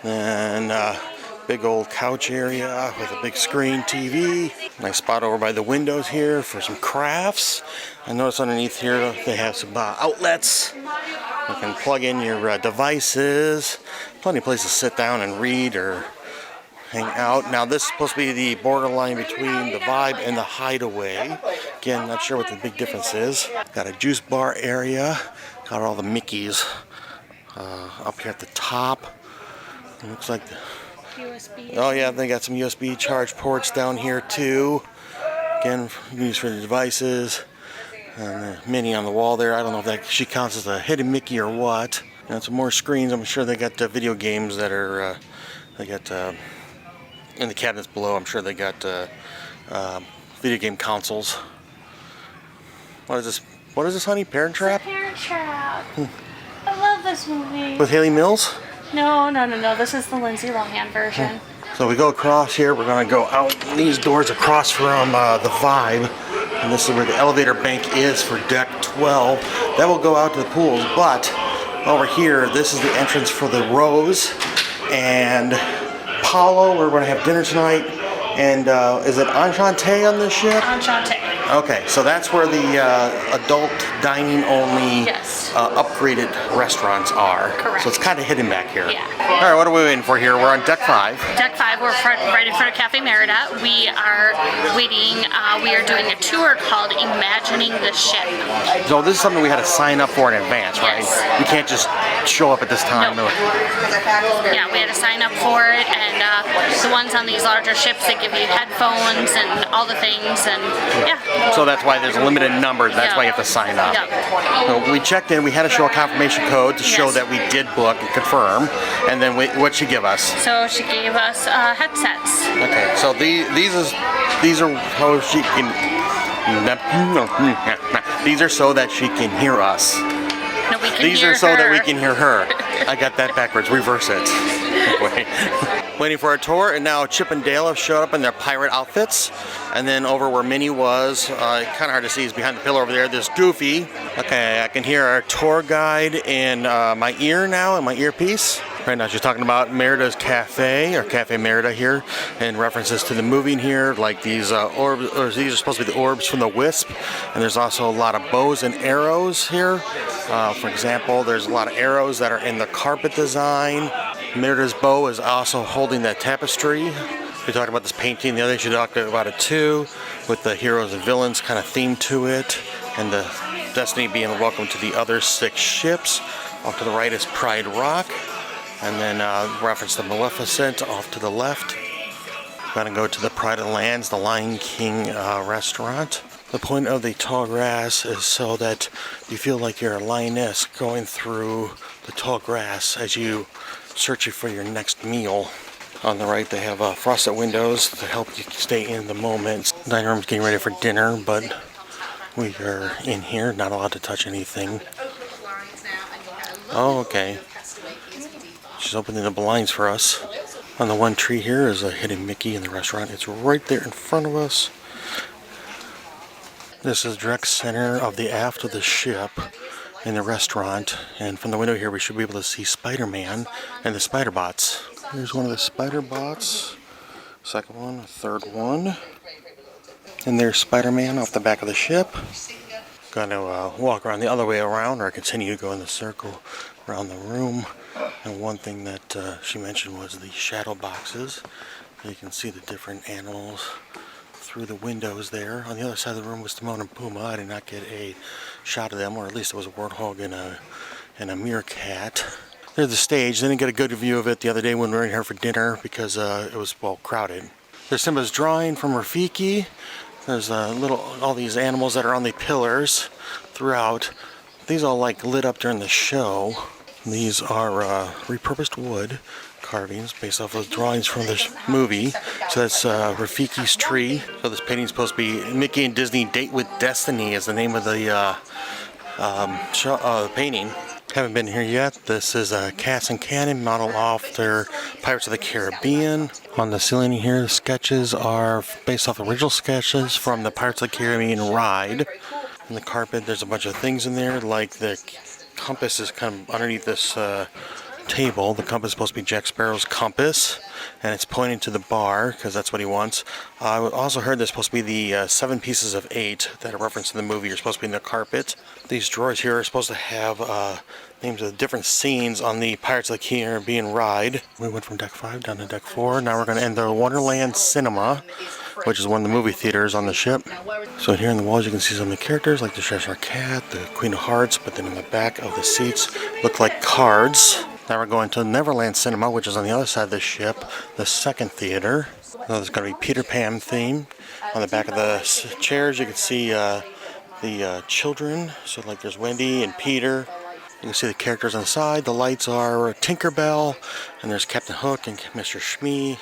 And big old couch area with a big screen TV. Nice spot over by the windows here for some crafts. I noticed underneath here they have some outlets. You can plug in your devices. Plenty of places to sit down and read or hang out. Now this is supposed to be the borderline between the Vibe and the Hideaway. Again, not sure what the big difference is. Got a juice bar area. Got all the Mickeys up here at the top. It looks like USB. Oh yeah, they got some USB charge ports down here too. Again, used for the devices. And the Minnie on the wall there. I don't know if that she counts as a hidden Mickey or what. And some more screens. I'm sure they got video games that are they got in the cabinets below. I'm sure they got video game consoles. What is this? What is this, honey? Parent Trap? Parent Trap. I love this movie. With Haley Mills? No. This is the Lindsay Lohan version. So we go across here. We're gonna go out these doors across from the Vibe. And this is where the elevator bank is for deck 12. That will go out to the pools, but over here, this is the entrance for the Rose and Paulo. We're going to have dinner tonight. And is it Enchante on this ship? Enchante. Okay, so that's where the adult dining only upgraded restaurants are. Correct. So it's kind of hidden back here. Yeah. All right, what are we waiting for here? We're on deck 5. Deck 5, we're right in front of Cafe Merida. We are waiting, we are doing a tour called Imagining the Ship. So this is something we had to sign up for in advance, right? Yes. You can't just show up at this time. No. Yeah, we had to sign up for it, and the ones on these larger ships, they give you headphones and all the things, and yeah. So that's why there's a limited number. That's why you have to sign up. So we checked in. We had to show a confirmation code to show that we did book and confirm. And then what'd she give us? So she gave us headsets. Okay. So these are how she can. These are so that she can hear us. No, we can These hear are so her. that we can hear her. I got that backwards. Reverse it. Waiting for a tour, and now Chip and Dale have showed up in their pirate outfits. And then over where Minnie was, kind of hard to see, is behind the pillar over there. There's Goofy. Okay, I can hear our tour guide in my ear now, in my earpiece. Right now she's talking about Merida's Cafe, or Cafe Merida here, and references to the movie in here, like these orbs, or these are supposed to be the orbs from the Wisp. And there's also a lot of bows and arrows here. For example, there's a lot of arrows that are in the carpet design. Merida's bow is also holding that tapestry. We talked about this painting the other day. She talked about it too, with the heroes and villains kind of themed to it, and the Destiny being welcome to the other 6 ships. Off to the right is Pride Rock, and then reference to Maleficent off to the left. We're gonna go to the Pride of Lands, the Lion King restaurant. The point of the tall grass is so that you feel like you're a lioness going through the tall grass as you searching for your next meal. On the right they have frosted windows to help you stay in the moment. Dining room's getting ready for dinner, but we are in here, not allowed to touch anything. Oh, okay. She's opening the blinds for us. On the one tree here is a hidden Mickey in the restaurant. It's right there in front of us. This is direct center of the aft of the ship in the restaurant. And from the window here, we should be able to see Spider-Man and the Spider Bots. Here's one of the Spider Bots. Second one, third one. And there's Spider-Man off the back of the ship. Gonna walk around the other way around, or continue to go in the circle around the room. And one thing that she mentioned was the shadow boxes. You can see the different animals through the windows there. On the other side of the room was Timon and Pumbaa. I did not get a shot of them, or at least it was a warthog and a meerkat. There's the stage. Didn't get a good view of it the other day when we were in here for dinner because it was, well, crowded. There's Simba's drawing from Rafiki. There's all these animals that are on the pillars throughout. These all like lit up during the show. These are repurposed wood carvings based off of drawings from this movie. So that's Rafiki's tree. So this painting is supposed to be Mickey and Disney Date with Destiny is the name of the painting. Haven't been here yet. This is a Cass and Cannon model after Pirates of the Caribbean. On the ceiling here, the sketches are based off original sketches from the Pirates of the Caribbean ride. On the carpet, there's a bunch of things in there, like the compass is kind of underneath this table. The compass is supposed to be Jack Sparrow's compass, and it's pointing to the bar because that's what he wants. I also heard there's supposed to be the 7 pieces of 8 that are referenced in the movie are supposed to be in the carpet. These drawers here are supposed to have names of different scenes on the Pirates of the Caribbean ride. We went from deck 5 down to deck 4. Now we're going to end the Wonderland Cinema, which is one of the movie theaters on the ship. So here in the walls you can see some of the characters like the Cheshire Cat, the Queen of Hearts, but then in the back of the seats look like cards. Now we're going to Neverland Cinema, which is on the other side of the ship, the second theater. So there's going to be Peter Pan theme. On the back of the chairs you can see the children. So like there's Wendy and Peter. You can see the characters on the side. The lights are Tinkerbell, and there's Captain Hook and Mr. Shmee.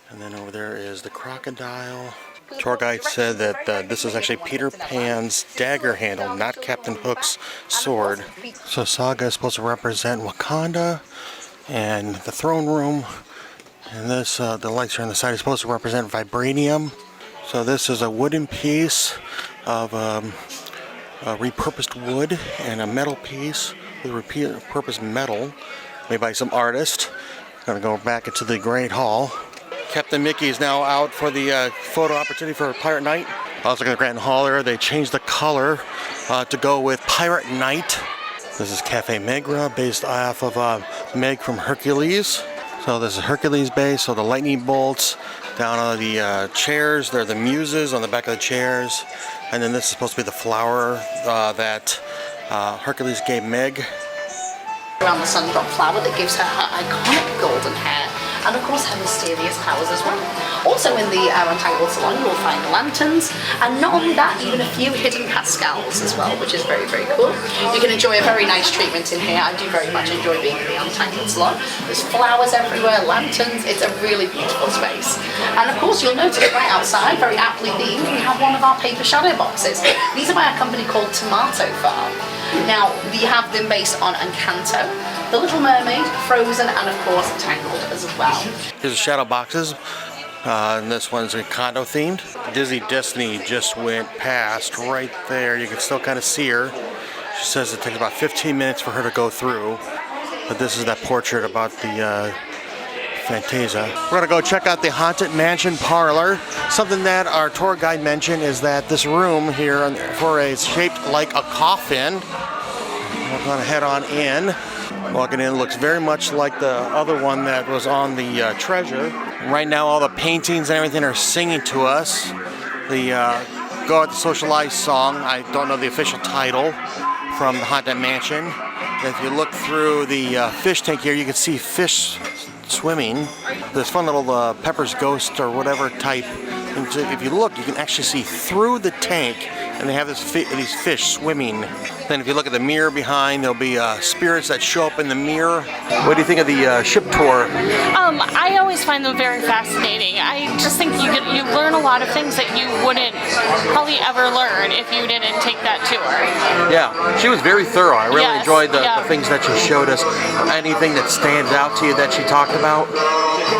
And then over there is the crocodile. Tour guide said that this is actually Peter Pan's dagger handle, not Captain Hook's sword. So Saga is supposed to represent Wakanda and the throne room. And this, the lights are on the side, is supposed to represent vibranium. So this is a wooden piece of repurposed wood and a metal piece with repurposed metal made by some artist. Gonna go back into the Great Hall. Captain Mickey is now out for the photo opportunity for Pirate Night. Also at the Grand Hall there, they changed the color to go with Pirate Night. This is Cafe Megra, based off of Meg from Hercules. So this is Hercules base, so the lightning bolts down on the chairs. They're the muses on the back of the chairs. And then this is supposed to be the flower that Hercules gave Meg. Around the sun-drop flower that gives her iconic golden hair, and of course her mysterious powers as well. Also in the Untangled Salon you will find lanterns, and not only that, even a few hidden pascals as well, which is very, very cool. You can enjoy a very nice treatment in here. I do very much enjoy being in the Untangled Salon. There's flowers everywhere, lanterns, it's a really beautiful space. And of course you'll notice right outside, very aptly themed, we have one of our paper shadow boxes. These are by a company called Tomato Farm. Now, we have them based on Encanto, The Little Mermaid, Frozen, and of course Tangled as well. Here's the shadow boxes, and this one's Encanto themed. Disney Destiny just went past right there. You can still kind of see her. She says it takes about 15 minutes for her to go through, but this is that portrait about the Fantasia. We're gonna go check out the Haunted Mansion parlor. Something that our tour guide mentioned is that this room here is shaped like a coffin. We're gonna head on in. Walking in looks very much like the other one that was on the treasure. Right now all the paintings and everything are singing to us. The Go Out to Socialize song, I don't know the official title, from the Haunted Mansion. And if you look through the fish tank here, you can see fish swimming. This fun little Pepper's Ghost or whatever type. If you look, you can actually see through the tank and they have these fish swimming. Then if you look at the mirror behind, there'll be spirits that show up in the mirror. What do you think of the ship tour? I always find them very fascinating. I just think you learn a lot of things that you wouldn't probably ever learn if you didn't take that tour. Yeah, she was very thorough. I really Yes, enjoyed the yeah. things that she showed us. Anything that stands out to you that she talked about?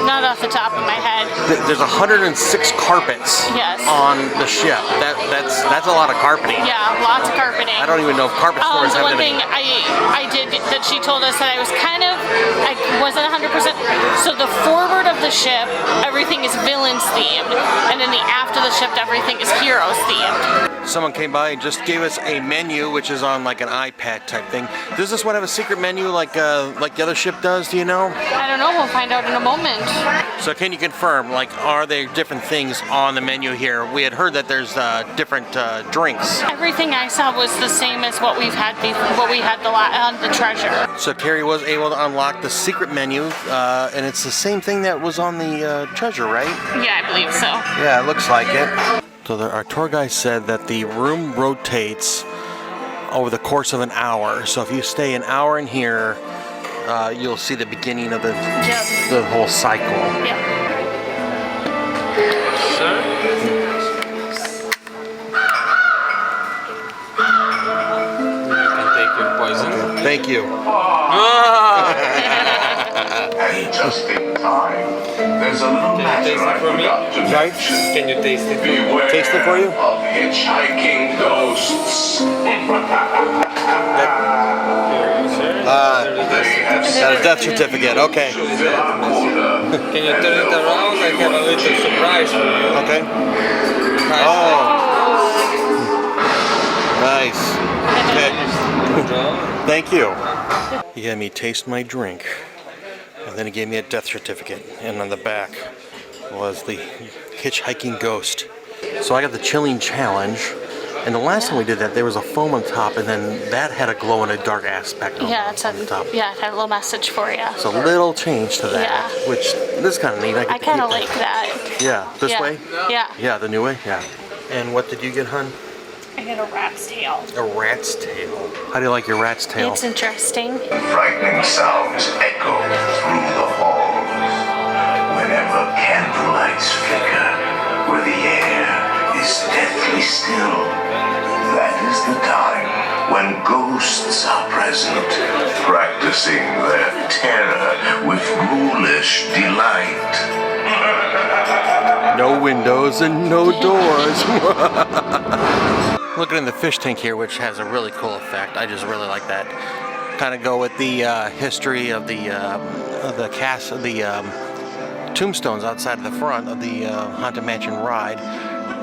Not off the top of my head. There's 106 carpets Yes. on the ship. That's a lot of carpeting. Yeah, lots of carpeting. I don't even know if carpet stores The have one that thing I did that she told us that I was I wasn't 100%. So the forward of the ship, everything is villains themed, and in the aft of the ship, everything is heroes themed. Someone came by and just gave us a menu, which is on like an iPad type thing. Does this one have a secret menu like the other ship does? Do you know? I don't know. We'll find out in a moment. So can you confirm, like, are there different things on the menu here? We had heard that there's different drinks. Everything I saw was the same as what we've had before, what we had on the treasure. So Carrie was able to unlock the secret menu, and it's the same thing that was on the treasure, right? Yeah, I believe so. Yeah, it looks like it. So our tour guide said that the room rotates over the course of an hour. So if you stay an hour in here, you'll see the beginning of the whole cycle. Yeah. Sir? You can take your poison. Thank you. And just in time, there's a little matter I forgot to mention. Can you taste it? Beware Taste it for you? of hitchhiking ghosts. Got a death certificate. Okay. Can you turn it around? I have a little surprise for you. Okay. Oh. Nice. Okay. Thank you. He had me taste my drink, and then he gave me a death certificate, and on the back was the hitchhiking ghost. So I got the chilling challenge, and the last time we did that, there was a foam on top, and then that had a glow-in-the-dark aspect on, Yeah, on the top. Yeah, it had a little message for you. So a little change to that, Yeah. which this is kind of neat. I kind of like that. Yeah, this Yeah. way? Yeah. Yeah, the new way? Yeah. And what did you get, hun? I got a rat's tail. A rat's tail. How do you like your rat's tail? It's interesting. Frightening sounds echo through the halls. Whenever candlelights flicker, where the air is deathly still, that is the time when ghosts are present, practicing their terror with ghoulish delight. No windows and no doors. Looking in the fish tank here, which has a really cool effect. I just really like that. Kind of go with the history of the tombstones outside of the front of the Haunted Mansion ride.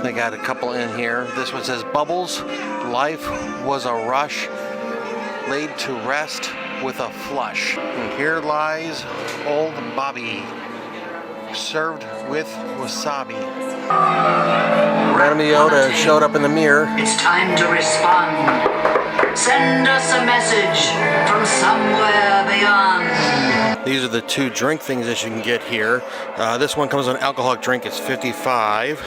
They got a couple in here. This one says, "Bubbles, life was a rush, laid to rest with a flush. And here lies old Bobby, served with wasabi." Madame Yoda showed up in the mirror. It's time to respond. Send us a message from somewhere beyond. These are the two drink things that you can get here. This one comes with an alcoholic drink, it's $55.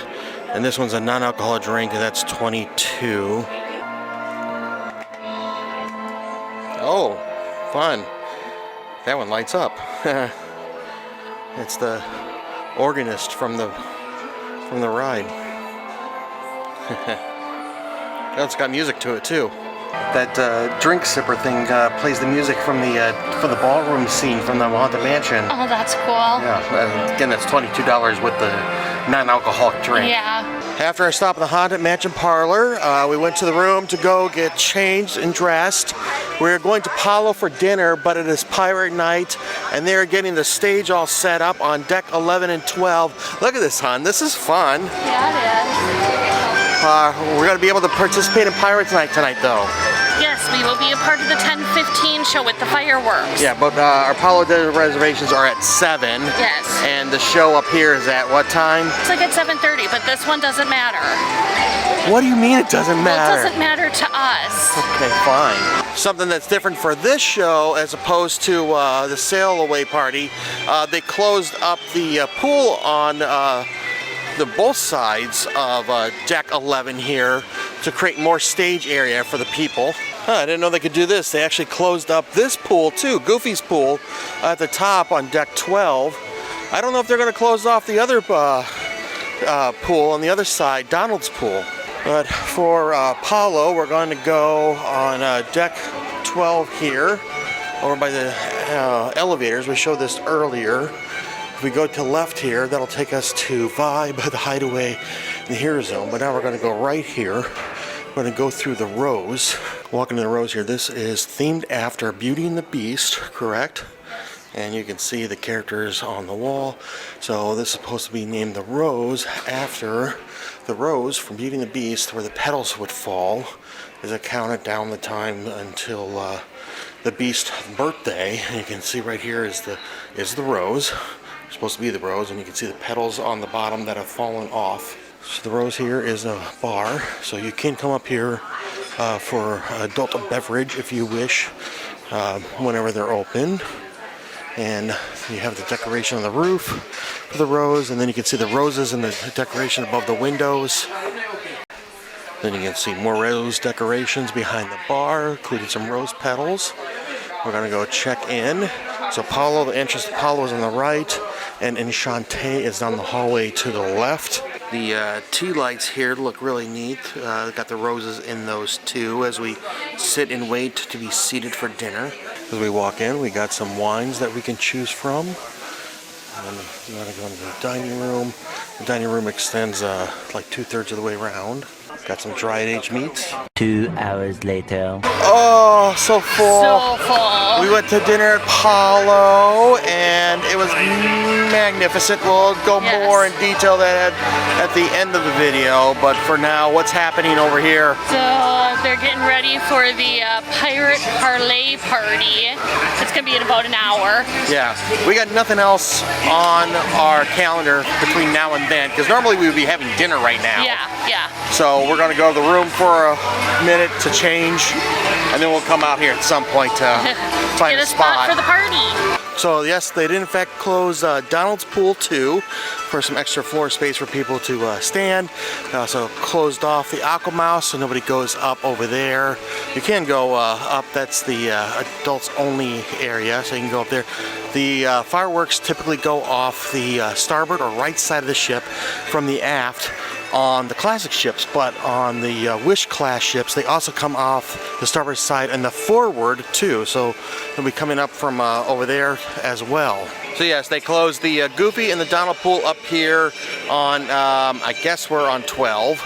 And this one's a non-alcoholic drink, and that's $22. Oh, fun. That one lights up. It's the organist from the ride. It's got music to it too. That drink sipper thing plays the music from the ballroom scene from the Haunted Mansion. Oh, that's cool. Yeah, again, that's $22 with the non-alcoholic drink. Yeah. After our stop at the Haunted Mansion parlor, we went to the room to go get changed and dressed. We're going to Palo for dinner, but it is pirate night, and they're getting the stage all set up on deck 11 and 12. Look at this, hon. This is fun. Yeah, it is. We're going to be able to participate in Pirates Night tonight, though. Yes, we will be a part of the 10:15 show with the fireworks. Yeah, but our Palo reservations are at 7. Yes. And the show up here is at what time? It's like at 7:30, but this one doesn't matter. What do you mean it doesn't matter? Well, it doesn't matter to us. Okay, fine. Something that's different for this show as opposed to the sail away party, they closed up the pool on the both sides of deck 11 here, to create more stage area for the people. I didn't know they could do this. They actually closed up this pool too, Goofy's pool, at the top on deck 12. I don't know if they're going to close off the other pool on the other side, Donald's pool. But for Apollo, we're going to go on deck 12 here, over by the elevators. We showed this earlier. If we go to left here, that'll take us to Vibe, the Hideaway, and the Hero Zone. But now we're going to go right here. We're going to go through the rows. Walking to the rows here, this is themed after Beauty and the Beast, correct? And you can see the characters on the wall. So this is supposed to be named the Rose after the rose from Beauty and the Beast, where the petals would fall, as it counted down the time until the Beast's birthday. And you can see right here is the rose. It's supposed to be the rose, and you can see the petals on the bottom that have fallen off. So the rose here is a bar, so you can come up here for adult beverage if you wish, whenever they're open. And you have the decoration on the roof for the rose, and then you can see the roses and the decoration above the windows. Then you can see more rose decorations behind the bar, including some rose petals. We're gonna go check in. So Apollo, the entrance to Apollo is on the right, and Enchante is down the hallway to the left. The tea lights here look really neat. Got the roses in those too, as we sit and wait to be seated for dinner. As we walk in, we got some wines that we can choose from. And you want to go into the dining room. The dining room extends like 2/3 of the way around. Got some dried aged meats. 2 hours later. Oh, so full. So full. We went to dinner at Apollo, and it was magnificent. We'll go more in detail that at the end of the video, but for now, what's happening over here? So they're getting ready for the Pirate Parlay Party. It's gonna be in about an hour. Yeah, we got nothing else on our calendar between now and then, because normally we would be having dinner right now. Yeah. So we're gonna go to the room for a minute to change, and then we'll come out here at some point to find Get a spot for the party. So yes, they did in fact close Donald's Pool 2 for some extra floor space for people to stand. They also closed off the Aqua Mouse, so nobody goes up over there. You can go up, that's the adults only area, so you can go up there. The fireworks typically go off the starboard or right side of the ship from the aft on the classic ships, but on the Wish class ships, they also come off the starboard side and the forward too, so they'll be coming up from over there as well. So yes, they closed the Goofy and the Donald pool up here on, I guess we're on 12,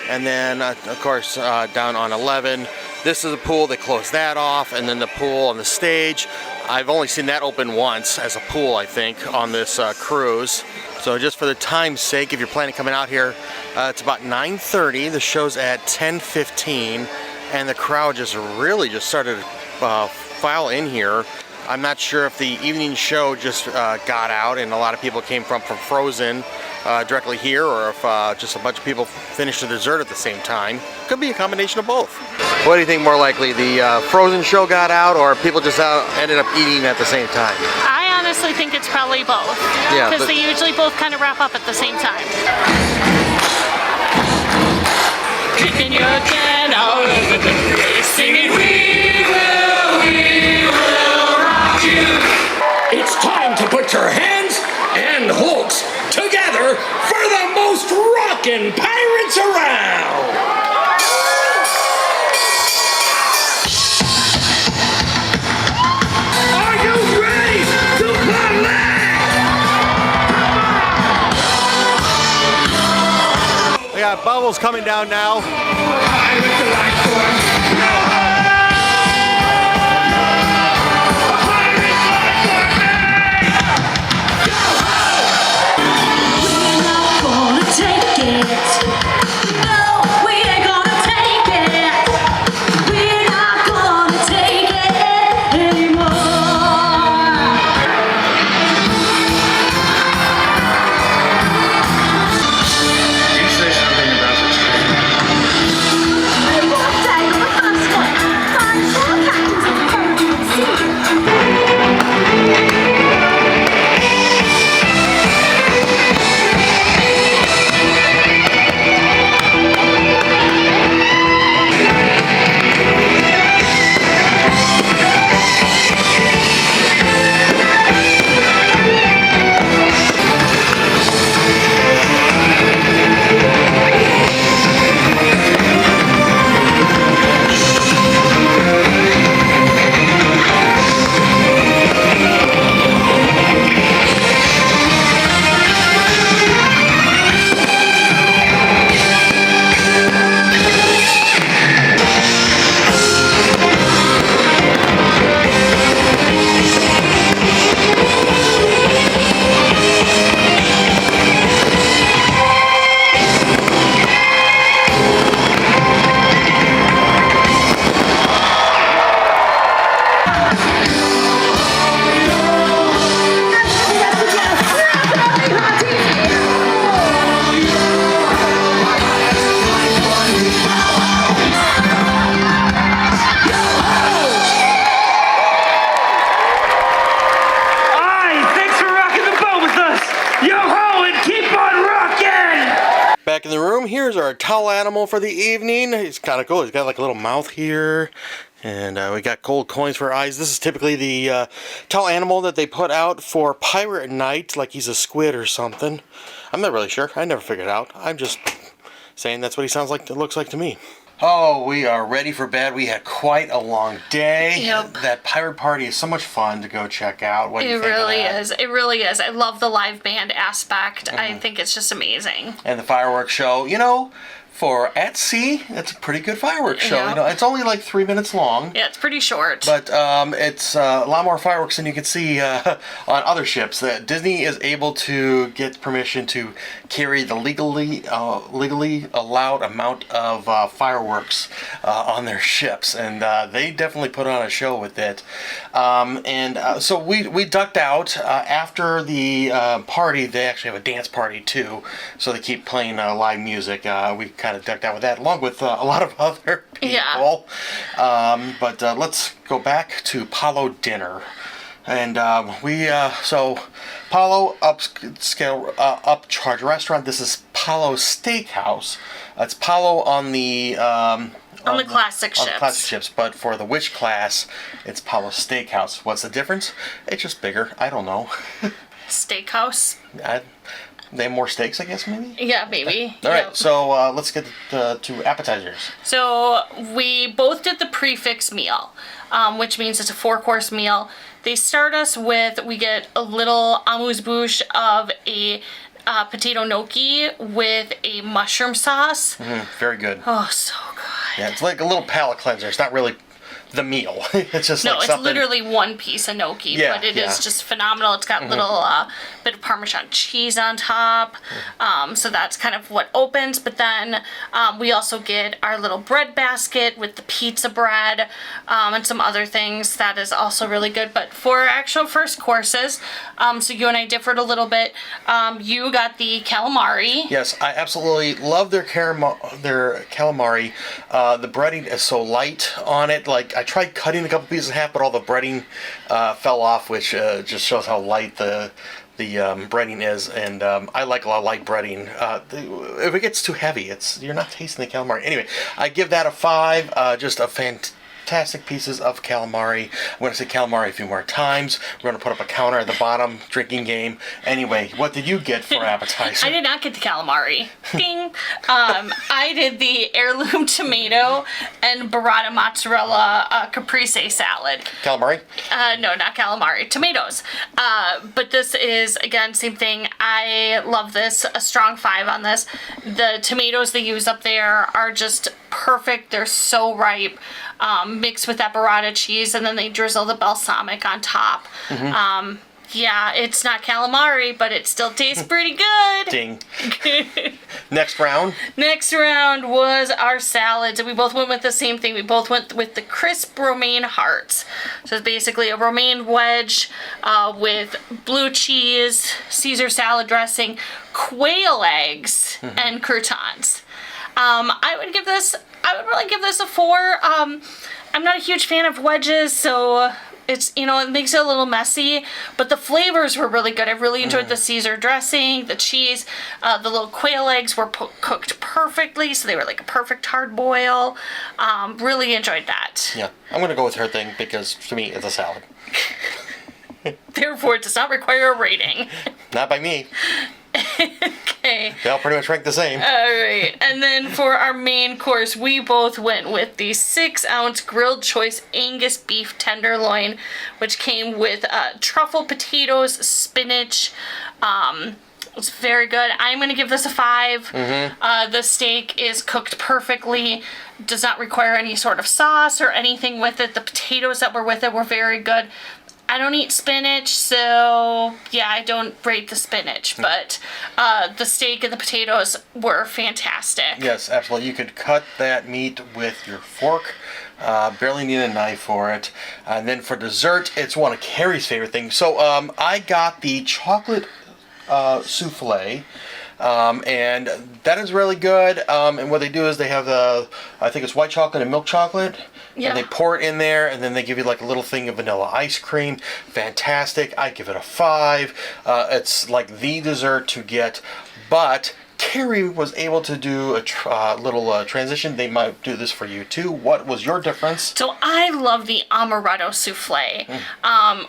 and then of course down on 11. This is a pool, they closed that off, and then the pool on the stage. I've only seen that open once as a pool, I think, on this cruise. So just for the time's sake, if you're planning coming out here, it's about 9:30. The show's at 10:15, and the crowd just really just started to file in here. I'm not sure if the evening show just got out and a lot of people came from Frozen directly here, or if just a bunch of people finished the dessert at the same time. Could be a combination of both. What do you think more likely, the Frozen show got out, or people just ended up eating at the same time? I honestly think it's probably both. Yeah, because they usually both kind of wrap up at the same time. Kicking your can out of the day, singing we will rock you. It's time to put your hands and hooks together for the most rockin' pirates around. Are you ready to play? We got bubbles coming down now. in the room. Here's our towel animal for the evening. He's kind of cool. He's got like a little mouth here. And we got gold coins for eyes. This is typically the towel animal that they put out for pirate night, like he's a squid or something. I'm not really sure. I never figured it out. I'm just saying that's what he sounds like. It looks like to me. Oh, we are ready for bed. We had quite a long day. Yep. That pirate party is so much fun to go check out. What do you think of that? Is. It really is. I love the live band aspect. I think it's just amazing. And the fireworks show, you know, for at sea, it's a pretty good fireworks show. Yeah. You know, it's only like 3 minutes long. Yeah, it's pretty short. But it's a lot more fireworks than you can see on other ships. Disney is able to get permission to carry the legally allowed amount of fireworks on their ships, and they definitely put on a show with it. So we ducked out after the party. They actually have a dance party too, so they keep playing live music. We kind of ducked out with that, along with a lot of other people. Yeah. But let's go back to Palo dinner. And so Palo upcharge restaurant. This is Palo Steakhouse. It's Palo on the on the classic ships. On the classic ships, but for the witch class, it's Palo Steakhouse. What's the difference? It's just bigger. I don't know. Steakhouse. They have more steaks, I guess, maybe? Yeah, maybe. All right, so let's get to appetizers. So we both did the prefix meal, which means it's a 4-course meal. They start us with, we get a little amuse-bouche of a potato gnocchi with a mushroom sauce. Very good. Oh, so good. Yeah, it's like a little palate cleanser. It's not really the meal. It's just no, like it's something. Literally one piece of gnocchi, but it is just phenomenal. It's got little bit of Parmesan cheese on top, so that's kind of what opens. But then we also get our little bread basket with the pizza bread and some other things that is also really good. But for actual first courses, so you and I differed a little bit. You got the calamari. Yes, I absolutely love their calamari. The breading is so light on it. Like, I tried cutting a couple pieces in half, but all the breading fell off, which just shows how light the breading is. And I like a lot of light breading. If it gets too heavy, you're not tasting the calamari. Anyway, I give that a 5. Just a fantastic pieces of calamari. I'm going to say calamari a few more times. We're going to put up a counter at the bottom, drinking game. Anyway, what did you get for appetizer? I did not get the calamari. Ding! I did the heirloom tomato and burrata mozzarella caprese salad. Calamari? No, not calamari. Tomatoes. But this is, again, same thing. I love this. A strong 5 on this. The tomatoes they use up there are just perfect. They're so ripe. Mixed with that burrata cheese, and then they drizzle the balsamic on top. Yeah, it's not calamari, but it still tastes pretty good. Ding. Next round? Next round was our salads, and we both went with the same thing. We both went with the crisp romaine hearts. So it's basically a romaine wedge with blue cheese, Caesar salad dressing, quail eggs, and croutons. I would really give this a 4. I'm not a huge fan of wedges, so it's, it makes it a little messy, but the flavors were really good. I really enjoyed the Caesar dressing, the cheese, the little quail eggs were cooked perfectly, so they were like a perfect hard boil. Really enjoyed that. Yeah, I'm going to go with her thing because to me it's a salad. Therefore, it does not require a rating. Not by me. Okay. They all pretty much rank the same. Alright, and then for our main course, we both went with the 6-ounce grilled choice Angus beef tenderloin, which came with truffle potatoes, spinach. It's very good. I'm going to give this a 5. The steak is cooked perfectly, does not require any sort of sauce or anything with it. The potatoes that were with it were very good. I don't eat spinach, so yeah, I don't rate the spinach, but the steak and the potatoes were fantastic. Yes, absolutely. You could cut that meat with your fork. Barely need a knife for it. And then for dessert, it's one of Carrie's favorite things. So I got the chocolate souffle. And that is really good. And what they do is they have I think it's white chocolate and milk chocolate. Yeah. And they pour it in there, and then they give you like a little thing of vanilla ice cream. Fantastic. I give it a 5. It's like the dessert to get. But Carrie was able to do a little transition, they might do this for you too. What was your difference? So I love the amaretto souffle.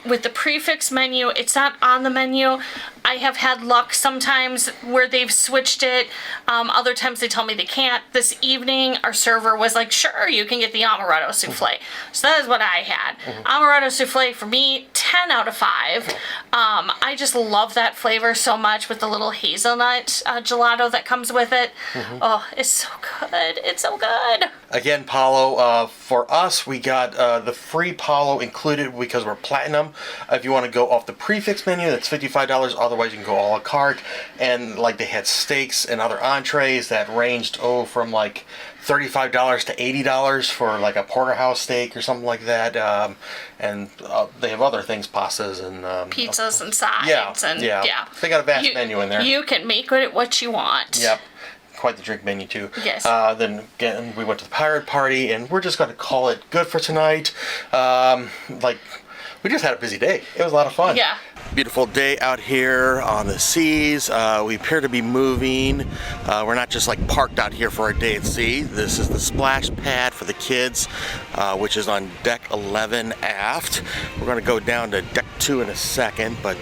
With the prefix menu, it's not on the menu. I have had luck sometimes where they've switched it. Other times they tell me they can't. This evening, our server was like, sure, you can get the amaretto souffle. So that is what I had. Amaretto souffle for me, 10 out of 5. I just love that flavor so much with the little hazelnut gelato that comes with it. Oh, it's so good. It's so good. Again, Paulo, for us, we got the free Paulo included because we're platinum. If you want to go off the prefix menu, that's $55. Otherwise, you can go a la carte. And like they had steaks and other entrees that ranged from like $35 to $80 for like a porterhouse steak or something like that. And they have other things, pastas and pizzas and sides. Yeah. They got a vast menu in there. You can make it what you want. Yep. Quite the drink menu too. Yes. Then again, we went to the pirate party, and we're just going to call it good for tonight. Like, we just had a busy day. It was a lot of fun. Yeah. Beautiful day out here on the seas. We appear to be moving. We're not just like parked out here for a day at sea. This is the splash pad for the kids, which is on deck 11 aft. We're going to go down to deck 2 in a second, but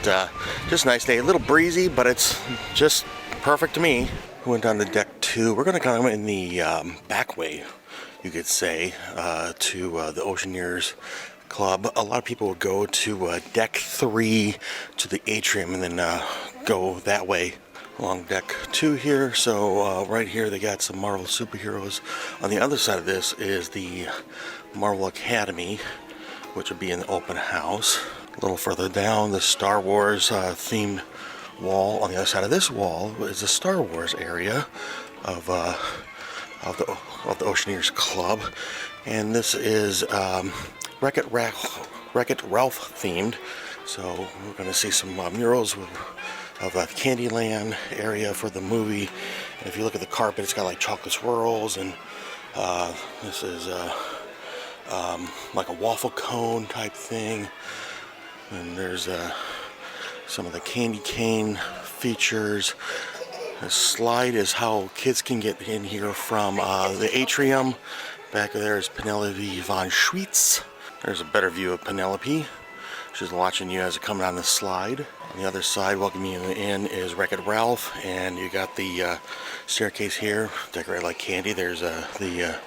just a nice day. A little breezy, but it's just perfect to me. We went down to deck 2. We're going to come in the back way, you could say, to the Oceaneers Club. A lot of people would go to deck 3 to the atrium and then go that way along deck 2 here. So right here they got some Marvel superheroes. On the other side of this is the Marvel Academy, which would be in the open house. A little further down, the Star Wars themed wall. On the other side of this wall is the Star Wars area of the Oceaneers Club, and this is Wreck-It Ralph themed. So we're going to see some murals of Candyland area for the movie. And if you look at the carpet, it's got like chocolate swirls, and this is like a waffle cone type thing. And there's some of the candy cane features. The slide is how kids can get in here from the atrium. Back there is Penelope von Schweetz. There's a better view of Penelope. She's watching you as you come down the slide. On the other side, welcoming you in, is Wreck-It Ralph, and you got the staircase here, decorated like candy. There's the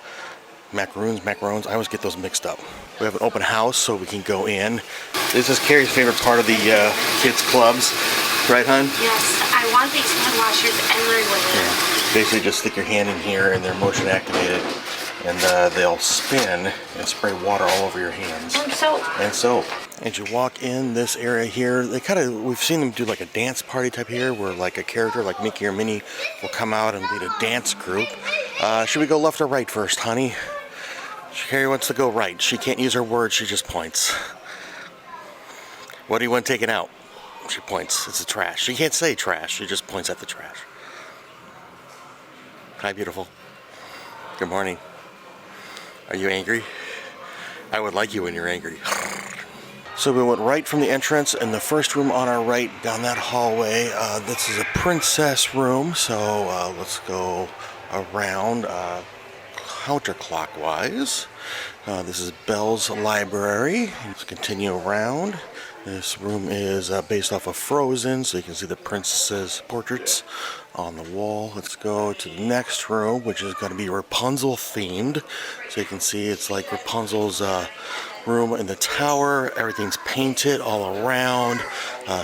macaroons. I always get those mixed up. We have an open house, so we can go in. This is Carrie's favorite part of the kids' clubs, right, hon? Yes, I want these hand washers everywhere. Yeah. Basically, just stick your hand in here, and they're motion activated, and they'll spin and spray water all over your hands. And soap. As you walk in this area here, we've seen them do like a dance party type here, where like a character like Mickey or Minnie will come out and lead a dance group. Should we go left or right first, honey? Carrie wants to go right. She can't use her words, she just points. What do you want taken out? She points. It's the trash. She can't say trash, she just points at the trash. Hi, beautiful. Good morning. Are you angry? I would like you when you're angry. So we went right from the entrance, and the first room on our right down that hallway, this is a princess room, so let's go around counterclockwise. This is Belle's library. Let's continue around. This room is based off of Frozen, so you can see the princesses' portraits on the wall. Let's go to the next room, which is going to be Rapunzel themed. So you can see it's like Rapunzel's room in the tower. Everything's painted all around.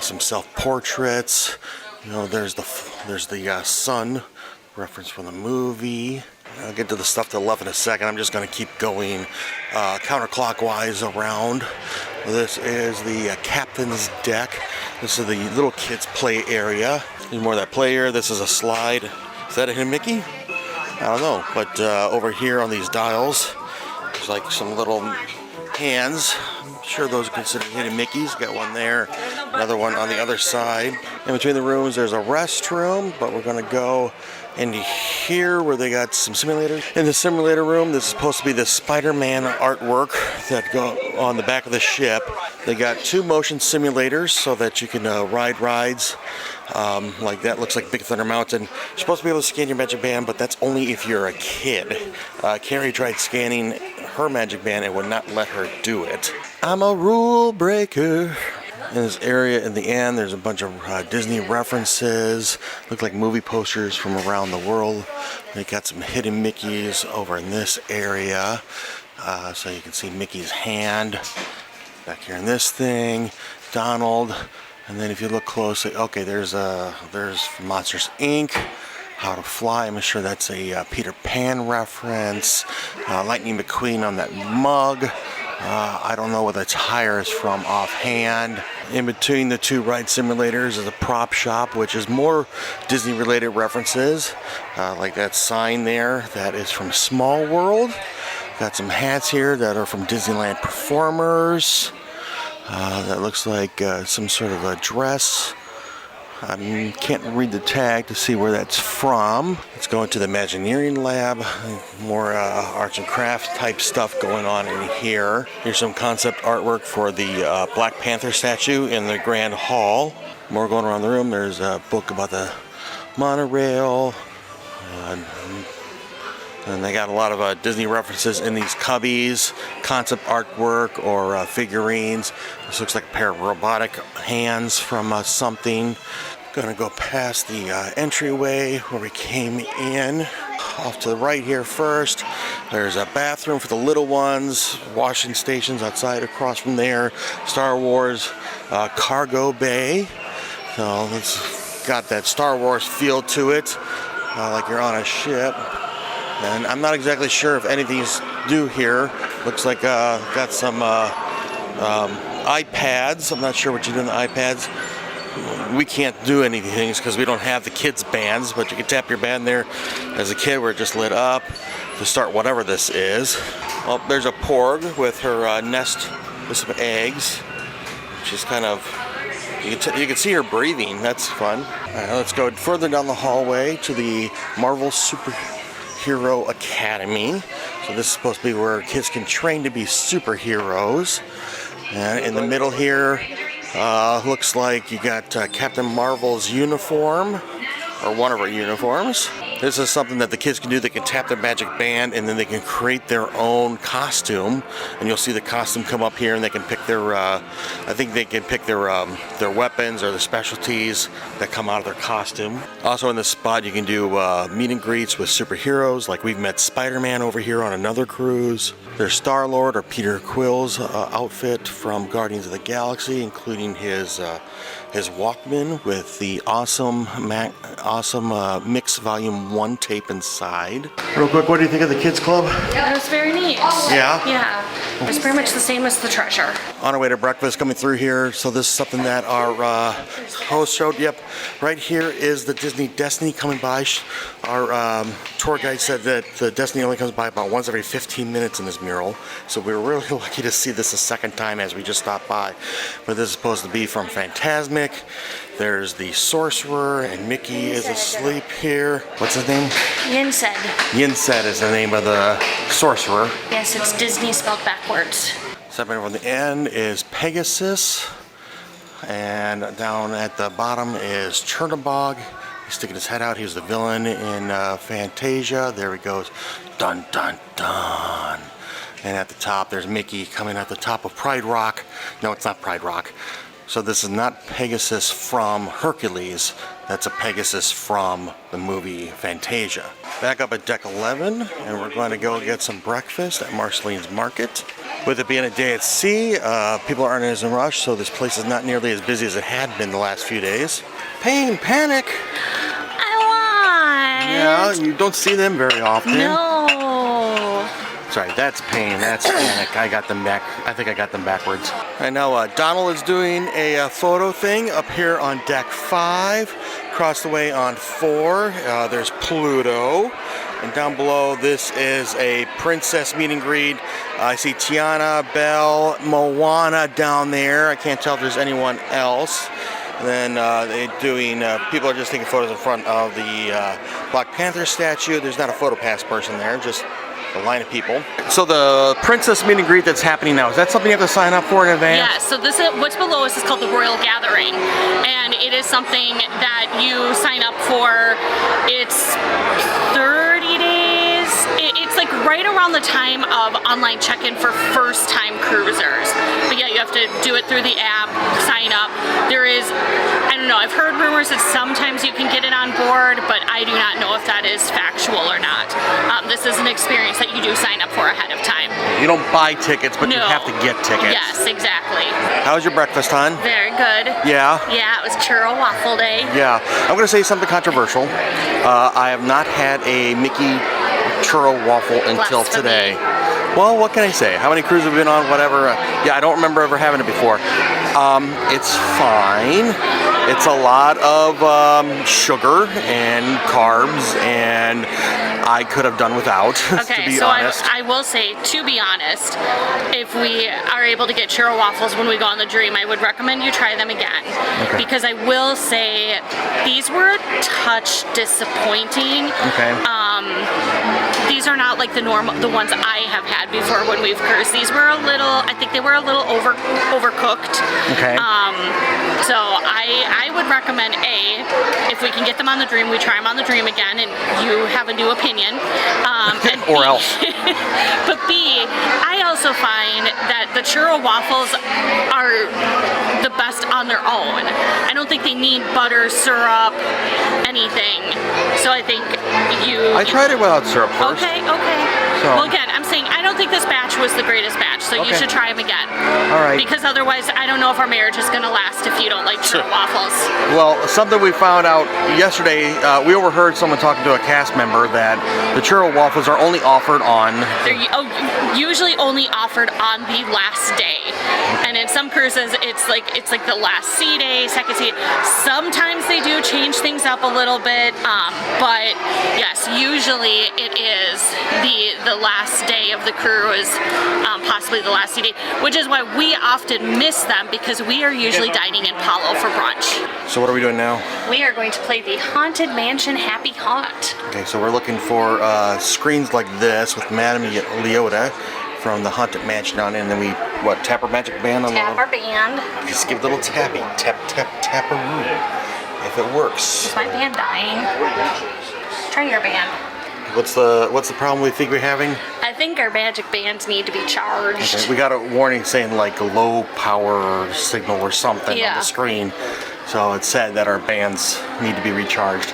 Some self-portraits. You know, there's the sun reference from the movie. I'll get to the stuff to the left in a second. I'm just going to keep going counterclockwise around. This is the captain's deck. This is the little kids' play area. There's more of that play area. This is a slide. Is that a him, Mickey? I don't know. But over here on these dials, there's like some little hands. I'm sure those are considered hidden Mickeys. Got one there, another one on the other side. In between the rooms, there's a restroom, but we're gonna go into here where they got some simulators. In the simulator room, this is supposed to be the Spider-Man artwork that go on the back of the ship. They got 2 motion simulators so that you can ride rides like that. Looks like Big Thunder Mountain. You're supposed to be able to scan your magic band, but that's only if you're a kid. Carrie tried scanning her magic band and would not let her do it. I'm a rule breaker. In this area in the end, there's a bunch of Disney references. Look like movie posters from around the world. They got some hidden Mickeys over in this area. So you can see Mickey's hand back here in this thing. Donald. And then if you look closely, okay, there's Monsters Inc. How to Fly. I'm sure that's a Peter Pan reference. Lightning McQueen on that mug. I don't know what the tire is from offhand. In between the 2 ride simulators is a prop shop, which is more Disney-related references. Like that sign there, that is from Small World. Got some hats here that are from Disneyland performers. That looks like some sort of a dress. I can't read the tag to see where that's from. Let's go into the Imagineering lab. More arts and crafts type stuff going on in here. Here's some concept artwork for the Black Panther statue in the Grand Hall. More going around the room. There's a book about the monorail. And they got a lot of Disney references in these cubbies, concept artwork or figurines. This looks like a pair of robotic hands from something. Gonna go past the entryway where we came in. Off to the right here first, there's a bathroom for the little ones, washing stations outside across from there, Star Wars cargo bay. So it's got that Star Wars feel to it, like you're on a ship. And I'm not exactly sure if any of these do here. Looks like got some iPads. I'm not sure what you do on the iPads. We can't do anything because we don't have the kids' bands, but you can tap your band there as a kid where it just lit up to start whatever this is. Well, there's a porg with her nest with some eggs. She's kind of, you can see her breathing. That's fun. All right, let's go further down the hallway to the Marvel Superhero Academy. So this is supposed to be where kids can train to be superheroes. And in the middle here, looks like you got Captain Marvel's uniform, or one of her uniforms. This is something that the kids can do. They can tap their magic band and then they can create their own costume. And you'll see the costume come up here and they can pick their, I think they can pick their weapons or the specialties that come out of their costume. Also in this spot you can do meet and greets with superheroes. Like we've met Spider-Man over here on another cruise. There's Star-Lord or Peter Quill's outfit from Guardians of the Galaxy, including his Walkman with the awesome Mix Volume 1 tape inside. Real quick, what do you think of the Kids Club? Yeah, it was very neat. Yeah? Yeah. It was pretty much the same as the treasure. On our way to breakfast coming through here. So this is something that our host showed. Yep, right here is the Disney Destiny coming by. Our tour guide said that the Destiny only comes by about once every 15 minutes in this mural. So we were really lucky to see this a second time as we just stopped by. But this is supposed to be from Fantasmic. There's the Sorcerer, and Mickey is asleep here. What's his name? Yinsed. Yinsed is the name of the Sorcerer. Yes, it's Disney spelled backwards. Stepping over the end is Pegasus. And down at the bottom is Chernabog. He's sticking his head out. He was the villain in Fantasia. There he goes. Dun, dun, dun. And at the top, there's Mickey coming at the top of Pride Rock. No, it's not Pride Rock. So this is not Pegasus from Hercules. That's a Pegasus from the movie Fantasia. Back up at deck 11, and we're going to go get some breakfast at Marceline's Market. With it being a day at sea, people aren't as in a rush, so this place is not nearly as busy as it had been the last few days. Pain, Panic! I want! Yeah, you don't see them very often. No! Sorry, that's Pain, that's Panic. I got them back. I think I got them backwards. I know Donald is doing a photo thing up here on deck 5. Across the way on 4, there's Pluto. And down below, this is a princess meet and greet. I see Tiana, Belle, Moana down there. I can't tell if there's anyone else. And then they're doing, people are just taking photos in front of the Black Panther statue. There's not a photo pass person there, just a line of people. So the princess meet and greet that's happening now, is that something you have to sign up for in advance? Yeah, so this is, what's below us is called the Royal Gathering, and it is something that you sign up for. It's 30 days. It's like right around the time of online check-in for first-time cruisers. But yeah, you have to do it through the app, sign up. There is, I don't know, I've heard rumors that sometimes you can get it on board, but I do not know if that is factual or not. This is an experience that you do sign up for ahead of time. You don't buy tickets, but you have to get tickets. Yes, exactly. How was your breakfast, hon? Very good. Yeah? Yeah, it was churro waffle day. Yeah. I'm going to say something controversial. I have not had a Mickey churro waffle until today. Well, what can I say? How many cruises have we been on? Whatever. Yeah, I don't remember ever having it before. It's fine. It's a lot of sugar and carbs, and I could have done without, okay, to be so honest. I will say, to be honest, if we are able to get churro waffles when we go on the Dream, I would recommend you try them again. Okay. Because I will say, these were a touch disappointing. Okay. These are not like the ones I have had before when we've cruised. These were a little, I think they were a little overcooked. Okay. So I would recommend if we can get them on the Dream, we try them on the Dream again, and you have a new opinion. And or else. But B, I also find that the churro waffles are the best on their own. I don't think they need butter, syrup, anything. So I think I tried it without syrup first. Okay. So. Well, again, I'm saying I don't think this batch was the greatest batch, so you should try them again. All right. Because otherwise, I don't know if our marriage is going to last if you don't like churro waffles. Well, something we found out yesterday, we overheard someone talking to a cast member that the churro waffles are only offered on... They're usually only offered on the last day. And in some cruises, it's like the last sea day, second sea. Sometimes they do change things up a little bit, but yes, usually it is the last day of the cruise, possibly the last sea day, which is why we often miss them because we are usually dining in Palo for brunch. So what are we doing now? We are going to play the Haunted Mansion Happy Haunt. Okay, so we're looking for screens like this with Madame Leota from the Haunted Mansion on, and then we, tap our magic band on Tap our band. Just give it a little tappy. Tap, tap, tap-a-roo. If it works. Is my band dying? Try your band. What's the problem we think we're having? I think our magic bands need to be charged. Okay, we got a warning saying like a low power signal or something on the screen. So it said that our bands need to be recharged.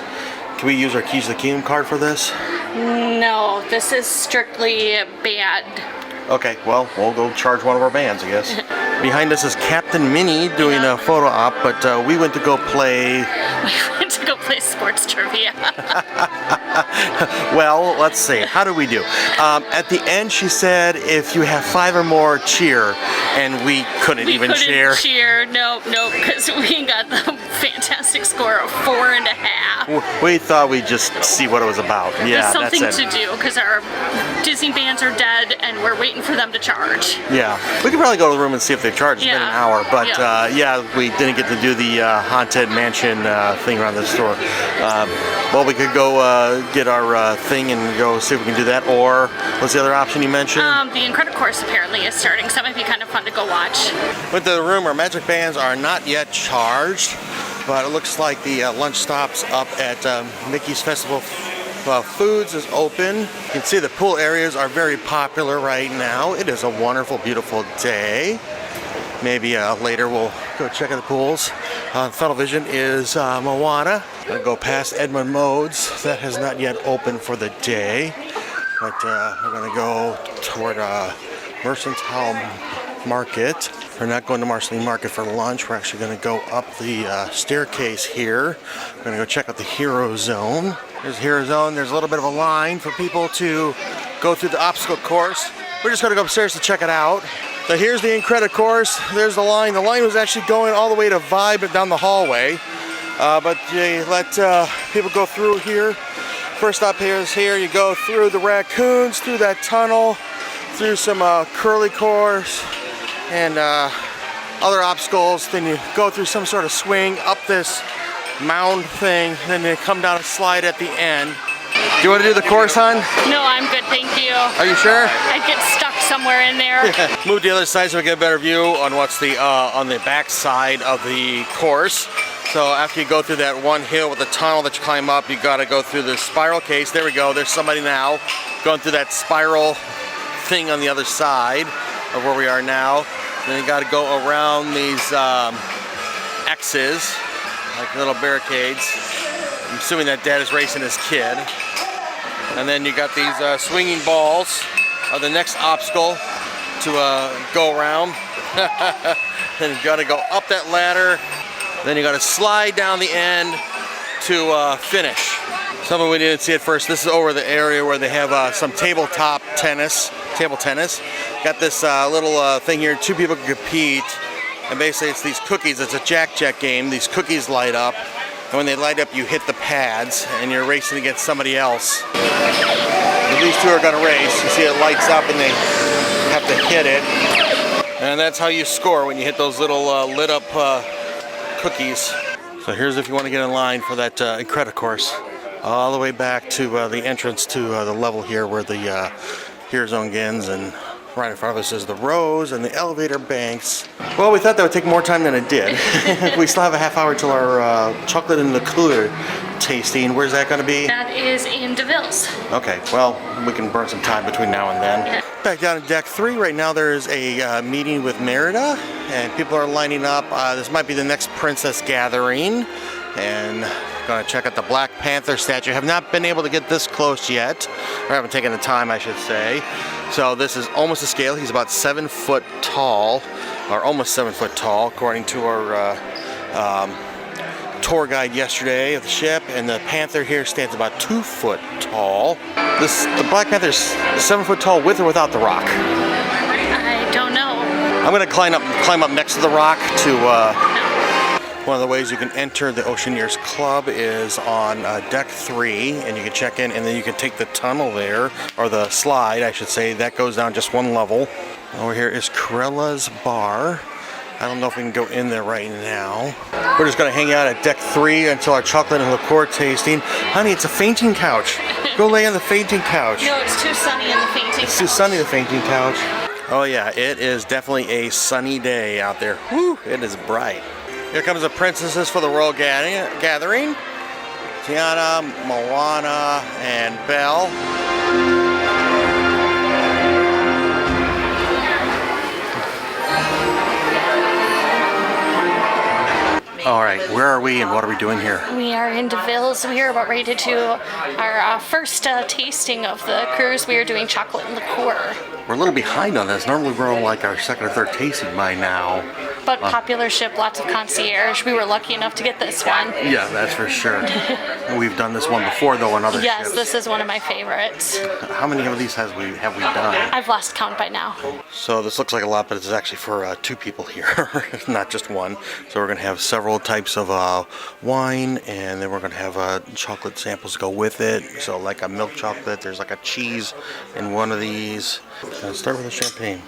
Can we use our Keys to the Kingdom card for this? No, this is strictly band. Okay, well, we'll go charge one of our bands, I guess. Behind us is Captain Minnie doing a photo op, but we went to go play... We went to go play sports trivia. Well, let's see. How did we do? At the end, she said, if you have 5 or more, cheer. And we couldn't even cheer. We couldn't cheer. Nope, because we got the fantastic score of 4.5. We thought we'd just see what it was about. Yeah, There's something that's it. to do, because our Disney bands are dead, and we're waiting for them to charge. Yeah, we could probably go to the room and see if they've charged. It's been an hour, but yeah. We didn't get to do the Haunted Mansion thing around the store. Well, we could go get our thing and go see if we can do that, or what's the other option you mentioned? The Incredicourse course apparently is starting, so that might be kind of fun to go watch. With the room, our magic bands are not yet charged, but it looks like the lunch stops up at Mickey's Festival Foods is open. You can see the pool areas are very popular right now. It is a wonderful, beautiful day. Maybe later we'll go check out the pools. Funnel Vision is Moana. Gonna go past Edmund Modes. That has not yet opened for the day. But we're gonna go toward Mercantile Market. We're not going to Marceline Market for lunch. We're actually gonna go up the staircase here. We're gonna go check out the Hero Zone. There's Hero Zone. There's a little bit of a line for people to go through the obstacle course. We're just gonna go upstairs to check it out. So here's the Incredicourse. There's the line. The line was actually going all the way to Vibe down the hallway. But they let people go through here First stop here is here. You go through the raccoons, through that tunnel, through some curly course and other obstacles. Then you go through some sort of swing up this mound thing. Then you come down a slide at the end. Do you want to do the course, hon? No, I'm good, thank you. Are you sure? I'd get stuck somewhere in there. Move to the other side so we get a better view on what's on the back side of the course. So after you go through that one hill with the tunnel that you climb up, you got to go through the spiral case. There we go. There's somebody now going through that spiral thing on the other side of where we are now. Then you got to go around these X's, like little barricades. I'm assuming that dad is racing his kid. And then you got these swinging balls of the next obstacle to go around. Then you got to go up that ladder. Then you got to slide down the end to finish. Something we didn't see at first. This is over the area where they have some table tennis. Got this little thing here. 2 people can compete. And basically it's these cookies. It's a Jack game. These cookies light up. And when they light up, you hit the pads and you're racing against somebody else. And these 2 are going to race. You see it lights up and they have to hit it. And that's how you score when you hit those little lit up cookies. So here's if you want to get in line for that Incredicourse course. All the way back to the entrance to the level here where the Hero Zone begins, and right in front of us is the rows and the elevator banks. Well, we thought that would take more time than it did. We still have a half hour till our chocolate and liqueur tasting. Where's that going to be? That is in DeVille's. Okay, well, we can burn some time between now and then. Yeah. Back down in deck 3 right now, there is a meeting with Merida, and people are lining up. This might be the next princess gathering, and gonna check out the Black Panther statue. Have not been able to get this close yet, or haven't taken the time, I should say. So this is almost to scale. He's about 7 foot tall, or almost 7 foot tall, according to our tour guide yesterday of the ship. And the Panther here stands about 2 foot tall. The Black Panther's 7 foot tall with or without the rock? I don't know. I'm gonna climb up next to the rock to. One of the ways you can enter the Oceaneers Club is on deck 3, and you can check in, and then you can take the tunnel there, or the slide, I should say. That goes down just 1 level. Over here is Corella's Bar. I don't know if we can go in there right now. We're just gonna hang out at deck 3 until our chocolate and liqueur tasting. Honey, it's a fainting couch. Go lay on the fainting couch. No, it's too sunny in the fainting couch. It's too sunny, the fainting couch. Oh yeah, it is definitely a sunny day out there. Whew, it is bright. Here comes the princesses for the royal gathering. Tiana, Moana, and Belle. All right, where are we and what are we doing here? We are in DeVille's. We are about ready to do our first tasting of the cruise. We are doing chocolate and liqueur. We're a little behind on this. Normally we're on like our second or third tasting by now. But popular ship, lots of concierge. We were lucky enough to get this one. Yeah, that's for sure. We've done this one before though on other ships. Yes, this is one of my favorites. How many of these have we done? I've lost count by now. So this looks like a lot, but it's actually for 2 people here, not just one. So we're gonna have several types of wine, and then we're gonna have chocolate samples go with it. So like a milk chocolate, there's like a cheese in one of these. Let's start with the champagne.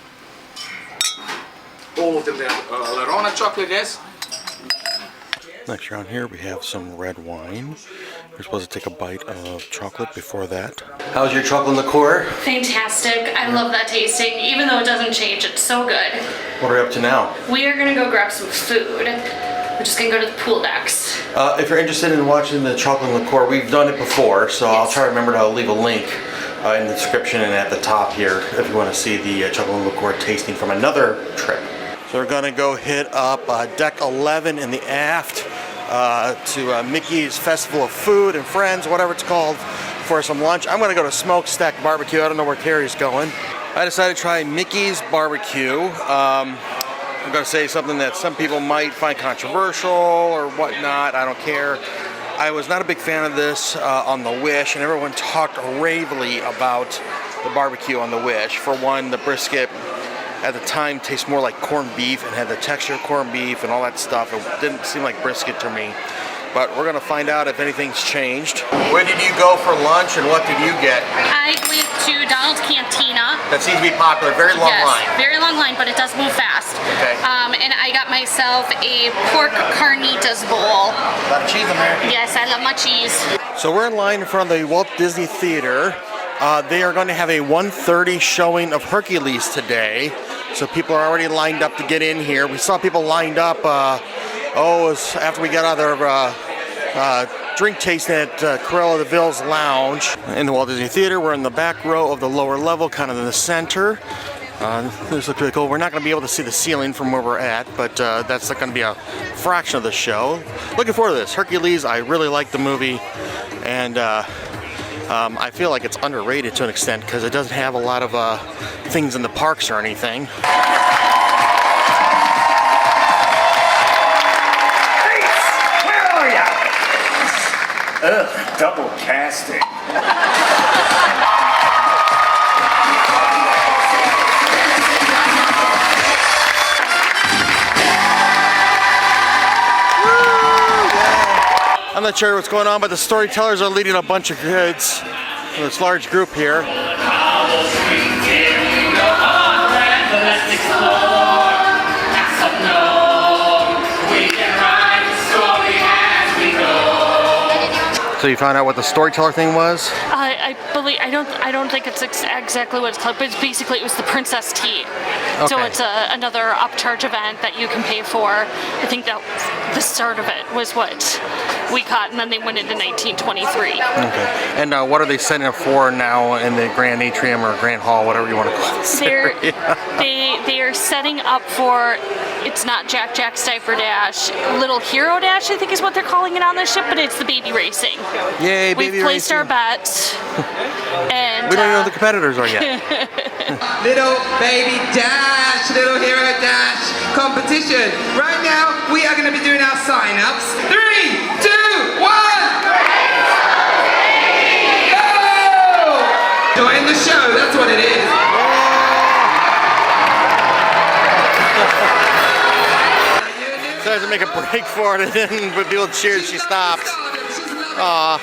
All of them have Lerona chocolate, yes? Next around here we have some red wine. You're supposed to take a bite of chocolate before that. How's your chocolate liqueur? Fantastic. I love that tasting. Even though it doesn't change, it's so good. What are we up to now? We are gonna go grab some food. We're just gonna go to the pool decks. If you're interested in watching the chocolate liqueur, we've done it before, so yes. I'll try to remember to leave a link in the description and at the top here if you want to see the chocolate liqueur tasting from another trip. So we're gonna go hit up deck 11 in the aft to Mickey's Festival of Food and Friends, whatever it's called, for some lunch. I'm gonna go to Smokestack Barbecue. I don't know where Carrie's going. I decided to try Mickey's Barbecue. I'm gonna say something that some people might find controversial or whatnot. I don't care. I was not a big fan of this on the Wish, and everyone talked ravely about the barbecue on the Wish. For one, the brisket at the time tastes more like corned beef and had the texture of corned beef and all that stuff. It didn't seem like brisket to me. but we're gonna find out if anything's changed. Where did you go for lunch and what did you get? I went to Donald's Cantina. That seems to be popular, very long line. Very long line, but it does move fast. Okay. And I got myself a pork carnitas bowl. A lot of cheese in there. Yes, I love my cheese. So we're in line in front of the Walt Disney Theater. They are going to have a 1:30 showing of Hercules today. So people are already lined up to get in here. We saw people lined up, it was after we got out of their drink tasting at Cruella de Vil's Lounge. In the Walt Disney Theater, we're in the back row of the lower level, kind of in the center. This looks really cool. We're not going to be able to see the ceiling from where we're at, but that's going to be a fraction of the show. Looking forward to this. Hercules, I really like the movie, and I feel like it's underrated to an extent because it doesn't have a lot of things in the parks or anything. Where are ya? Ugh, double casting. I'm not sure what's going on, but the storytellers are leading a bunch of kids. This large group here. So you found out what the storyteller thing was? I don't think it's exactly what it's called, but it was the Princess Tea. Okay. So it's another upcharge event that you can pay for. I think that the start of it was what we caught, and then they went into 1923. Okay. And what are they setting up for now in the Grand Atrium or Grand Hall, whatever you want to call it? They are setting up for, it's not Jack Jack's Diaper Dash, Little Hero Dash, I think is what they're calling it on this ship, but it's the baby racing. Yay, baby racing. We've placed our bets. And we don't even know who the competitors are yet. Little baby dash, little hero dash competition. Right now, we are going to be doing our sign-ups. 3, 2, 1. Go! Join the show, that's what it is. Tries to make a break for it, and then when people cheer, she stops. Aww.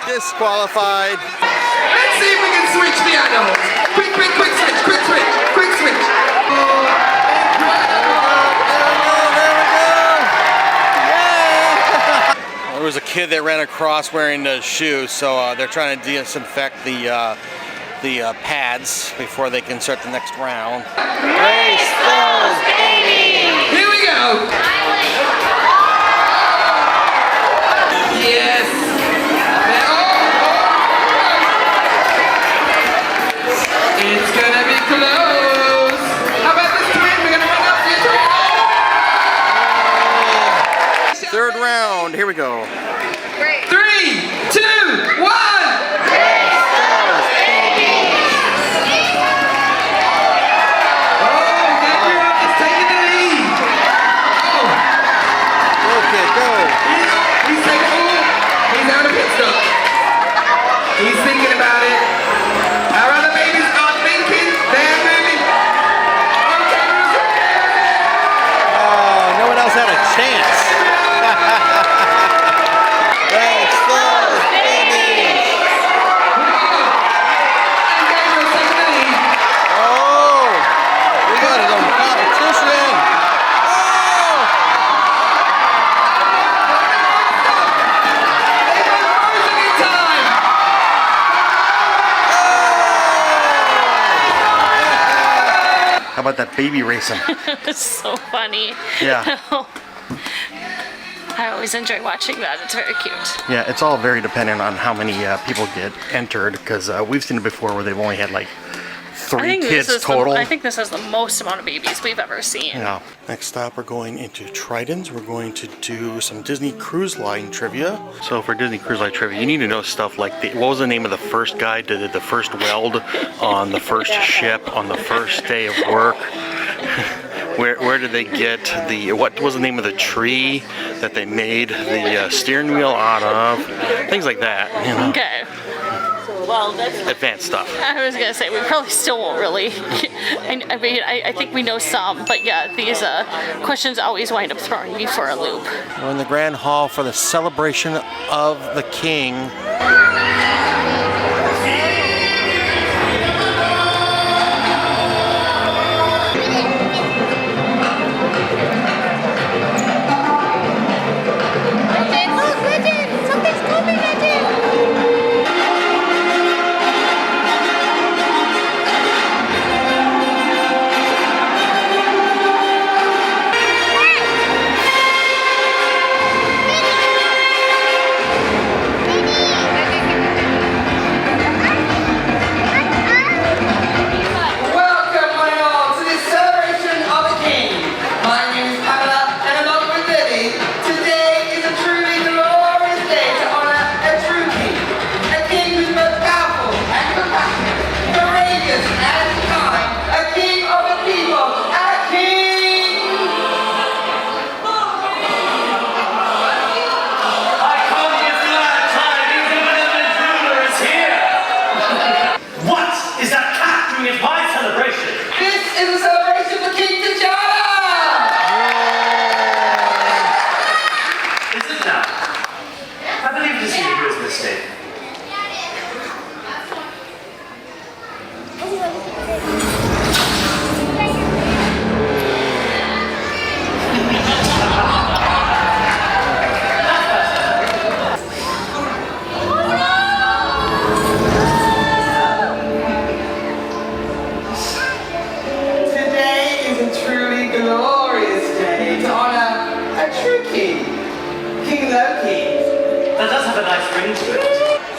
Disqualified. Let's see if we can switch the adults. Quick switch. There was a kid that ran across wearing the shoes, so they're trying to disinfect the pads before they can start the next round. Race those babies! Here we go! Yes! It's gonna be close! How about this twin? We're gonna run up to your twin! Third round, here we go. 3, 2, 1! He's thinking about it. Our other babies are thinking. They're moving. Oh, no one else had a chance. Race those babies. Oh, we got it on competition. How about that baby racing? It's so funny. Yeah. I always enjoy watching that. It's very cute. Yeah, it's all very dependent on how many people get entered, because we've seen it before where they've only had like 3 kids total. I think this is the most amount of babies we've ever seen. Yeah. Next stop, we're going into Trident's. We're going to do some Disney Cruise Line trivia. So for Disney Cruise Line trivia, you need to know stuff like what was the name of the first guy that did the first weld on the first ship on the first day of work? Where did they get what was the name of the tree that they made the steering wheel out of? Things like that, you know. Okay. Well, that's advanced stuff. I was gonna say we probably still won't really. I mean, I think we know some, but yeah, these questions always wind up throwing me for a loop. We're in the Grand Hall for the celebration of the King.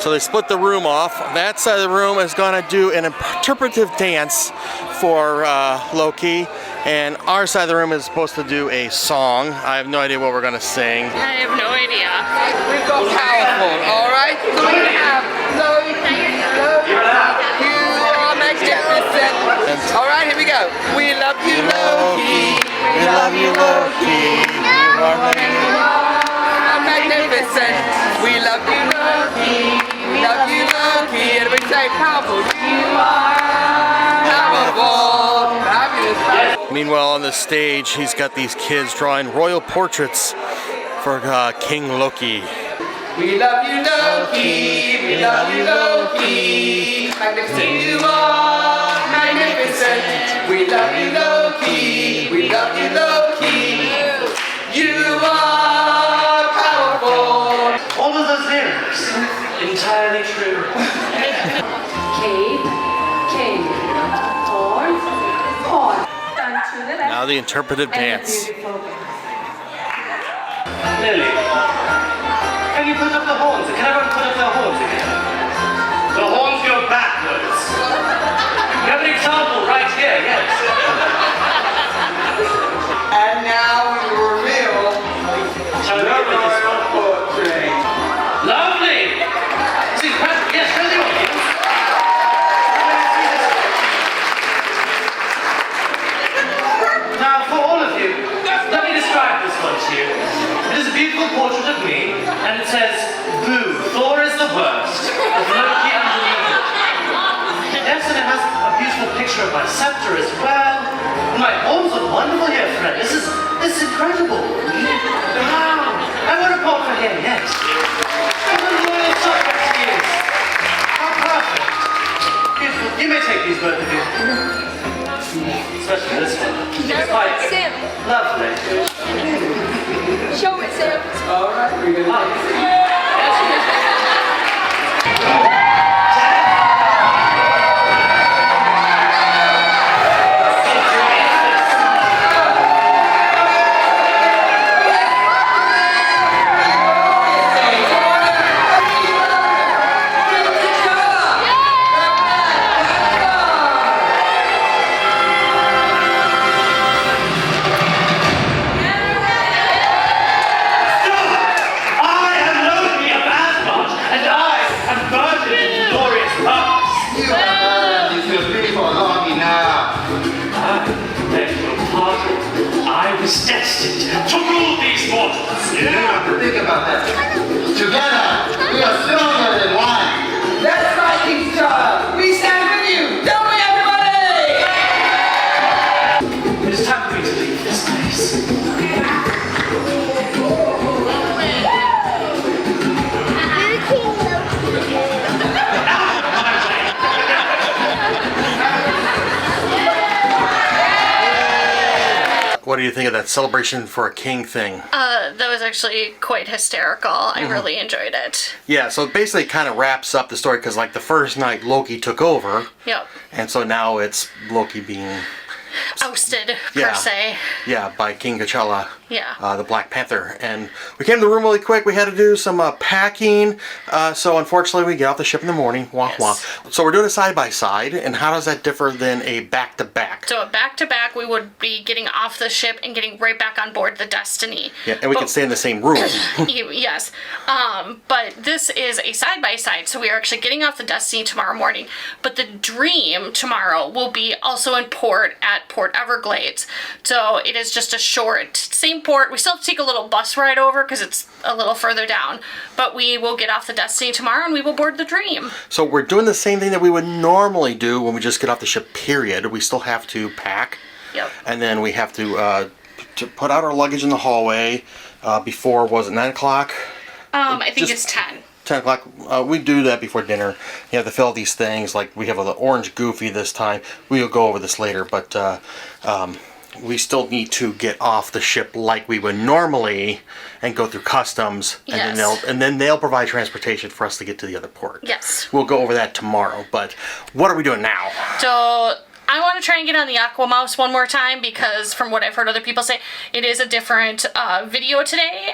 So they split the room off. That side of the room is going to do an interpretive dance for Loki, and our side of the room is supposed to do a song. I have no idea what we're going to sing. I have no idea. We've got powerful, all right? So we have Loki, you are magnificent. All right, here we go. We love you, Loki. We love you, Loki. You are magnificent. We love you, Loki. We love you, Loki. Everybody say powerful. You are powerful. Fabulous. Meanwhile, on the stage, he's got these kids drawing royal portraits for King Loki. We love you, Loki. We love you, Loki. Magnificent you are. Magnificent. We love you, Loki. We love you, Loki. You are powerful. All of those lyrics, entirely true. Cape, Cape, horse, horse. Turn to the left. Now the interpretive dance. Lily, can you put up the horns? Can everyone put up their horns again? The horns go backwards. You have an example right here, yes. And now we reveal the royal portrait. Lovely! It's incredible. Yes, show the audience. Now, for all of you, let me describe this one to you. It is a beautiful portrait of me, and it says, "Boo, Thor is the worst," with Loki underneath it. Yes, and it has a beautiful picture of my scepter as well. And my horns look wonderful here, Fred. This is incredible. Wow. I want a report for him, yes. What a loyal subject he is. How perfect. Beautiful. You may take these, both of you. Especially this one. It's quite lovely. Show it, Sam. All right, we're going to take it. do you think of that celebration for a king thing? That was actually quite hysterical. I really enjoyed it. Yeah, so it basically kind of wraps up the story because like the first night Loki took over. Yep. And so now it's Loki being ousted, per se. Yeah, by King T'Challa. Yeah. The Black Panther. And we came to the room really quick. We had to do some packing. So unfortunately, we get off the ship in the morning. Wah, wah. So we're doing a side-by-side. And how does that differ than a back-to-back? So back-to-back, we would be getting off the ship and getting right back on board the Destiny. Yeah, and we can stay in the same room. Yes. But this is a side-by-side. So we are actually getting off the Destiny tomorrow morning. But the Dream tomorrow will be also in port at Port Everglades. So it is just a short, same port. We still have to take a little bus ride over because it's a little further down. But we will get off the Destiny tomorrow and we will board the Dream. So we're doing the same thing that we would normally do when we just get off the ship, period. We still have to pack. Yep. And then we have to put out our luggage in the hallway before, was it 9 o'clock? I think it's 10. 10 o'clock. We do that before dinner. You have to fill these things. Like we have the orange Goofy this time. We'll go over this later, but we still need to get off the ship like we would normally and go through customs. And Yes. then they'll provide transportation for us to get to the other port. Yes. We'll go over that tomorrow. But what are we doing now? So I want to try and get on the Aqua Mouse one more time because from what I've heard other people say, it is a different video today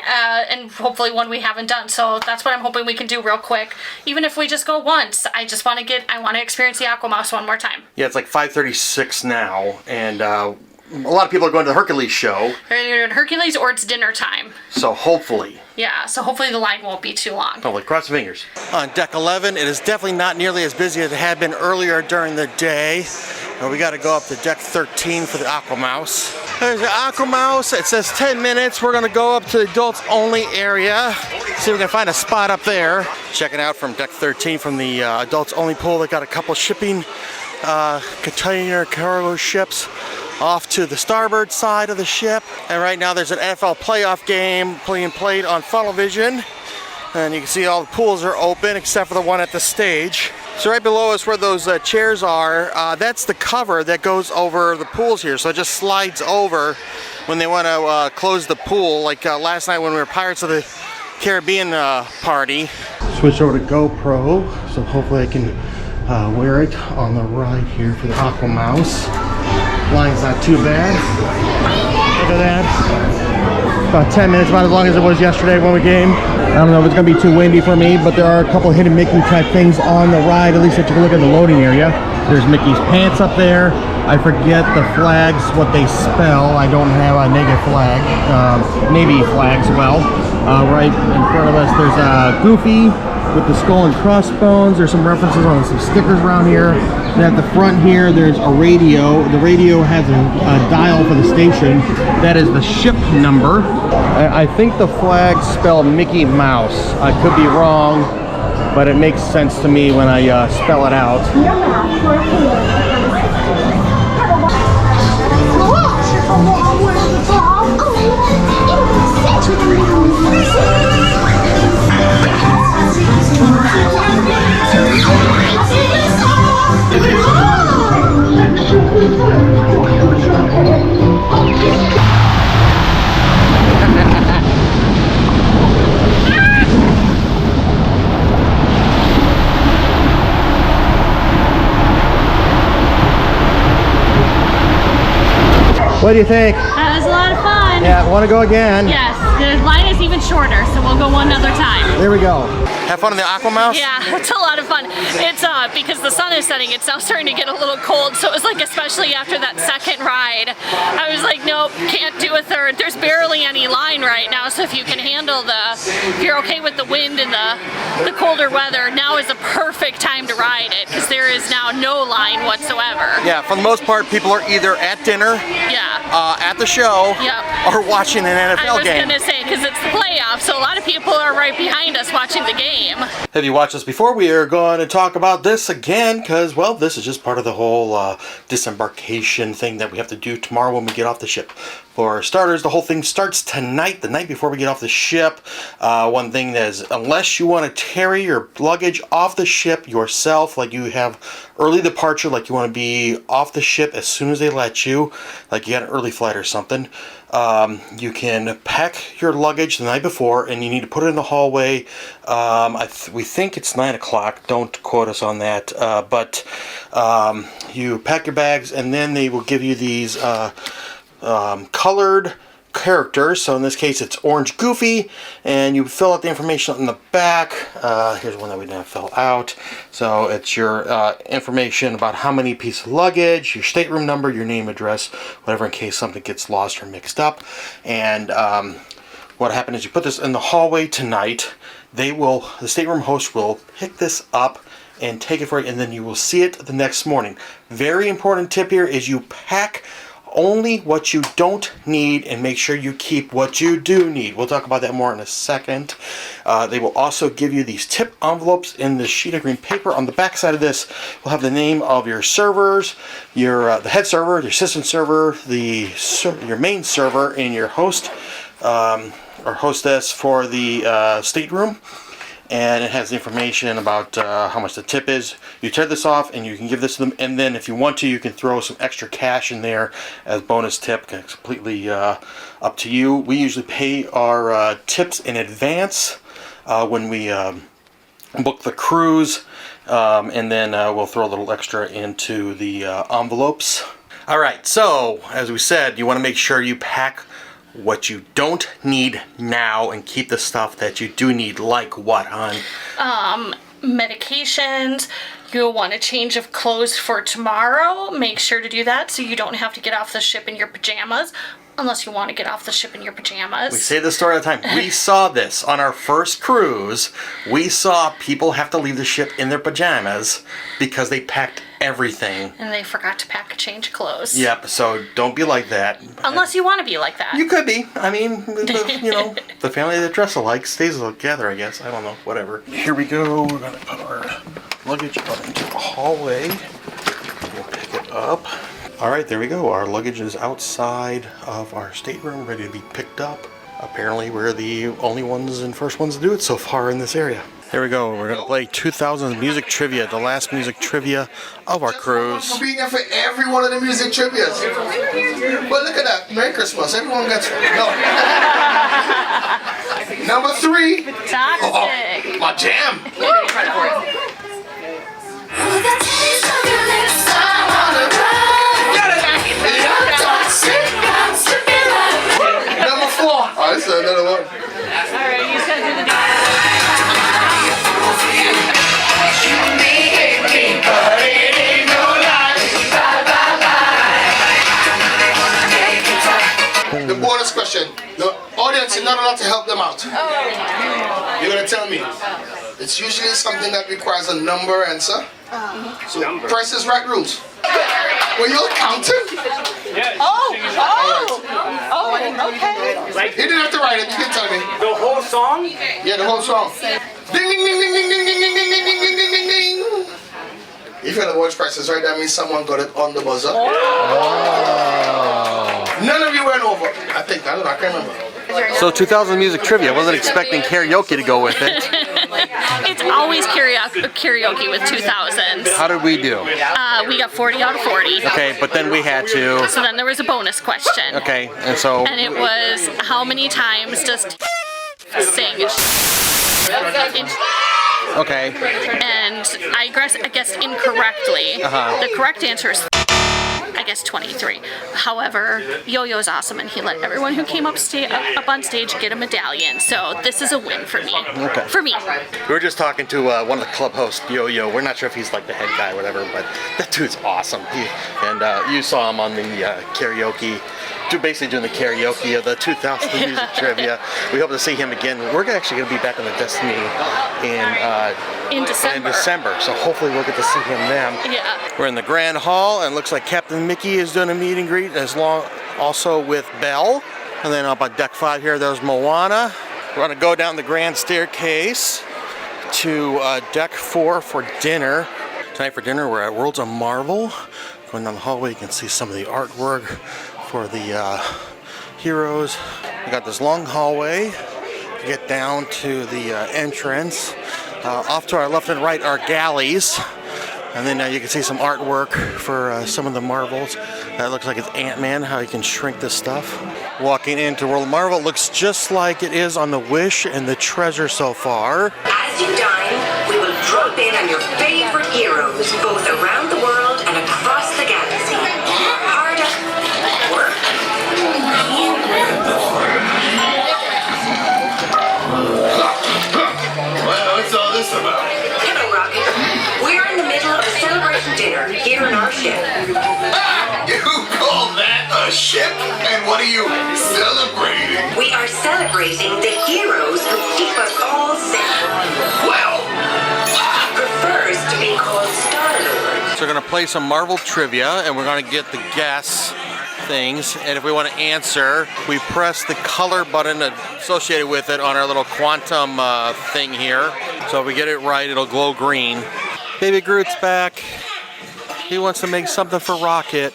and hopefully one we haven't done. So that's what I'm hoping we can do real quick. Even if we just go once, I want to experience the Aqua Mouse one more time. Yeah, it's like 5:36 now, and a lot of people are going to the Hercules show. They're doing Hercules or it's dinner time. So hopefully. Yeah, so hopefully the line won't be too long. Hopefully, cross your fingers. On deck 11, it is definitely not nearly as busy as it had been earlier during the day. We got to go up to deck 13 for the Aqua Mouse. There's the Aqua Mouse. It says 10 minutes. We're going to go up to the adults only area. See if we can find a spot up there. Checking out from deck 13 from the adults only pool. They got a couple shipping container cargo ships off to the starboard side of the ship. And right now there's an NFL playoff game being played on funnel vision. And you can see all the pools are open except for the one at the stage. So right below us where those chairs are, that's the cover that goes over the pools here. So it just slides over when they want to close the pool. Like last night when we were Pirates of the Caribbean party. Switch over to GoPro, so hopefully I can wear it on the ride here for the Aqua Mouse. Line's not too bad. Look at that. About 10 minutes, about as long as it was yesterday when we came. I don't know if it's gonna be too windy for me, but there are a couple hidden Mickey type things on the ride, at least if you look at the loading area. There's Mickey's pants up there. I forget the flags, what they spell. I don't have a negative flag, Navy flags, well. Right in front of us, there's Goofy with the skull and crossbones. There's some references on some stickers around here. And at the front here, there's a radio. The radio has a dial for the station. That is the ship number. I think the flags spell Mickey Mouse. I could be wrong, but it makes sense to me when I spell it out. What do you think? That was a lot of fun. Yeah, want to go again? Yes, the line is even shorter, so we'll go one other time. There we go. Have fun in the Aqua Mouse? Yeah, it's a lot of fun. It's because the sun is setting, it's now starting to get a little cold, so it was like, especially after that second ride, I was like, nope, can't do a third. There's barely any line right now, so if you can handle if you're okay with the wind and the colder weather, now is a perfect time to ride it, because there is now no line whatsoever. Yeah, for the most part, people are either at dinner, at the show, or watching an NFL game. I was gonna say, because it's the playoffs, so a lot of people are right behind us watching the game. Have you watched this before? We are going to talk about this again because, well, this is just part of the whole disembarkation thing that we have to do tomorrow when we get off the ship. For starters, the whole thing starts tonight, the night before we get off the ship. One thing that is, unless you want to carry your luggage off the ship yourself, like you have early departure, like you want to be off the ship as soon as they let you, like you got an early flight or something, you can pack your luggage the night before, and you need to put it in the hallway. We think it's 9 o'clock. Don't quote us on that. But you pack your bags, and then they will give you these colored characters. So in this case it's Orange Goofy, and you fill out the information in the back. Here's one that we didn't fill out. So it's your information about how many pieces of luggage, your stateroom number, your name, address, whatever, in case something gets lost or mixed up. And what happened is you put this in the hallway tonight. The stateroom host will pick this up and take it for you, and then you will see it the next morning. Very important tip here is you pack only what you don't need and make sure you keep what you do need. We'll talk about that more in a second. They will also give you these tip envelopes in the sheet of green paper. On the back side of this will have the name of your servers, the head server, your assistant server, your main server, and your host or hostess for the stateroom. And it has the information about how much the tip is. You tear this off and you can give this to them, and then if you want to, you can throw some extra cash in there as bonus tip. It's completely up to you. We usually pay our tips in advance when we book the cruise, and then we'll throw a little extra into the envelopes. Alright, so as we said, you want to make sure you pack what you don't need now and keep the stuff that you do need. Like what, hon? Medications. You'll want a change of clothes for tomorrow. Make sure to do that so you don't have to get off the ship in your pajamas. Unless you want to get off the ship in your pajamas. We say this story all the time. We saw this on our first cruise. We saw people have to leave the ship in their pajamas because they packed everything. And they forgot to pack a change of clothes. Yep, so don't be like that. Unless you want to be like that. You could be. I mean, the family that dress alike stays together, I guess. I don't know, whatever. Here we go. We're going to put our luggage out into the hallway. We'll pick it up. Alright, there we go. Our luggage is outside of our stateroom, ready to be picked up. Apparently we're the only ones and first ones to do it so far in this area. Here we go. We're going to play 2000 music trivia, the last music trivia of our cruise. For being there for every one of the music trivias. But look at that. Merry Christmas. Everyone gets no. Number 3. Toxic. My jam. Number 4. Oh, this is another one. Alright, you said do the The bonus question. The audience is not allowed to help them out. You're going to tell me. It's usually something that requires a number answer. So, Price is Right rules. Were you counting? Yes. Okay. He didn't have to write it. You can tell me. The whole song? Yeah, the whole song. Ding, ding, ding, ding, ding, ding, ding, ding, ding, ding, ding, ding, ding, ding. If you had the watch Price is Right, that means someone got it on the buzzer. None of you went over. I don't know, I can't remember. So 2000 music trivia. I wasn't expecting karaoke to go with it. It's always karaoke with 2000s. How did we do? We got 40 out of 40. Okay, but then we had to... So then there was a bonus question. Okay, and so... And it was, how many times does sing? Okay. And I guessed incorrectly. The correct answer is, I guess, 23. However, Yo-Yo's awesome, and he let everyone who came up on stage get a medallion. So this is a win for me. Okay. For me. We were just talking to one of the club hosts, Yo-Yo. We're not sure if he's like the head guy or whatever, but that dude's awesome. You saw him on the karaoke. Basically doing the karaoke of the 2000 music trivia. We hope to see him again. We're actually going to be back on the Destiny in December, so hopefully we'll get to see him then. Yeah. We're in the Grand Hall, and it looks like Captain Mickey is doing a meet and greet, also with Belle. And then up on deck 5 here, there's Moana. We're going to go down the grand staircase to deck 4 for dinner. Tonight for dinner, we're at Worlds of Marvel. Going down the hallway, you can see some of the artwork for the heroes. We got this long hallway to get down to the entrance. Off to our left and right are galleys. And then you can see some artwork for some of the Marvels. That looks like it's Ant-Man, how he can shrink this stuff. Walking into World of Marvel, it looks just like it is on the Wish and the Treasure so far. As you dine, we will drop in on your favorite heroes, both around the world and across the galaxy. Hard at work. Well, what's all this about? Hello, Rocket. We're in the middle of a celebration dinner here in our ship. You call that a ship? And what are you celebrating? We are celebrating the heroes who keep us all safe. Well, prefers to be called Star-Lord. So we're gonna play some Marvel trivia and we're gonna get the guess things. And if we want to answer, we press the color button associated with it on our little quantum thing here. So if we get it right, it'll glow green. Baby Groot's back. He wants to make something for Rocket.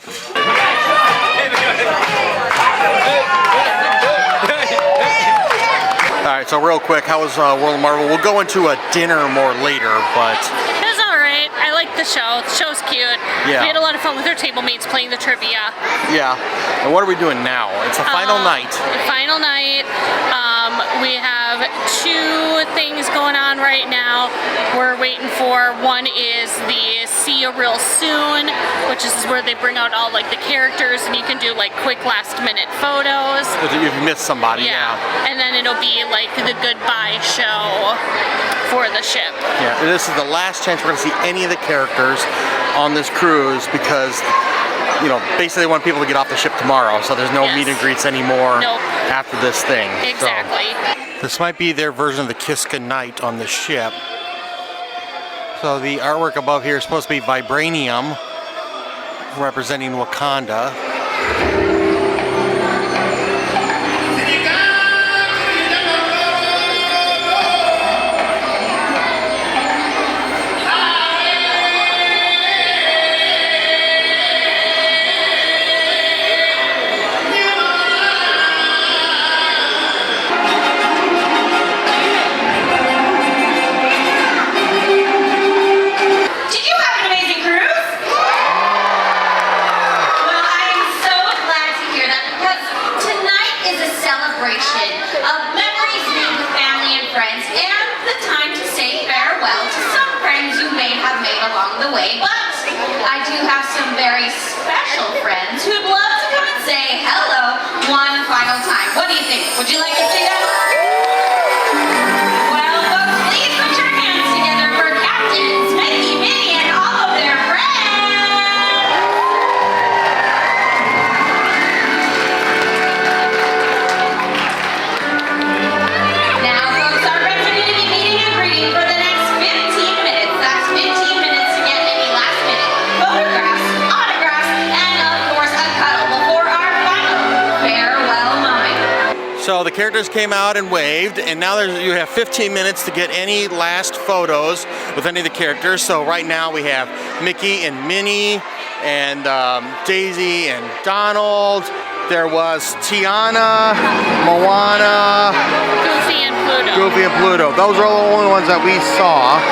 Alright, so real quick, how was World of Marvel? We'll go into a dinner more later, but... It was alright. I liked the show. The show's cute. Yeah. We had a lot of fun with our table mates playing the trivia. Yeah. And what are we doing now? It's the final night. Final night. We have 2 things going on right now. We're waiting for, one is the See You Real Soon, which is where they bring out all like the characters and you can do like quick last minute photos. If you've missed somebody, yeah. And then it'll be like the goodbye show for the ship. Yeah, and this is the last chance we're going to see any of the characters on this cruise because, you know, basically they want people to get off the ship tomorrow, so there's no meet and greets anymore after this thing. Exactly. So, this might be their version of the Kiss Goodnight on the ship. So the artwork above here is supposed to be vibranium, representing Wakanda. Would you like to see that? Well, folks, please put your hands together for Captains Mickey, Minnie, and all of their friends. Now, folks, our friends are going to be meeting and greeting for the next 15 minutes. That's 15 minutes to get any last-minute photographs, autographs, and, of course, a cuddle before our final farewell moment. So the characters came out and waved, and now you have 15 minutes to get any last photos with any of the characters. So right now we have Mickey and Minnie, and Daisy and Donald. There was Tiana, Moana, Goofy and Pluto. Goofy and Pluto. Those are the only ones that we saw.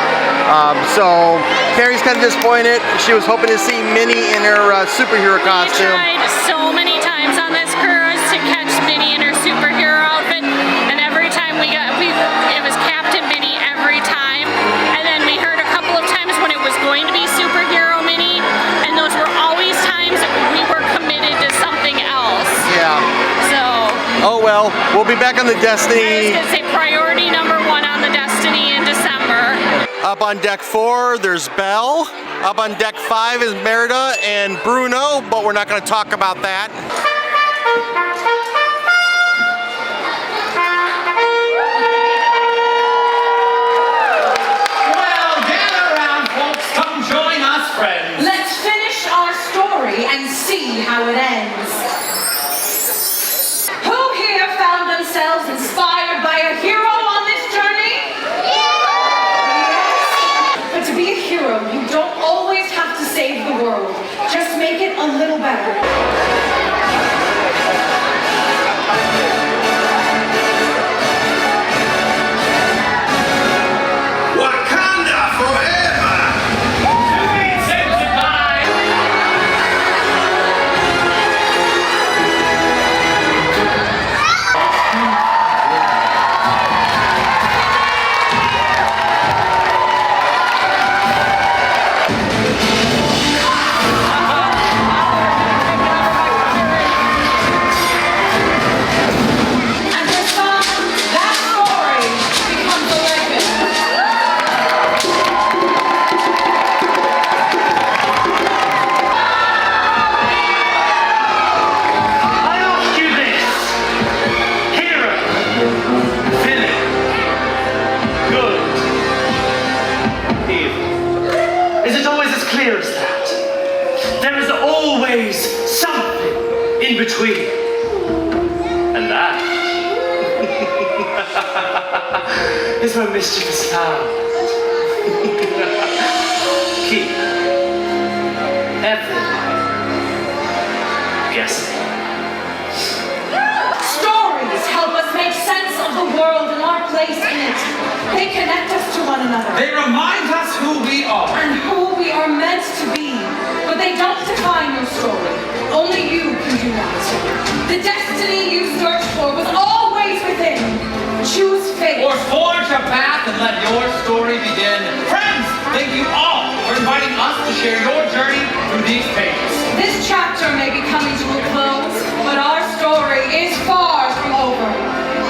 So Carrie's kind of disappointed. She was hoping to see Minnie in her superhero costume. We tried so many times on this cruise to catch Minnie in her superhero outfit, and every time it was Captain Minnie every time. And then we heard a couple of times when it was going to be superhero Minnie, and those were always times we were committed to something else. Yeah. So. Oh well, we'll be back on the Destiny. I was gonna say priority number 1 on the Destiny in December. Up on deck 4, there's Belle. Up on deck 5 is Merida and Bruno, but we're not going to talk about that. Well, gather around, folks. Come join us, friends. Let's finish our story and see how it ends. Who here found themselves inspired by a hero on this journey? But to be a hero, you don't always have to save the world. Just make it a little better. clear as that. There is always something in between. And that is where mischief is found. Keep everyone guessing. Stories help us make sense of the world and our place in it. They connect us to one another. They remind us who we are. And who we are meant to be. But they don't define your story. Only you can do that. The destiny you searched for was always within. Choose fate. Or forge a path and let your story begin. Friends, thank you all for inviting us to share your journey through these pages. This chapter may be coming to a close, but our story is far from over.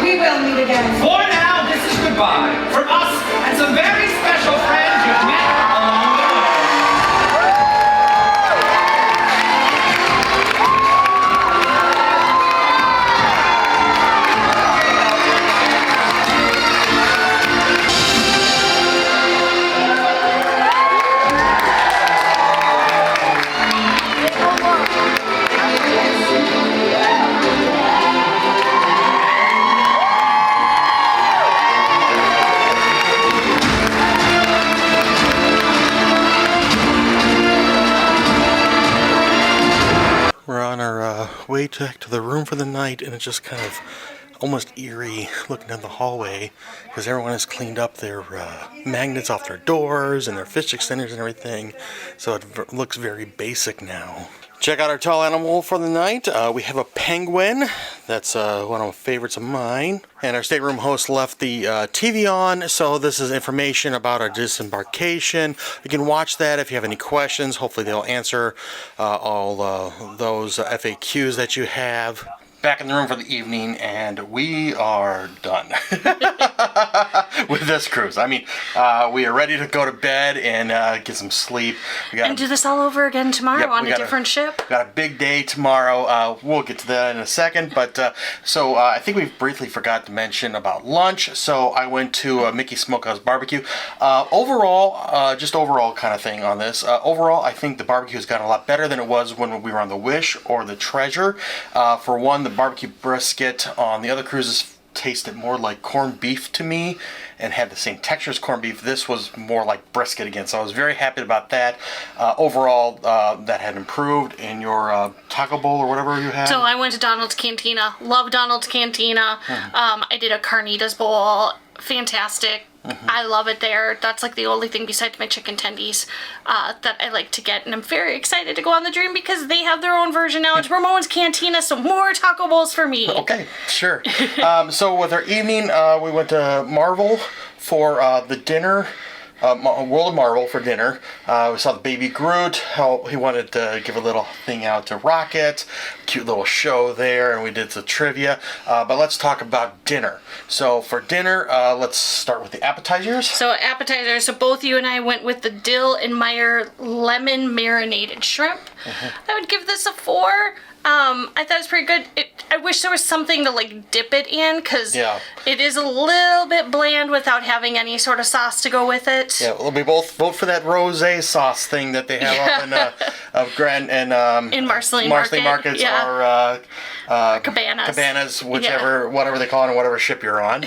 We will meet again. For now, this is goodbye from us and some very special friends you've met along the way. We're on our way back to the room for the night, and it's just kind of almost eerie looking down the hallway because everyone has cleaned up their magnets off their doors and their fish extenders and everything, so it looks very basic now. Check out our tall animal for the night. We have a penguin. That's one of the favorites of mine. And our stateroom host left the TV on, so this is information about our disembarkation. You can watch that if you have any questions. Hopefully they'll answer all those FAQs that you have. Back in the room for the evening, and we are done with this cruise. I mean, we are ready to go to bed and get some sleep. And do this all over again tomorrow on a different ship? Got a big day tomorrow. We'll get to that in a second. But so I think we briefly forgot to mention about lunch. So I went to Mickey's Smokehouse Barbecue. Overall, just overall kind of thing on this. Overall, I think the barbecue has gotten a lot better than it was when we were on the Wish or the Treasure. For one, the barbecue brisket on the other cruises tasted more like corned beef to me and had the same texture as corned beef. This was more like brisket again, so I was very happy about that. Overall, that had improved. In your taco bowl or whatever you had? So I went to Donald's Cantina. Love Donald's Cantina. I did a carnitas bowl. Fantastic. I love it there. That's like the only thing besides my chicken tendies that I like to get, and I'm very excited to go on the Dream because they have their own version now. It's Ramon's Cantina, so more taco bowls for me. Okay, sure. So with our evening, we went to Marvel for the dinner. World of Marvel for dinner. We saw the baby Groot. How he wanted to give a little thing out to Rocket. Cute little show there, and we did some trivia. But let's talk about dinner. So for dinner, let's start with the appetizers. So appetizers. So both you and I went with the Dill and Meyer lemon marinated shrimp. I would give this a 4. I thought it was pretty good. I wish there was something to like dip it in because it is a little bit bland without having any sort of sauce to go with it. Yeah, we'll be both vote for that rosé sauce thing that they have up in Grand and in Marceline Markets or Cabanas, whatever they call it on whatever ship you're on.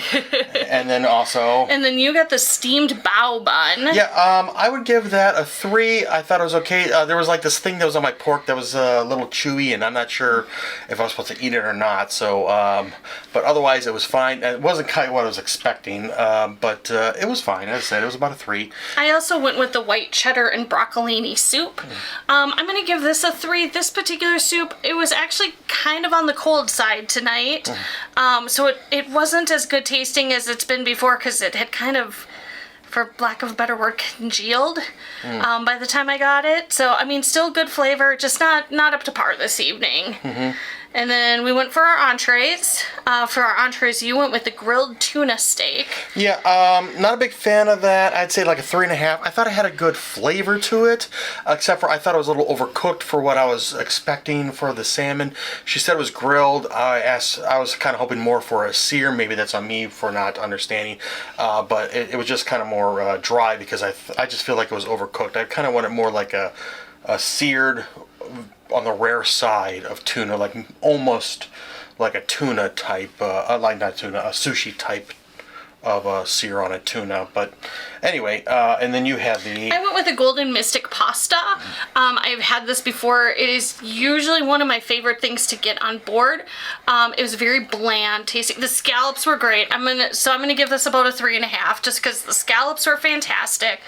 And then also. And then you got the steamed bao bun. Yeah, I would give that a 3. I thought it was okay. There was like this thing that was on my pork that was a little chewy, and I'm not sure if I was supposed to eat it or not. So, but otherwise it was fine. It wasn't kind of what I was expecting, but it was fine. As I said, it was about a 3. I also went with the white cheddar and broccolini soup. I'm going to give this a 3. This particular soup, it was actually kind of on the cold side tonight. So it wasn't as good tasting as it's been before because it had kind of, for lack of a better word, congealed by the time I got it. So, I mean, still good flavor, just not up to par this evening. And then we went for our entrees. For our entrees, you went with the grilled tuna steak. Yeah, not a big fan of that. I'd say like a 3.5. I thought it had a good flavor to it, except for I thought it was a little overcooked for what I was expecting for the salmon. She said it was grilled. I was kind of hoping more for a sear. Maybe that's on me for not understanding. But it was just kind of more dry because I just feel like it was overcooked. I kind of want it more like a seared, on the rare side of tuna, like almost like a tuna type, like not tuna, a sushi type of sear on a tuna. But anyway, and then you have the... I went with the Golden Mystic pasta. I've had this before. It is usually one of my favorite things to get on board. It was very bland tasting. The scallops were great. I'm gonna give this about a 3.5 just because the scallops were fantastic.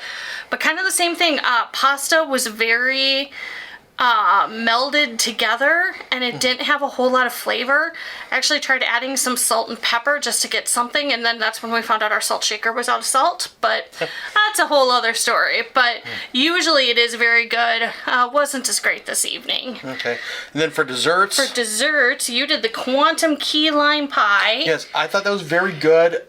But kind of the same thing. Pasta was very melded together and it didn't have a whole lot of flavor. I actually tried adding some salt and pepper just to get something, and then that's when we found out our salt shaker was out of salt, but that's a whole other story. But usually it is very good. Wasn't as great this evening. Okay. And then for desserts? For desserts, you did the quantum key lime pie. Yes, I thought that was very good.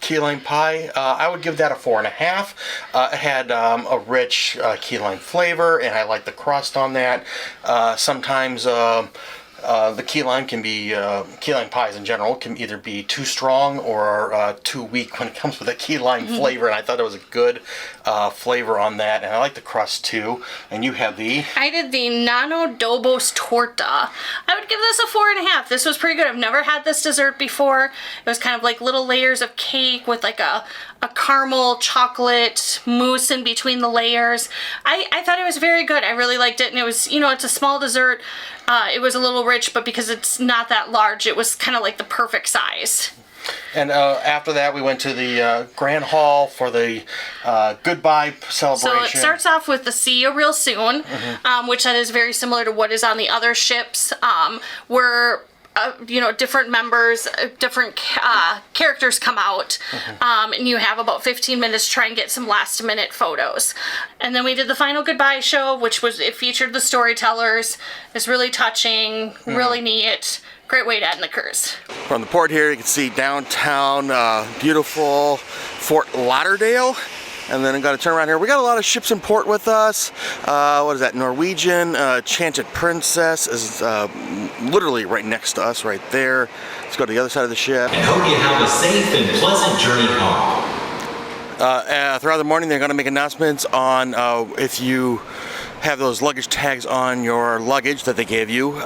Key lime pie, I would give that a 4.5. It had a rich key lime flavor, and I like the crust on that. Sometimes the key lime can be, key lime pies in general can either be too strong or too weak when it comes with a key lime flavor, and I thought it was a good flavor on that, and I like the crust too. And you have the... I did the Nano Dobos Torta. I would give this a 4.5. This was pretty good. I've never had this dessert before. It was kind of like little layers of cake with like a caramel chocolate mousse in between the layers. I thought it was very good. I really liked it, and it was, you know, it's a small dessert. It was a little rich, but because it's not that large, it was kind of like the perfect size. And after that, we went to the Grand Hall for the goodbye celebration. So it starts off with the see you real soon, which that is very similar to what is on the other ships, where you know, different members, different characters come out, and you have about 15 minutes to try and get some last minute photos. And then we did the final goodbye show, which was, it featured the storytellers. It's really touching, really neat. Great way to end the cruise. From the port here, you can see downtown, beautiful Fort Lauderdale. And then I'm going to turn around here. We got a lot of ships in port with us. What is that? Norwegian Enchanted Princess is literally right next to us, right there. Let's go to the other side of the ship. And hope you have a safe and pleasant journey home. Throughout the morning, they're going to make announcements on if you have those luggage tags on your luggage that they gave you.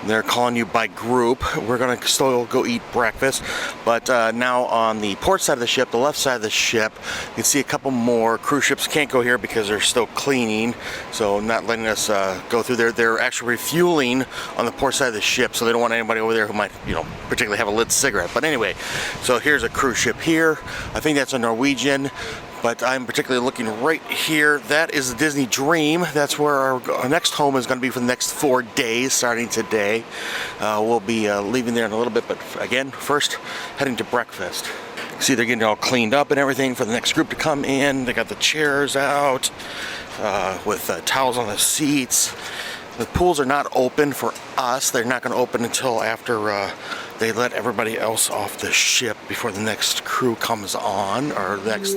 They're calling you by group. We're gonna still go eat breakfast, but now on the port side of the ship, the left side of the ship, you can see a couple more cruise ships. Can't go here because they're still cleaning, so not letting us go through there. They're actually refueling on the port side of the ship, so they don't want anybody over there who might, you know, particularly have a lit cigarette. But anyway, so here's a cruise ship here. I think that's a Norwegian. But I'm particularly looking right here. That is the Disney Dream. That's where our next home is going to be for the next 4 days, starting today. We'll be leaving there in a little bit, but again, first heading to breakfast. See, they're getting all cleaned up and everything for the next group to come in. They got the chairs out with towels on the seats. The pools are not open for us. They're not going to open until after they let everybody else off the ship before the next crew comes on, or the next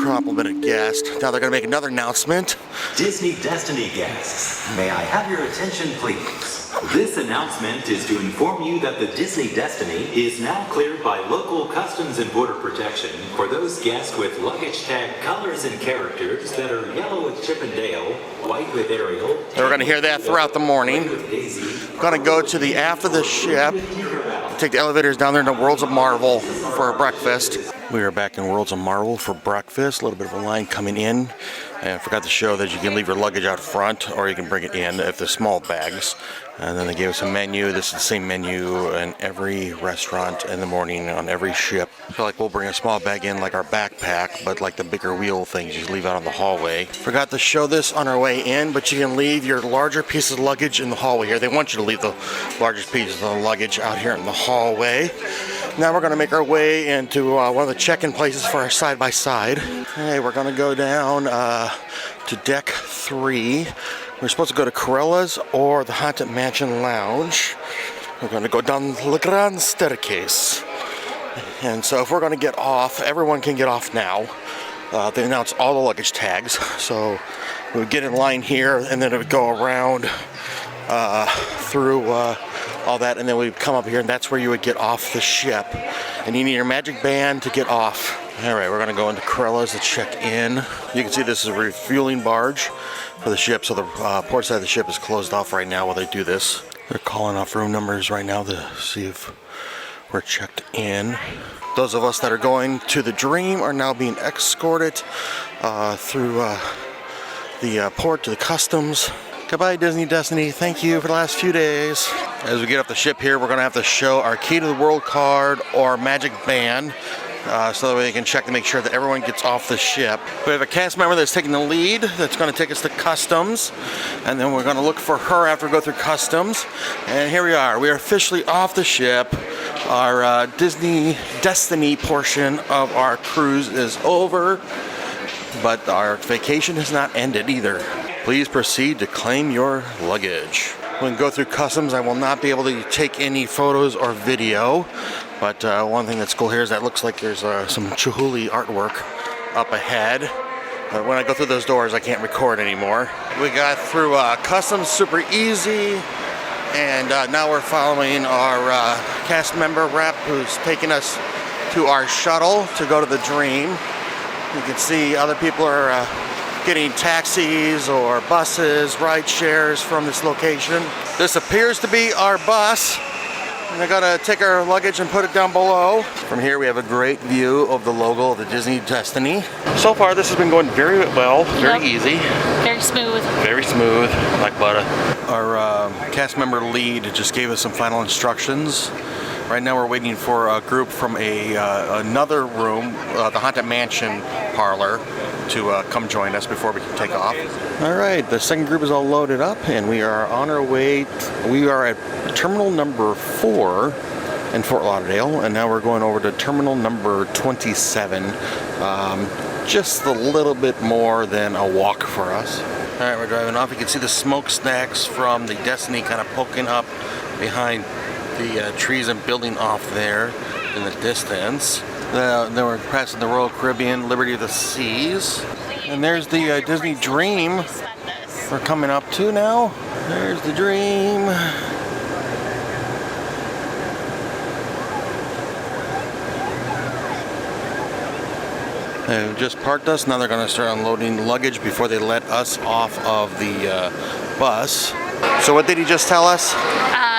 complement of guests. Now they're going to make another announcement. Disney Destiny guests, may I have your attention, please? This announcement is to inform you that the Disney Destiny is now cleared by local Customs and Border Protection for those guests with luggage tag colors and characters that are yellow with Chip and Dale, white with Ariel. We're going to hear that throughout the morning. Going to go to the aft of the ship, take the elevators down there into Worlds of Marvel for our breakfast. We are back in Worlds of Marvel for breakfast. A little bit of a line coming in. And I forgot to show that you can leave your luggage out front, or you can bring it in if they're small bags. And then they gave us a menu. This is the same menu in every restaurant in the morning on every ship. I feel like we'll bring a small bag in like our backpack, but like the bigger wheel things you just leave out on the hallway. Forgot to show this on our way in, but you can leave your larger pieces of luggage in the hallway here. They want you to leave the largest pieces of luggage out here in the hallway. Now we're going to make our way into one of the check-in places for our side-by-side. Okay, we're going to go down to deck 3. We're supposed to go to Corella's or the Haunted Mansion Lounge. We're going to go down the Grand Staircase. And so if we're going to get off, everyone can get off now. They announced all the luggage tags. So we would get in line here, and then it would go around through all that, and then we'd come up here, and that's where you would get off the ship. And you need your magic band to get off. Alright, we're going to go into Corella's to check in. You can see this is a refueling barge for the ship, so the port side of the ship is closed off right now while they do this. They're calling off room numbers right now to see if we're checked in. Those of us that are going to the Dream are now being escorted through the port to the customs. Goodbye, Disney Destiny. Thank you for the last few days. As we get off the ship here, we're going to have to show our Key to the World card or magic band so that we can check to make sure that everyone gets off the ship. We have a cast member that's taking the lead that's going to take us to customs, and then we're going to look for her after we go through customs. And here we are. We are officially off the ship. Our Disney Destiny portion of our cruise is over, but our vacation has not ended either. Please proceed to claim your luggage. When we go through customs, I will not be able to take any photos or video, but one thing that's cool here is that it looks like there's some Chihuly artwork up ahead. But when I go through those doors, I can't record anymore. We got through customs super easy, and now we're following our cast member rep who's taking us to our shuttle to go to the Dream. You can see other people are getting taxis or buses, ride shares from this location. This appears to be our bus. And I gotta take our luggage and put it down below. From here we have a great view of the logo of the Disney Destiny. So far this has been going very well, very easy. Very smooth. Very smooth, like butter. Our cast member lead just gave us some final instructions. Right now we're waiting for a group from another room, the Haunted Mansion parlor, to come join us before we can take off. Alright, the second group is all loaded up and we are on our way. We are at terminal number 4 in Fort Lauderdale, and now we're going over to terminal number 27. Just a little bit more than a walk for us. Alright, we're driving off. You can see the smokestacks from the Destiny kind of poking up behind the trees and building off there in the distance. Then we're passing the Royal Caribbean, Liberty of the Seas. And there's the Disney Dream we're coming up to now. There's the Dream. They just parked us. Now they're going to start unloading luggage before they let us off of the bus. So what did he just tell us?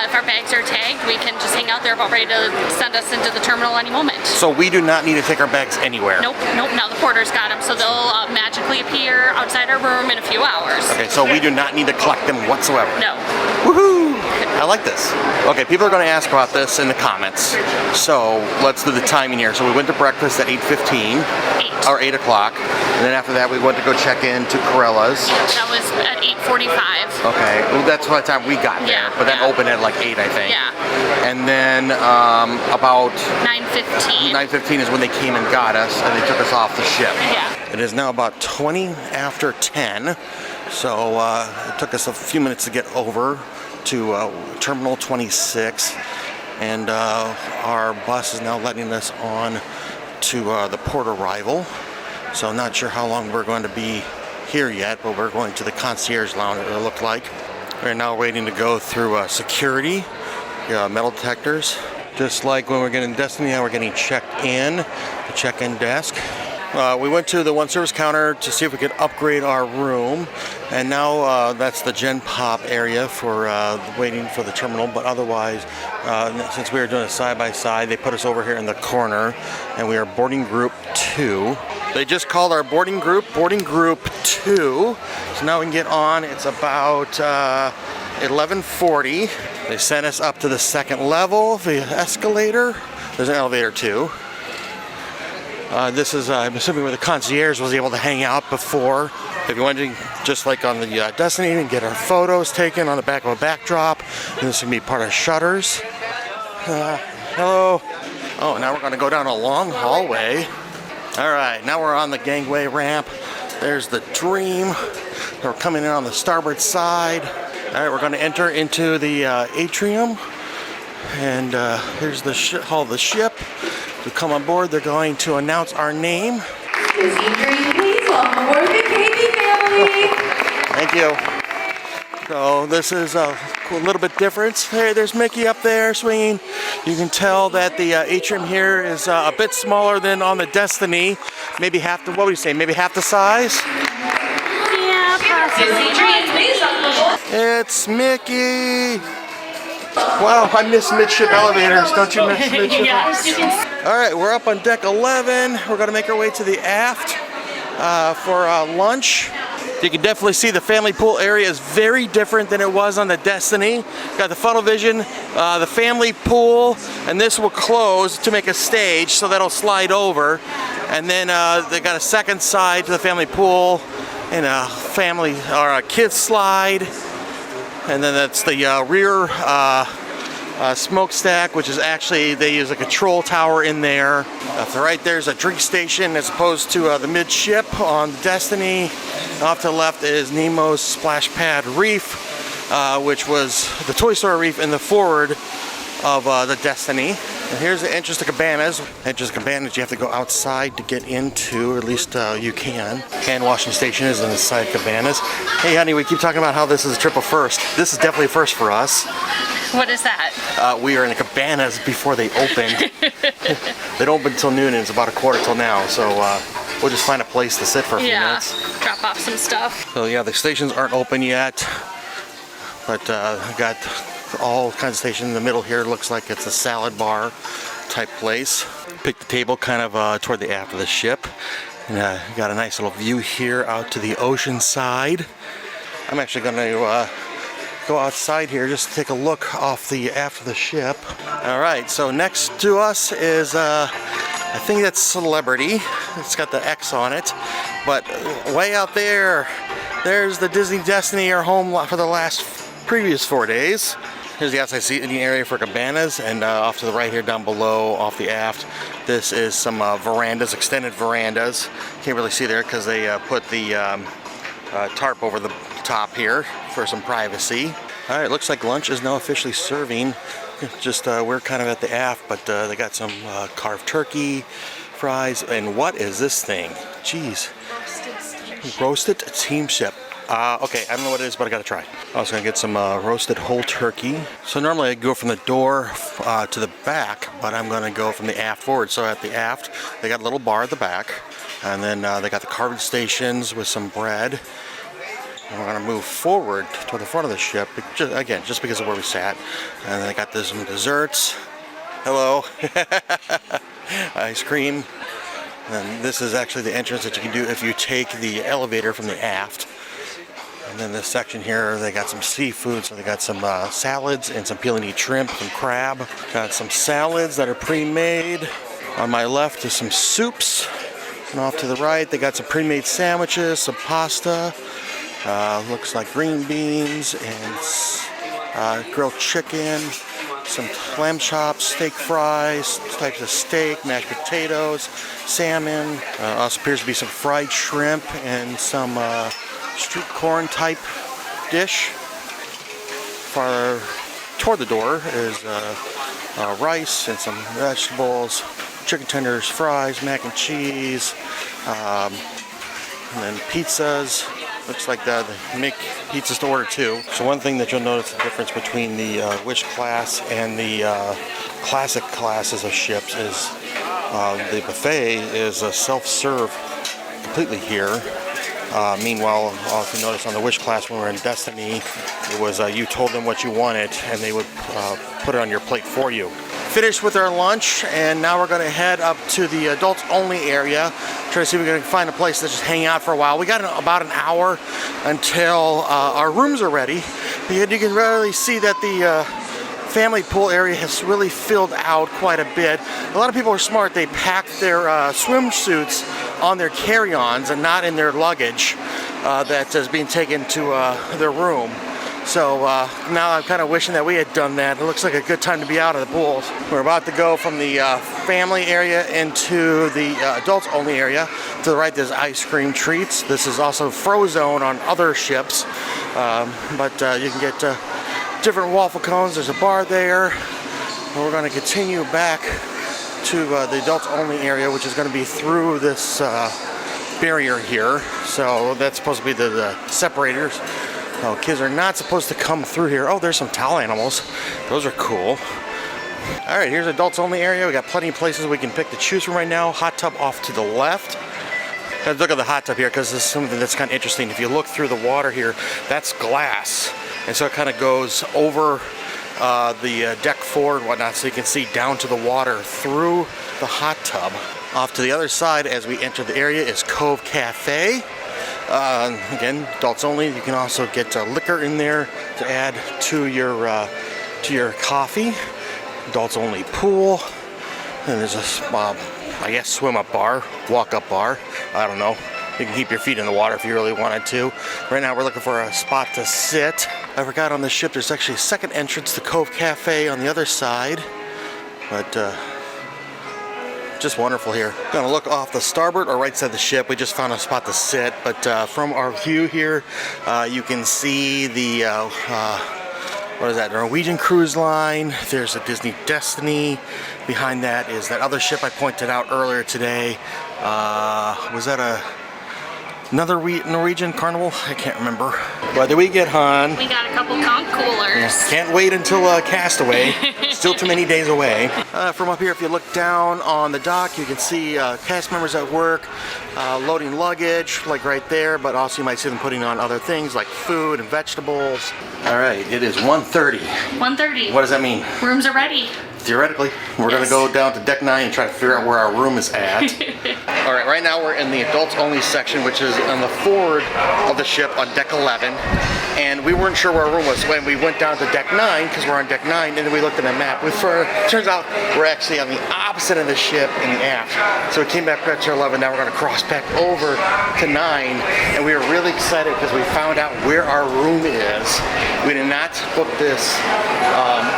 If our bags are tagged, we can just hang out there about ready to send us into the terminal any moment. So we do not need to take our bags anywhere? Nope. Now the porter's got them, so they'll magically appear outside our room in a few hours. Okay, so we do not need to collect them whatsoever? No. Woohoo! I like this. Okay, people are going to ask about this in the comments. So let's do the timing here. So we went to breakfast at 8:15. 8 o'clock. And then after that we went to go check in to Corella's. That was at 8:45. Okay, well that's by the time we got there. But that opened at like 8, I think. Yeah. And then about 9:15. 9:15 is when they came and got us, and they took us off the ship. Yeah. It is now about 20 after 10. So it took us a few minutes to get over to Terminal 26. And our bus is now letting us on to the port arrival. So I'm not sure how long we're going to be here yet, but we're going to the concierge lounge, it looked like. We're now waiting to go through security, metal detectors. Just like when we're getting Destiny, now we're getting checked in, the check-in desk. We went to the one service counter to see if we could upgrade our room, and now that's the Gen Pop area for waiting for the terminal. But otherwise, since we were doing a side-by-side, they put us over here in the corner, and we are boarding group 2. They just called our boarding group 2, so now we can get on. It's about 11:40. They sent us up to the second level via escalator. There's an elevator too. This is, I'm assuming, where the concierge was able to hang out before. If you wanted to, just like on the Destiny, and get our photos taken on the back of a backdrop, and this can be part of shutters. Hello. Oh, now we're going to go down a long hallway. All right, now we're on the gangway ramp, There's the Dream. We're coming in on the starboard side. All right, we're going to enter into the atrium. And here's the hull of the ship. To come on board, they're going to announce our name. Disney Dream, please welcome aboard the KB family. Thank you. So this is a little bit different. Hey, there's Mickey up there swinging. You can tell that the atrium here is a bit smaller than on the Destiny. Maybe half the, what would you say, maybe half the size? Yeah, possibly. It's Mickey. Wow, I miss midship elevators. Don't you miss midship? Yes. All right, we're up on deck 11. We're going to make our way to the aft for lunch. You can definitely see the family pool area is very different than it was on the Destiny. Got the funnel vision, the family pool, and this will close to make a stage, so that'll slide over. And then they got a second side to the family pool and a family or a kids slide. And then that's the rear smokestack, which is actually, they use a control tower in there. Off the right there's a drink station as opposed to the midship on Destiny. Off to the left is Nemo's Splash Pad Reef, which was the Toy Story Reef in the forward of the Destiny. And here's the entrance to Cabanas. Entrance to Cabanas you have to go outside to get into, or at least you can. Hand washing station is inside Cabanas. Hey honey, we keep talking about how this is a triple first. This is definitely a first for us. What is that? We are in the Cabanas before they opened. They don't open until noon and it's about a quarter till now, so we'll just find a place to sit for a few minutes. Drop off some stuff. So yeah, the stations aren't open yet, but got all kinds of stations in the middle here. Looks like it's a salad bar type place. Picked the table kind of toward the aft of the ship. And got a nice little view here out to the ocean side. I'm actually going to go outside here just to take a look off the aft of the ship. All right, so next to us is I think that's Celebrity. It's got the X on it. But way out there, there's the Disney Destiny, our home for the previous 4 days. Here's the outside seating area for Cabanas, and off to the right here down below, off the aft, this is some verandas, extended verandas. Can't really see there because they put the tarp over the top here for some privacy. All right, looks like lunch is now officially serving. Just we're kind of at the aft, but they got some carved turkey, fries, and what is this thing? Jeez. Roasted steamship. Okay, I don't know what it is, but I gotta try. I was gonna get some roasted whole turkey. So normally I go from the door to the back, but I'm gonna go from the aft forward. So at the aft, they got a little bar at the back, and then they got the carving stations with some bread. And we're gonna move forward to the front of the ship, just because of where we sat. And then I got some desserts. Hello. Ice cream. And this is actually the entrance that you can do if you take the elevator from the aft. And then this section here, they got some seafood, so they got some salads and some peel and eat shrimp, some crab. Got some salads that are pre-made. On my left is some soups. And off to the right, they got some pre-made sandwiches, some pasta. Looks like green beans and grilled chicken, some lamb chops, steak fries, types of steak, mashed potatoes, salmon. Also appears to be some fried shrimp and some street corn type dish. Farther toward the door is rice and some vegetables, chicken tenders, fries, mac and cheese, and then pizzas. Looks like they make pizzas to order too. So one thing that you'll notice the difference between the Wish class and the classic classes of ships is the buffet is self-serve completely here. Meanwhile, if you notice on the Wish class when we were in Destiny, it was you told them what you wanted and they would put it on your plate for you. Finished with our lunch, and now we're going to head up to the adults only area. Try to see if we can find a place to just hang out for a while. We got about an hour until our rooms are ready. And you can really see that the family pool area has really filled out quite a bit. A lot of people are smart. They pack their swimsuits on their carry-ons and not in their luggage that is being taken to their room. So now I'm kind of wishing that we had done that. It looks like a good time to be out of the pools. We're about to go from the family area into the adults only area. To the right there's ice cream treats. This is also Frozone on other ships. But you can get different waffle cones. There's a bar there. And we're going to continue back to the adults only area, which is going to be through this barrier here. So that's supposed to be the separators. Oh, kids are not supposed to come through here. Oh, there's some towel animals. Those are cool. All right, here's adults only area. We got plenty of places we can pick to choose from right now. Hot tub off to the left. Let's look at the hot tub here because this is something that's kind of interesting. If you look through the water here, that's glass. And so it kind of goes over the deck floor and whatnot, so you can see down to the water through the hot tub. Off to the other side as we enter the area is Cove Cafe. Again, adults only. You can also get liquor in there to add to your coffee. Adults only pool. And there's a, I guess, swim up bar, walk up bar. I don't know. You can keep your feet in the water if you really wanted to. Right now we're looking for a spot to sit. I forgot on the ship there's actually a second entrance to Cove Cafe on the other side. But just wonderful here. Gonna look off the starboard or right side of the ship. We just found a spot to sit, but from our view here, you can see the what is that? Norwegian Cruise Line. There's a Disney Destiny. Behind that is that other ship I pointed out earlier today. Was that another Norwegian Carnival? I can't remember. What did we get, hon? We got a couple conch coolers. Yeah, can't wait until Castaway. Still too many days away. From up here, if you look down on the dock, you can see cast members at work loading luggage, like right there, but also you might see them putting on other things like food and vegetables. All right, it is 1:30. 1:30. What does that mean? Rooms are ready. Theoretically, we're going to go down to deck 9 and try to figure out where our room is at. All right, right now we're in the adults only section, which is on the forward of the ship on deck 11. And we weren't sure where our room was when we went down to deck 9, because we're on deck 9, and then we looked at a map. Turns out we're actually on the opposite of the ship in the aft. So we came back to 11, now we're going to cross back over to 9, and we were really excited because we found out where our room is. We did not book this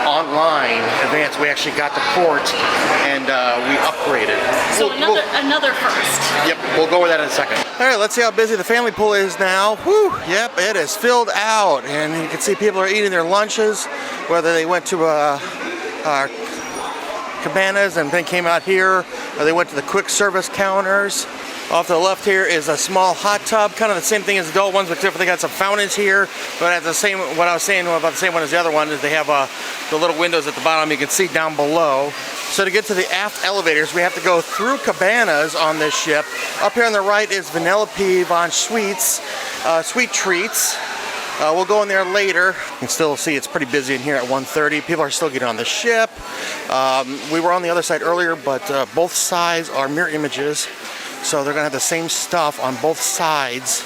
online in advance. We actually got to port and we upgraded. So another first. Yep, we'll go over that in a second. All right, let's see how busy the family pool is now. Whew, yep, it is filled out, and you can see people are eating their lunches, whether they went to cabanas and then came out here, or they went to the quick service counters. Off to the left here is a small hot tub, kind of the same thing as adult ones, but except for they got some fountains here. But at the same, what I was saying about the same one as the other one is they have the little windows at the bottom you can see down below. So to get to the aft elevators, we have to go through cabanas on this ship. Up here on the right is Vanellope von Sweet's Sweet Treats. We'll go in there later. You can still see it's pretty busy in here at 1:30. People are still getting on the ship. We were on the other side earlier, but both sides are mirror images. So they're gonna have the same stuff on both sides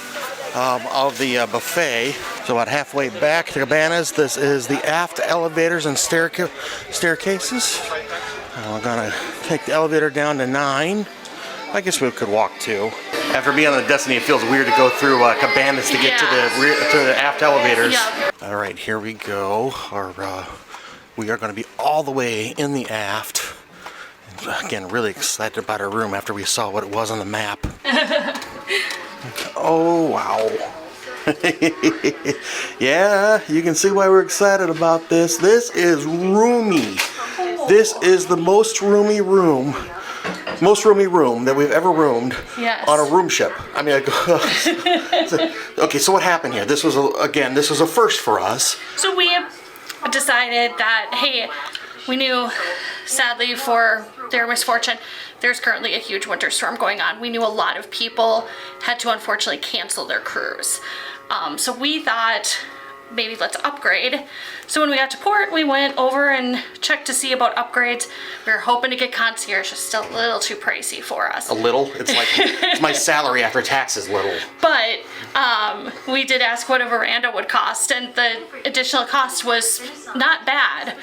of the buffet. So about halfway back to cabanas, this is the aft elevators and staircases. We're gonna take the elevator down to 9. I guess we could walk too. After being on the Destiny, it feels weird to go through cabanas to get to the aft elevators. Yeah. All right, here we go. We are going to be all the way in the aft. Again, really excited about our room after we saw what it was on the map. Oh, wow. Yeah, you can see why we're excited about this. This is roomy. This is the most roomy room that we've ever roomed on a room ship. I mean, okay, so what happened here? This was a first for us. So we decided that, hey, we knew, sadly for their misfortune, there's currently a huge winter storm going on. We knew a lot of people had to unfortunately cancel their cruise. So we thought, maybe let's upgrade. So when we got to port, we went over and checked to see about upgrades. We were hoping to get concierge, it's still a little too pricey for us. A little? It's like it's my salary after taxes little. But we did ask what a veranda would cost, and the additional cost was not bad.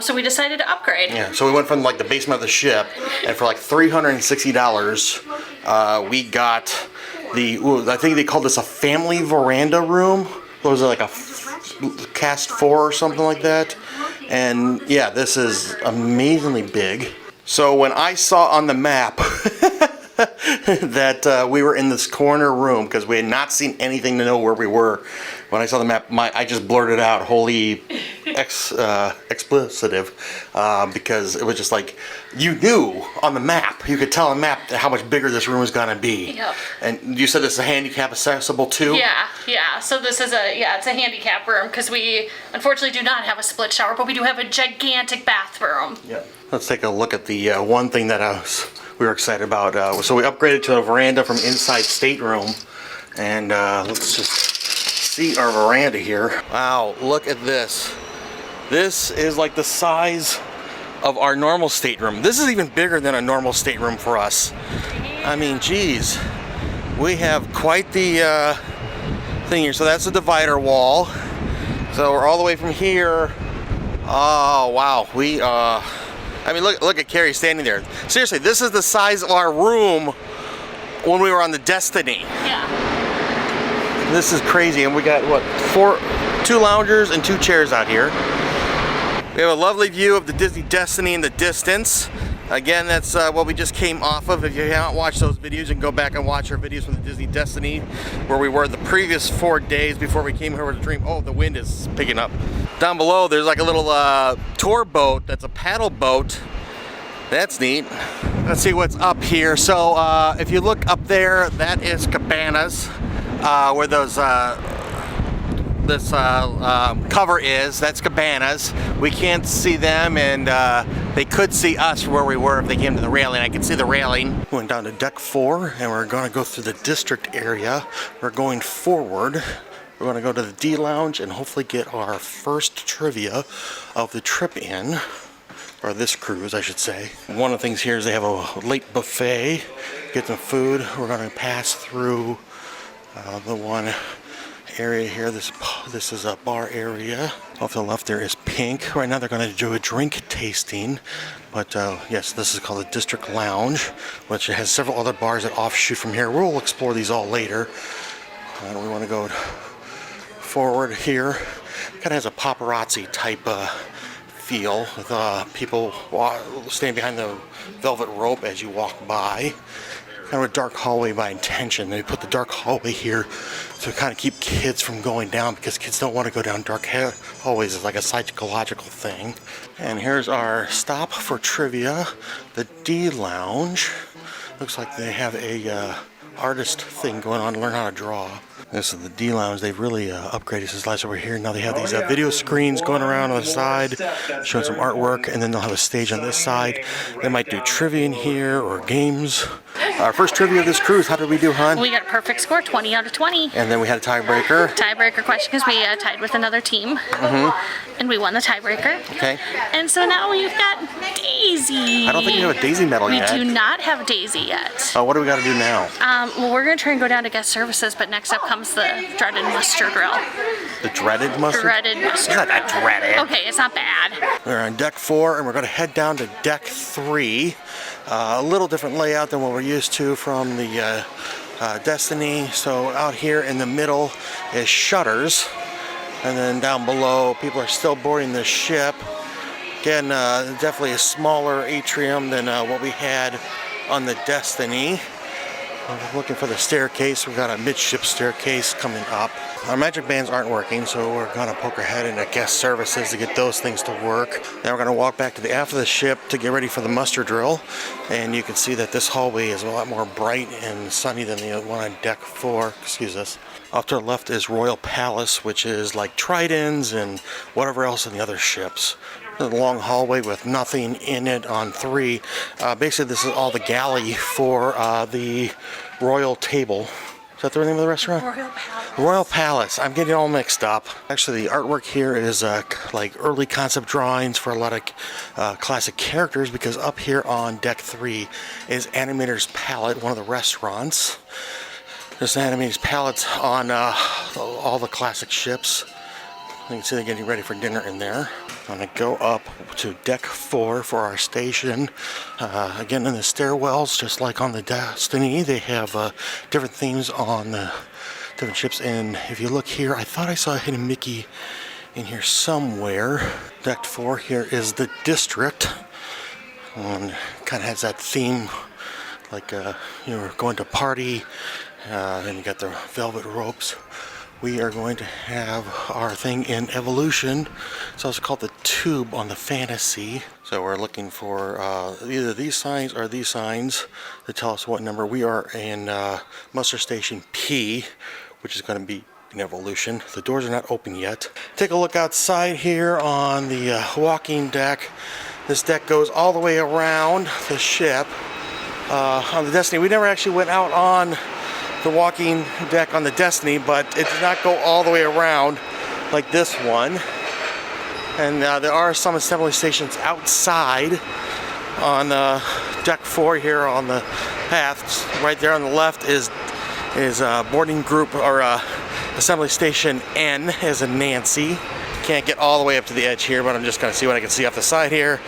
So we decided to upgrade. Yeah, so we went from like the basement of the ship, and for like $360, we got I think they called this a family veranda room. What was it, like a cast 4 or something like that. And yeah, this is amazingly big. So when I saw on the map that we were in this corner room, because we had not seen anything to know where we were, when I saw the map, I just blurted out holy explicitive, because it was just like, you knew on the map, you could tell on the map how much bigger this room was going to be. Yep. And you said this is handicap accessible too? Yeah. So this is it's a handicap room because we unfortunately do not have a split shower, but we do have a gigantic bathroom. Yeah. Let's take a look at the one thing that we were excited about. So we upgraded to a veranda from inside stateroom, and let's just see our veranda here. Wow, look at this. This is like the size of our normal stateroom. This is even bigger than a normal stateroom for us. I mean, geez, we have quite the thing here. So that's the divider wall. So we're all the way from here. Oh wow, I mean, look at Carrie standing there. Seriously, this is the size of our room when we were on the Destiny. Yeah. This is crazy, and we got what, 2 loungers and 2 chairs out here. We have a lovely view of the Disney Destiny in the distance. Again, that's what we just came off of. If you haven't watched those videos, you can go back and watch our videos from the Disney Destiny, where we were the previous 4 days before we came here to Dream. Oh, the wind is picking up. Down below, there's like a little tour boat. That's a paddle boat. That's neat. Let's see what's up here. So if you look up there, that is Cabanas, where those this cover is. That's Cabanas. We can't see them, and they could see us from where we were if they came to the railing. I can see the railing. We went down to deck 4, and we're going to go through the district area. We're going forward. We're going to go to the D Lounge and hopefully get our first trivia of the trip in, or this cruise, I should say. One of the things here is they have a late buffet. Get some food. We're going to pass through the one area here. This is a bar area. Off to the left there is Pink. Right now they're going to do a drink tasting, but yes, this is called the District Lounge, which has several other bars that offshoot from here. We'll explore these all later. We want to go forward here. Kind of has a paparazzi type feel with people standing behind the velvet rope as you walk by. Kind of a dark hallway by intention. They put the dark hallway here to kind of keep kids from going down, because kids don't want to go down dark hallways. It's like a psychological thing. And here's our stop for trivia, the D Lounge. Looks like they have a artist thing going on to learn how to draw. This is the D Lounge. They've really upgraded since last time we were here. Now they have these video screens going around on the side, showing some artwork, and then they'll have a stage on this side. They might do trivia in here or games. Our first trivia of this cruise, how did we do, hon? We got a perfect score, 20 out of 20. And then we had a tiebreaker. Tiebreaker question, because we tied with another team. And we won the tiebreaker. Okay. And so now we've got Daisy. I don't think we have a Daisy medal yet. We do not have Daisy yet. What do we got to do now? Well, we're going to try and go down to guest services, but next up comes the dreaded mustard grill. The dreaded mustard? Dreaded mustard. It's not that dreaded. Okay, it's not bad. We're on deck 4, and we're going to head down to deck 3. A little different layout than what we're used to from the Destiny. So out here in the middle is shutters, and then down below people are still boarding the ship. Again, definitely a smaller atrium than what we had on the Destiny. We're looking for the staircase. We've got a midship staircase coming up. Our magic bands aren't working, so we're going to poke our head into guest services to get those things to work. Then we're going to walk back to the aft of the ship to get ready for the muster drill. And you can see that this hallway is a lot more bright and sunny than the one on deck 4. Excuse us. Off to the left is Royal Palace, which is like Tridents and whatever else in the other ships. A long hallway with nothing in it on 3. Basically, this is all the galley for the Royal Table. Is that the name of the restaurant? Royal Palace. Royal Palace. I'm getting all mixed up. Actually, the artwork here is like early concept drawings for a lot of classic characters, because up here on deck 3 is Animator's Palette, one of the restaurants. There's Animator's Palettes on all the classic ships. You can see they're getting ready for dinner in there. I'm going to go up to deck 4 for our station. Again, in the stairwells, just like on the Destiny, they have different themes on the different ships. And if you look here, I thought I saw a hidden Mickey in here somewhere. Deck 4 here is the District. And kind of has that theme, like you're going to party, and you got the velvet ropes. We are going to have our thing in Evolution. It's also called the Tube on the Fantasy. So we're looking for either these signs or these signs to tell us what number. We are in Muster Station P, which is going to be in Evolution. The doors are not open yet. Take a look outside here on the walking deck. This deck goes all the way around the ship. On the Destiny, we never actually went out on the walking deck on the Destiny, but it does not go all the way around like this one. And there are some assembly stations outside on deck 4 here on the paths. Right there on the left is boarding group or assembly station N as in Nancy. Can't get all the way up to the edge here, but I'm just going to see what I can see off the side here.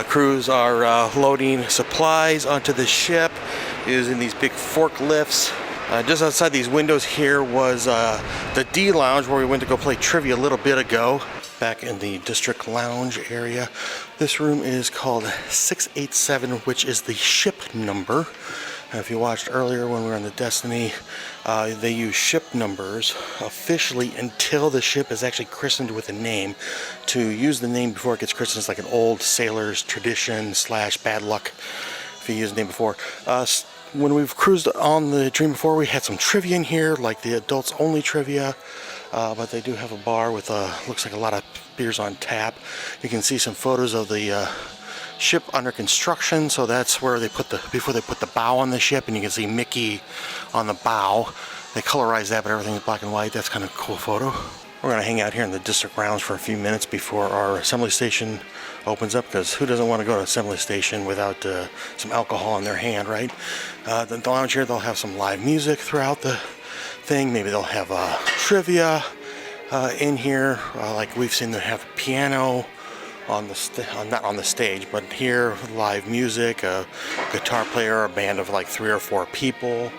Crews are loading supplies onto the ship using these big forklifts. Just outside these windows here was the D Lounge, where we went to go play trivia a little bit ago. Back in the District Lounge area. This room is called 687, which is the ship number. If you watched earlier when we were on the Destiny, they use ship numbers officially until the ship is actually christened with a name. To use the name before it gets christened is like an old sailor's tradition / bad luck if you use the name before. When we've cruised on the Dream before, we had some trivia in here, like the adults only trivia, but they do have a bar with looks like a lot of beers on tap. You can see some photos of the ship under construction, so that's where they put before they put the bow on the ship, and you can see Mickey on the bow. They colorized that, but everything's black and white. That's kind of a cool photo. We're going to hang out here in the District Lounge for a few minutes before our assembly station opens up, because who doesn't want to go to an assembly station without some alcohol in their hand, right? The lounge here, they'll have some live music throughout the thing. Maybe they'll have trivia in here, like we've seen them have piano on the not on the stage, but here live music, a guitar player, a band of like 3 or 4 people.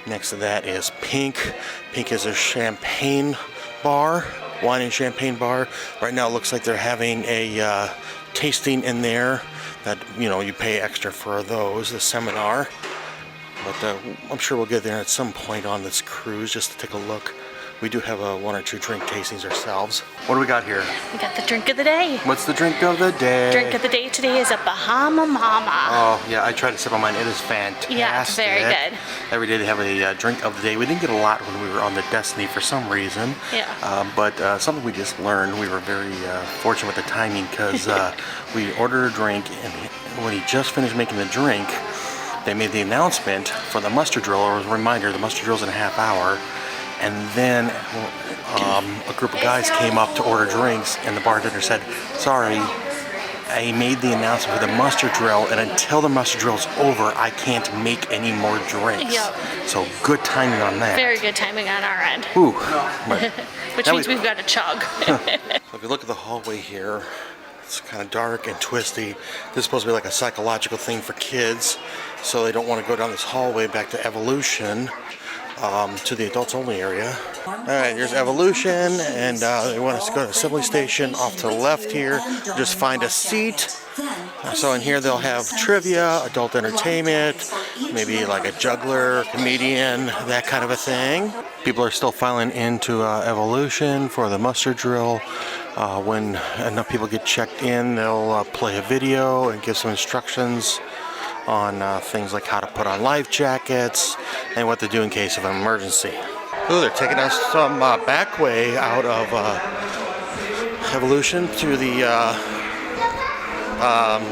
Next to that is Pink. Pink is a champagne bar, wine and champagne bar. Right now it looks like they're having a tasting in there that, you know, you pay extra for those, the seminar. But I'm sure we'll get there at some point on this cruise just to take a look. We do have 1 or 2 drink tastings ourselves. What do we got here? We got the drink of the day. What's the drink of the day? Drink of the day today is a Bahama Mama. Oh, yeah, I tried to sip on mine. It is fantastic. Yeah, it's very good. Every day they have a drink of the day. We didn't get a lot when we were on the Destiny for some reason. Yeah. But something we just learned, we were very fortunate with the timing, because we ordered a drink, and when he just finished making the drink, they made the announcement for the muster drill, or as a reminder, the muster drill's in a half hour. And then a group of guys came up to order drinks, and the bartender said, sorry, I made the announcement for the muster drill, and until the muster drill's over, I can't make any more drinks. Yep. So good timing on that. Very good timing on our end. Ooh. Which means we've got to chug. So if you look at the hallway here, it's kind of dark and twisty. This is supposed to be like a psychological thing for kids, so they don't want to go down this hallway back to Evolution. To the adults only area. Alright, here's Evolution, and they want us to go to Assembly Station off to the left here. Just find a seat. So in here they'll have trivia, adult entertainment, maybe like a juggler, comedian, that kind of a thing. People are still filing into Evolution for the muster drill. When enough people get checked in, they'll play a video and give some instructions on things like how to put on life jackets and what to do in case of an emergency. Ooh, they're taking us some back way out of Evolution to the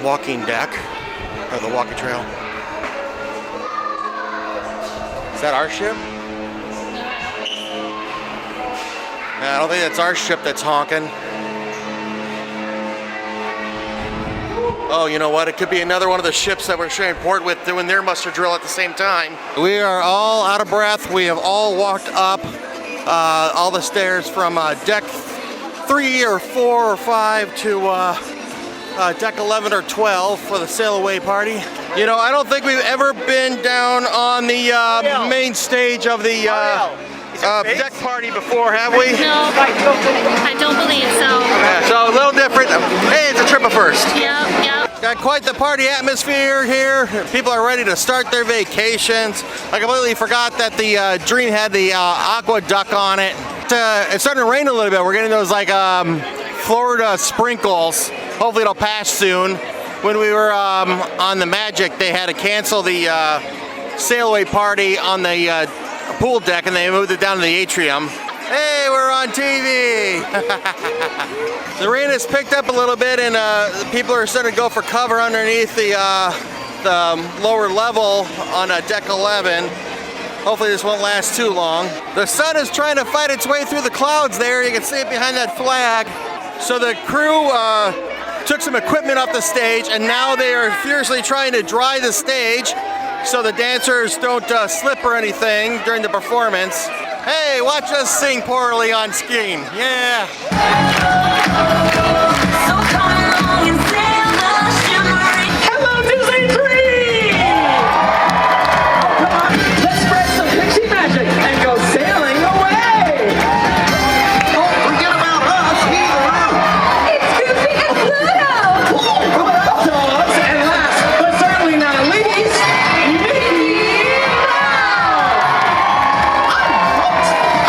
walking deck, or the walking trail. Is that our ship? I don't think that's our ship that's honking. Oh, you know what? It could be another one of the ships that we're sharing port with doing their muster drill at the same time. We are all out of breath. We have all walked up all the stairs from deck 3 or 4 or 5 to deck 11 or 12 for the sail away party. You know, I don't think we've ever been down on the main stage of the deck party before, have we? No, I don't believe so. Yeah, so a little different. Hey, it's a trip of first. Yep. Got quite the party atmosphere here. People are ready to start their vacations. I completely forgot that the Dream had the aqua duck on it. It's starting to rain a little bit. We're getting those like Florida sprinkles. Hopefully it'll pass soon. When we were on the Magic, they had to cancel the sail away party on the pool deck, and they moved it down to the atrium. Hey, we're on TV! The rain has picked up a little bit, and people are starting to go for cover underneath the lower level on deck 11. Hopefully this won't last too long. The sun is trying to fight its way through the clouds there. You can see it behind that flag. So the crew took some equipment off the stage, and now they are furiously trying to dry the stage so the dancers don't slip or anything during the performance. Hey, watch us sing poorly on screen. Yeah. Hello, Disney Dream! Oh, come on, let's spread some pixie magic and go sailing away! Don't forget about us either! It's Goofy and Pluto! Coming up to us, and last, but certainly not least, Mickey Mouse!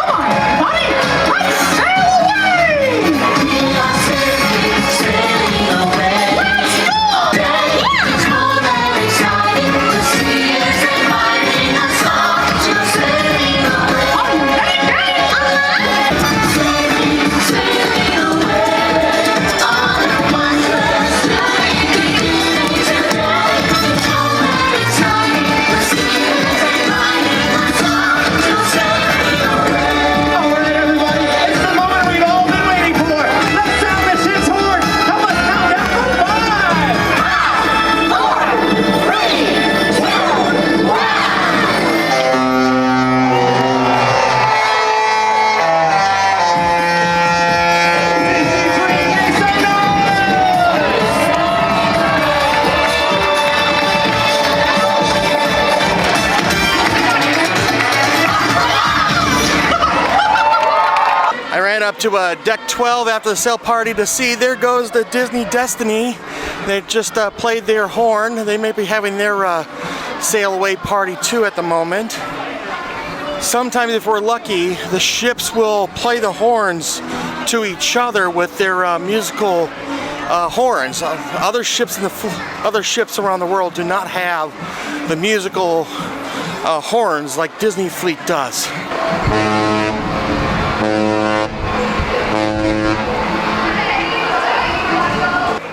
Come on, buddy, let's sail away! We are sailing away. Let's go! It's cold and exciting. The sea is inviting us all to sailing away. Sailing away on a wondrous journey beginning today. It's cold and exciting. The sea is inviting us all to sailing away. All right, everybody, it's the moment we've all been waiting for. Let's sound the ship's horn. Help us count down from 5, 4, 3, 2, 1. I ran up to deck 12 after the sail party to see there goes the Disney Destiny. They just played their horn. They may be having their sail away party too at the moment. Sometimes if we're lucky, the ships will play the horns to each other with their musical horns. Other ships around the world do not have the musical horns like Disney Fleet does.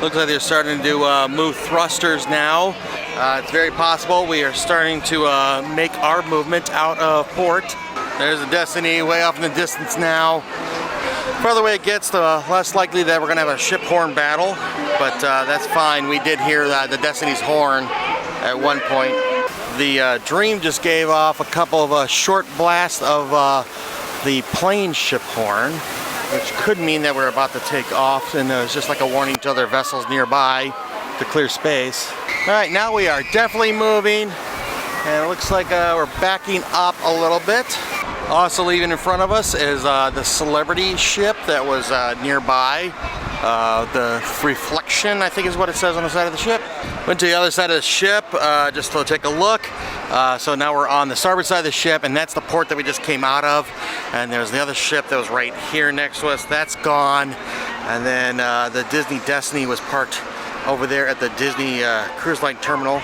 Looks like they're starting to move thrusters now. It's very possible we are starting to make our movement out of port. There's the Destiny way off in the distance now. The farther away it gets, the less likely that we're going to have a ship horn battle. But that's fine. We did hear the Destiny's horn at one point. The Dream just gave off a couple of short blasts of the plane ship horn, which could mean that we're about to take off, and it's just like a warning to other vessels nearby to clear space. All right, now we are definitely moving, and it looks like we're backing up a little bit. Also leaving in front of us is the Celebrity ship that was nearby. The Reflection, I think is what it says on the side of the ship. Went to the other side of the ship just to take a look. So now we're on the starboard side of the ship, and that's the port that we just came out of. And there's the other ship that was right here next to us. That's gone. And then the Disney Destiny was parked over there at the Disney Cruise Line Terminal.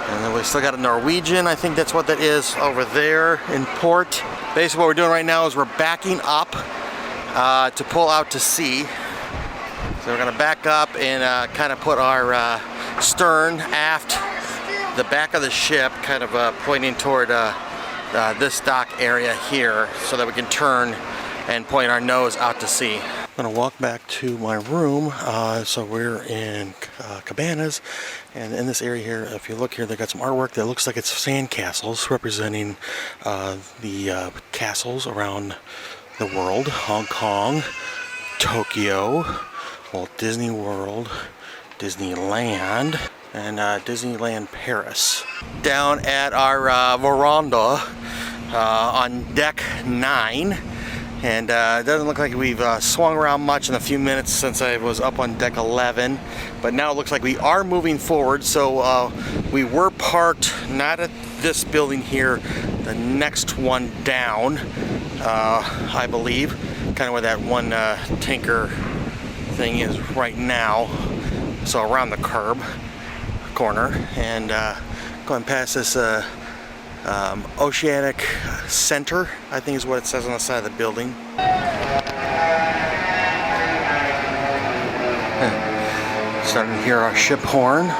And then we still got a Norwegian, I think that's what that is, over there in port. Basically what we're doing right now is we're backing up to pull out to sea. So we're gonna back up and kind of put our stern aft the back of the ship, kind of pointing toward this dock area here so that we can turn and point our nose out to sea. I'm gonna walk back to my room. So we're in Cabanas, and in this area here, if you look here, they got some artwork that looks like it's sand castles representing the castles around the world. Hong Kong, Tokyo, Walt Disney World, Disneyland, and Disneyland Paris. Down at our veranda, on deck 9. And it doesn't look like we've swung around much in the few minutes since I was up on deck 11. But now it looks like we are moving forward. So we were parked not at this building here, the next one down, I believe. Kind of where that one tanker thing is right now. So around the curb corner. And going past this Oceanic Center, I think is what it says on the side of the building. Starting to hear our ship horn.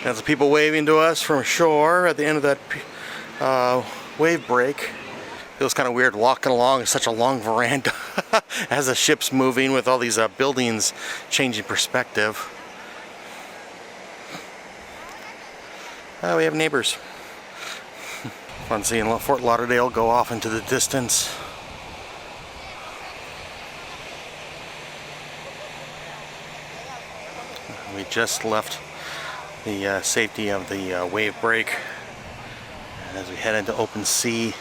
There's the people waving to us from shore at the end of that wave break. Feels kind of weird walking along such a long veranda as the ship's moving with all these buildings changing perspective. We have neighbors. Fun seeing Fort Lauderdale go off into the distance. We just left the safety of the wave break as we head into open sea.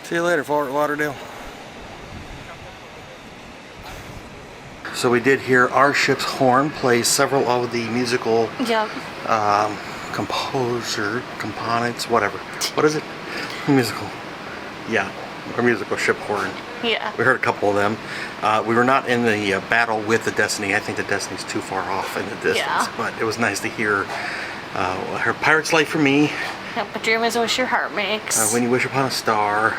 See you later, Fort Lauderdale. So we did hear our ship's horn play several of the musical components, whatever. What is it? Musical. Yeah, our musical ship horn. Yeah. We heard a couple of them. We were not in the battle with the Destiny. I think the Destiny's too far off in the distance, but it was nice to hear her Pirate's Life for Me. Yep, a dream is a wish your heart makes. When you wish upon a star.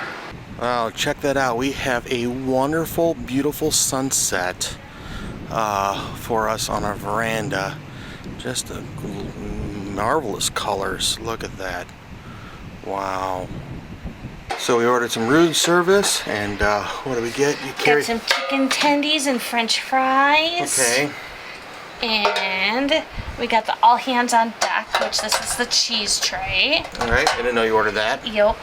Wow, check that out. We have a wonderful, beautiful sunset for us on our veranda. Just marvelous colors. Look at that. Wow. So we ordered some room service, and what do we get? You Got some chicken tendies and French fries. Okay. And we got the all hands on deck, which this is the cheese tray. All right. I didn't know you ordered that. Yep.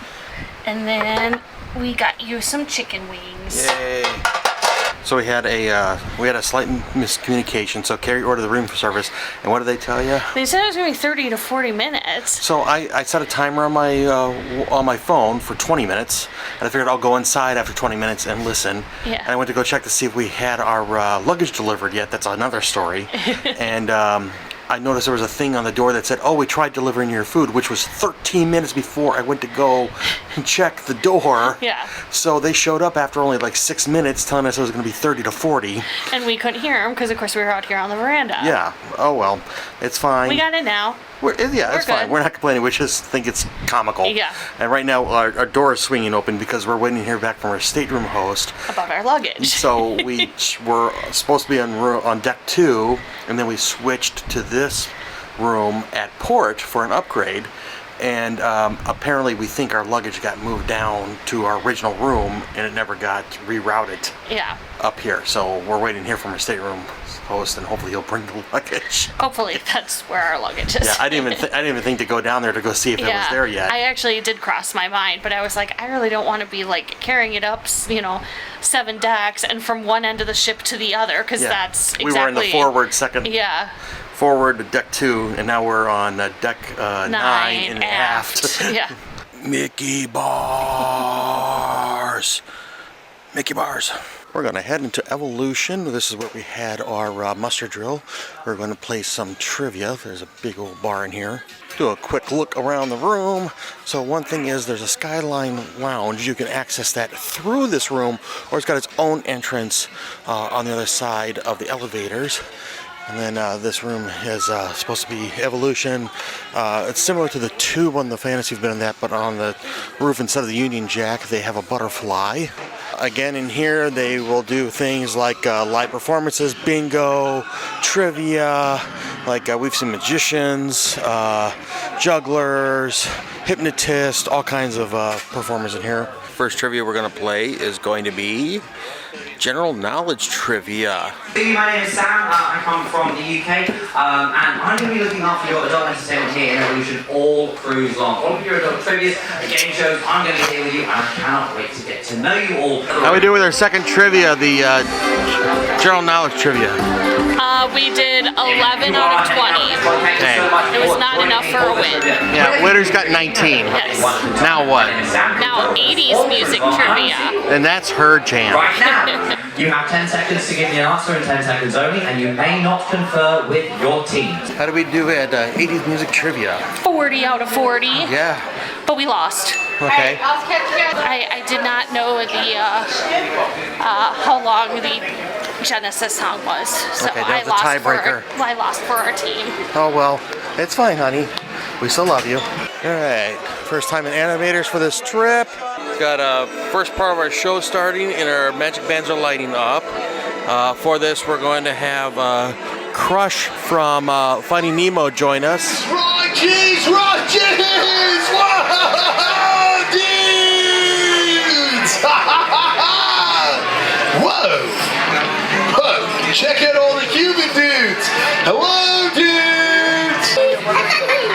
And then we got you some chicken wings. Yay. So we had a slight miscommunication. So Carrie ordered the room service, and what did they tell you? They said it was going to be 30 to 40 minutes. So I set a timer on my phone for 20 minutes, and I figured I'll go inside after 20 minutes and listen. Yeah. And I went to go check to see if we had our luggage delivered yet. That's another story. And I noticed there was a thing on the door that said, "Oh, we tried delivering your food," which was 13 minutes before I went to go and check the door. Yeah. So they showed up after only like 6 minutes, telling us it was going to be 30 to 40. And we couldn't hear them because, of course, we were out here on the veranda. Yeah. Oh well, it's fine. We got it now. It's fine. good. We're not complaining. We just think it's comical. Yeah. And right now our door is swinging open because we're waiting to hear back from our stateroom host About our luggage. So we were supposed to be on deck 2, and then we switched to this room at port for an upgrade. And apparently we think our luggage got moved down to our original room, and it never got rerouted up here. So we're waiting here from our stateroom host, and hopefully he'll bring the luggage. Hopefully that's where our luggage is. Yeah, I didn't even think to go down there to go see if it was there yet. I actually did cross my mind, but I was like, I really don't want to be like carrying it up, 7 decks and from one end of the ship to the other, because that's exactly. We were in the forward second. Yeah. Forward to deck 2, and now we're on deck 9 and aft. Yeah. Mickey bars. Mickey bars. We're going to head into Evolution. This is where we had our muster drill. We're going to play some trivia. There's a big old bar in here. Do a quick look around the room. So one thing is there's a Skyline Lounge. You can access that through this room, or it's got its own entrance on the other side of the elevators. And then this room is supposed to be Evolution. It's similar to the tube on the Fantasy. You've been in that, but on the roof instead of the Union Jack, they have a butterfly. Again, in here they will do things like live performances, bingo, trivia, like we've seen magicians, jugglers, hypnotists, all kinds of performers in here. First trivia we're going to play is going to be general knowledge trivia. My name is Sam, I come from the UK, and I'm going to be looking after your adult entertainment here in Evolution all cruise long. All of your adult trivia, game shows, I'm going to be here with you, and I cannot wait to get to know you all. How we do with our second trivia, the general knowledge trivia? We did 11 out of 20. Okay. It was not enough for a win. Yeah, winner's got 19. Yes. Now what? Now 80s music trivia. And that's her jam. Right now, you have 10 seconds to give me an answer in 10 seconds only, and you may not confer with your team. How do we do at 80s music trivia? 40 out of 40. Yeah. But we lost. Okay. I did not know the how long the Genesis song was, so Okay, I that was a lost tiebreaker. I lost for our team. Oh well, it's fine, honey. We still love you. All right, first time in animators for this trip. Got first part of our show starting, and our magic bands are lighting up. For this, we're going to have Crush from Finding Nemo join us. Rogers! Rogers! Whoa, dudes! Whoa! Whoa! Check out all the Cuban dudes! Hello, dudes!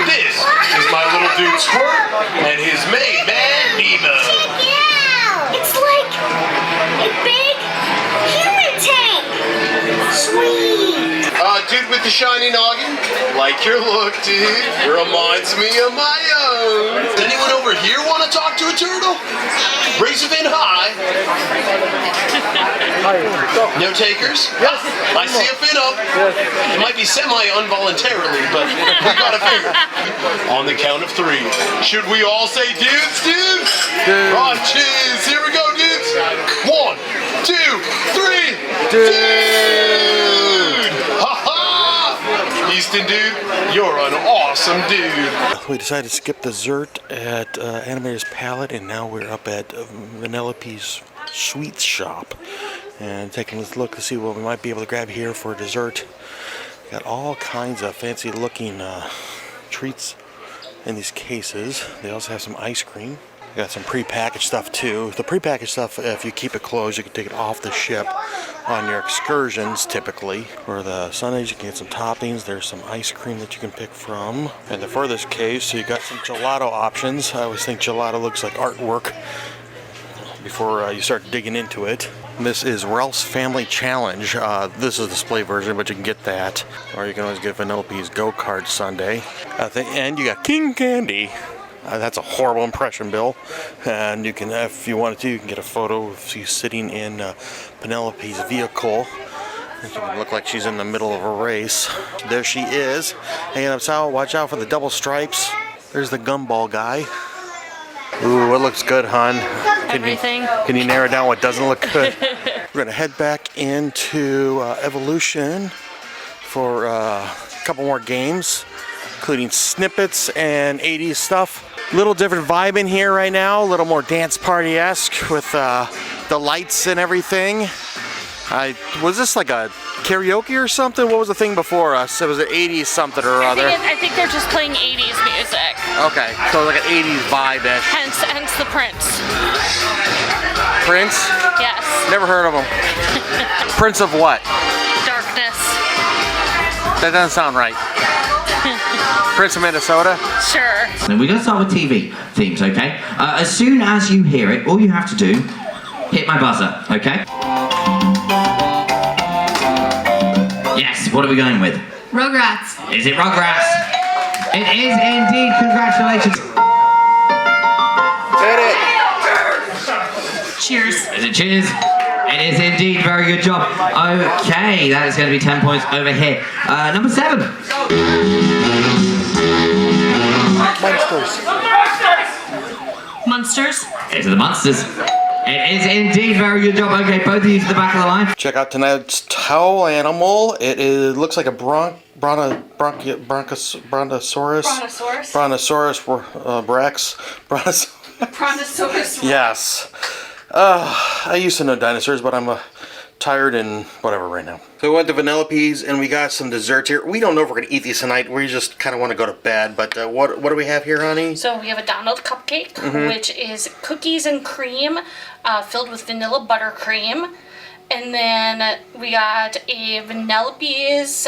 This is my little dude Squirt and his main man Nemo. Check it out! It's like a big human tank! Sweet! Dude with the shiny noggin, like your look, dude. Reminds me of my own. Does anyone over here want to talk to a turtle? Raise your fin high. No takers? Yes. I see a fin up. It might be semi-involuntarily, but we got a figure. On the count of 3. Should we all say dudes, dudes? Oh, jeez. Here we go, dudes. 1, 2, 3. Dude! Easton, dude, you're an awesome dude. We decided to skip dessert at Animator's Palette, and now we're up at Vanellope's Sweets Shop and taking a look to see what we might be able to grab here for dessert. Got all kinds of fancy looking treats in these cases. They also have some ice cream. Got some pre-packaged stuff too. The pre-packaged stuff, if you keep it closed, you can take it off the ship on your excursions typically. For the Sundays, you can get some toppings. There's some ice cream that you can pick from. And the furthest case, so you got some gelato options. I always think gelato looks like artwork before you start digging into it. This is Ralph's Family Challenge. This is the display version, but you can get that. Or you can always get Vanellope's Go-Kart Sundae. At the end, you got King Candy. That's a horrible impression, Bill. And you can, if you wanted to, you can get a photo of you sitting in Penelope's vehicle. It can look like she's in the middle of a race. There she is. Hanging upside. Watch out for the double stripes. There's the gumball guy. Ooh, what looks good, hon? Can you narrow down what doesn't look good? We're going to head back into Evolution for a couple more games, including snippets and 80s stuff. Little different vibe in here right now, a little more dance party-esque with the lights and everything. Was this like a karaoke or something? What was the thing before us? It was an 80s something or other. I think they're just playing 80s music. Okay, so like an 80s vibe-ish. Hence the Prince. Prince? Yes. Never heard of him. Prince of what? Darkness. That doesn't sound right. Prince of Minnesota? Sure. And we're going to start with TV themes, okay? As soon as you hear it, all you have to do, hit my buzzer, okay? Yes, what are we going with? Rugrats. Is it Rugrats? It is indeed, congratulations. Cheers. Is it cheers? It is indeed, very good job. Okay, that is going to be 10 points over here. Number 7. Monsters. It's the Monsters. It is indeed, very good job. Okay, both of you to the back of the line. Check out tonight's towel animal. It looks like a brontosaurus. Brontosaurus Rex. Brontosaurus. Yes. I used to know dinosaurs, but I'm tired and whatever right now. So we went to Vanellope's and we got some desserts here. We don't know if we're gonna eat these tonight. We just kind of want to go to bed. But what do we have here, honey? So we have a Donald cupcake, Mhm. which is cookies and cream filled with vanilla buttercream. And then we got a Vanellope's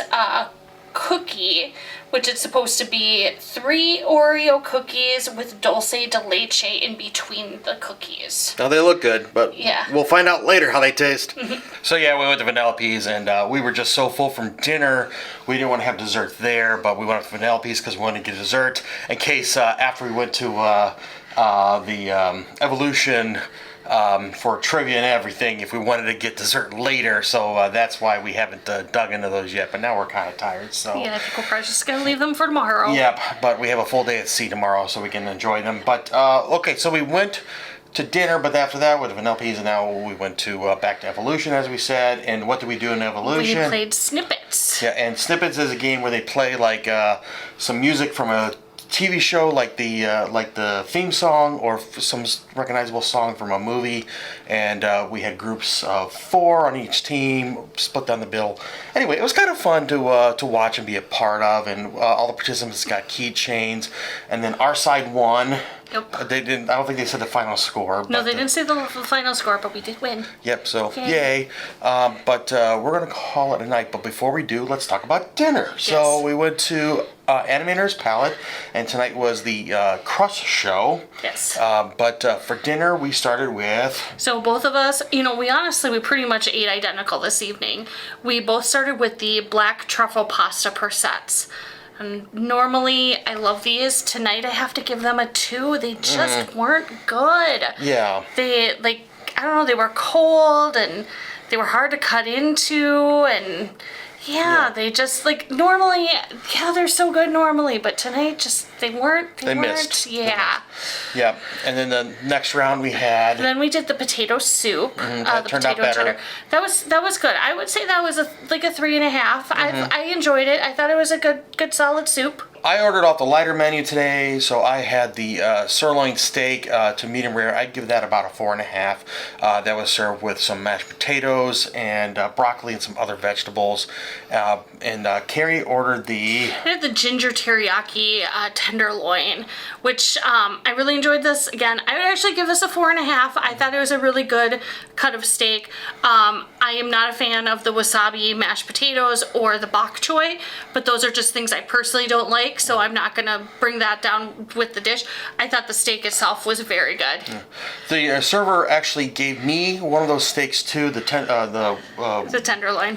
cookie, which is supposed to be 3 Oreo cookies with dulce de leche in between the cookies. Now they look good, but Yeah. we'll find out later how they taste. So yeah, we went to Vanellope's and we were just so full from dinner. We didn't want to have dessert there, but we went to Vanellope's because we wanted to get dessert in case after we went to the Evolution for trivia and everything, if we wanted to get dessert later. So that's why we haven't dug into those yet. But now we're kind of tired. So Yeah, I think we're probably just gonna leave them for tomorrow. yep, but we have a full day at sea tomorrow, so we can enjoy them. But okay, so we went to dinner, but after that with Vanellope's, and now we went to back to Evolution, as we said. And what did we do in Evolution? We played Snippets. Yeah, and Snippets is a game where they play like some music from a TV show, like the theme song or some recognizable song from a movie, and we had groups of 4 on each team, split down the bill. Anyway, it was kind of fun to watch and be a part of, and all the participants got keychains, and then our side won. Yep. They didn't. I don't think they said the final score. No, but, they didn't say the final score, but we did win. Yep, so Yay. yay. But we're going to call it a night. But before we do, let's talk about dinner. So we went to Animator's Palette, and tonight was the Crust Show. Yes. But for dinner, we started with... So both of us, we pretty much ate identical this evening. We both started with the black truffle pasta per sets. And normally, I love these. Tonight, I have to give them a 2. They just weren't good. Yeah. They, I don't know, they were cold and they were hard to cut into, and they just, normally, they're so good normally, but tonight, just, they weren't. They missed. Yeah. Yep. And then the next round we had... And then we did the potato soup. that The turned out potato better. cheddar. That was good. I would say that was a 3.5. I enjoyed it. I thought it was a good solid soup. I ordered off the lighter menu today, so I had the sirloin steak to medium rare. I'd give that about a 4.5. That was served with some mashed potatoes and broccoli and some other vegetables. And Carrie ordered the... I had the ginger teriyaki tenderloin, which I really enjoyed this. Again, I would actually give this a 4.5. I thought it was a really good cut of steak. I am not a fan of the wasabi mashed potatoes or the bok choy, but those are just things I personally don't like, so I'm not gonna bring that down with the dish. I thought the steak itself was very good. The server actually gave me one of those steaks too, the tenderloin.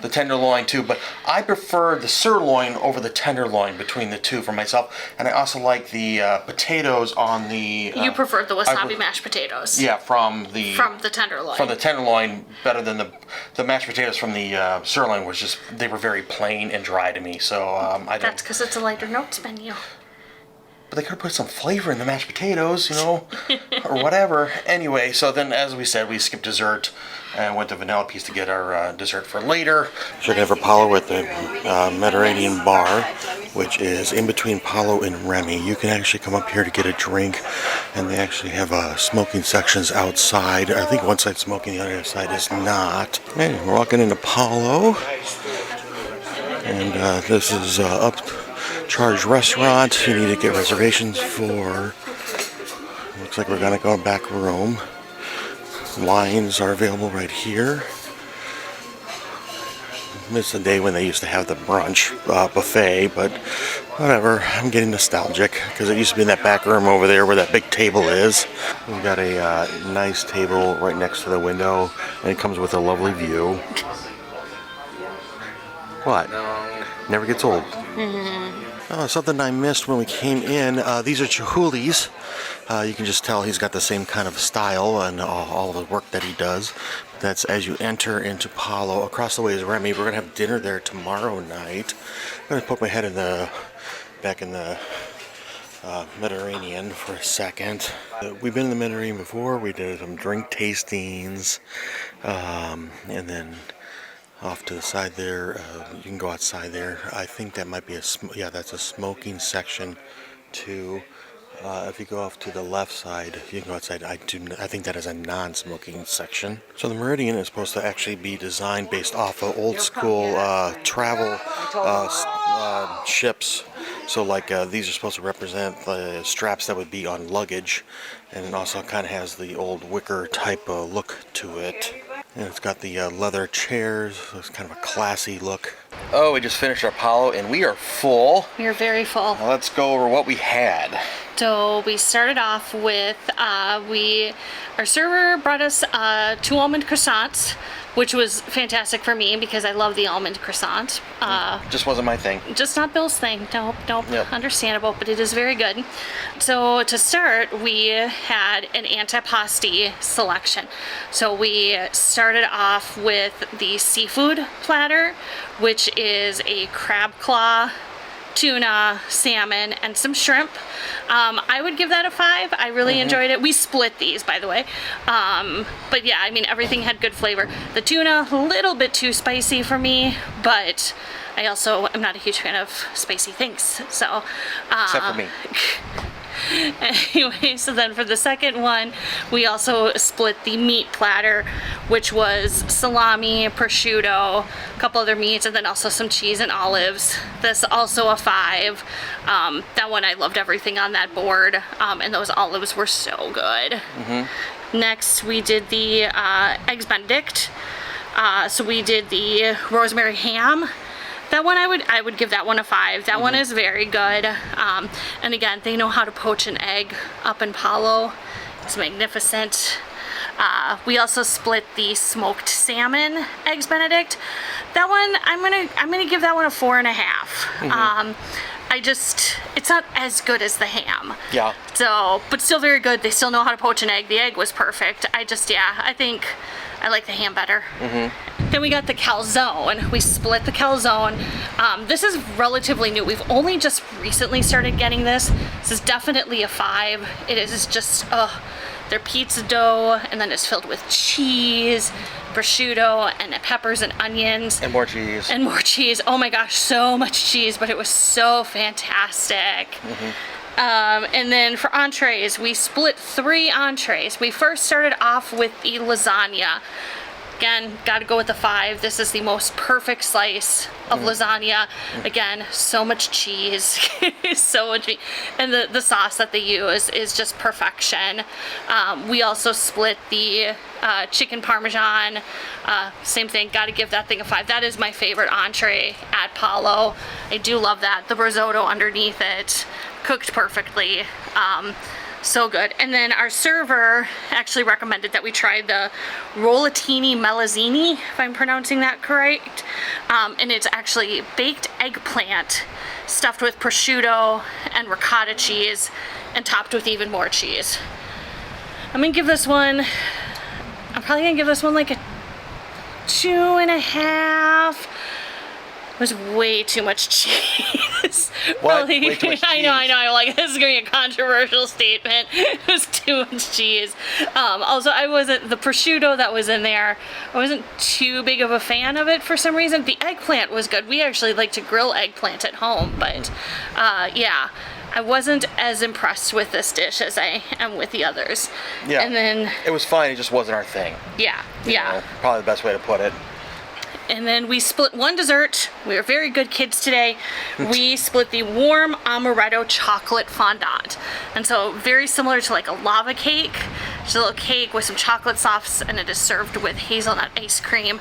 The tenderloin too, but I prefer the sirloin over the tenderloin between the two for myself, and I also like the potatoes on the... You preferred the wasabi mashed potatoes. Yeah, from the tenderloin. From the tenderloin, better than the mashed potatoes from the sirloin was just, they were very plain and dry to me, so I don't... That's because it's a lighter notes menu. But they could have put some flavor in the mashed potatoes, or whatever. Anyway, so then as we said, we skipped dessert and went to Vanellope's to get our dessert for later. Checking for Paulo at the Mediterranean bar, which is in between Paulo and Remy. You can actually come up here to get a drink, and they actually have smoking sections outside. I think one side's smoking, the other side is not. And we're walking into Paulo, and this is Upcharge Restaurant. You need to get reservations for. Looks like we're gonna go back room. Wines are available right here. It's the day when they used to have the brunch buffet, but whatever. I'm getting nostalgic because it used to be in that back room over there where that big table is. We've got a nice table right next to the window, and it comes with a lovely view. What? Never gets old. Oh, something I missed when we came in. These are Chihuli's. You can just tell he's got the same kind of style and all the work that he does. That's as you enter into Paulo. Across the way is Remy. We're going to have dinner there tomorrow night. I'm going to put my head back in the Mediterranean for a second. We've been in the Mediterranean before. We did some drink tastings. And then off to the side there, you can go outside there. I think that might be that's a smoking section too. If you go off to the left side, you can go outside. I think that is a non-smoking section. So the Meridian is supposed to actually be designed based off of old school travel ships. So like these are supposed to represent the straps that would be on luggage, and it also kind of has the old wicker type of look to it. And it's got the leather chairs, so it's kind of a classy look. Oh, we just finished our Apollo and we are full. We are very full. Now let's go over what we had. So we started off with, our server brought us 2 almond croissants, which was fantastic for me because I love the almond croissant. Just wasn't my thing. Just not Bill's thing. Nope. Yep. Understandable, but it is very good. So to start, we had an antipasti selection. So we started off with the seafood platter, which is a crab claw, tuna, salmon, and some shrimp. I would give that a 5. I really enjoyed it. We split these, by the way. But yeah, I mean, everything had good flavor. The tuna, a little bit too spicy for me, but I also am not a huge fan of spicy things. So, except for me. Anyway, so then for the second one, we also split the meat platter, which was salami, prosciutto, a couple other meats, and then also some cheese and olives. This also a 5. That one, I loved everything on that board, and those olives were so good. Next, we did the Eggs Benedict. So we did the rosemary ham. That one I would give that one a 5. That one is very good. And again, they know how to poach an egg up in Palo. It's magnificent. We also split the smoked salmon Eggs Benedict. That one I'm gonna give that one a 4.5. It's not as good as the ham. Yeah. So, but still very good. They still know how to poach an egg. The egg was perfect. I think I like the ham better. Then we got the calzone. We split the calzone. This is relatively new. We've only just recently started getting this. This is definitely a 5. It is just, their pizza dough, and then it's filled with cheese, prosciutto, and peppers and onions. And more cheese. And more cheese. Oh my gosh, so much cheese, but it was so fantastic. And then for entrees, we split 3 entrees. We first started off with the lasagna. Again, gotta go with the 5. This is the most perfect slice of lasagna. Again, so much cheese, so much meat. And the sauce that they use is just perfection. We also split the chicken parmesan. Same thing, gotta give that thing a 5. That is my favorite entree at Palo. I do love that. The risotto underneath it, cooked perfectly. So good. And then our server actually recommended that we try the rollatini melanzini, if I'm pronouncing that correct. And it's actually baked eggplant stuffed with prosciutto and ricotta cheese and topped with even more cheese. I'm probably gonna give this one like a 2.5. It was way too much cheese. What? Really? Way too much cheese? I know. I'm like, this is gonna be a controversial statement. It was too much cheese. Also, the prosciutto that was in there, I wasn't too big of a fan of it for some reason. The eggplant was good. We actually like to grill eggplant at home, but yeah. I wasn't as impressed with this dish as I am with the others. Yeah. And then it was fine, it just wasn't our thing. Yeah. You know, probably the best way to put it. And then we split one dessert. We were very good kids today. We split the warm amaretto chocolate fondant. And so very similar to like a lava cake. It's a little cake with some chocolate sauce, and it is served with hazelnut ice cream.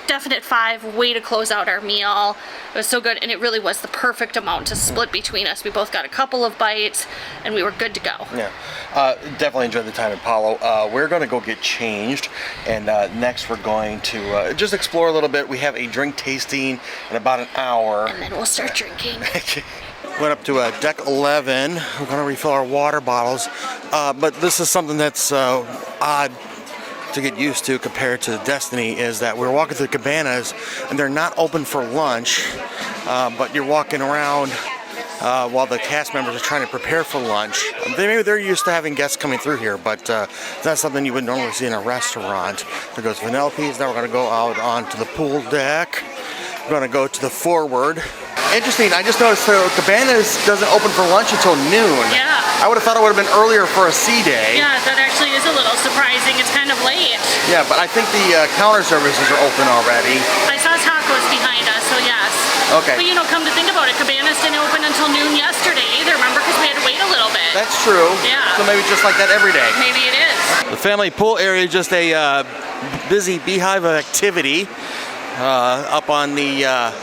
Definite 5, way to close out our meal. It was so good, and it really was the perfect amount to split between us. We both got a couple of bites, and we were good to go. Yeah, definitely enjoyed the time in Palo. We're going to go get changed, and next we're going to just explore a little bit. We have a drink tasting in about an hour. And then we'll start drinking. Went up to deck 11. We're going to refill our water bottles, but this is something that's odd to get used to compared to Destiny, is that we're walking through cabanas and they're not open for lunch, but you're walking around while the cast members are trying to prepare for lunch. Maybe they're used to having guests coming through here, but that's something you would normally see in a restaurant. There goes Vanellope's. Now we're going to go out onto the pool deck. We're going to go to the forward. Interesting. I just noticed Cabanas doesn't open for lunch until noon. Yeah. I would have thought it would have been earlier for a sea day. Yeah, that actually is a little surprising. It's kind of late. Yeah, but I think the counter services are open already. I saw tacos behind us, so yes. Okay. But you know, come to think about it, Cabanas didn't open until noon yesterday either, remember? Because we had to wait a little bit. That's true. Yeah. So maybe just like that every day. Maybe it is. The family pool area is just a busy beehive of activity. Up on the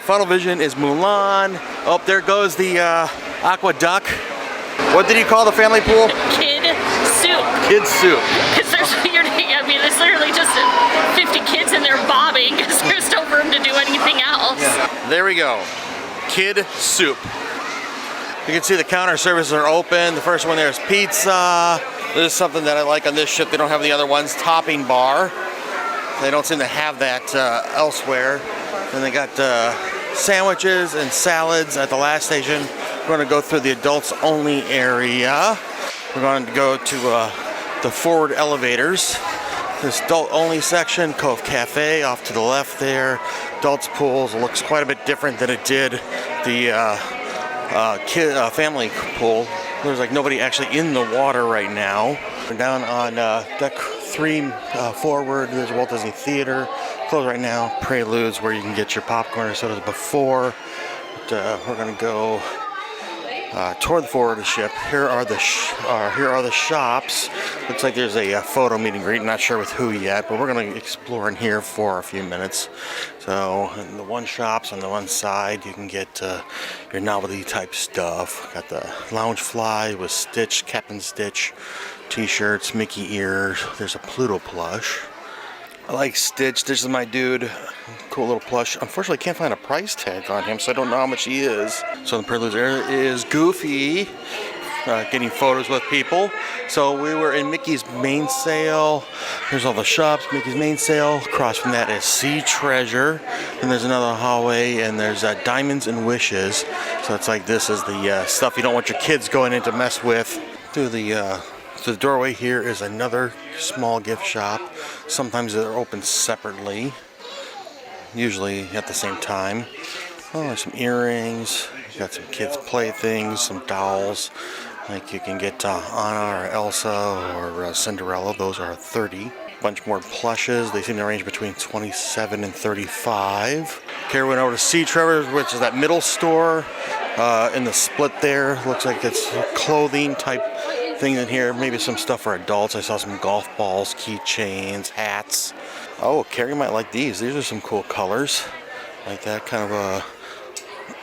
funnel vision is Mulan. Oh, there goes the aqua duck. What did you call the family pool? Kid soup. Kid soup. Because there's, I mean, there's literally just 50 kids in there bobbing because there's no room to do anything else. Yeah. There we go. Kid soup. You can see the counter services are open. The first one there is pizza. This is something that I like on this ship. They don't have the other ones. Topping bar. They don't seem to have that elsewhere. Then they got sandwiches and salads at the last station. We're going to go through the adults only area. We're going to go to the forward elevators. This adult only section, Cove Cafe off to the left there. Adults pools looks quite a bit different than it did the family pool. There's like nobody actually in the water right now. We're down on deck 3 forward. There's Walt Disney Theater. Closed right now. Preludes where you can get your popcorn or sodas before. But, we're gonna go toward the forward of the ship. Here are the shops. Looks like there's a photo meet and greet. Not sure with who yet, but we're gonna explore in here for a few minutes. So in the one shops on the one side, you can get your novelty type stuff. Got the lounge fly with Stitch, Captain Stitch t-shirts, Mickey ears. There's a Pluto plush. I like Stitch. This is my dude. Cool little plush. Unfortunately, I can't find a price tag on him, so I don't know how much he is. So the Preludes area is Goofy, getting photos with people. So we were in Mickey's main sale. There's all the shops, Mickey's main sale. Across from that is Sea Treasure. And there's another hallway, and there's Diamonds and Wishes. So it's like this is the stuff you don't want your kids going in to mess with. Through the doorway here is another small gift shop. Sometimes they're open separately, usually at the same time. Oh, there's some earrings. Got some kids' playthings, some dolls. Like you can get Anna or Elsa or Cinderella. Those are $30. Bunch more plushes. They seem to range between $27 and $35. Okay, we went over to Sea Treasure, which is that middle store in the split there. Looks like it's clothing type things in here, maybe some stuff for adults. I saw some golf balls, keychains, hats. Oh, Carrie might like these. These are some cool colors. Like that kind of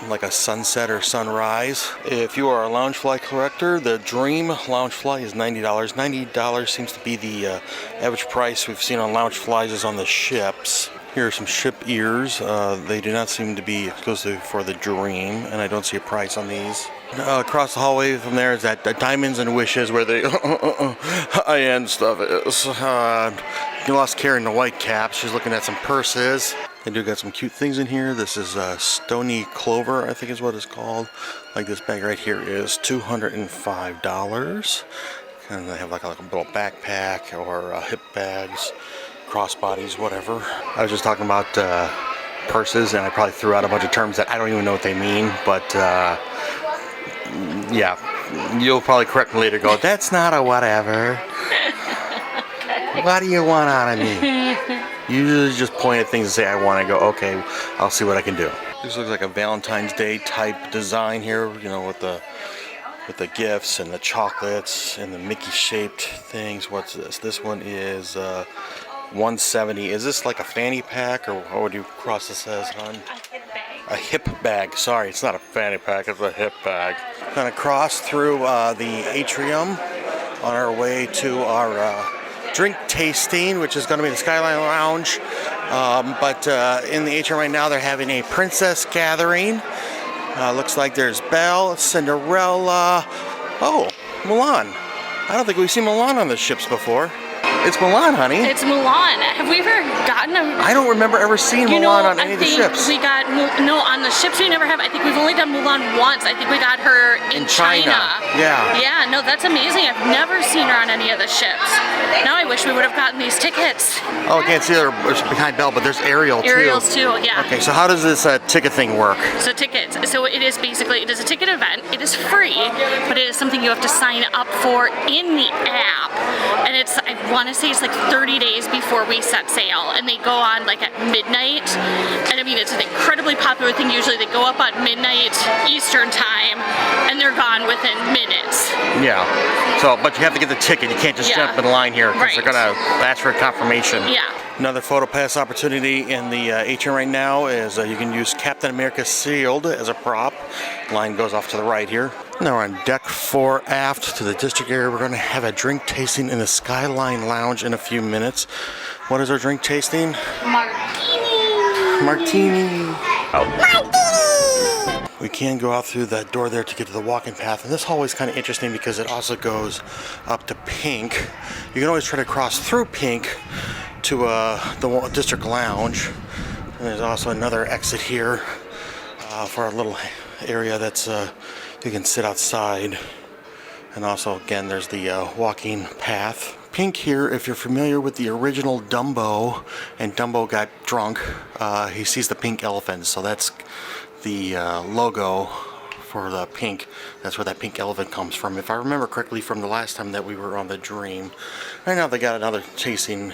like a sunset or sunrise. If you are a Loungefly collector, the Dream Loungefly is $90. $90 seems to be the average price we've seen on Loungeflies is on the ships. Here are some ship ears. They do not seem to be exclusive for the Dream, and I don't see a price on these. Across the hallway from there is that Diamonds and Wishes where the high-end stuff is. You lost Carrie in the white cap. She's looking at some purses. They do got some cute things in here. This is Stony Clover, I think is what it's called. Like this bag right here is $205. And they have like a little backpack or hip bags, crossbodies, whatever. I was just talking about purses, and I probably threw out a bunch of terms that I don't even know what they mean, but yeah, you'll probably correct me later. Go, that's not a whatever. What do you want out of me? Usually just point at things and say I want to. Go, okay, I'll see what I can do. This looks like a Valentine's Day type design here, you know, with the gifts and the chocolates and the Mickey shaped things. What's this? This one is $170. Is this like a fanny pack, or what would you cross this as, hon? A hip bag. Sorry, it's not a fanny pack, it's a hip bag. Gonna cross through the atrium on our way to our drink tasting, which is going to be the Skyline Lounge. But in the atrium right now, they're having a princess gathering. Looks like there's Belle, Cinderella. Oh, Mulan. I don't think we've seen Mulan on the ships before. It's Mulan, honey. It's Mulan. Have we ever gotten a... I don't remember ever seeing Mulan on any of the ships. We got... No, on the ships we never have. I think we've only done Mulan once. I think we got her in China. Yeah. Yeah, no, that's amazing. I've never seen her on any of the ships. Now I wish we would have gotten these tickets. Oh, I can't see her behind Belle, but there's Ariel too. Ariel's too, yeah. Okay, so how does this ticket thing work? So tickets. So it is basically, it is a ticket event. It is free, but it is something you have to sign up for in the app. And it's, I want to say it's like 30 days before we set sail, and they go on like at midnight. And I mean, it's an incredibly popular thing. Usually they go up at midnight Eastern time, and they're gone within minutes. Yeah. So, but you have to get the ticket. You can't just jump in line here because they're gonna ask for a confirmation. Yeah. Another photo pass opportunity in the atrium right now is you can use Captain America Shield as a prop. Line goes off to the right here. Now we're on deck 4 aft to the district area. We're going to have a drink tasting in the Skyline Lounge in a few minutes. What is our drink tasting? Martini. We can go out through that door there to get to the walking path, and this hallway is kind of interesting because it also goes up to Pink. You can always try to cross through Pink to the district lounge, and there's also another exit here for a little area that's you can sit outside, and also again there's the walking path. Pink here, if you're familiar with the original Dumbo, and Dumbo got drunk, he sees the pink elephant, so that's the logo for the pink. That's where that pink elephant comes from, if I remember correctly from the last time that we were on the Dream. Right now they got another tasting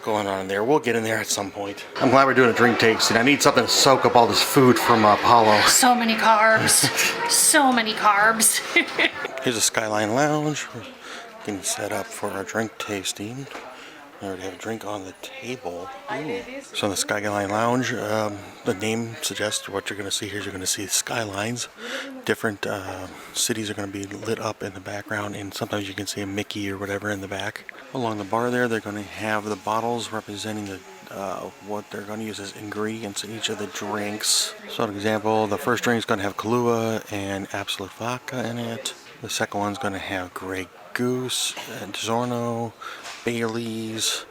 going on there. We'll get in there at some point. I'm glad we're doing a drink tasting. I need something to soak up all this food from Apollo. So many carbs. So many carbs. Here's a Skyline Lounge. We're getting set up for our drink tasting. We already have a drink on the table. Ooh. So in the Skyline Lounge, the name suggests what you're going to see here is you're going to see skylines. Different cities are going to be lit up in the background, and sometimes you can see a Mickey or whatever in the back. Along the bar there, they're going to have the bottles representing the what they're going to use as ingredients in each of the drinks. So an example, the first drink is going to have Kahlua and Absolute Vodka in it. The second one's going to have Grey Goose, and Zorno, Bailey's.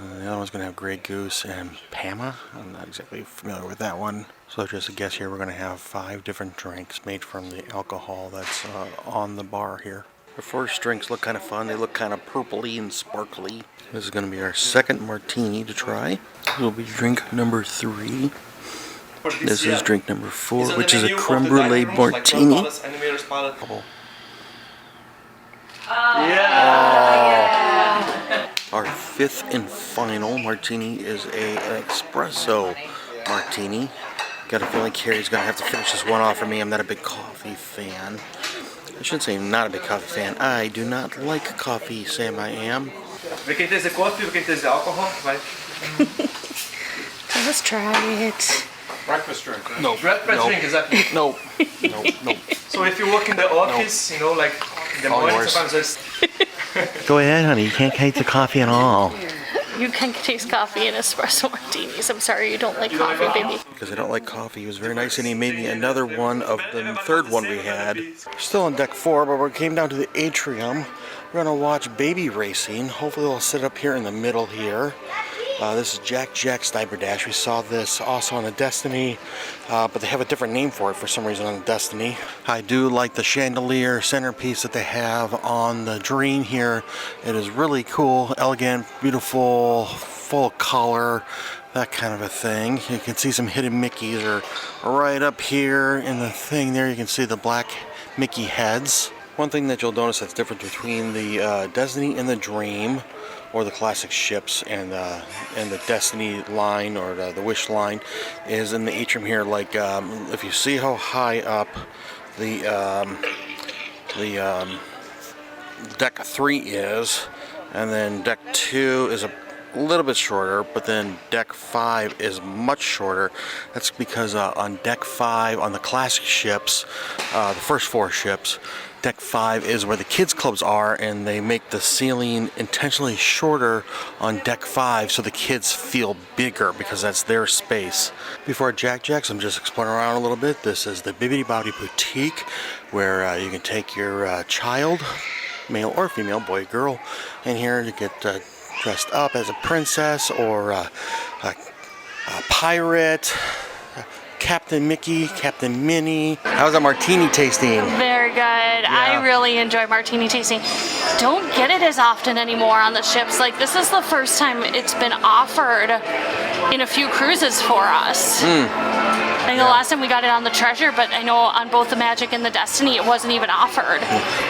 The other one's going to have Grey Goose and Pama. I'm not exactly familiar with that one. So just a guess here, we're going to have 5 different drinks made from the alcohol that's on the bar here. The first drinks look kind of fun. They look kind of purpley and sparkly. This is going to be our second martini to try. This will be drink number 3. This is drink number 4, which is a creme brulee martini. Our 5th and final martini is an espresso martini. Got a feeling Carrie's gonna have to finish this one off for me. I'm not a big coffee fan. I shouldn't say I'm not a big coffee fan. I do not like coffee, Sam I am. We can taste the coffee, we can taste the alcohol, right? Let's try it. Breakfast drink, right? No. Breakfast drink, exactly. No. No. So if you work in the office, you know, like in the morning, sometimes there's... Go ahead, honey. You can't taste the coffee at all. You can taste coffee in espresso martinis. I'm sorry you don't like coffee, baby. Because I don't like coffee. He was very nice, and he made me another one of the third one we had. Still on deck 4, but we came down to the atrium. We're going to watch baby racing. Hopefully they'll sit up here in the middle here. This is Jack's Diaper Dash. We saw this also on the Destiny, but they have a different name for it for some reason on the Destiny. I do like the chandelier centerpiece that they have on the Dream here. It is really cool, elegant, beautiful, full color, that kind of a thing. You can see some hidden Mickeys are right up here in the thing there. You can see the black Mickey heads. One thing that you'll notice that's different between the Destiny and the Dream, or the classic ships and the Destiny line or the Wish line, is in the atrium here. Like if you see how high up the deck 3 is, and then deck 2 is a little bit shorter, but then deck 5 is much shorter. That's because on deck 5 on the classic ships, the first 4 ships, deck 5 is where the kids clubs are, and they make the ceiling intentionally shorter on deck 5 so the kids feel bigger because that's their space. Before Jack's, I'm just exploring around a little bit. This is the Bibbidi Bobbidi Boutique, where you can take your child male or female, boy, girl, in here to get dressed up as a princess or a pirate. Captain Mickey, Captain Minnie. How's that martini tasting? Very good. I really enjoy martini tasting. Don't get it as often anymore on the ships. Like, this is the first time it's been offered in a few cruises for us. I think the last time we got it on the Treasure, but I know on both the Magic and the Destiny it wasn't even offered.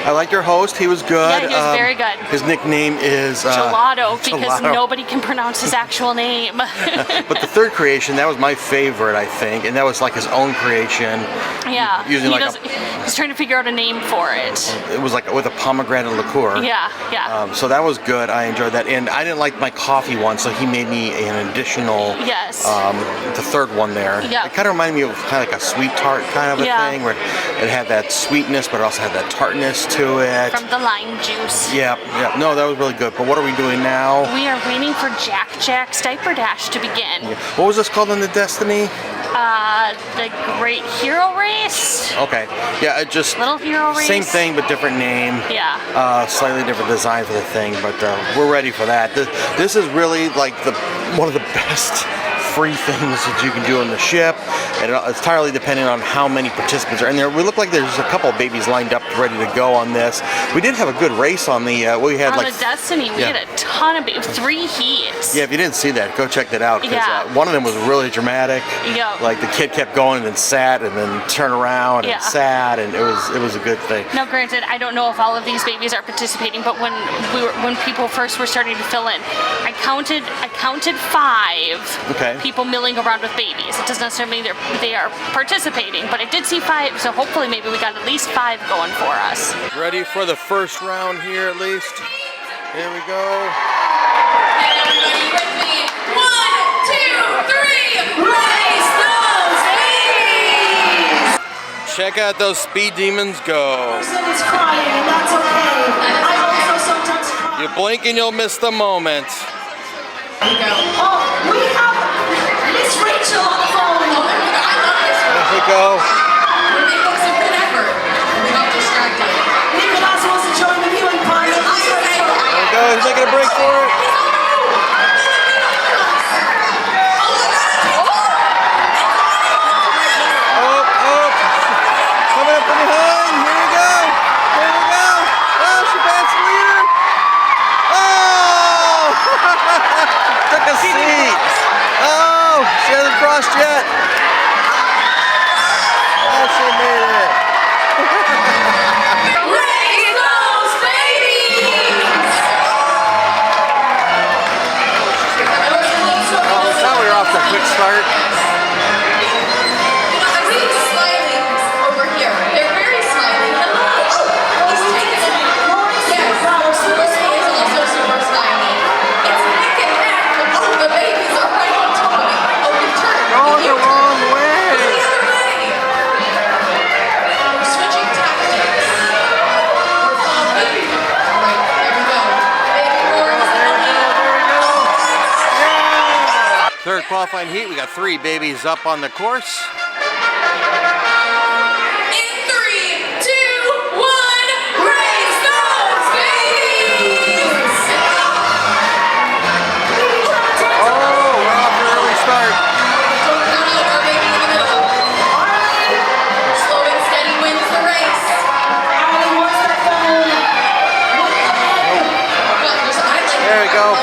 I like your host. He was good. Yeah, he was very good. His nickname is Gelato, because Gelato. nobody can pronounce his actual name. But the third creation, that was my favorite, I think, and that was like his own creation. Yeah, Using he's trying to figure out a name for it. It was like with a pomegranate liqueur. Yeah, yeah. So that was good. I enjoyed that, and I didn't like my coffee one, so he made me an additional. Yes. The third one there. Yeah. It kind of reminded me of kind of like a sweet tart kind of a thing, where it had that sweetness, but it also had that tartness to it. From the lime juice. Yeah, yeah. No, that was really good. But what are we doing now? We are waiting for Jack's Diaper Dash to begin. Yeah. What was this called in the Destiny? The Great Hero Race. Okay. Yeah, it just Little Hero Race. same thing but different name. Yeah. Slightly different design for the thing, but we're ready for that. This is really like one of the best free things that you can do on the ship, and it's entirely dependent on how many participants are in there. We look like there's a couple of babies lined up ready to go on this. We did have a good race on the we had on like the Destiny. We had a ton of 3 heats. Yeah, if you didn't see that, go check that out, because one of them was really dramatic. Yeah. Like the kid kept going and then sat and then turned around and sat, and it was a good thing. Now, granted, I don't know if all of these babies are participating, but when people first were starting to fill in, I counted 5 people milling around with babies. It doesn't necessarily mean they are participating, but I did see 5, so hopefully maybe we got at least 5 going for us. Ready for the first round here at least. Here we go. Everybody with me. 1, 2, 3, race those babies! Check out those speed demons go. Is crying, and that's okay. I also sometimes cry. You blink and you'll miss the moment. There you go. Oh, we have Miss Rachel on the phone. I love this one. There we go. We're making some good effort. We got distracted. Nicholas wants to join the viewing party. There we go. He's making a break for it. Coming up from behind. Here we go. Here we go. Oh, she passed the leader. Oh! Took a seat. Oh, she hasn't crossed yet. Oh, she made it. Raise those babies! Oh, now we're off to a quick start. Slightly over here. They're very slightly. He's taking it. Yes, super small is also super styling. It's neck and neck. Oh, the babies are right on top of it. Oh, we turned. Going the wrong way. The other way. We're switching tactics. We're following. All right, there we go. Baby horns. Third qualifying heat, we got 3 babies up on the course. In 3, 2, 1, raise those babies! Oh, we're off to an early start. Our baby in the middle. Slow and steady wins the race. There we go.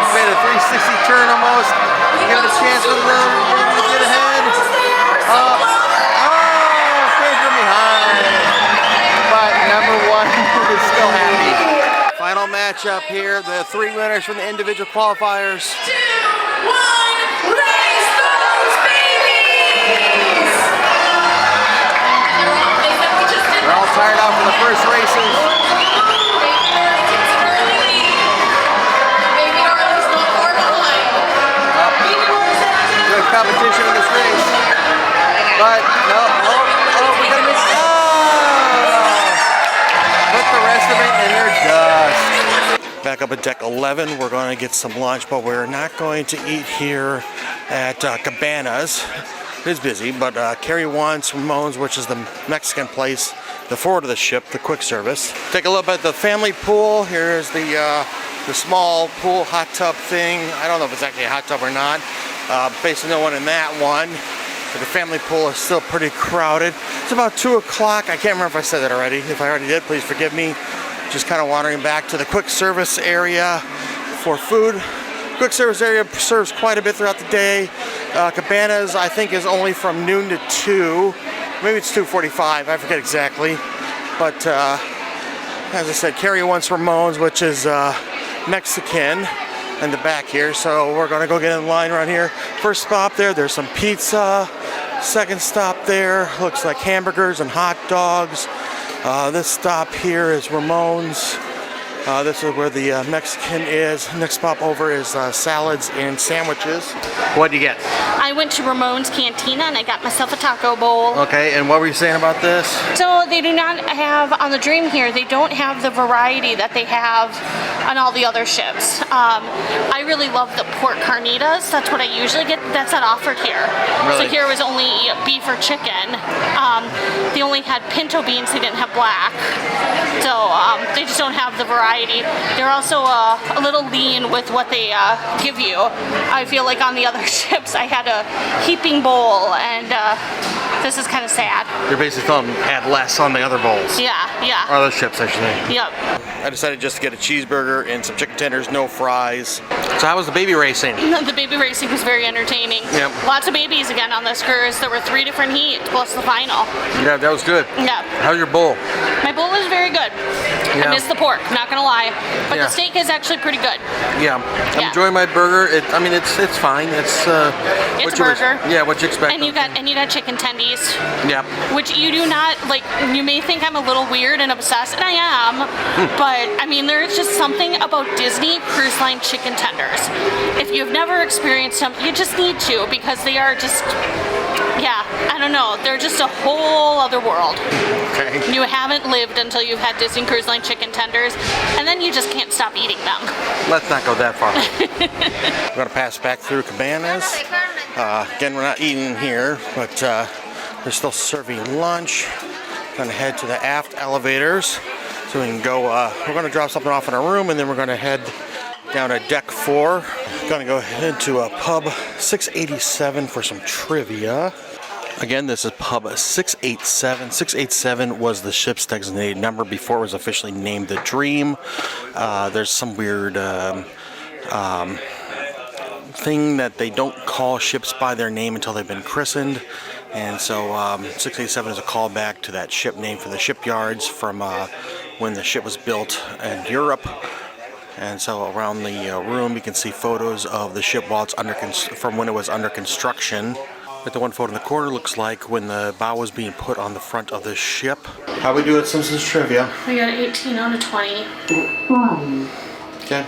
Made a 360 turn almost. Give it a chance with them. Maybe to get ahead. Oh, came from behind. But number 1 is still happy. Final matchup here. The 3 winners from the individual qualifiers. 2, 1, raise those babies! They're all tired out from the first races. Baby Arlie's not far behind. But no, we're gonna miss. Put the rest of it in your dust. Back up at deck 11, we're going to get some lunch, but we're not going to eat here at Cabanas. It is busy, but Carrie wants Ramon's, which is the Mexican place, the forward of the ship, the quick service. Take a look at the family pool. Here's the small pool hot tub thing. I don't know if it's actually a hot tub or not. Basically no one in that one. But the family pool is still pretty crowded. It's about 2 o'clock. I can't remember if I said that already. If I already did, please forgive me. Just kind of wandering back to the quick service area for food. Quick service area serves quite a bit throughout the day. Cabanas, I think, is only from noon to 2. Maybe it's 2:45. I forget exactly. But as I said, Carrie wants Ramon's, which is Mexican, in the back here. So we're going to go get in line around here. First stop there's some pizza. Second stop there looks like hamburgers and hot dogs. This stop here is Ramon's. This is where the Mexican is. Next stop over is salads and sandwiches. What'd you get? I went to Ramon's Cantina and I got myself a taco bowl. Okay, and what were you saying about this? So they do not have, on the Dream here, they don't have the variety that they have on all the other ships. I really love the pork carnitas. That's what I usually get. That's not offered here. Really? So here was only beef or chicken. They only had pinto beans. They didn't have black. So they just don't have the variety. They're also a little lean with what they give you. I feel like on the other ships I had a heaping bowl, and this is kind of sad. You're basically telling them add less on the other bowls. Yeah. Or other ships, I should say. Yep. I decided just to get a cheeseburger and some chicken tenders, no fries. So how was the baby racing? The baby racing was very entertaining. Yep. Lots of babies again on this cruise. There were 3 different heats plus the final. Yeah, that was good. Yeah. How's your bowl? My bowl was very good. Yeah. I missed the pork, not gonna lie. But Yeah. the steak is actually pretty good. Yeah. I'm enjoying my burger. It's fine. It's It's a burger. What you expect. And you got chicken tendies. Yeah. Which you do not, like, you may think I'm a little weird and obsessed, and I am, but I mean, there's just something about Disney Cruise Line chicken tenders. If you've never experienced them, you just need to, because they are just, I don't know, they're just a whole other world. Okay. You haven't lived until you've had Disney Cruise Line chicken tenders, and then you just can't stop eating them. Let's not go that far. We're going to pass back through Cabanas. Again, we're not eating here, but they're still serving lunch. Going to head to the aft elevators so we can go. We're going to drop something off in our room, and then we're going to head down to deck 4. Going to go into a pub 687 for some trivia. Again, this is pub 687. 687 was the ship's designated number before it was officially named the Dream. There's some weird thing that they don't call ships by their name until they've been christened. And so 687 is a callback to that ship name for the shipyards from when the ship was built in Europe. And so around the room you can see photos of the ship while it's from when it was under construction. But the one photo in the corner looks like when the bow was being put on the front of the ship. How we do at Simpsons Trivia? We got 18 out of 20. Okay.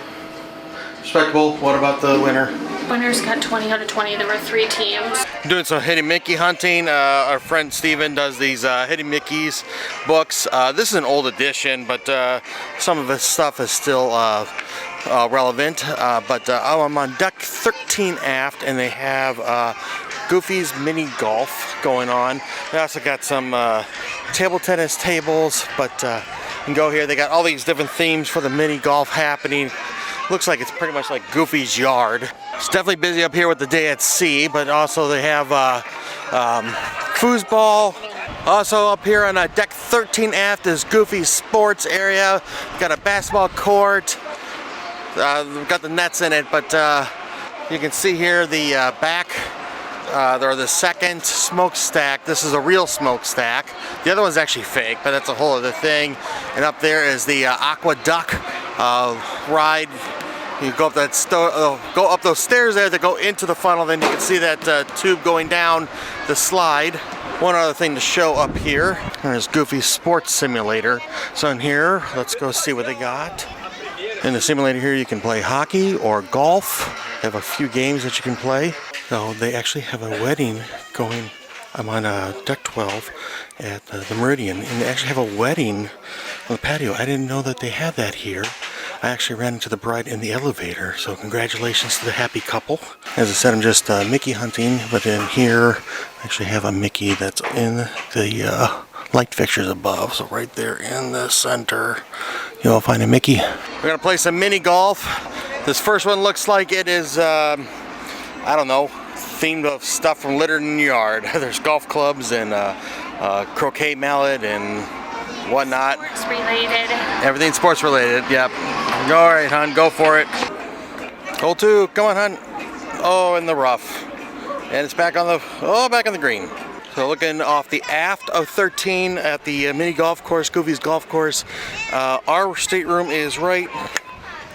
Respectable. What about the winner? Winners got 20 out of 20. There were 3 teams. Doing some Hidden Mickey hunting. Our friend Steven does these Hidden Mickey's books. This is an old edition, but some of his stuff is still relevant. I'm on deck 13 aft, and they have Goofy's Mini Golf going on. They also got some table tennis tables, but you can go here. They got all these different themes for the mini golf happening. Looks like it's pretty much like Goofy's yard. It's definitely busy up here with the day at sea, but also they have foosball. Also up here on deck 13 aft is Goofy's sports area. Got a basketball court. Got the nets in it, but you can see here the back. They're the second smokestack. This is a real smokestack. The other one's actually fake, but that's a whole other thing. And up there is the aqueduct ride. You go up go up those stairs there that go into the funnel. Then you can see that tube going down the slide. One other thing to show up here. There's Goofy's Sports Simulator. So in here, let's go see what they got. In the simulator here, you can play hockey or golf. They have a few games that you can play. So they actually have a wedding going I'm on deck 12 at the Meridian, and they actually have a wedding on the patio. I didn't know that they had that here. I actually ran into the bride in the elevator, so congratulations to the happy couple. As I said, I'm just Mickey hunting, but in here I actually have a Mickey that's in the light fixtures above. So right there in the center, you'll find a Mickey. We're gonna play some mini golf. This first one looks like it is, I don't know, themed of stuff from Littering Yard. There's golf clubs and croquet mallet and whatnot. Sports related. Everything sports related, yep. All right, hon, go for it. Hole 2, come on, hon. Oh, in the rough. And it's back on the green. So looking off the aft of 13 at the mini golf course, Goofy's golf course. Our stateroom is right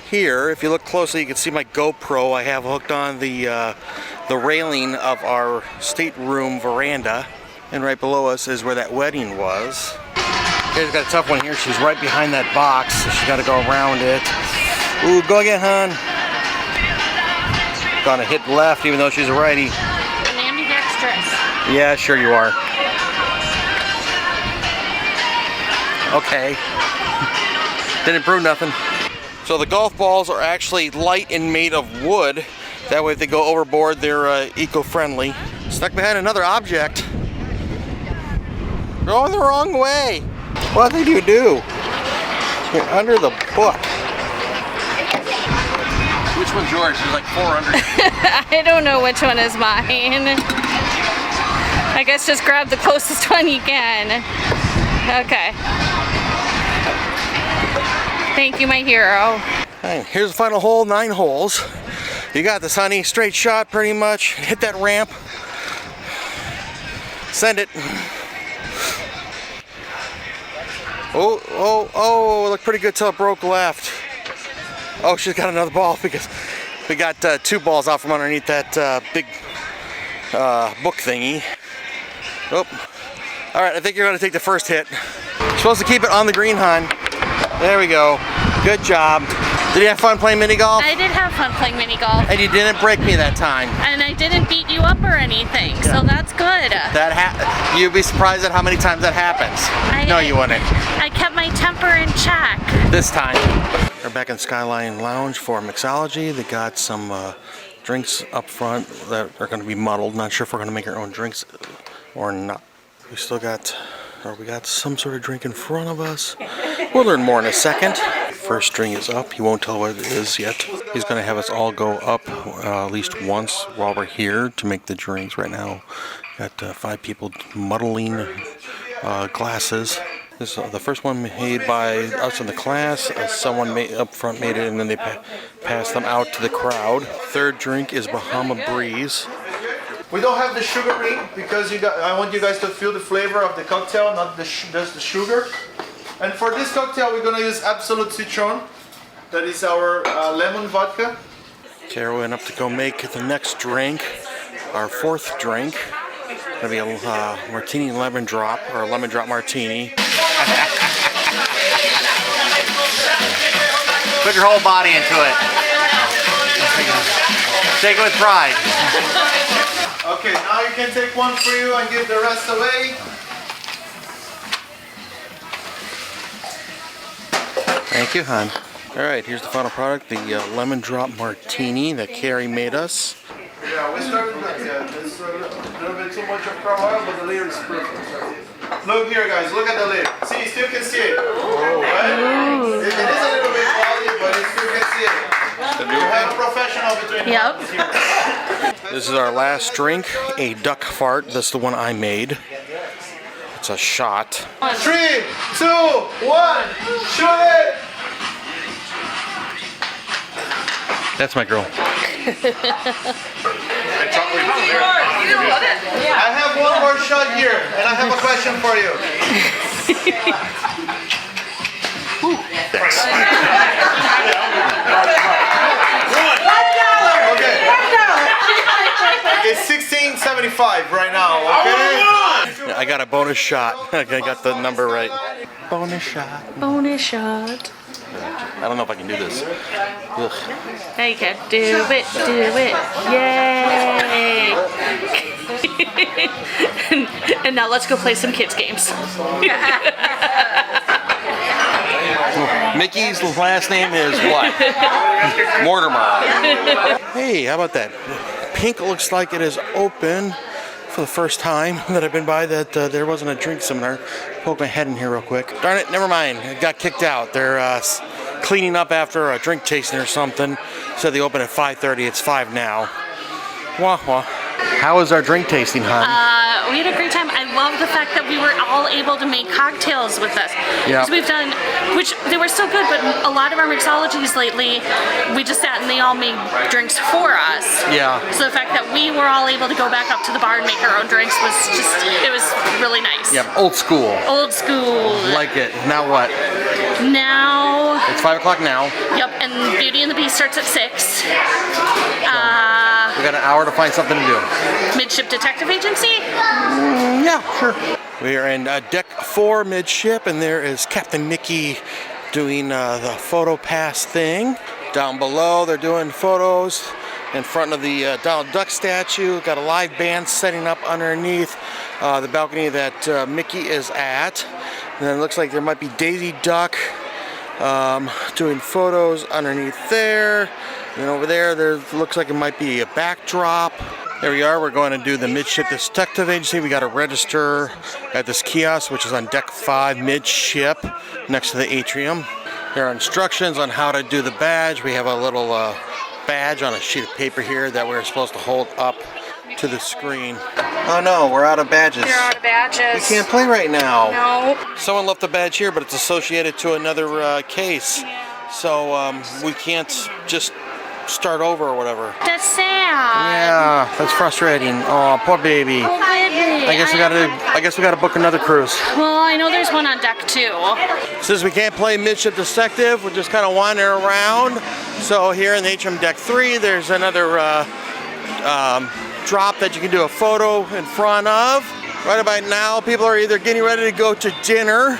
here. If you look closely, you can see my GoPro I have hooked on the railing of our stateroom veranda. And right below us is where that wedding was. She's got a tough one here. She's right behind that box, so she's got to go around it. Ooh, go again, hon. Gonna hit left, even though she's a righty. I'm ambidextrous. Yeah, sure you are. Okay. Didn't prove nothing. So the golf balls are actually light and made of wood. That way, if they go overboard, they're eco-friendly. Stuck behind another object. Going the wrong way. What did you do? You're under the book. Which one's yours? There's like 400. I don't know which one is mine. I guess just grab the closest one you can. Okay. Thank you, my hero. Right, here's the final hole, 9 holes. You got this, honey. Straight shot, pretty much. Hit that ramp. Send it. Oh, looked pretty good till it broke left. Oh, she's got another ball because we got 2 balls out from underneath that big book thingy. Oh, all right, I think you're gonna take the first hit. You're supposed to keep it on the green, hon. There we go. Good job. Did you have fun playing mini golf? I did have fun playing mini golf. And you didn't break me that time. And I didn't beat you up or anything, so that's good. You'd be surprised at how many times that happens. No, you wouldn't. I kept my temper in check. This time. We're back in Skyline Lounge for mixology. They got some drinks up front that are going to be muddled. Not sure if we're going to make our own drinks or not. We got some sort of drink in front of us. We'll learn more in a second. First drink is up. He won't tell what it is yet. He's going to have us all go up at least once while we're here to make the drinks. Right now, got 5 people muddling glasses. This is the first one made by us in the class. Someone up front made it, and then they passed them out to the crowd. Third drink is Bahama Breeze. We don't have the sugar ring because I want you guys to feel the flavor of the cocktail, not just the sugar. And for this cocktail, we're gonna use Absolute Citron. That is our lemon vodka. Carol went up to go make the next drink, our 4th drink. Gonna be a martini lemon drop, or a lemon drop martini. Put your whole body into it. Take it with pride. Okay, now you can take one for you and give the rest away. Thank you, hon. All right, here's the final product, the lemon drop martini that Carrie made us. Yeah, we started that. Yeah, there's a little bit too much of crab oil, but the lid is perfect. Look here, guys. Look at the lid. See, you still can see it. Right? It is a little bit cloudy, but you still can see it. You have a professional between us here. This is our last drink, a duck fart. That's the one I made. It's a shot. 3, 2, 1, shoot it! That's my girl. I have one more shot here, and I have a question for you. Okay. It's $16.75 right now, okay? I got a bonus shot. I got the number right. Bonus shot. Bonus shot. I don't know if I can do this. Ugh. I can do it, Yay! And now let's go play some kids games. Mickey's last name is what? Mortimer. Hey, how about that? Pink looks like it is open for the first time that I've been by that there wasn't a drink seminar. Poke my head in here real quick. Darn it, never mind. It got kicked out. They're cleaning up after a drink tasting or something. Said they open at 5:30. It's 5 now. Wah wah. How was our drink tasting, hon? We had a great time. I love the fact that we were all able to make cocktails with us. Because we've done, which they were so good, but a lot of our mixologies lately, we just sat and they all made drinks for us. Yeah. So the fact that we were all able to go back up to the bar and make our own drinks was just, it was really nice. Yep, old school. Old school. Like it. Now what? Now. It's 5 o'clock now. Yep, and Beauty and the Beast starts at 6. We got an hour to find something to do. Midship Detective Agency? Yeah, sure. We are in deck 4 midship, and there is Captain Mickey doing the photo pass thing. Down below, they're doing photos in front of the Donald Duck statue. Got a live band setting up underneath the balcony that Mickey is at. And then it looks like there might be Daisy Duck doing photos underneath there. And then over there looks like it might be a backdrop. There we are. We're going to do the Midship Detective Agency. We got to register at this kiosk, which is on deck 5 midship, next to the atrium. There are instructions on how to do the badge. We have a little badge on a sheet of paper here that we're supposed to hold up to the screen. Oh no, we're out of badges. They're out of badges. We can't play right now. No. Someone left a badge here, but it's associated to another case. So we can't just start over or whatever. That's sad. Yeah, that's frustrating. Oh, poor baby. Oh, baby. I guess we gotta book another cruise. Well, I know there's one on deck 2. Since we can't play Midship Detective, we're just kind of wandering around. So here in the atrium deck 3, there's another drop that you can do a photo in front of. Right about now, people are either getting ready to go to dinner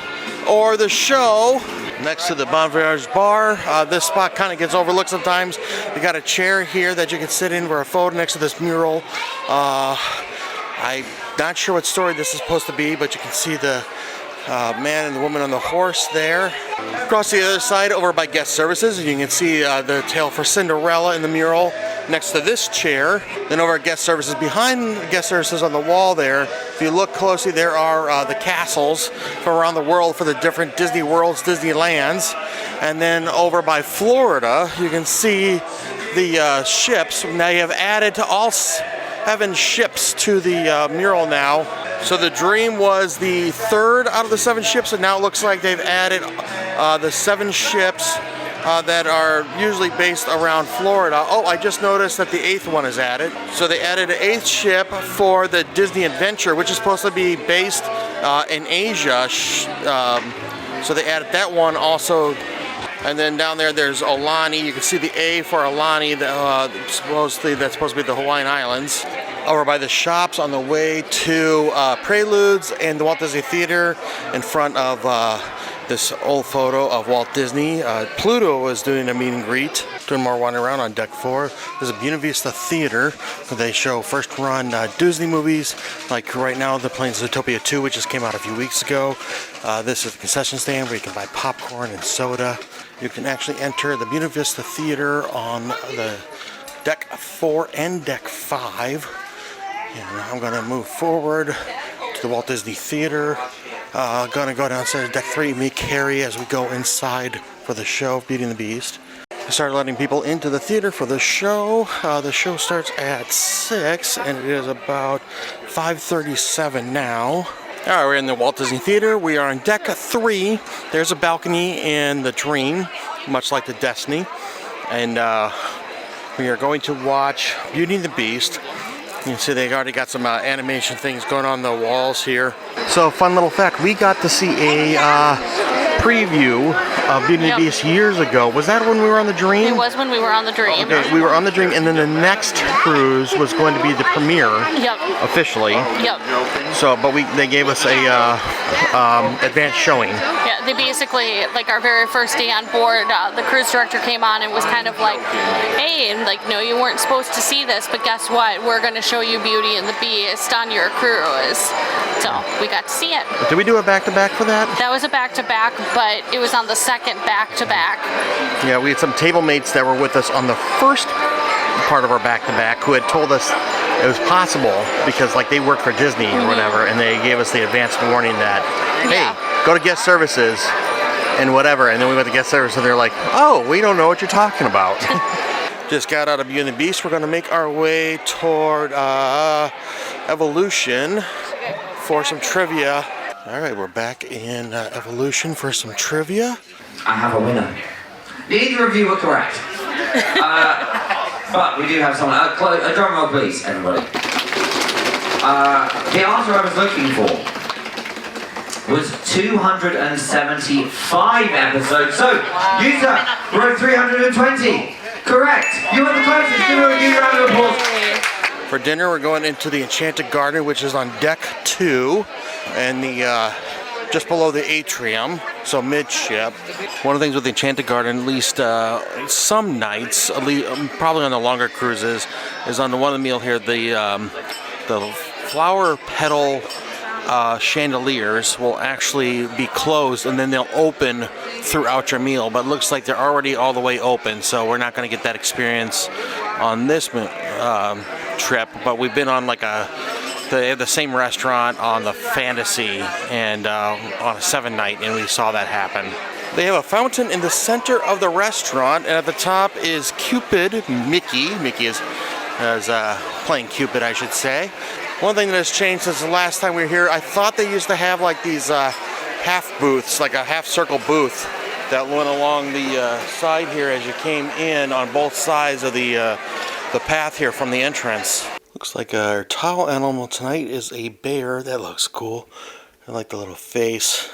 or the show. Next to the Bonvoyage bar, this spot kind of gets overlooked sometimes. They got a chair here that you can sit in for a photo next to this mural. I'm not sure what story this is supposed to be, but you can see the man and the woman on the horse there. Across the other side, over by guest services, you can see the tale for Cinderella in the mural next to this chair. Then over at guest services, behind guest services on the wall there, if you look closely, there are the castles from around the world for the different Disney worlds, Disneylands. And then over by Florida, you can see the ships. Now you have added to all 7 ships to the mural now. So the Dream was the 3rd out of the 7 ships, and now it looks like they've added the 7 ships that are usually based around Florida. Oh, I just noticed that the 8th one is added. So they added an 8th ship for the Disney Adventure, which is supposed to be based in Asia. So they added that one also. And then down there, there's Aulani. You can see the A for Aulani. Supposedly, that's supposed to be the Hawaiian Islands. Over by the shops on the way to Preludes and the Walt Disney Theater in front of this old photo of Walt Disney. Pluto was doing a meet and greet, doing more wandering around on deck 4. There's a Buena Vista Theater where they show first run Disney movies. Like right now, they're playing Zootopia 2, which just came out a few weeks ago. This is a concession stand where you can buy popcorn and soda. You can actually enter the Buena Vista Theater on the deck 4 and deck 5. And I'm going to move forward to the Walt Disney Theater. Going to go downstairs to deck 3, meet Carrie as we go inside for the show of Beauty and the Beast. I started letting people into the theater for the show. The show starts at 6 and it is about 5:37 now. All right, we're in the Walt Disney Theater. We are on deck 3. There's a balcony in the Dream, much like the Destiny. And we are going to watch Beauty and the Beast. You can see they already got some animation things going on the walls here. So, fun little fact, we got to see a preview of Beauty and the Beast years ago. Was that when we were on the Dream? It was when we were on the Dream. Okay, we were on the Dream, and then the next cruise was going to be the premiere, officially. Yep. So, but they gave us a advanced showing. Yeah, they basically, like our very first day on board, the cruise director came on and was kind of like, hey, and like, no, you weren't supposed to see this, but guess what? We're going to show you Beauty and the Beast on your cruise. So we got to see it. Did we do a back-to-back for that? That was a back-to-back, but it was on the second back-to-back. Yeah, we had some table mates that were with us on the first part of our back-to-back who had told us it was possible because like they worked for Disney or whatever, and they gave us the advance warning that, hey, go to guest services and whatever, and then we went to guest service and they're like, oh, we don't know what you're talking about. Just got out of Beauty and the Beast. We're going to make our way toward Evolution for some trivia. All right, we're back in Evolution for some trivia. I have a winner. Neither of you were correct. But we do have someone. A drum roll, please, everybody. The answer I was looking for was 275 episodes. So, Utah wrote 320. Correct. You were the closest. Give her a huge round of applause. For dinner, we're going into the Enchanted Garden, which is on deck 2, and the just below the atrium, so midship. One of the things with the Enchanted Garden, at least some nights, at least, probably on the longer cruises, is on the one of the meal here, the flower petal chandeliers will actually be closed and then they'll open throughout your meal, but it looks like they're already all the way open, so we're not going to get that experience on this trip. But we've been on like they have the same restaurant on the Fantasy and on a 7-night, and we saw that happen. They have a fountain in the center of the restaurant, and at the top is Cupid, Mickey. Mickey is playing Cupid, I should say. One thing that has changed since the last time we were here, I thought they used to have like these half booths, like a half circle booth that went along the side here as you came in on both sides of the path here from the entrance. Looks like our towel animal tonight is a bear. That looks cool. I like the little face.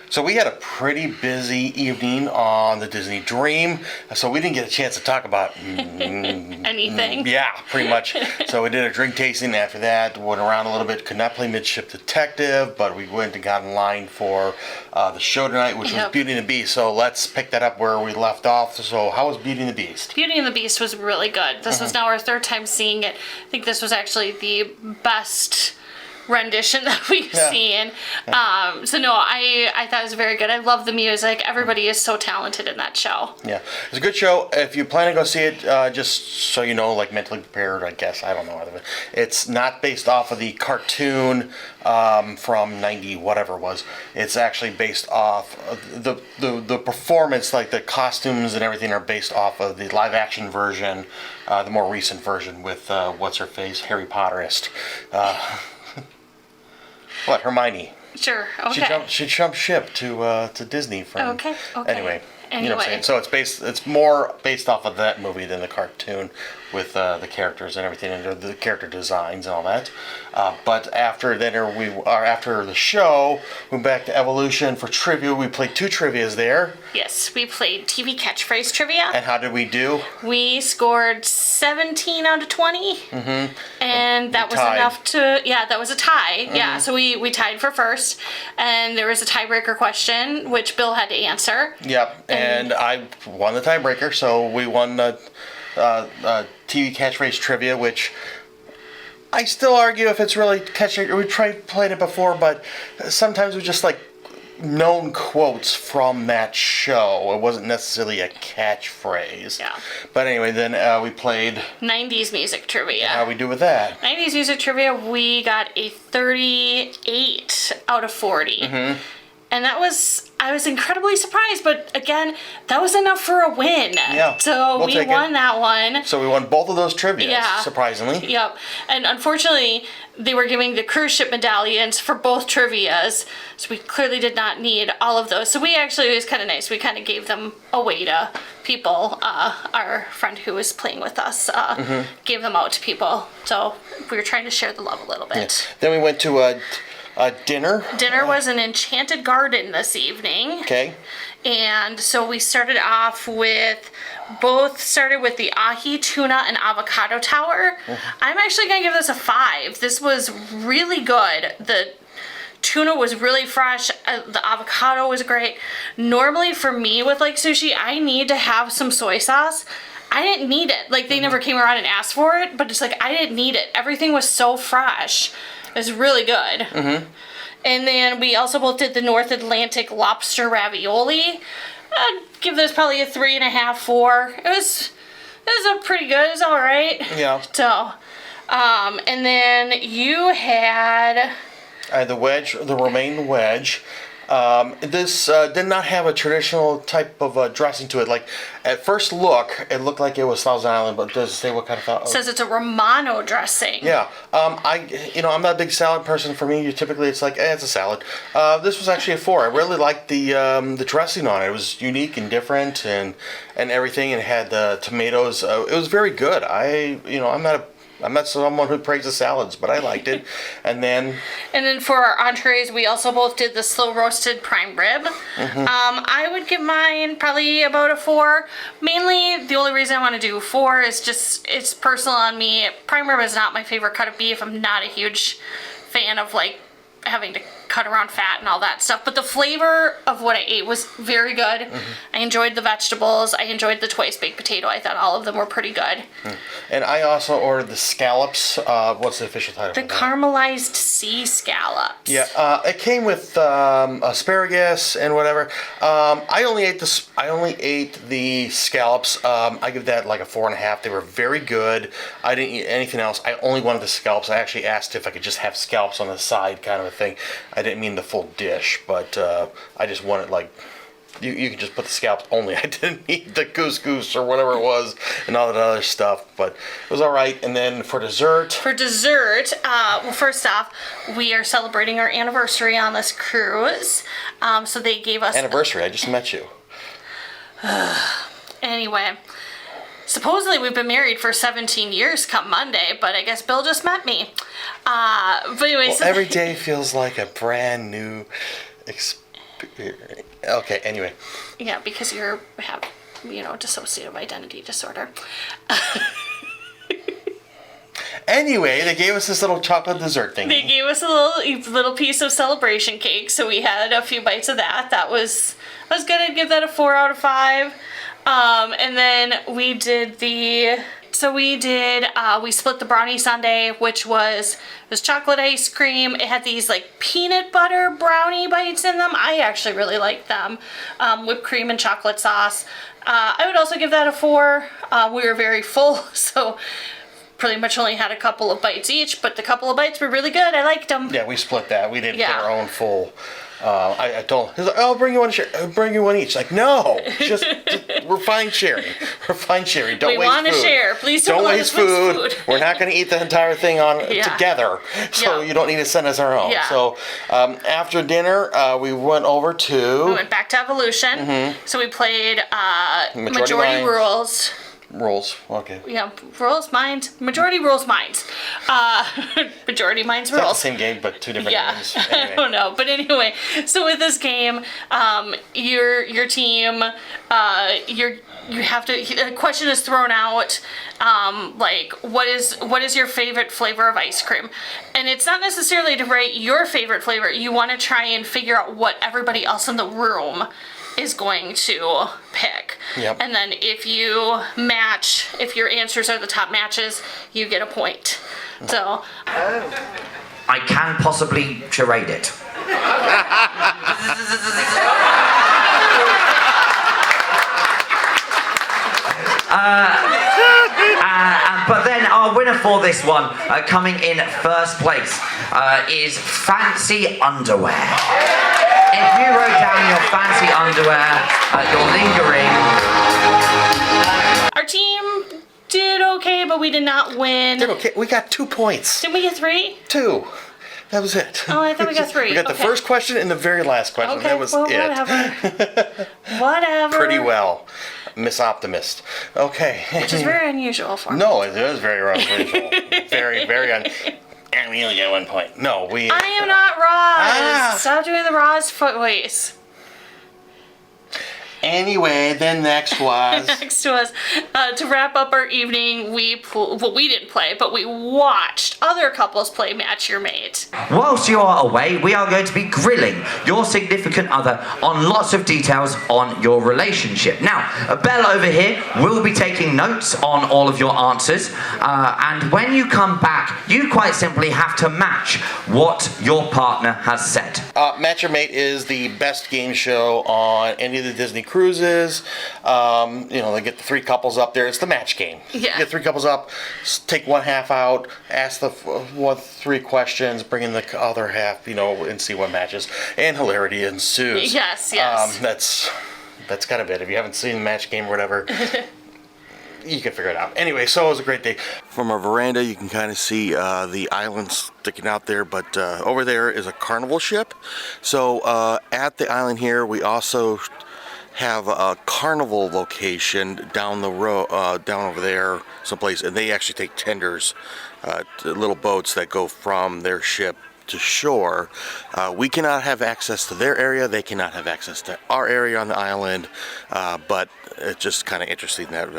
So we had a pretty busy evening on the Disney Dream, so we didn't get a chance to talk about anything. Yeah, pretty much. So we did a drink tasting after that, went around a little bit, could not play Midship Detective, but we went and got in line for the show tonight, which was Beauty and the Beast. So let's pick that up where we left off. So how was Beauty and the Beast? Beauty and the Beast was really good. This was now our third time seeing it. I think this was actually the best rendition that we've seen. So no, I thought it was very good. I love the music. Everybody is so talented in that show. Yeah, it's a good show. If you plan to go see it, just so you know, like mentally prepared, I guess. I don't know. It's not based off of the cartoon from 90 whatever it was. It's actually based off of the performance, like the costumes and everything are based off of the live action version, the more recent version with what's her face, Harry Potterist. What, Hermione? Sure. Okay. She jumped ship to Disney from. Okay. Anyway. You know what I'm saying? So it's more based off of that movie than the cartoon, with the characters and everything, and the character designs and all that. But after dinner, after the show, we went back to Evolution for trivia. We played 2 trivias there. Yes, we played TV catchphrase trivia. And how did we do? We scored 17 out of 20. Mm-hmm. And that was enough to, that was a tie. Mm-hmm. Yeah, so we tied for first. And there was a tiebreaker question, which Bill had to answer. Yep, and I won the tiebreaker, so we won the TV catchphrase trivia, which I still argue if it's really catchphrase. We played it before, but sometimes we just like known quotes from that show. It wasn't necessarily a catchphrase. Yeah. But anyway, then we played 90s music trivia. How we do with that? 90s music trivia, we got a 38 out of 40. Mm-hmm. And I was incredibly surprised, but again, that was enough for a win. Yeah. So we won that one. So we won both of those trivia, surprisingly. Yep. And unfortunately, they were giving the cruise ship medallions for both trivias, so we clearly did not need all of those. So we actually, it was kind of nice. We kind of gave them away to people. Our friend who was playing with us gave them out to people. So we were trying to share the love a little bit. Yeah. Then we went to dinner. Dinner was an Enchanted Garden this evening. Okay. And so we started off with, the ahi, tuna, and avocado tower. I'm actually going to give this a 5. This was really good. The tuna was really fresh. The avocado was great. Normally for me with like sushi, I need to have some soy sauce. I didn't need it. Like, they never came around and asked for it, but it's like, I didn't need it. Everything was so fresh. It was really good. And then we also both did the North Atlantic lobster ravioli. I'd give this probably a 3.5, 4. It was a pretty good. It was all right. Yeah. So, and then you had... I had the wedge, the romaine wedge. This did not have a traditional type of dressing to it. Like, at first look, it looked like it was Thousand Island, but does it say what kind of... It says it's a Romano dressing. Yeah. I'm not a big salad person. For me, typically it's like, it's a salad. This was actually a 4. I really liked the dressing on it. It was unique and different and everything. And it had the tomatoes. It was very good. I'm not someone who praises salads, but I liked it. And then for our entrees, we also both did the slow roasted prime rib. I would give mine probably about a 4. Mainly, the only reason I want to do 4 is just, it's personal on me. Prime rib is not my favorite cut of beef. I'm not a huge fan of like having to cut around fat and all that stuff, but the flavor of what I ate was very good. I enjoyed the vegetables. I enjoyed the twice baked potato. I thought all of them were pretty good. And I also ordered the scallops. What's the official title? The caramelized sea scallops. Yeah, it came with asparagus and whatever. I only ate the scallops. I give that like a 4.5. They were very good. I didn't eat anything else. I only wanted the scallops. I actually asked if I could just have scallops on the side, kind of a thing. I didn't mean the full dish, but I just wanted like you could just put the scallops only. I didn't need the couscous or whatever it was and all that other stuff, but it was all right. And then for dessert, well, first off, we are celebrating our anniversary on this cruise. So they gave us anniversary. I just met you. Anyway. Supposedly we've been married for 17 years come Monday, but I guess Bill just met me. But anyway, well, every day feels like a brand new experience. Okay, anyway. Yeah, because you have, dissociative identity disorder. Anyway, they gave us this little chocolate dessert thing. They gave us a little piece of celebration cake, so we had a few bites of that. That was good. I'd give that a 4 out of 5. And then we split the brownie sundae, which was chocolate ice cream. It had these like peanut butter brownie bites in them. I actually really liked them. Whipped cream and chocolate sauce. I would also give that a 4. We were very full, so pretty much only had a couple of bites each, but the couple of bites were really good. I liked them. Yeah, we split that. We didn't get our own full. I told him, he's like, I'll bring you one. I'll bring you one each. Like, no, just we're fine sharing. We're fine sharing. Don't waste food. We want to share. Please don't waste food. We're not going to eat the entire thing together, so you don't need to send us our own. Yeah. So after dinner, we went over to. We went back to Evolution. So we played Majority Rules. Rules, okay. Yeah, rules, minds. Majority rules, minds. Majority minds, rules. It's not the same game, but 2 different names. Anyway. I don't know, but anyway. So with this game, your team, you have to. A question is thrown out, like what is your favorite flavor of ice cream, and it's not necessarily to write your favorite flavor. You want to try and figure out what everybody else in the room is going to pick. Yep. And then if your answers are the top matches, you get a point. So I can possibly charade it. But then our winner for this one, coming in first place, is Fancy Underwear. If you wrote down your fancy underwear, you're lingering. Our team did okay, but we did not win. Did okay. We got 2 points. Did we get 3? 2. That was it. Oh, I thought we got 3. We got the first question and the very last question. Okay, that was it. Whatever. Pretty well. Miss Optimist. Okay. Which is very unusual for me. No, it is very unusual. very, very unusual. And we only get 1 point. No, we... I am not Roz. Stop doing the Roz footways. Anyway, then next was... Next was, to wrap up our evening, we didn't play, but we watched other couples play Match Your Mate. Whilst you are away, we are going to be grilling your significant other on lots of details on your relationship. Now, Belle over here will be taking notes on all of your answers, and when you come back, you quite simply have to match what your partner has said. Match Your Mate is the best game show on any of the Disney cruises. You know, they get the 3 couples up there. It's the match game. Yeah. You get 3 couples up, take one half out, ask the 3 questions, bring in the other half, you know, and see what matches, and hilarity ensues. Yes. That's kind of it. If you haven't seen the match game or whatever, you can figure it out. Anyway, so it was a great day. From our veranda, you can kind of see the island sticking out there, but over there is a carnival ship. So at the island here, we also have a carnival location down the road, down over there someplace, and they actually take tenders, little boats that go from their ship to shore. We cannot have access to their area, they cannot have access to our area on the island, but it's just kind of interesting that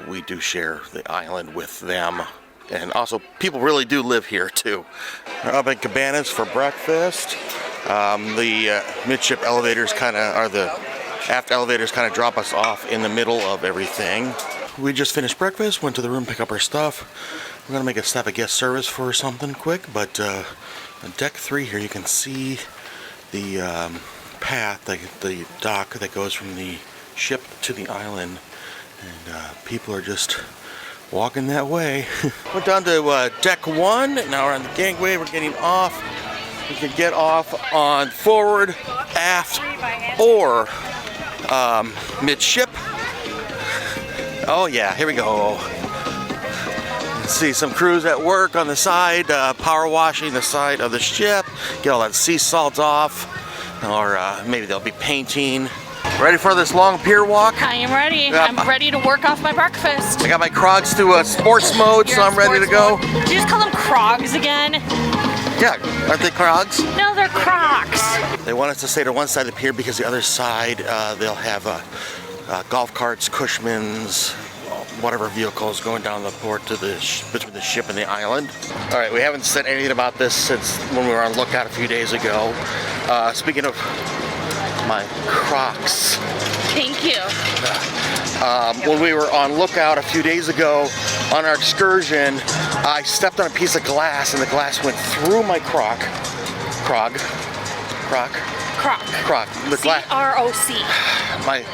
we do share the island with them. And also, people really do live here too. We're up at Cabanas for breakfast. The midship elevators the aft elevators kind of drop us off in the middle of everything. We just finished breakfast, went to the room, pick up our stuff. We're gonna make a stop at guest service for something quick, but on deck 3 here you can see the path, the dock that goes from the ship to the island, and people are just walking that way. We're down to deck 1, now we're on the gangway, we're getting off. We can get off on forward, aft, or midship. Oh yeah, here we go. See some crews at work on the side, power washing the side of the ship, get all that sea salt off, or maybe they'll be painting. Ready for this long pier walk? I am ready. I'm ready to work off my breakfast. I got my Crocs to sports mode, so I'm ready to go. Did you just call them Crogs again? Yeah, aren't they Crocs? No, they're Crocs. They want us to stay to one side of the pier because the other side, they'll have golf carts, Cushmans, whatever vehicles going down the port to between the ship and the island. All right, we haven't said anything about this since when we were on lookout a few days ago. Speaking of my Crocs. Thank you. When we were on lookout a few days ago on our excursion, I stepped on a piece of glass and the glass went through my Croc. The glass. C-R-O-C. My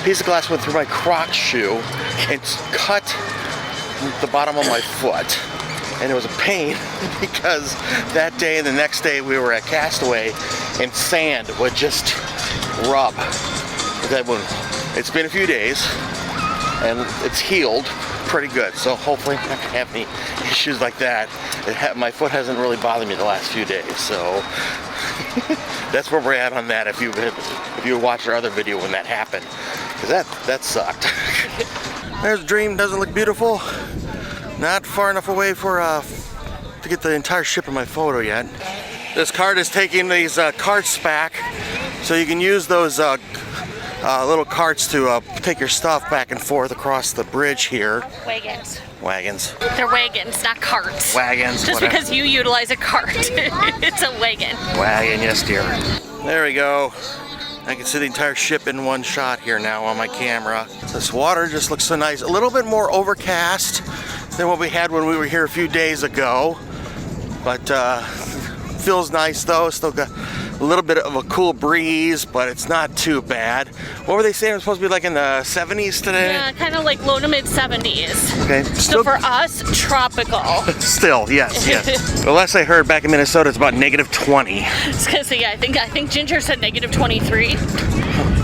piece of glass went through my Croc shoe and cut the bottom of my foot. And it was a pain because that day and the next day we were at Castaway and sand would just rub. It's been a few days and it's healed pretty good, so hopefully I'm not gonna have any issues like that. My foot hasn't really bothered me the last few days, so that's where we're at on that. If you watched our other video when that happened, because that sucked. There's Dream. Doesn't look beautiful. Not far enough away for to get the entire ship in my photo yet. This cart is taking these carts back, so you can use those little carts to take your stuff back and forth across the bridge here. Wagons. They're wagons, not carts. Wagons. Just whatever. because you utilize a cart, it's a wagon. Wagon, yes dear. There we go. I can see the entire ship in one shot here now on my camera. This water just looks so nice. A little bit more overcast than what we had when we were here a few days ago. But feels nice though. Still got a little bit of a cool breeze, but it's not too bad. What were they saying? It was supposed to be like in the 70s today? Yeah, kind of like low to mid 70s. Okay. So for us, tropical. Still, yes. The last I heard back in Minnesota, it's about -20. I was gonna say, yeah, I think Ginger said -23.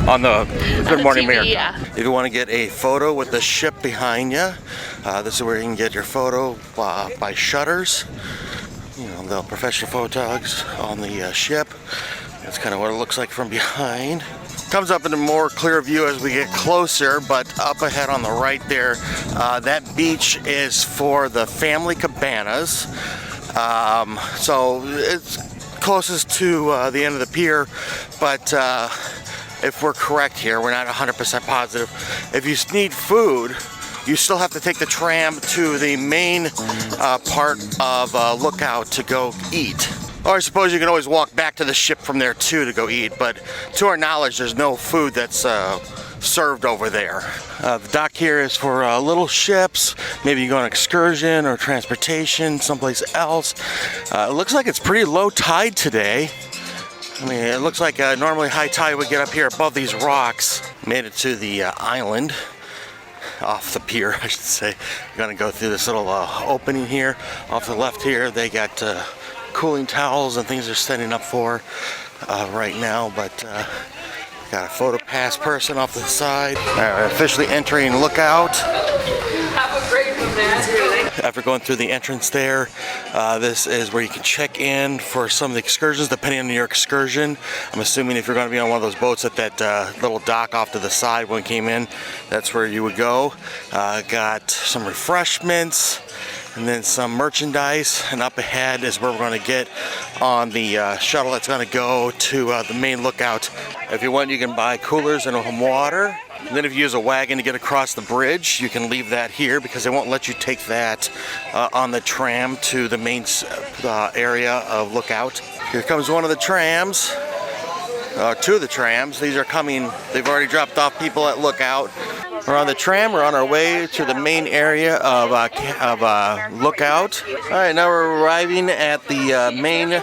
On the Good Morning TV, America. yeah. If you want to get a photo with the ship behind you, this is where you can get your photo by shutters. You know, the professional photogs on the ship. That's kind of what it looks like from behind. Comes up in a more clear view as we get closer, but up ahead on the right there, that beach is for the family cabanas. So it's closest to the end of the pier, but if we're correct here, we're not 100% positive. If you need food, you still have to take the tram to the main part of Lookout to go eat. Or I suppose you can always walk back to the ship from there too to go eat, but to our knowledge there's no food that's served over there. The dock here is for little ships, maybe you go on excursion or transportation someplace else. It looks like it's pretty low tide today. I mean, it looks like normally high tide would get up here above these rocks. Made it to the island, off the pier I should say. We're gonna go through this little opening here. Off the left here they got cooling towels and things they're setting up for right now, but got a photo pass person off to the side. All right, we're officially entering Lookout. Have a great one, man. After going through the entrance there, this is where you can check in for some of the excursions depending on your excursion. I'm assuming if you're going to be on one of those boats at that little dock off to the side when we came in, that's where you would go. Got some refreshments and then some merchandise, and up ahead is where we're going to get on the shuttle that's going to go to the main Lookout. If you want, you can buy coolers and water. And then if you use a wagon to get across the bridge, you can leave that here because they won't let you take that on the tram to the main area of Lookout. Here comes one of the trams, two of the trams. These are coming, they've already dropped off people at Lookout. We're on the tram, we're on our way to the main area of Lookout. All right, now we're arriving at the main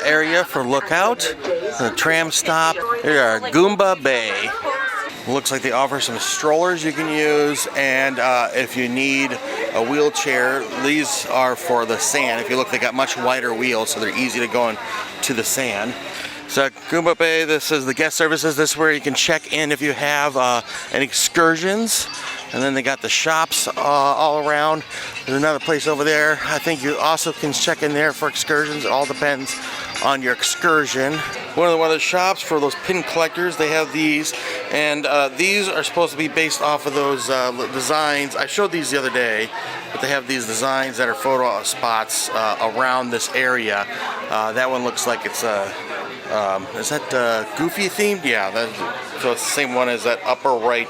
area for Lookout. The tram stop. Here are Goomba Bay. Looks like they offer some strollers you can use, and if you need a wheelchair, these are for the sand. If you look, they got much wider wheels, so they're easy to go into the sand. So Goomba Bay, this is the guest services. This is where you can check in if you have any excursions. And then they got the shops all around. There's another place over there. I think you also can check in there for excursions. It all depends on your excursion. One of the shops for those pin collectors, they have these. And these are supposed to be based off of those designs. I showed these the other day, but they have these designs that are photo spots around this area. That one looks like it's is that Goofy themed? Yeah, so it's the same one as that upper right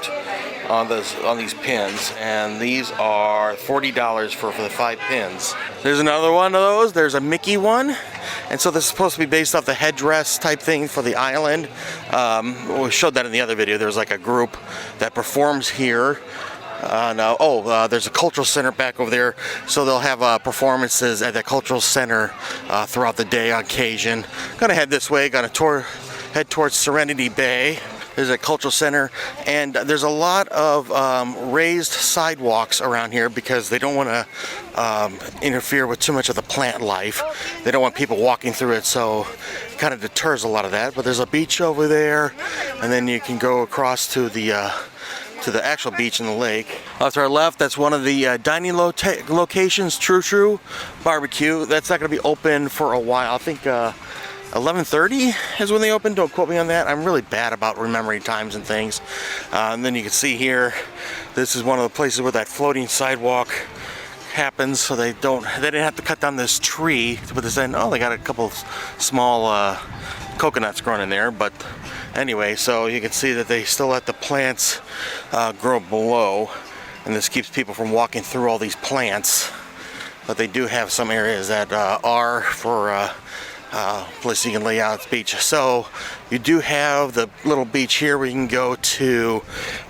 on these pins, and these are $40 for the 5 pins. There's another one of those. There's a Mickey one, and so this is supposed to be based off the headdress type thing for the island. We showed that in the other video. There's like a group that performs here. There's a cultural center back over there, so they'll have performances at the cultural center throughout the day on occasion. Gonna head this way, gonna head towards Serenity Bay. There's a cultural center, and there's a lot of raised sidewalks around here because they don't want to interfere with too much of the plant life. They don't want people walking through it, so it kind of deters a lot of that. But there's a beach over there, and then you can go across to the actual beach in the lake. Off to our left, that's one of the dining locations, True Barbecue. That's not going to be open for a while. I think 11:30 is when they open. Don't quote me on that. I'm really bad about remembering times and things. And then you can see here, this is one of the places where that floating sidewalk happens, so they didn't have to cut down this tree to put this in. Oh, they got a couple small coconuts growing in there, but anyway, so you can see that they still let the plants grow below, and this keeps people from walking through all these plants. But they do have some areas that are for place you can lay out at the beach. So you do have the little beach here where you can go to,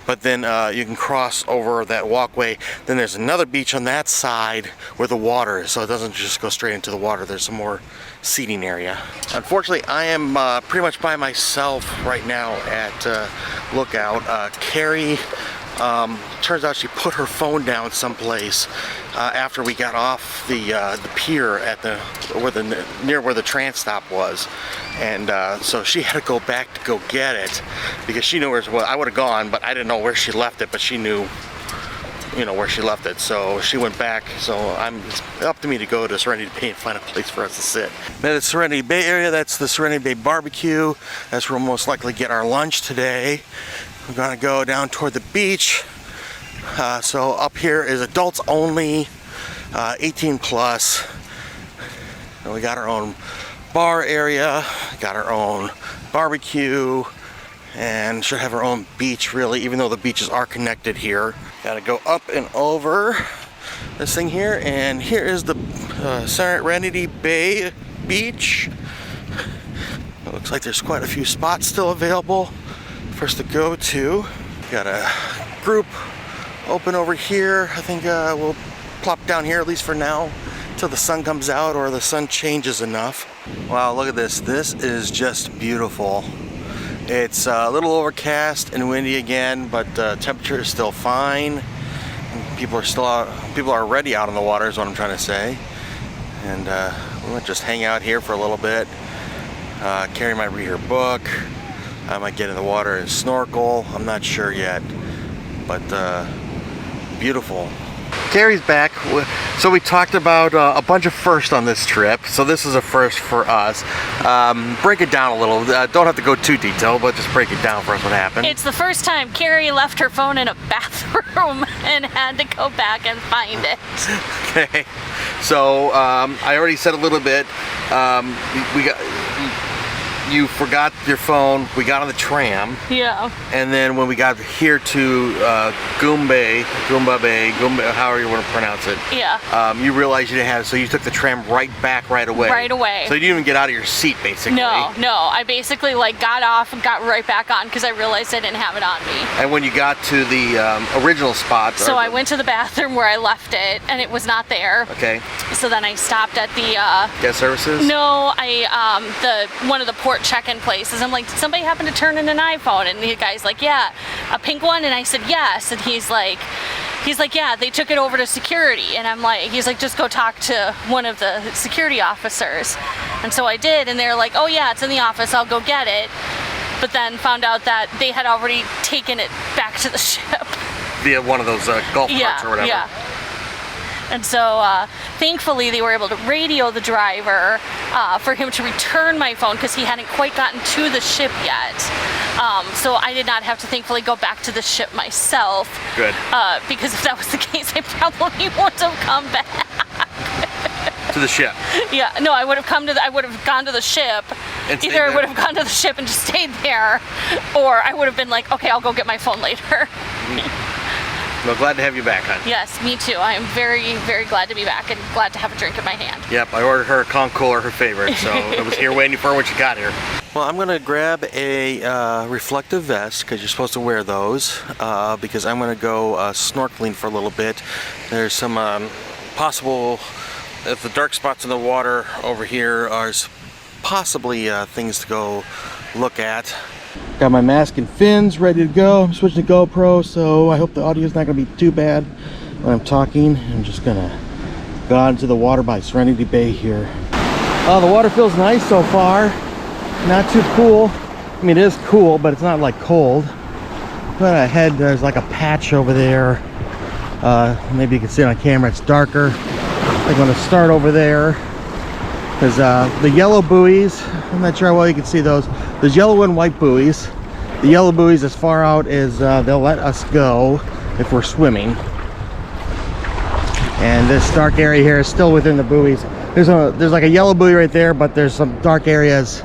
but then you can cross over that walkway. Then there's another beach on that side where the water is, so it doesn't just go straight into the water. There's some more seating area. Unfortunately, I am pretty much by myself right now at Lookout. Carrie, turns out she put her phone down someplace after we got off the pier at near where the tram stop was, and so she had to go back to go get it because she knew where it was. I would have gone, but I didn't know where she left it, but she knew, where she left it, so she went back. So it's up to me to go to Serenity Bay and find a place for us to sit. Then the Serenity Bay area, that's the Serenity Bay Barbecue. That's where we'll most likely get our lunch today. We're gonna go down toward the beach. So up here is adults only, 18 plus. And we got our own bar area, got our own barbecue, and should have our own beach really, even though the beaches are connected here. Gotta go up and over this thing here, and here is the Serenity Bay beach. It looks like there's quite a few spots still available for us to go to. Got a group open over here. I think we'll plop down here at least for now until the sun comes out or the sun changes enough. Wow, look at this. This is just beautiful. It's a little overcast and windy again, but temperature is still fine. And people are already out on the water is what I'm trying to say. And we might just hang out here for a little bit. Carrie might read her book. I might get in the water and snorkel. I'm not sure yet, but beautiful. Carrie's back. So we talked about a bunch of firsts on this trip. So this is a first for us. Break it down a little. Don't have to go too detailed, but just break it down for us what happened. It's the first time Carrie left her phone in a bathroom and had to go back and find it. Okay. So I already said a little bit. You forgot your phone. We got on the tram. Yeah. And then when we got here to Goomba Bay, however you want to pronounce it. Yeah. You realized you didn't have it, so you took the tram right back right away. Right away. So you didn't even get out of your seat, basically. No. I basically like got off and got right back on because I realized I didn't have it on me. And when you got to the original spot. So I went to the bathroom where I left it, and it was not there. Okay. So then I stopped at the guest services? No, one of the port check-in places. I'm like, did somebody happen to turn in an iPhone? And the guy's like, yeah, a pink one. And I said, yes. And he's like, yeah, they took it over to security. And I'm like, he's like, just go talk to one of the security officers. And so I did, and they're like, oh yeah, it's in the office, I'll go get it. But then found out that they had already taken it back to the ship. Via one of those golf carts or whatever. Yeah. And so thankfully they were able to radio the driver for him to return my phone because he hadn't quite gotten to the ship yet. So I did not have to thankfully go back to the ship myself. Good. Because if that was the case, I probably wouldn't have come back. To the ship. Yeah, no, I would have gone to the ship. Either I would have gone to the ship and just stayed there, or I would have been like, okay, I'll go get my phone later. Well, glad to have you back, hon. Yes, me too. I am very, very glad to be back and glad to have a drink in my hand. Yep, I ordered her a Conch Cooler, her favorite, so it was here waiting for her when she got here. Well, I'm gonna grab a reflective vest because you're supposed to wear those because I'm gonna go snorkeling for a little bit. There's some possible, if the dark spots in the water over here are possibly things to go look at. Got my mask and fins ready to go. I'm switching to GoPro, so I hope the audio is not going to be too bad when I'm talking. I'm just going to go out into the water by Serenity Bay here. Oh, the water feels nice so far. Not too cool. I mean, it is cool, but it's not like cold. But ahead, there's like a patch over there. Maybe you can see it on camera. It's darker. I'm going to start over there. There's the yellow buoys. I'm not sure how well you can see those. There's yellow and white buoys. The yellow buoys as far out as they'll let us go if we're swimming. And this dark area here is still within the buoys. There's like a yellow buoy right there, but there's some dark areas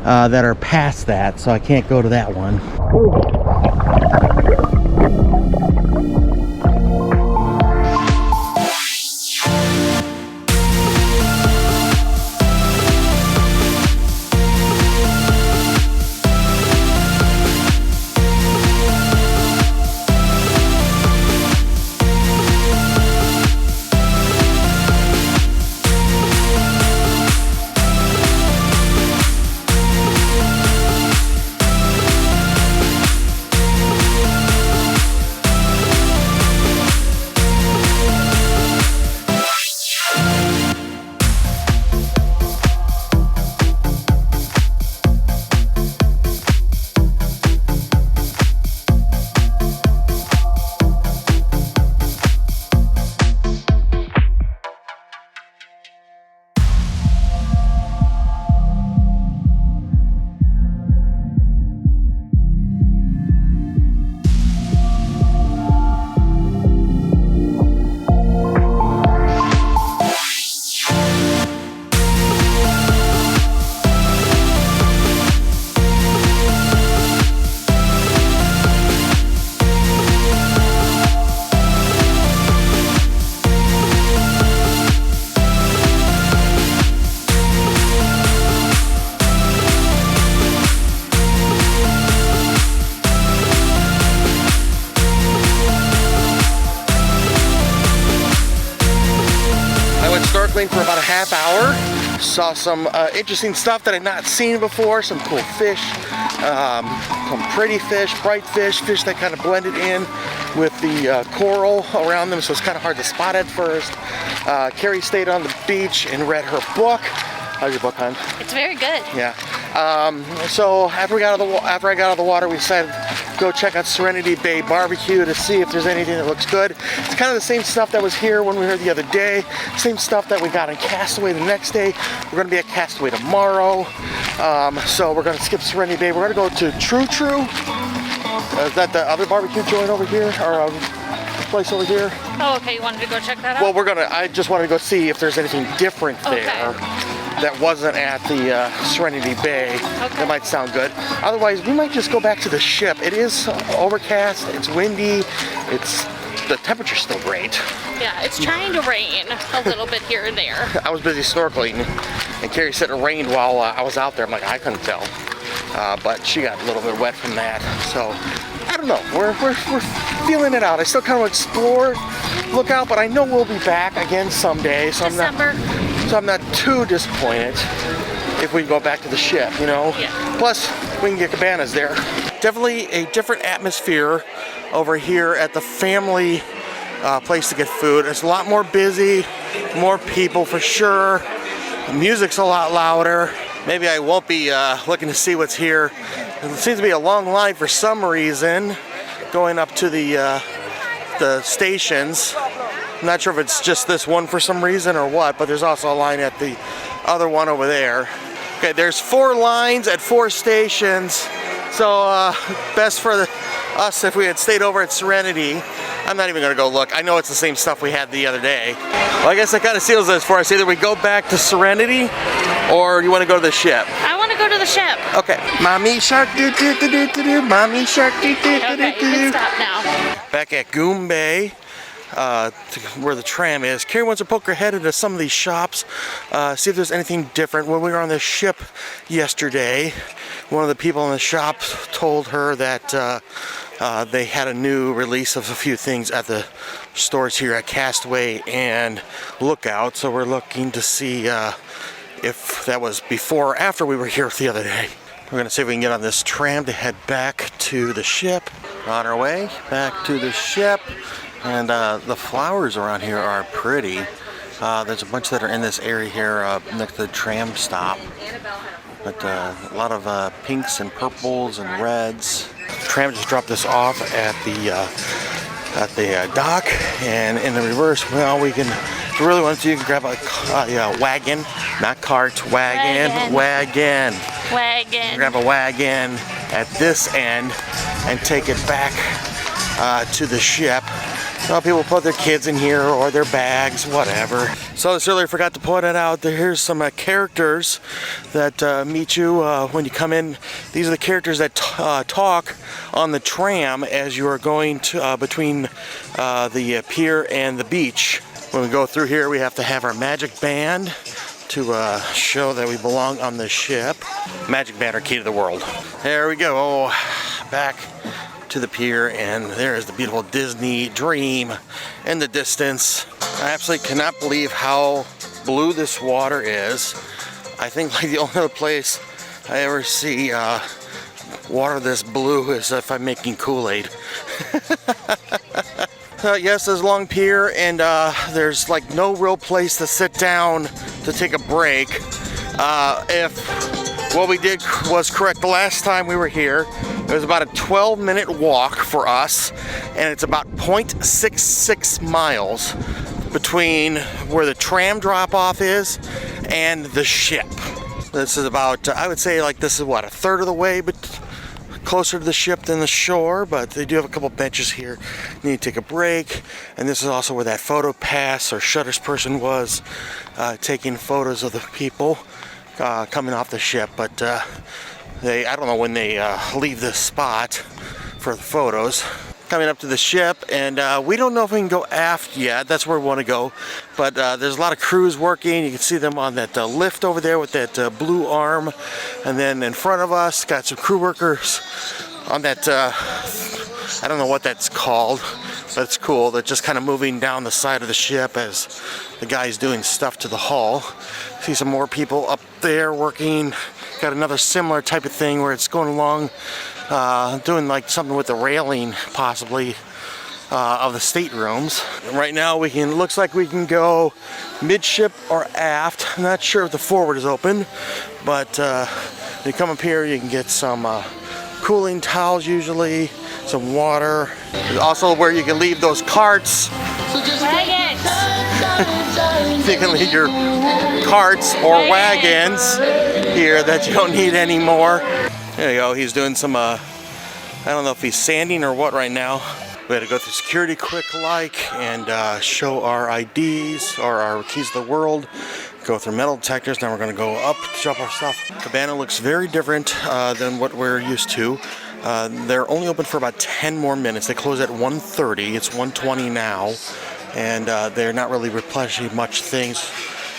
that are past that, so I can't go to that one. snorkeling for about a half hour. Saw some interesting stuff that I'd not seen before, some cool fish, some pretty fish, bright fish that kind of blended in with the coral around them, so it's kind of hard to spot at first. Carrie stayed on the beach and read her book. How's your book, hon? It's very good. Yeah. So after I got out of the water, we decided to go check out Serenity Bay Barbecue to see if there's anything that looks good. It's kind of the same stuff that was here when we were here the other day. Same stuff that we got in Castaway the next day. We're going to be at Castaway tomorrow. So we're going to skip Serenity Bay. We're going to go to True True. Is that the other barbecue joint over here? Or place over here? Oh, okay. You wanted to go check that out? Well, I just wanted to go see if there's anything different there that wasn't at the Serenity Bay. That might sound good. Otherwise, we might just go back to the ship. It is overcast, it's windy, the temperature's still great. Yeah, it's trying to rain a little bit here and there. I was busy snorkeling, and Carrie said it rained while I was out there. I'm like, I couldn't tell. But she got a little bit wet from that. So, I don't know. We're feeling it out. I still kind of explore, look out, but I know we'll be back again someday. So I'm not too disappointed if we go back to the ship, you know? Yeah. Plus, we can get cabanas there. Definitely a different atmosphere over here at the family place to get food. It's a lot more busy, more people for sure. The music's a lot louder. Maybe I won't be looking to see what's here. There seems to be a long line for some reason going up to the stations. I'm not sure if it's just this one for some reason or what, but there's also a line at the other one over there. Okay, there's 4 lines at 4 stations, so best for us if we had stayed over at Serenity. I'm not even gonna go look. I know it's the same stuff we had the other day. Well, I guess that kind of seals this for us. Either we go back to Serenity, or you want to go to the ship? I want to go to the ship. Okay. Mommy shark do do do do do do. Mommy shark do do do do do. Okay, you can stop now. Back at Goom Bay. Where the tram is. Carrie wants to poke her head into some of these shops, see if there's anything different. When we were on the ship yesterday, one of the people in the shop told her that they had a new release of a few things at the stores here at Castaway and Lookout, so we're looking to see if that was before or after we were here the other day. We're gonna see if we can get on this tram to head back to the ship. We're on our way back to the ship. And the flowers around here are pretty. There's a bunch that are in this area here next to the tram stop. But a lot of pinks and purples and reds. The tram just dropped us off at the dock, and in the reverse, well, we can, if you really want to, you can grab a wagon, not cart, wagon. Grab a wagon at this end and take it back to the ship. People put their kids in here or their bags, whatever. So this earlier, forgot to point it out. Here's some characters that meet you when you come in. These are the characters that talk on the tram as you are going to between the pier and the beach. When we go through here, we have to have our magic band to show that we belong on the ship. Magic band are key to the world. There we go. Oh, back to the pier, and there is the beautiful Disney Dream in the distance. I absolutely cannot believe how blue this water is. I think like the only other place I ever see water this blue is if I'm making Kool-Aid. Yes, there's a long pier, and there's like no real place to sit down to take a break. If what we did was correct the last time we were here, it was about a 12-minute walk for us, and it's about 0.66 miles between where the tram drop-off is and the ship. This is about, I would say, like, this is what, a third of the way, but closer to the ship than the shore, but they do have a couple benches here. You need to take a break, and this is also where that photo pass or shutters person was, taking photos of the people coming off the ship, but I don't know when they leave this spot for the photos. Coming up to the ship, and we don't know if we can go aft yet. That's where we want to go, but there's a lot of crews working. You can see them on that lift over there with that blue arm, and then in front of us got some crew workers on that I don't know what that's called, That's cool. They're just kind of moving down the side of the ship as the guy's doing stuff to the hull. See some more people up there working. Got another similar type of thing where it's going along, doing like something with the railing, possibly, of the staterooms. Right now looks like we can go midship or aft. I'm not sure if the forward is open, but you come up here, you can get some cooling towels usually, some water. There's also where you can leave those carts. You can leave your carts or wagons here that you don't need anymore. There you go, he's doing some, I don't know if he's sanding or what right now. We had to go through security quick and show our IDs or our keys to the world, go through metal detectors. Now we're going to go up to drop our stuff. Cabana looks very different than what we're used to. They're only open for about 10 more minutes. They close at 1:30. It's 1:20 now, and they're not really replenishing much things.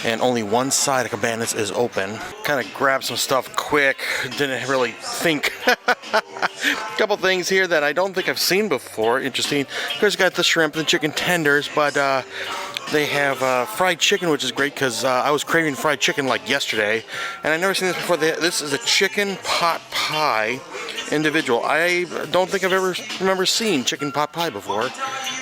And only one side of Cabanas is open. Kind of grabbed some stuff quick. Didn't really think. A couple things here that I don't think I've seen before. Interesting. Of course, got the shrimp and chicken tenders, but they have fried chicken, which is great because I was craving fried chicken like yesterday, and I've never seen this before. This is a chicken pot pie individual. I don't think I've ever remember seeing chicken pot pie before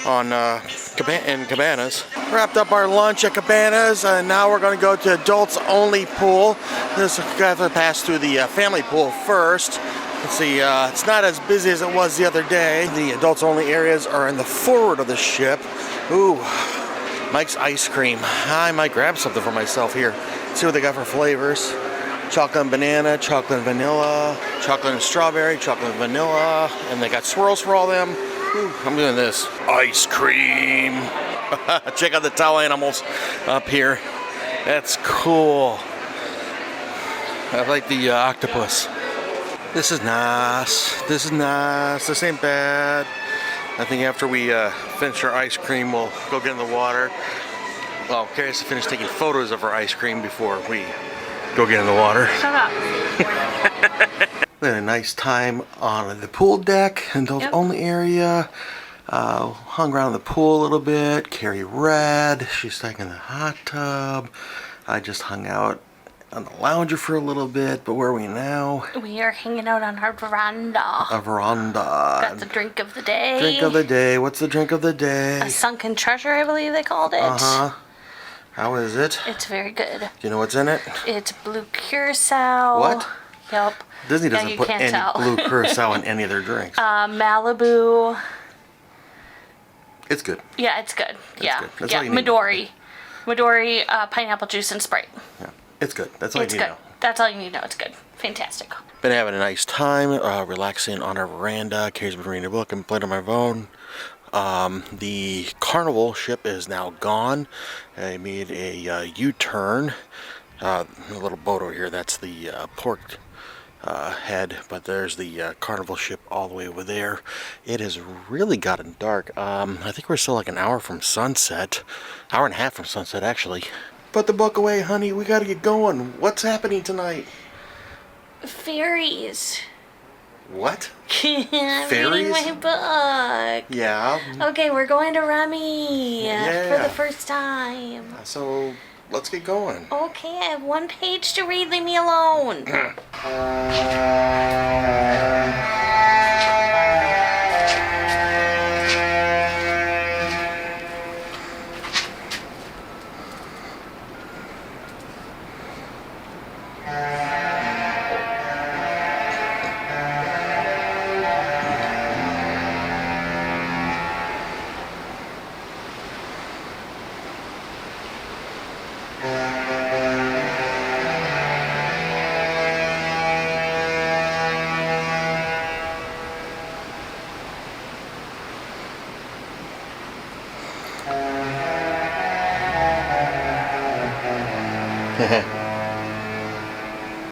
on in Cabanas. Wrapped up our lunch at Cabanas, and now we're going to go to adults only pool. This got to pass through the family pool first. Let's see, it's not as busy as it was the other day. The adults only areas are in the forward of the ship. Ooh, Mike's ice cream. I might grab something for myself here. See what they got for flavors. Chocolate and banana, chocolate and vanilla, chocolate and strawberry, chocolate and vanilla, and they got swirls for all them. Ooh, I'm doing this. Ice cream. Check out the towel animals up here. That's cool. I like the octopus. This is nice. This is nice. This ain't bad. I think after we finish our ice cream, we'll go get in the water. Well, Carrie has to finish taking photos of our ice cream before we go get in the water. Shut up. We had a nice time on the pool deck, adults only area. Hung around the pool a little bit. Carrie read. She's taking the hot tub. I just hung out on the lounger for a little bit, but where are we now? We are hanging out on our veranda. A veranda. That's the drink of the day. Drink of the day. What's the drink of the day? A sunken treasure, I believe they called it. Uh-huh. How is it? It's very good. Do you know what's in it? It's blue curacao. What? Yep. Disney doesn't put any blue curacao in any of their drinks. Malibu. It's good. Yeah, it's good. It's good. That's yeah. all you need. Midori, pineapple juice and Sprite. Yeah, it's good. That's all you need to know. That's all you need to know. It's good. Fantastic. Been having a nice time, relaxing on our veranda. Carrie's been reading a book and playing on my phone. The Carnival ship is now gone. I made a U-turn. A little boat over here. That's the port head, but there's the Carnival ship all the way over there. It has really gotten dark. I think we're still like an hour from sunset. Hour and a half from sunset, actually. Put the book away, honey. We gotta get going. What's happening tonight? Fairies. What? I'm Fairies? reading my book. Yeah. Okay, we're going to Rummy for the first time. So let's get going. Okay, I have one page to read. Leave me alone.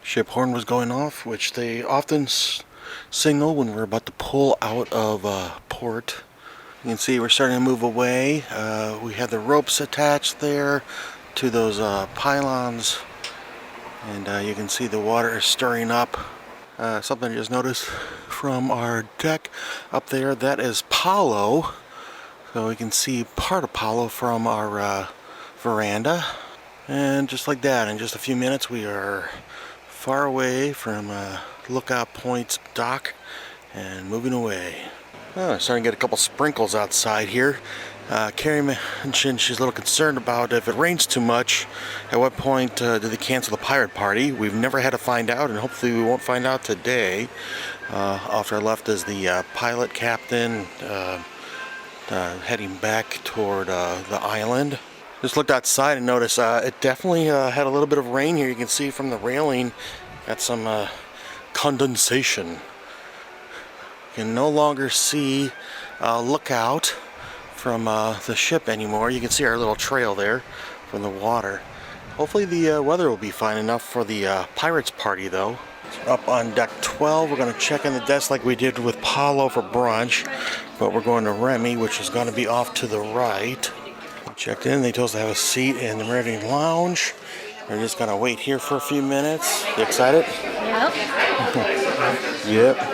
Ship horn was going off, which they often signal when we're about to pull out of port. You can see we're starting to move away. We had the ropes attached there to those pylons, and you can see the water is stirring up. Something I just noticed from our deck up there, that is Paulo. So we can see part of Apollo from our veranda. And just like that, in just a few minutes, we are far away from Lookout Point's dock and moving away. Oh, starting to get a couple sprinkles outside here. Carrie mentioned she's a little concerned about if it rains too much, at what point do they cancel the pirate party? We've never had to find out, and hopefully we won't find out today. Off to our left is the pilot captain heading back toward the island. Just looked outside and noticed it definitely had a little bit of rain here. You can see from the railing got some condensation. You can no longer see Lookout from the ship anymore. You can see our little trail there from the water. Hopefully the weather will be fine enough for the Pirates party though. Up on deck 12, we're going to check in the desk like we did with Paulo for brunch, but we're going to Remy, which is going to be off to the right. We checked in, they told us to have a seat in the Meridian Lounge. We're just going to wait here for a few minutes. You excited? Yep. Yep.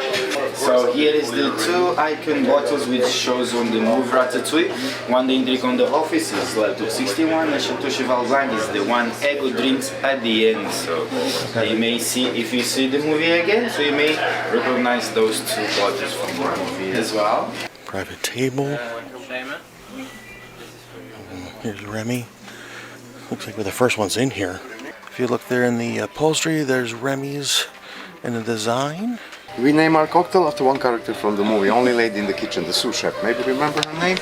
So here is the two icon bottles which shows on the movie Ratatouille. One they drink on the office is level 61 and Chateau Cheval Blanc is the one Ego drinks at the end. So you may see, if you see the movie again, so you may recognize those two bottles from the movie as well. Private table. Here's Remy. Looks like we're the first ones in here. If you look there in the upholstery, there's Remy's in the design. We name our cocktail after one character from the movie, only lady in the kitchen, the sous chef. Maybe remember her name?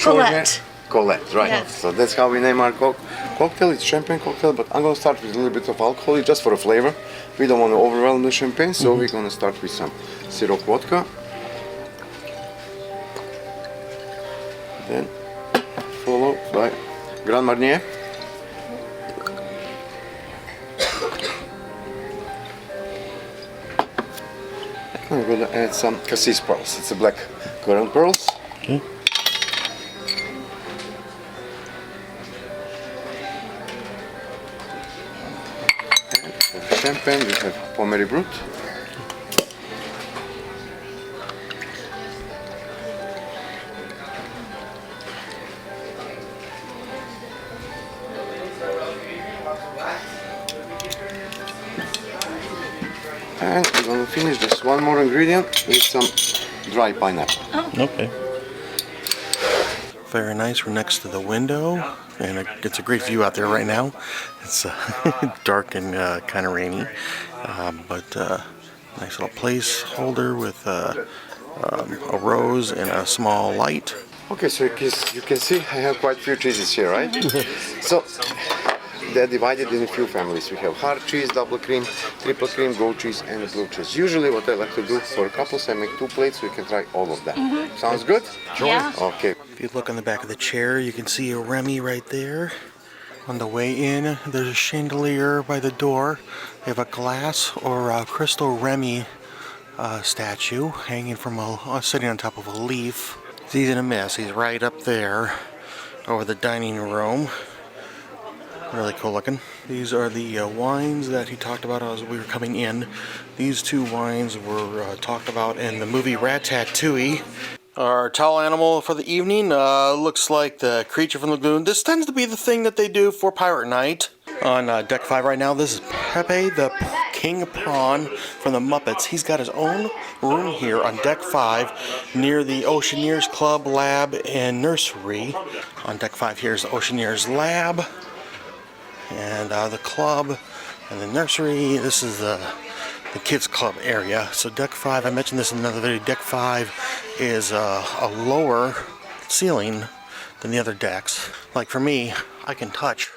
Colette. Colette, right. Yes. So that's how we name our cocktail. It's champagne cocktail, but I'm going to start with a little bit of alcohol just for a flavor. We don't want to overwhelm the champagne, so we're going to start with some Ciroc vodka. Then followed by Grand Marnier. I'm going to add some cassis pearls. It's a black currant pearls. Okay. And for champagne, we have Pommery Brut. And we're going to finish this one more ingredient with some dry pineapple. Okay. Very nice. We're next to the window, and it's a great view out there right now. It's dark and kind of rainy, but nice little placeholder with a rose and a small light. Okay, so you can see I have quite a few cheeses here, right? So they're divided in a few families. We have hard cheese, double cream, triple cream, goat cheese, and blue cheese. Usually what I like to do for couples, I make 2 plates so you can try all of them. Sounds good? Yeah. Okay. If you look on the back of the chair, you can see a Remy right there. On the way in, there's a chandelier by the door. They have a glass or a crystal Remy statue hanging from sitting on top of a leaf. It's easy to miss. He's right up there over the dining room. Really cool looking. These are the wines that he talked about as we were coming in. These 2 wines were talked about in the movie Ratatouille. Our towel animal for the evening looks like the creature from the lagoon. This tends to be the thing that they do for Pirate Night. On deck 5 right now, this is Pepe the King Prawn from the Muppets. He's got his own room here on deck 5 near the Oceaneers Club, Lab, and Nursery. On deck 5 here's the Oceaneers Lab and the club and the nursery. This is the kids club area. So deck 5, I mentioned this in another video, deck 5 is a lower ceiling than the other decks. Like for me, I can touch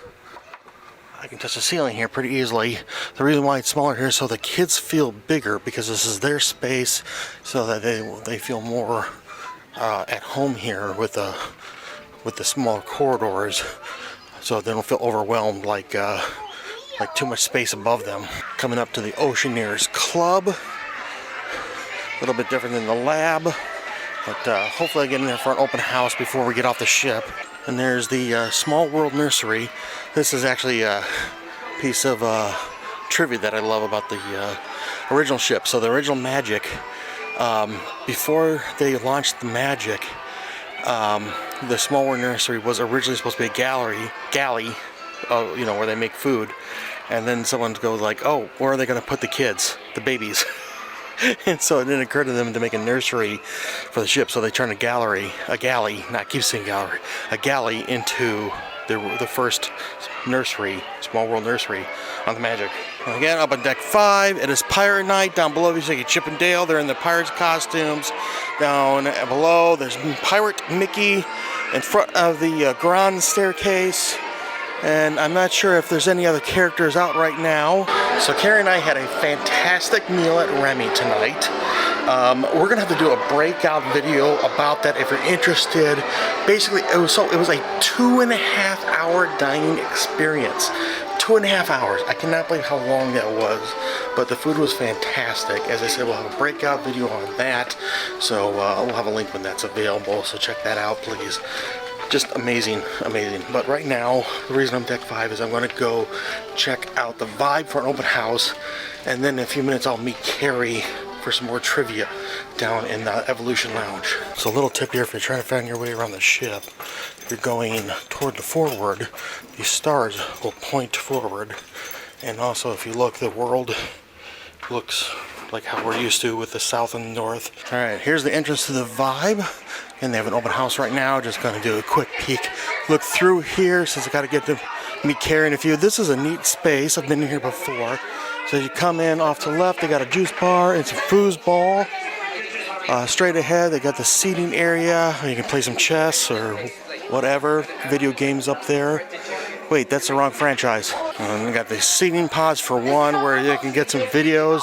the ceiling here pretty easily. The reason why it's smaller here is so the kids feel bigger, because this is their space, so that they feel more at home here with the smaller corridors, so they don't feel overwhelmed like too much space above them. Coming up to the Oceaneers Club, a little bit different than the lab, but hopefully I get in there for an open house before we get off the ship. And there's the Small World Nursery. This is actually a piece of trivia that I love about the original ship. So the original Magic, before they launched the Magic, The Small World Nursery was originally supposed to be a galley, you know, where they make food. And then someone goes like, oh, where are they going to put the kids, the babies? And so it didn't occur to them to make a nursery for the ship. So they turned a galley into the first nursery, Small World Nursery on the Magic. And again, up on deck 5, it is Pirate Night. Down below, you see Chip and Dale. They're in the pirates' costumes. Down below, there's Pirate Mickey in front of the grand staircase. And I'm not sure if there's any other characters out right now. So Carrie and I had a fantastic meal at Remy tonight. We're gonna have to do a breakout video about that if you're interested. Basically, it was a 2.5 hour dining experience. 2.5 hours. I cannot believe how long that was, but the food was fantastic. As I said, we'll have a breakout video on that. So we'll have a link when that's available. So check that out, please. Just amazing, amazing. But right now, the reason I'm deck 5 is I'm going to go check out the Vibe for an open house, and then in a few minutes I'll meet Carrie for some more trivia down in the Evolution Lounge. So a little tip here, if you're trying to find your way around the ship, if you're going toward the forward, these stars will point forward. And also if you look, the world looks like how we're used to with the south and north. All right, here's the entrance to the Vibe. And they have an open house right now. Just gonna do a quick peek, look through here since I gotta get to meet Carrie in a few. This is a neat space. I've been in here before. So you come in off to the left, they got a juice bar and some foosball. Straight ahead, they got the seating area. You can play some chess or whatever. Video games up there. Wait, that's the wrong franchise. And we got the seating pods for one where you can get some videos.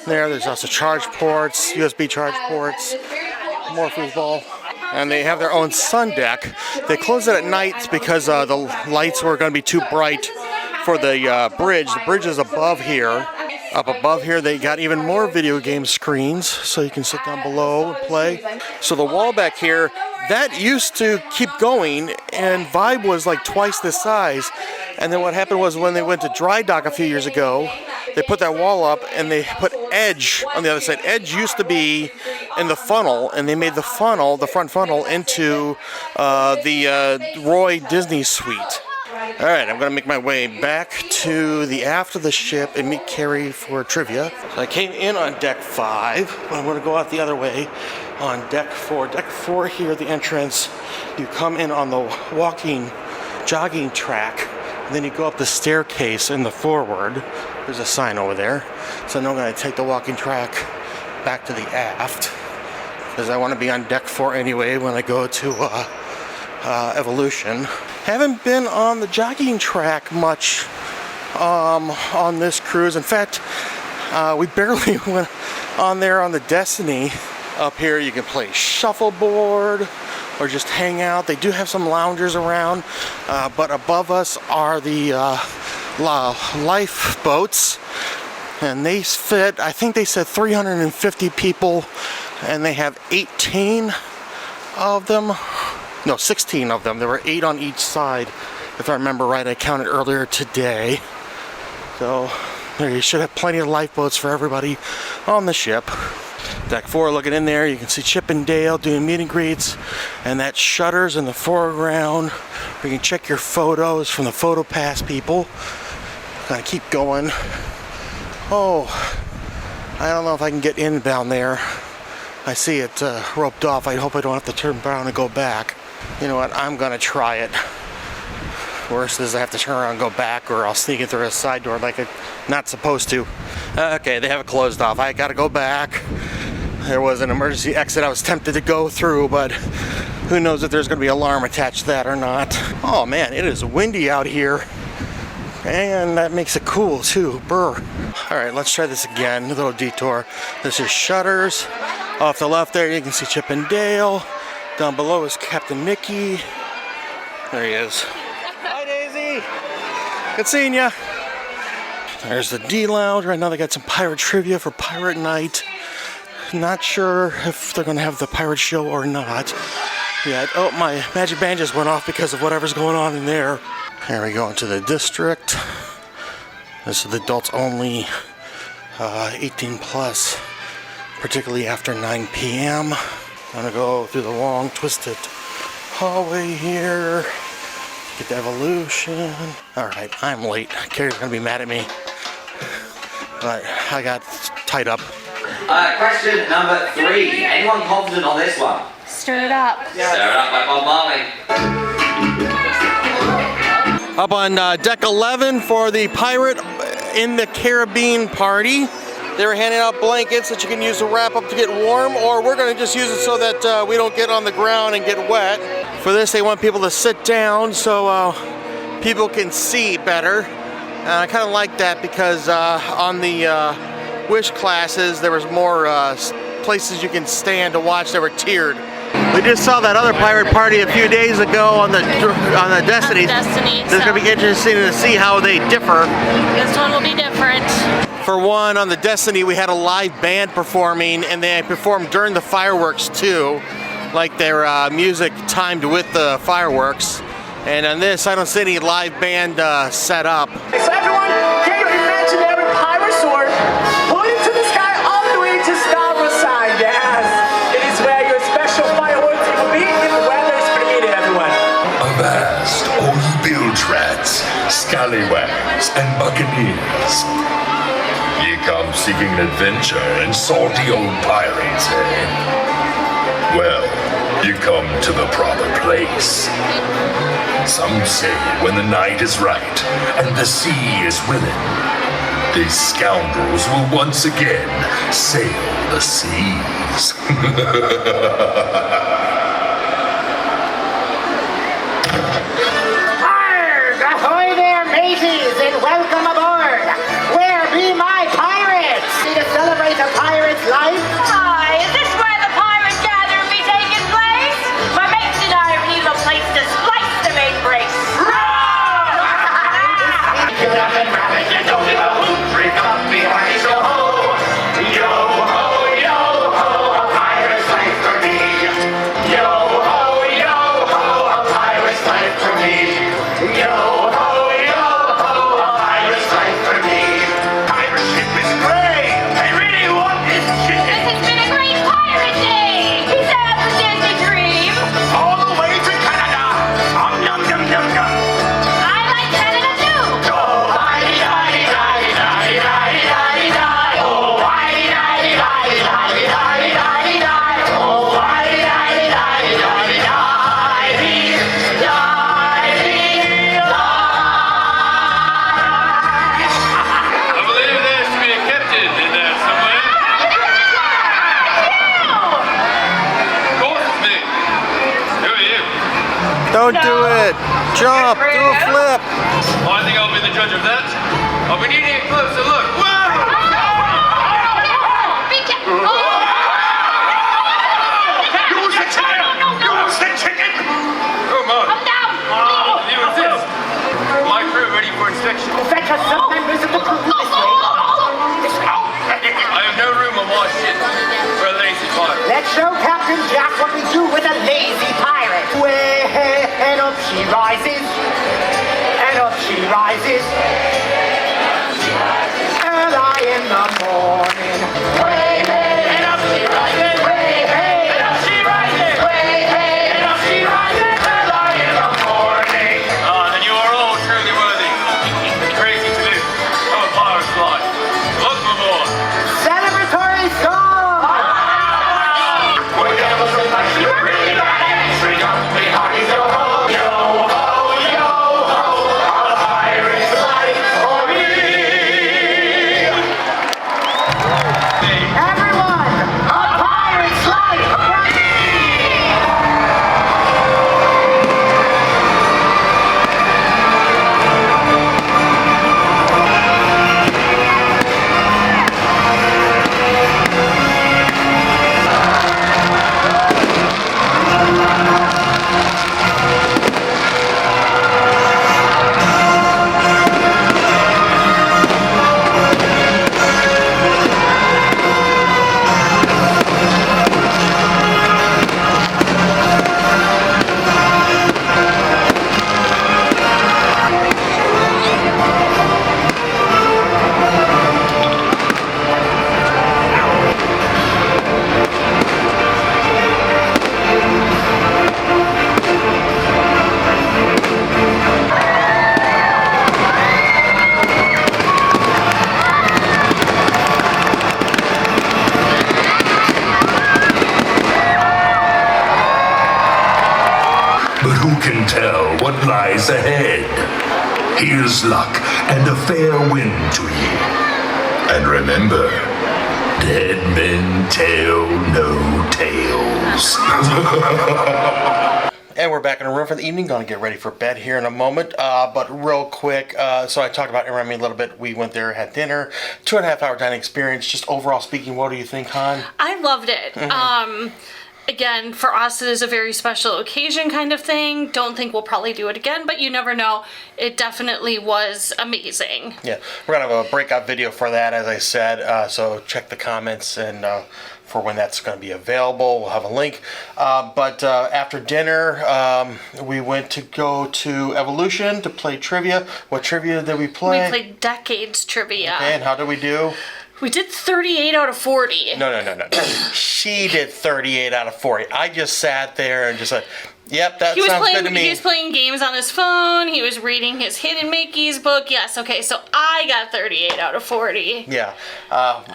There's also charge ports, USB charge ports. More foosball. And they have their own sun deck. They close it at night because the lights were going to be too bright for the bridge. The bridge is above here. Up above here they got even more video game screens so you can sit down below and play. So the wall back here, that used to keep going, and Vibe was like twice this size. And then what happened was when they went to dry dock a few years ago, they put that wall up and they put Edge on the other side. Edge used to be in the funnel, and they made the funnel, the front funnel, into the Roy Disney suite. All right, I'm gonna make my way back to the aft of the ship and meet Carrie for trivia. So I came in on deck 5, but I'm gonna go out the other way on deck 4. Deck 4 here, the entrance, you come in on the jogging track, and then you go up the staircase in the forward. There's a sign over there. So now I'm gonna take the walking track back to the aft, because I wanna be on deck 4 anyway when I go to Evolution. Haven't been on the jogging track much on this cruise. In fact, we barely went on there on the Destiny. Up here you can play shuffleboard or just hang out. They do have some loungers around, but above us are the lifeboats, and they fit, I think they said 350 people, and they have 18 of them. No, 16 of them. There were 8 on each side, if I remember right. I counted earlier today. So there, you should have plenty of lifeboats for everybody on the ship. Deck 4, looking in there, you can see Chip and Dale doing meet and greets, and that shutters in the foreground. You can check your photos from the photo pass people. Gotta keep going. Oh, I don't know if I can get in down there. I see it roped off. I hope I don't have to turn around and go back. You know what, I'm gonna try it. Worst is I have to turn around and go back, or I'll sneak in through a side door like I'm not supposed to. Okay, they have it closed off. I gotta go back. There was an emergency exit I was tempted to go through, but who knows if there's gonna be an alarm attached to that or not. Oh man, it is windy out here. And that makes it cool too, brr. All right, let's try this again, a little detour. This is shutters. Off the left there, you can see Chip and Dale. Down below is Captain Mickey. There he is. Hi, Daisy. Good seeing ya. There's the D Lounge. Right now they got some pirate trivia for Pirate Night. Not sure if they're gonna have the pirate show or not yet. Oh, my magic band just went off because of whatever's going on in there. Here we go into the district. This is the adults only, 18 plus, particularly after 9 p.m. I'm gonna go through the long twisted hallway here. Get the evolution. All right, I'm late. Carrie's gonna be mad at me, but I got tied up. Question number 3. Anyone confident on this one? Stir it up. Stir it up by Bob Marley. Up on deck 11 for the Pirate in the Caribbean party. They were handing out blankets that you can use to wrap up to get warm, or we're gonna just use it so that we don't get on the ground and get wet. For this, they want people to sit down so people can see better. I kind of like that because on the Wish classes, there was more places you can stand to watch that were tiered. We just saw that other pirate party a few days ago on the Destiny. It's gonna be interesting to see how they differ. This one will be different. For one, on the Destiny, we had a live band performing, and they performed during the fireworks too, like their music timed with the fireworks. And on this, I don't see any live band set up. So everyone, get your imaginary pirate sword, point it to the sky all the way to Starboard side. Yes, it is where your special fireworks will be if the weather is permitted, everyone. Avast, all you bilge rats, scallywags, and buccaneers. Ye come seeking adventure and salty old pirates, eh? Well, you come to the proper place. Some say when the night is right and the sea is willing, these scoundrels will once again sail the seas. Arrgh! Ahoy there, mateys, and welcome aboard! Where be my pirates? To celebrate a pirate's life? Hi, is this where the pirate gathering be taking place? My mates and I need a place to splice the main breaks. Get up and rap it, you don't give a hoot, drink up behind yo ho! Yo ho, yo ho, a pirate's life for me! Yo ho, a pirate's life for me! Yo ho, a pirate's life for me! Pirate ship is great! I really want this ship! This has been a great pirate day! He's had the Disney dream! All the way to Canada! Num num num num! I like Canada too! Oh, I-di-di-di-di-di-di-di-di-di. Oh, I-di-di-di-di-di-di-di-di. Oh, I believe there should be a captain in there somewhere. Of course it's me. Who are you? Don't do it! Jump! Do a flip! I think I'll be the judge of that. I'll be needing a closer look. Whoa! Use the chicken! Use the chicken! Come on. Come down! You exist. My crew ready for inspection. Fetch us some members of the crew this way. I have no room on my ship for a lazy pirate. Let's show Captain Jack what we do with a lazy pirate. Way and up she rises, and up she rises. Early in the morning. Way and up she rises. Way and up she rises. Way and up she rises. Early in the morning. Then you are all truly worthy. Crazy to do. I'm a pirate's life. Welcome aboard. Celebratory song! We're devils with my ship, really bad. String up, we hearties, yo ho, yo ho, yo ho. A pirate's life lies ahead. Here's luck and a fair wind to ye. And remember, dead men tell no tales. And we're back in the room for the evening. Going to get ready for bed here in a moment. But real quick, so I talked about Remy a little bit. We went there, had dinner, 2.5 hour dining experience. Just overall speaking, what do you think, Han? I loved it. Again, for us, it is a very special occasion kind of thing. Don't think we'll probably do it again, but you never know. It definitely was amazing. Yeah, we're going to have a breakout video for that, as I said. So check the comments and for when that's going to be available. We'll have a link. But after dinner, we went to go to Evolution to play trivia. What trivia did we play? We played Decades Trivia. Okay, and how did we do? We did 38 out of 40. No. She did 38 out of 40. I just sat there and just said, yep, that sounds good to me. He was playing games on his phone. He was reading his Hidden Mickey's book. Yes, okay, so I got 38 out of 40. Yeah.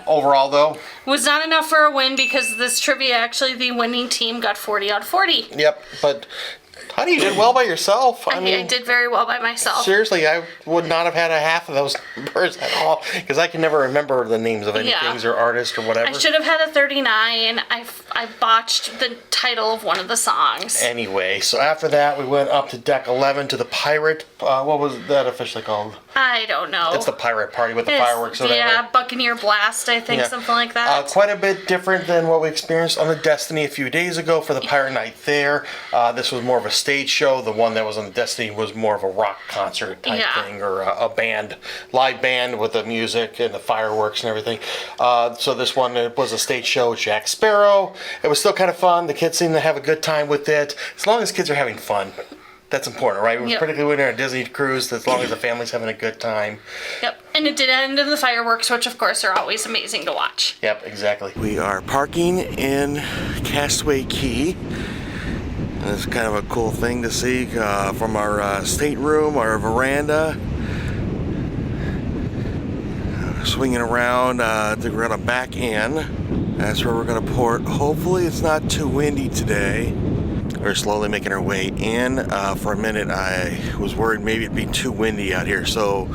Overall, though? Was not enough for a win because this trivia, actually, the winning team got 40 out of 40. Yep, but honey, you did well by yourself. I did very well by myself. Seriously, I would not have had a half of those numbers at all because I can never remember the names of any things or artists or whatever. I should have had a 39. I botched the title of one of the songs. Anyway, so after that, we went up to deck 11 to the Pirate. What was that officially called? I don't know. It's the Pirate Party with the fireworks. Yeah, Buccaneer Blast, I think, something like that. Quite a bit different than what we experienced on the Destiny a few days ago for the Pirate Night there. This was more of a stage show. The one that was on the Destiny was more of a rock concert type thing, or a band, live band with the music and the fireworks and everything. So this one, it was a stage show with Jack Sparrow. It was still kind of fun. The kids seemed to have a good time with it. As long as kids are having fun. That's important, right? Particularly when they're on a Disney cruise, as long as the family's having a good time. Yep, and it did end in the fireworks, which of course are always amazing to watch. Yep, exactly. We are parking in Castaway Cay. And it's kind of a cool thing to see from our stateroom, our veranda. Swinging around, we're gonna back in. That's where we're gonna port. Hopefully it's not too windy today. We're slowly making our way in. For a minute I was worried maybe it'd be too windy out here. So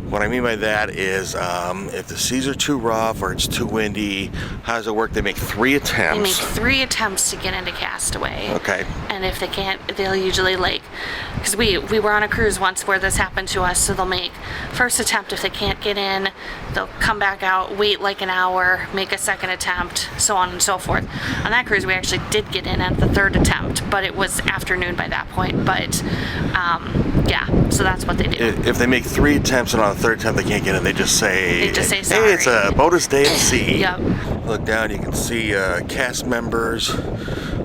what I mean by that is if the seas are too rough or it's too windy, how does it work? They make 3 attempts. They make 3 attempts to get into Castaway. Okay. And if they can't, they'll usually because we were on a cruise once where this happened to us, so they'll make first attempt. If they can't get in, they'll come back out, wait like an hour, make a second attempt, so on and so forth. On that cruise we actually did get in at the 3rd attempt, but it was afternoon by that point. But yeah, so that's what they do. If they make 3 attempts and on the 3rd attempt they can't get in, they just say sorry. Hey, it's a bonus day at sea. Yep. Look down, you can see cast members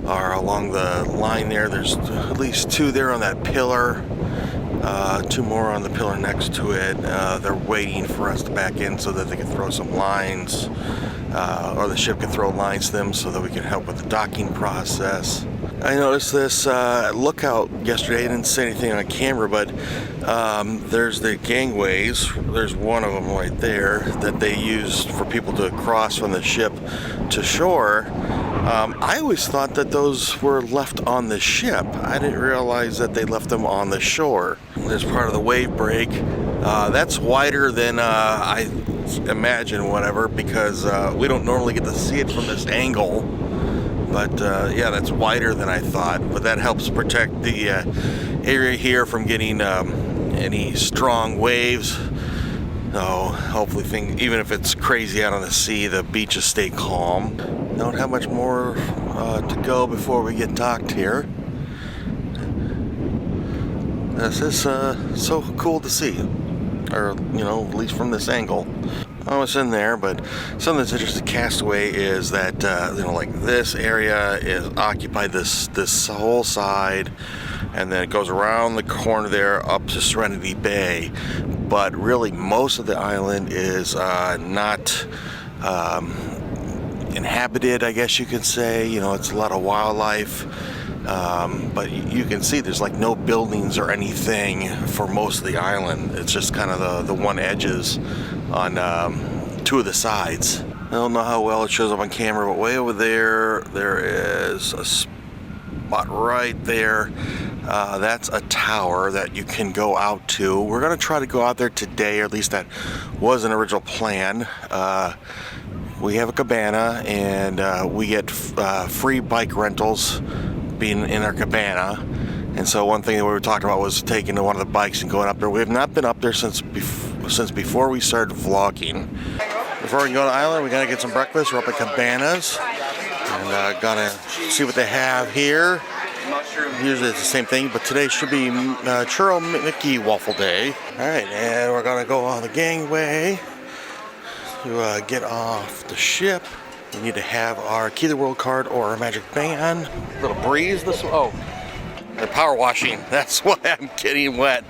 are along the line there. There's at least 2 there on that pillar. 2 more on the pillar next to it. They're waiting for us to back in so that they can throw some lines, or the ship can throw lines to them so that we can help with the docking process. I noticed this lookout yesterday. I didn't say anything on camera, but there's the gangways. There's one of them right there that they use for people to cross from the ship to shore. I always thought that those were left on the ship. I didn't realize that they left them on the shore. There's part of the wave break. That's wider than I imagine, whatever, because we don't normally get to see it from this angle. But yeah, that's wider than I thought. But that helps protect the area here from getting any strong waves. So hopefully, even if it's crazy out on the sea, the beaches stay calm. Don't have much more to go before we get docked here. This is so cool to see, or at least from this angle. I was in there, but something that's interesting to Castaway is that like this area is occupied this whole side, and then it goes around the corner there up to Serenity Bay. But really, most of the island is not inhabited, I guess you could say. It's a lot of wildlife. But you can see there's like no buildings or anything for most of the island. It's just kind of the one edges on 2 of the sides. I don't know how well it shows up on camera, but way over there is a spot right there That's a tower that you can go out to. We're gonna try to go out there today, or at least that was an original plan. We have a cabana, and we get free bike rentals being in our cabana. And so one thing that we were talking about was taking one of the bikes and going up there. We have not been up there since before we started vlogging. Before we can go to the island, we gotta get some breakfast. We're up at Cabanas, and gonna see what they have here. Usually it's the same thing, but today should be Churro Mickey Waffle Day. Alright, and we're gonna go on the gangway to get off the ship. We need to have our Key to the World card or our magic band. Little breeze this way. Oh, they're power washing. That's why I'm getting wet.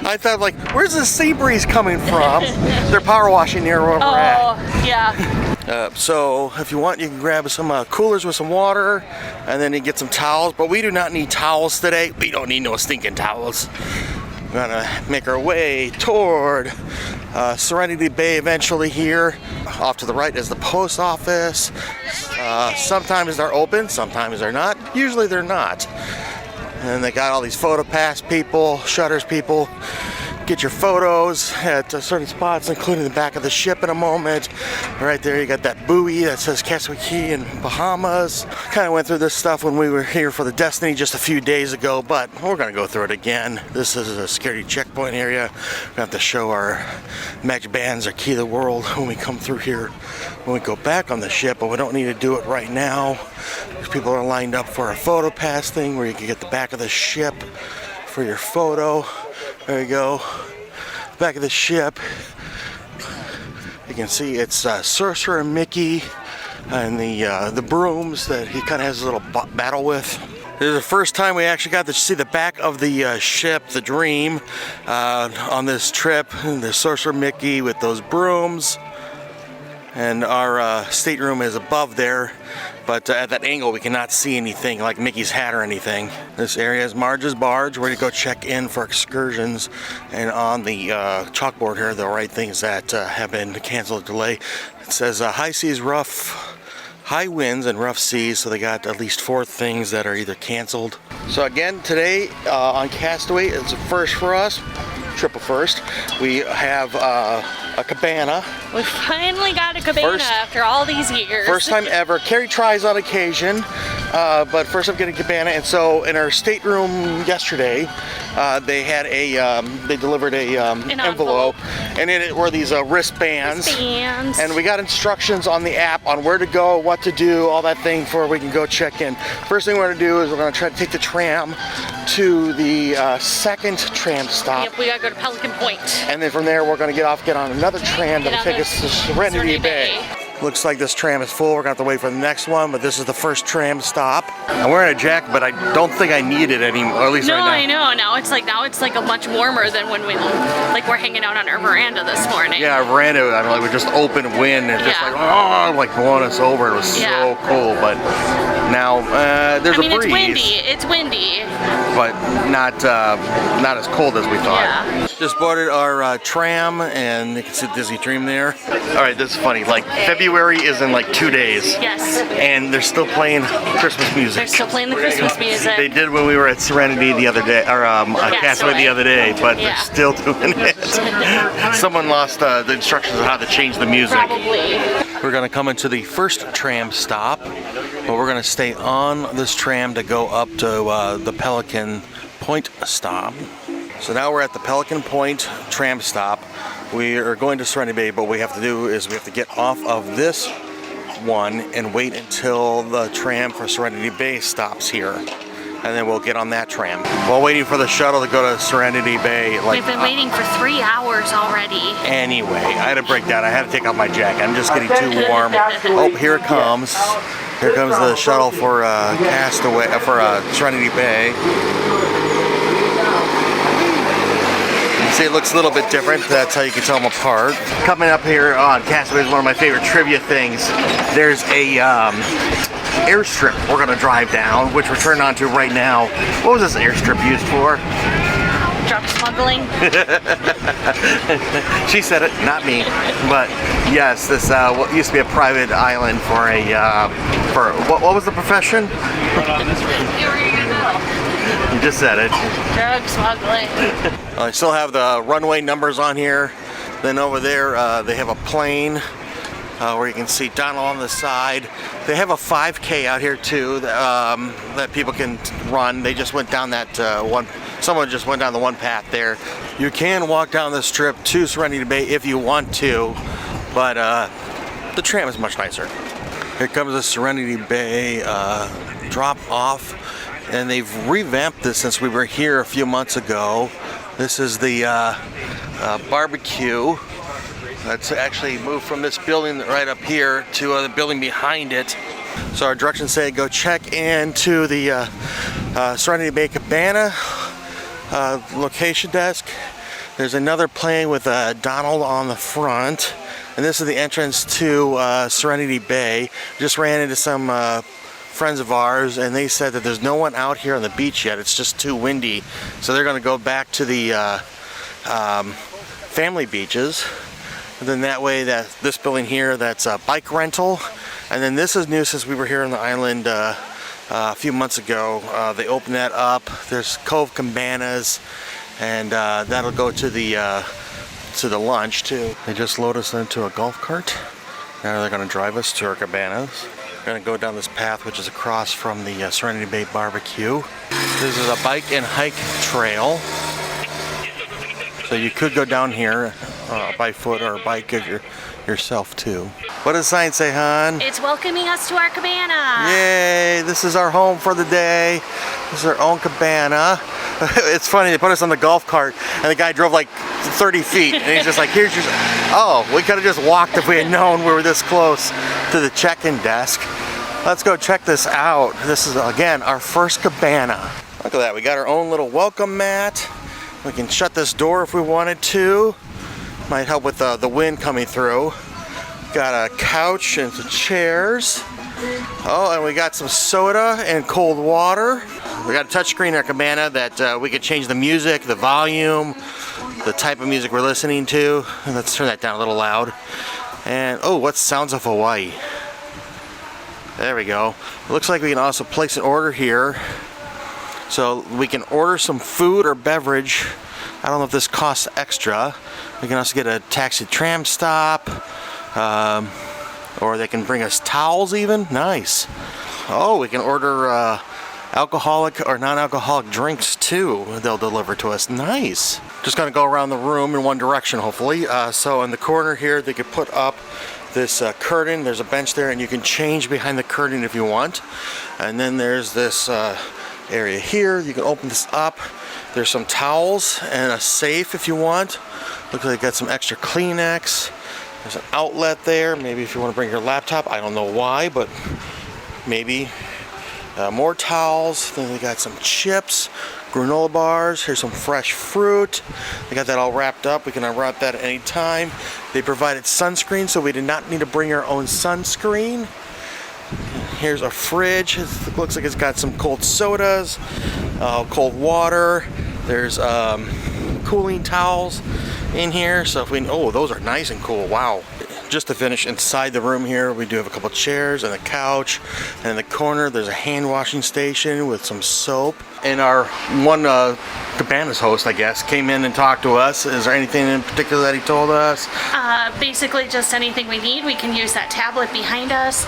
I thought, like, where's the sea breeze coming from? They're power washing near where we're at. Oh, yeah. So if you want, you can grab some coolers with some water, and then you get some towels. But we do not need towels today. We don't need no stinking towels. We're gonna make our way toward Serenity Bay eventually here. Off to the right is the post office. Sometimes they're open, sometimes they're not. Usually they're not. And they got all these photo pass people, shutters people. Get your photos at certain spots, including the back of the ship in a moment. Right there, you got that buoy that says Castaway Cay in Bahamas. Kind of went through this stuff when we were here for the Destiny just a few days ago, but we're gonna go through it again. This is a security checkpoint area. We have to show our magic bands, our Key to the World when we come through here. When we go back on the ship, but we don't need to do it right now. People are lined up for a photo pass thing where you can get the back of the ship for your photo. There you go, back of the ship. You can see it's Sorcerer Mickey and the brooms that he kind of has a little battle with. This is the first time we actually got to see the back of the ship, the Dream, on this trip. And the Sorcerer Mickey with those brooms. And our stateroom is above there, but at that angle we cannot see anything like Mickey's hat or anything. This area is Marge's Barge, where you go check in for excursions, and on the chalkboard here they'll write things that have been canceled or delayed. It says high seas, rough, high winds and rough seas, so they got at least 4 things that are either canceled. So again, today on Castaway, it's a first for us. Triple first. We have a cabana. We finally got a cabana after all these years. First time ever. Carrie tries on occasion, but first I'm getting a cabana. And so in our stateroom yesterday, they had they delivered an envelope, and in it were these wristbands. And we got instructions on the app on where to go, what to do, all that thing before we can go check in. First thing we're going to do is we're going to try to take the tram to the second tram stop. Yep, we got to go to Pelican Point. And then from there we're going to get on another tram that'll take us to Serenity Bay. Looks like this tram is full. We're going to have to wait for the next one, but this is the first tram stop. I'm wearing a jacket, but I don't think I need it anymore, at least right now. No, I know. Now it's like a much warmer than when we're hanging out on our veranda this morning. Yeah, our veranda, I mean, with just open wind and just like blowing us over. It was so cool, but now there's a breeze. It's windy. But not as cold as we thought. Yeah. Just boarded our tram, and you can see the Disney Dream there. All right, this is funny. Like February is in like 2 days. Yes. And they're still playing Christmas music. They're still playing the Christmas music. They did when we were at Serenity the other day, or Castaway the other day, but they're still doing it. Someone lost the instructions on how to change the music. Probably. We're gonna come into the first tram stop, but we're gonna stay on this tram to go up to the Pelican Point stop. So now we're at the Pelican Point tram stop. We are going to Serenity Bay, but what we have to do is we have to get off of this one and wait until the tram for Serenity Bay stops here. And then we'll get on that tram. While waiting for the shuttle to go to Serenity Bay. We've been waiting for 3 hours already. Anyway, I had to break down. I had to take off my jacket. I'm just getting too warm. Oh, here it comes. Here comes the shuttle for Castaway, for Serenity Bay. See, it looks a little bit different. That's how you can tell them apart. Coming up here on Castaway is one of my favorite trivia things. There's a airstrip we're gonna drive down, which we're turning on to right now. What was this airstrip used for? Drop smuggling. She said it, not me. But yes, this what used to be a private island for a for what was the profession? You just said it. Drug smuggling. I still have the runway numbers on here. Then over there, they have a plane where you can see Donald on the side. They have a 5K out here too that people can run. They just went down that one. Someone just went down the one path there. You can walk down this strip to Serenity Bay if you want to, but the tram is much nicer. Here comes the Serenity Bay drop off, and they've revamped this since we were here a few months ago. This is the barbecue. Let's actually move from this building right up here to the building behind it. So our directions say go check into the Serenity Bay Cabana location desk. There's another plane with Donald on the front. And this is the entrance to Serenity Bay. Just ran into some friends of ours, and they said that there's no one out here on the beach yet. It's just too windy. So they're going to go back to the family beaches. And then that way, that this building here, that's a bike rental. And then this is new since we were here on the island a few months ago. They opened that up. There's Cove Cabanas, and that'll go to the lunch too. They just load us into a golf cart. Now they're going to drive us to our cabanas. We're going to go down this path, which is across from the Serenity Bay Barbecue. This is a bike and hike trail. So you could go down here by foot or bike yourself too. What does the sign say, hon? It's welcoming us to our cabana. Yay! This is our home for the day. This is our own cabana. It's funny, they put us on the golf cart and the guy drove like 30 feet and he's just like, here's your... Oh, we could have just walked if we had known we were this close to the check-in desk. Let's go check this out. This is, again, our first cabana. Look at that, we got our own little welcome mat. We can shut this door if we wanted to. Might help with the wind coming through. Got a couch and some chairs. Oh, and we got some soda and cold water. We got a touchscreen in our cabana that we could change the music, the volume, the type of music we're listening to. And let's turn that down a little loud. And oh, what's Sounds of Hawaii? There we go. It looks like we can also place an order here. So we can order some food or beverage. I don't know if this costs extra. We can also get a taxi tram stop. Or they can bring us towels even. Nice. Oh, we can order alcoholic or non-alcoholic drinks too. They'll deliver to us. Nice. Just gonna go around the room in one direction hopefully. So in the corner here they could put up this curtain. There's a bench there and you can change behind the curtain if you want. And then there's this area here. You can open this up. There's some towels and a safe if you want. Looks like they got some extra Kleenex. There's an outlet there. Maybe if you want to bring your laptop. I don't know why, but maybe. More towels. Then they got some chips, granola bars. Here's some fresh fruit. They got that all wrapped up. We can unwrap that at any time. They provided sunscreen, so we did not need to bring our own sunscreen. Here's a fridge. It looks like it's got some cold sodas, cold water. There's cooling towels in here. So if we, oh, those are nice and cool. Wow. Just to finish, inside the room here, we do have a couple chairs and a couch. And in the corner, there's a hand washing station with some soap. And our one Cabanas host, I guess, came in and talked to us. Is there anything in particular that he told us? Basically just anything we need. We can use that tablet behind us.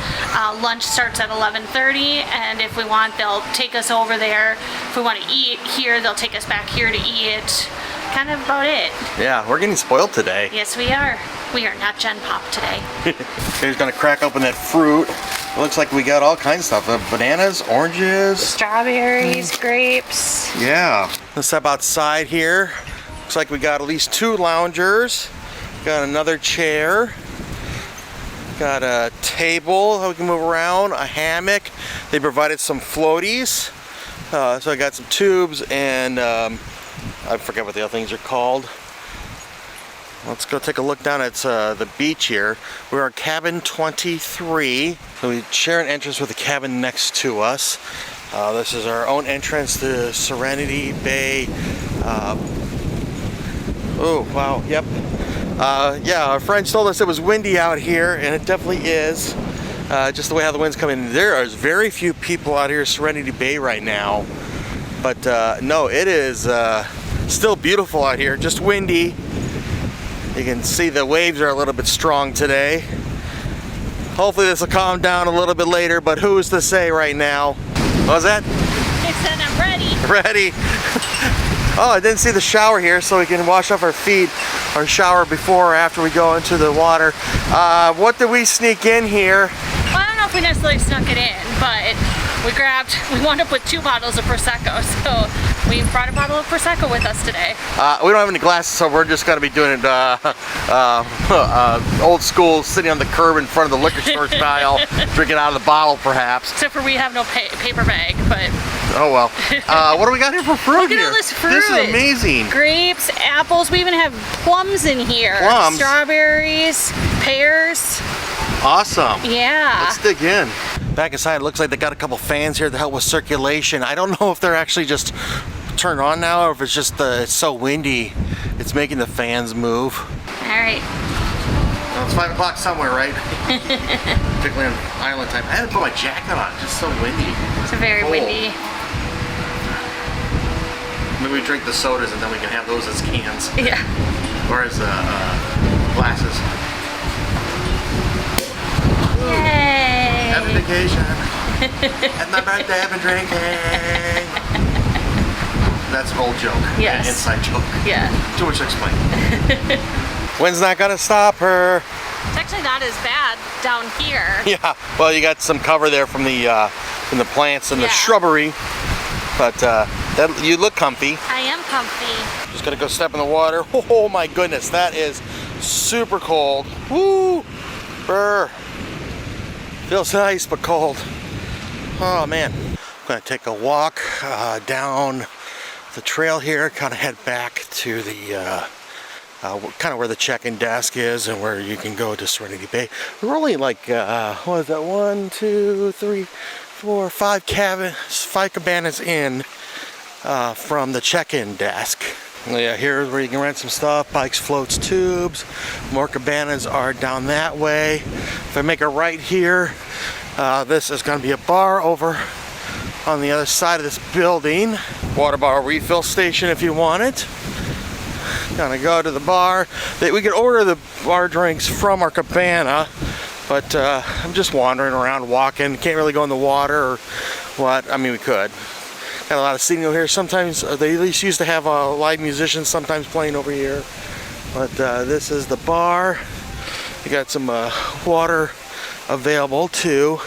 Lunch starts at 11:30, and if we want, they'll take us over there. If we want to eat here, they'll take us back here to eat. Kind of about it. Yeah, we're getting spoiled today. Yes, we are. We are not Gen Pop today. He's gonna crack open that fruit. It looks like we got all kinds of stuff. Bananas, oranges. Strawberries, grapes. Yeah. Let's step outside here. Looks like we got at least 2 loungers. Got another chair. Got a table that we can move around. A hammock. They provided some floaties. So I got some tubes and I forget what the other things are called. Let's go take a look down at the beach here. We're at cabin 23. So we share an entrance with the cabin next to us. This is our own entrance to Serenity Bay Oh, wow, yep. Yeah, our friends told us it was windy out here, and it definitely is. Just the way how the wind's coming. There is very few people out here at Serenity Bay right now. But no, it is still beautiful out here, just windy. You can see the waves are a little bit strong today. Hopefully this will calm down a little bit later, but who's to say right now? What was that? I said I'm ready. Ready. Oh, I didn't see the shower here, so we can wash off our feet or shower before or after we go into the water. What did we sneak in here? Well, I don't know if we necessarily snuck it in, but we wound up with 2 bottles of Prosecco, so we brought a bottle of Prosecco with us today. We don't have any glasses, so we're just going to be doing it old school, sitting on the curb in front of the liquor store style, drinking out of the bottle perhaps. Except for we have no paper bag, but... Oh well. What do we got here for fruit? Look at all this fruit. This is amazing. Grapes, apples, we even have plums in here. Plums? Strawberries, pears. Awesome. Yeah. Let's dig in. Back inside, it looks like they got a couple fans here to help with circulation. I don't know if they're actually just turned on now or if it's just it's so windy, it's making the fans move. All right. Well, it's 5 o'clock somewhere, right? Particularly on island time. I had to put my jacket on, it's just so windy. It's very windy. Maybe we drink the sodas and then we can have those as cans. Yeah. Or as glasses. Yay! Happy vacation. At my birthday, I've been drinking. That's an old joke. Yes. An inside joke. Yeah. Too much to explain. Wind's not gonna stop her. It's actually not as bad down here. Yeah. Well, you got some cover there from the plants and the shrubbery, but you look comfy. I am comfy. Just gonna go step in the water. Oh my goodness, that is super cold. Woo! Brr. Feels nice but cold. Oh man. I'm gonna take a walk down the trail here, kind of head back to the kind of where the check-in desk is and where you can go to Serenity Bay. We're only like what is that? 1, 2, 3, 4, 5 cabanas in from the check-in desk. Yeah, here's where you can rent some stuff: bikes, floats, tubes. More cabanas are down that way. If I make a right here, this is going to be a bar over on the other side of this building. Water bottle refill station if you want it. Gonna go to the bar. We could order the bar drinks from our cabana, but I'm just wandering around, walking. Can't really go in the water or what. I mean, we could. Got a lot of seating over here. Sometimes they at least used to have live musicians sometimes playing over here. But this is the bar. You got some water available too.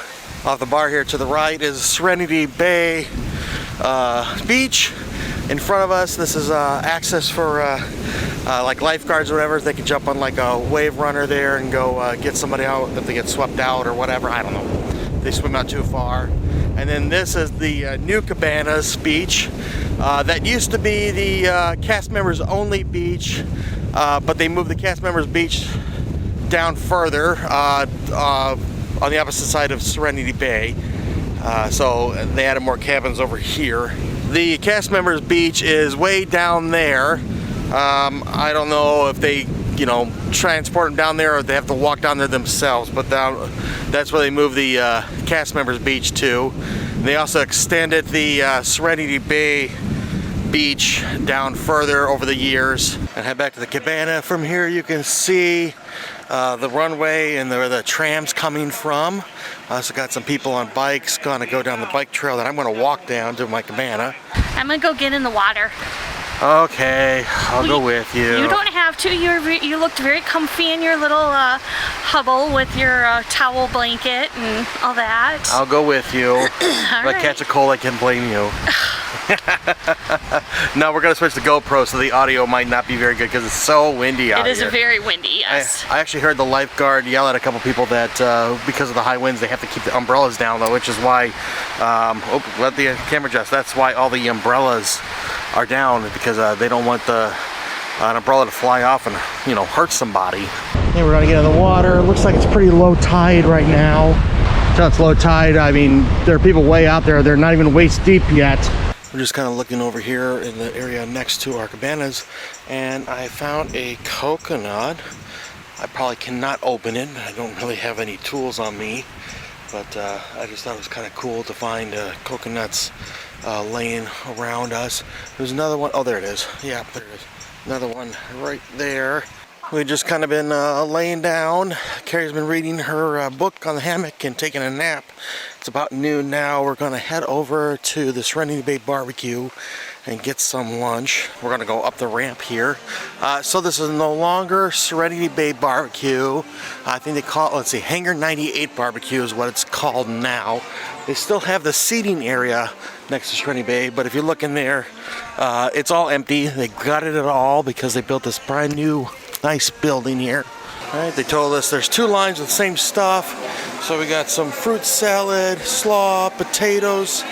Off the bar here to the right is Serenity Bay Beach. In front of us, this is access for like lifeguards or whatever. They can jump on like a wave runner there and go get somebody out if they get swept out or whatever. I don't know. They swim out too far. And then this is the new Cabanas beach. That used to be the cast members only beach, but they moved the cast members beach down further on the opposite side of Serenity Bay. So they added more cabins over here. The cast members beach is way down there. I don't know if they, transport them down there or if they have to walk down there themselves, but that's where they moved the cast members beach to. They also extended the Serenity Bay beach down further over the years. And head back to the cabana. From here you can see the runway and where the tram's coming from. I also got some people on bikes gonna go down the bike trail that I'm gonna walk down to my cabana. I'm gonna go get in the water. Okay, I'll go with you. You don't have to. You looked very comfy in your little hubble with your towel blanket and all that. I'll go with you. If I catch a cold, I can blame you. No, we're gonna switch to GoPro, so the audio might not be very good because it's so windy out here. It is very windy, yes. I actually heard the lifeguard yell at a couple people that because of the high winds, they have to keep the umbrellas down, though, which is why. Let the camera adjust. That's why all the umbrellas are down, because they don't want an umbrella to fly off and hurt somebody. Hey, we're gonna get in the water. It looks like it's pretty low tide right now. So it's low tide. I mean, there are people way out there. They're not even waist deep yet. We're just kind of looking over here in the area next to our cabanas, and I found a coconut. I probably cannot open it. I don't really have any tools on me, but I just thought it was kind of cool to find coconuts laying around us. There's another one. Oh, there it is. Yeah, there it is. Another one right there. We've just kind of been laying down. Carrie's been reading her book on the hammock and taking a nap. It's about noon now. We're going to head over to the Serenity Bay Barbecue and get some lunch. We're going to go up the ramp here. So this is no longer Serenity Bay Barbecue. I think they call it, let's see, Hangar 98 Barbecue is what it's called now. They still have the seating area next to Serenity Bay, but if you look in there, it's all empty. They gutted it all because they built this brand new nice building here. All right, they told us there's 2 lines of the same stuff. So we got some fruit salad, slaw, potatoes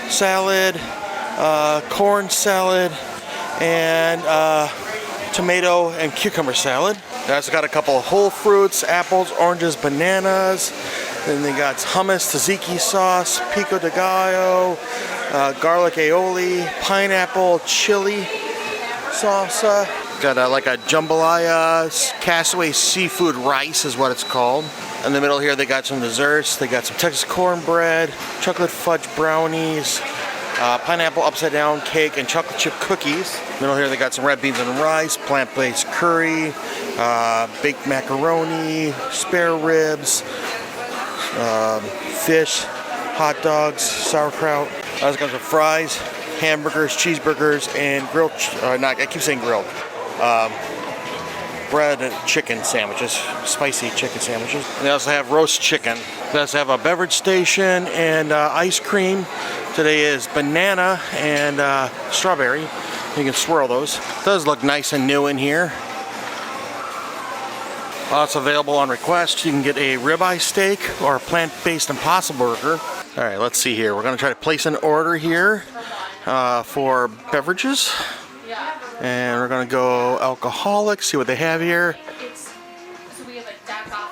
salad, corn salad, and tomato and cucumber salad. They also got a couple of whole fruits, apples, oranges, bananas. Then they got hummus, tzatziki sauce, pico de gallo, garlic aioli, pineapple, chili salsa. Got like a jambalaya, Castaway seafood rice is what it's called. In the middle here they got some desserts. They got some Texas cornbread, chocolate fudge brownies, pineapple upside down cake, and chocolate chip cookies. Middle here they got some red beans and rice, plant-based curry, baked macaroni, spare ribs, fish, hot dogs, sauerkraut. Also got some fries, hamburgers, cheeseburgers, and grilled, I keep saying grilled, bread and chicken sandwiches, spicy chicken sandwiches. And they also have roast chicken. They also have a beverage station and ice cream. Today is banana and strawberry. You can swirl those. It does look nice and new in here. It's available on request. You can get a ribeye steak or a plant-based Impossible Burger. All right, let's see here. We're gonna try to place an order here for beverages. And we're gonna go alcoholic, see what they have here.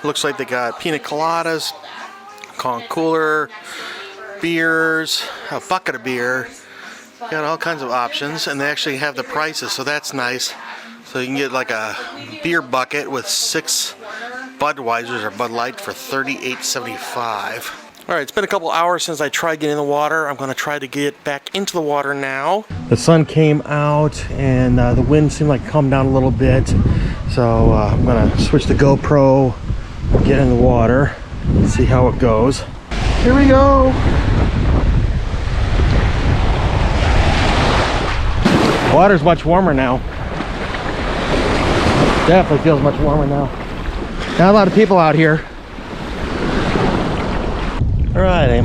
Looks like they got pina coladas, con cooler, beers, a bucket of beer. Got all kinds of options, and they actually have the prices, so that's nice. So you can get like a beer bucket with 6 Budweisers or Bud Light for $38.75. All right, it's been a couple hours since I tried getting in the water. I'm gonna try to get back into the water now. The sun came out and the wind seemed like calmed down a little bit. So I'm gonna switch the GoPro, get in the water, see how it goes. Here we go. Water's much warmer now. Definitely feels much warmer now. Not a lot of people out here. All right, I'm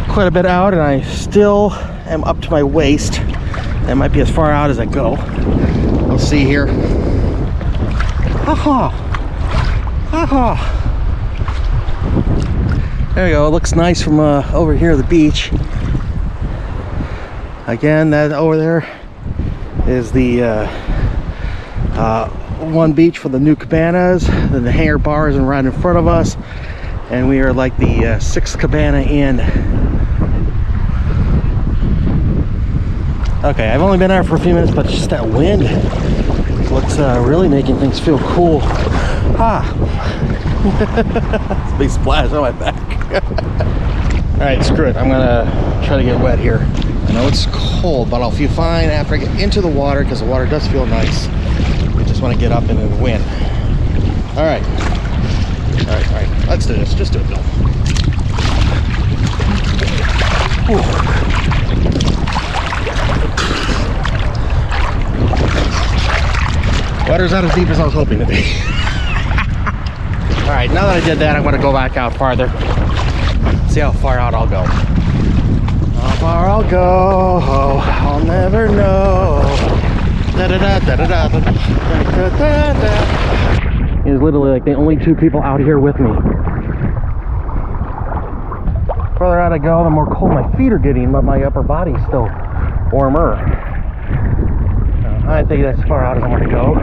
quite a bit out, and I still am up to my waist. That might be as far out as I go. We'll see here. Ha-ha! Ha-ha! There you go. It looks nice from over here at the beach. Again, that over there is the one beach for the new cabanas. Then the hangar bar is right in front of us. And we are like the 6th cabana in. Okay, I've only been out for a few minutes, but just that wind is what's really making things feel cool. It's a big splash on my back. Alright, screw it. I'm gonna try to get wet here. I know it's cold, but I'll feel fine after I get into the water because the water does feel nice. I just want to get up into the wind. Alright. Alright. Let's do this. Just do it, Bill. Water's not as deep as I was hoping to be. Alright, now that I did that, I'm going to go back out farther. See how far out I'll go. How far I'll go, I'll never know. It's literally like the only 2 people out here with me. The further out I go, the more cold my feet are getting, but my upper body's still warmer. I think that's as far out as I want to go.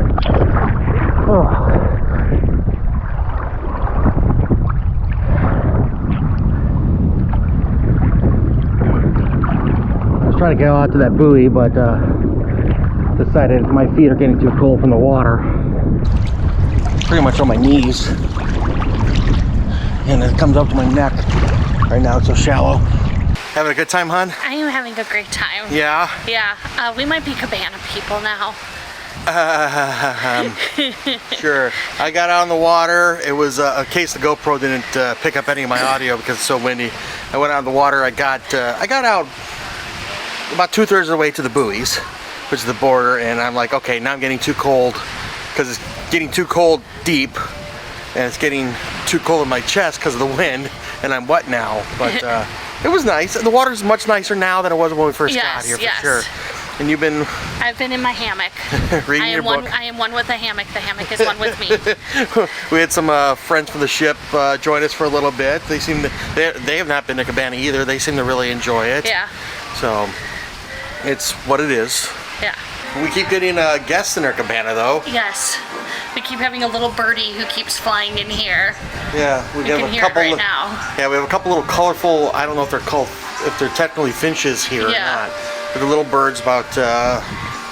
trying to get out to that buoy, but decided my feet are getting too cold from the water. Pretty much on my knees. And it comes up to my neck. Right now it's so shallow. Having a good time, hon? I am having a great time. Yeah? Yeah. We might be cabana people now. Sure. I got out on the water. It was a case the GoPro didn't pick up any of my audio because it's so windy. I went out on the water. I got out about 2/3 of the way to the buoys, which is the border, and I'm like, okay, now I'm getting too cold because it's getting too cold deep, and it's getting too cold in my chest because of the wind, and I'm wet now. But it was nice. The water's much nicer now than it was when we first got here, for sure. And you've been... I've been in my hammock. Reading your book. I am one with the hammock. The hammock is one with me. We had some friends from the ship join us for a little bit. They seem to, they have not been to cabana either. They seem to really enjoy it. Yeah. So it's what it is. Yeah. We keep getting guests in our cabana though. Yes. We keep having a little birdie who keeps flying in here. Yeah, we have can a hear couple it right now. Yeah, we have a couple little colorful, I don't know if they're called, if they're technically finches here or not. But the little birds about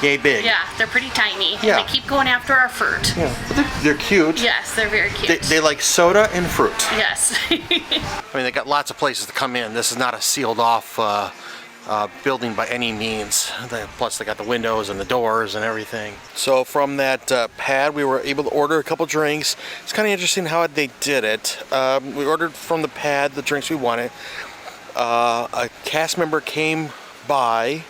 yay big. Yeah, they're pretty tiny. Yeah. And they keep going after our fruit. Yeah, but they're cute. Yes, they're very cute. They like soda and fruit. Yes. I mean, they got lots of places to come in. This is not a sealed off building by any means. Plus they got the windows and the doors and everything. So from that pad we were able to order a couple drinks. It's kind of interesting how they did it. We ordered from the pad the drinks we wanted. A cast member came by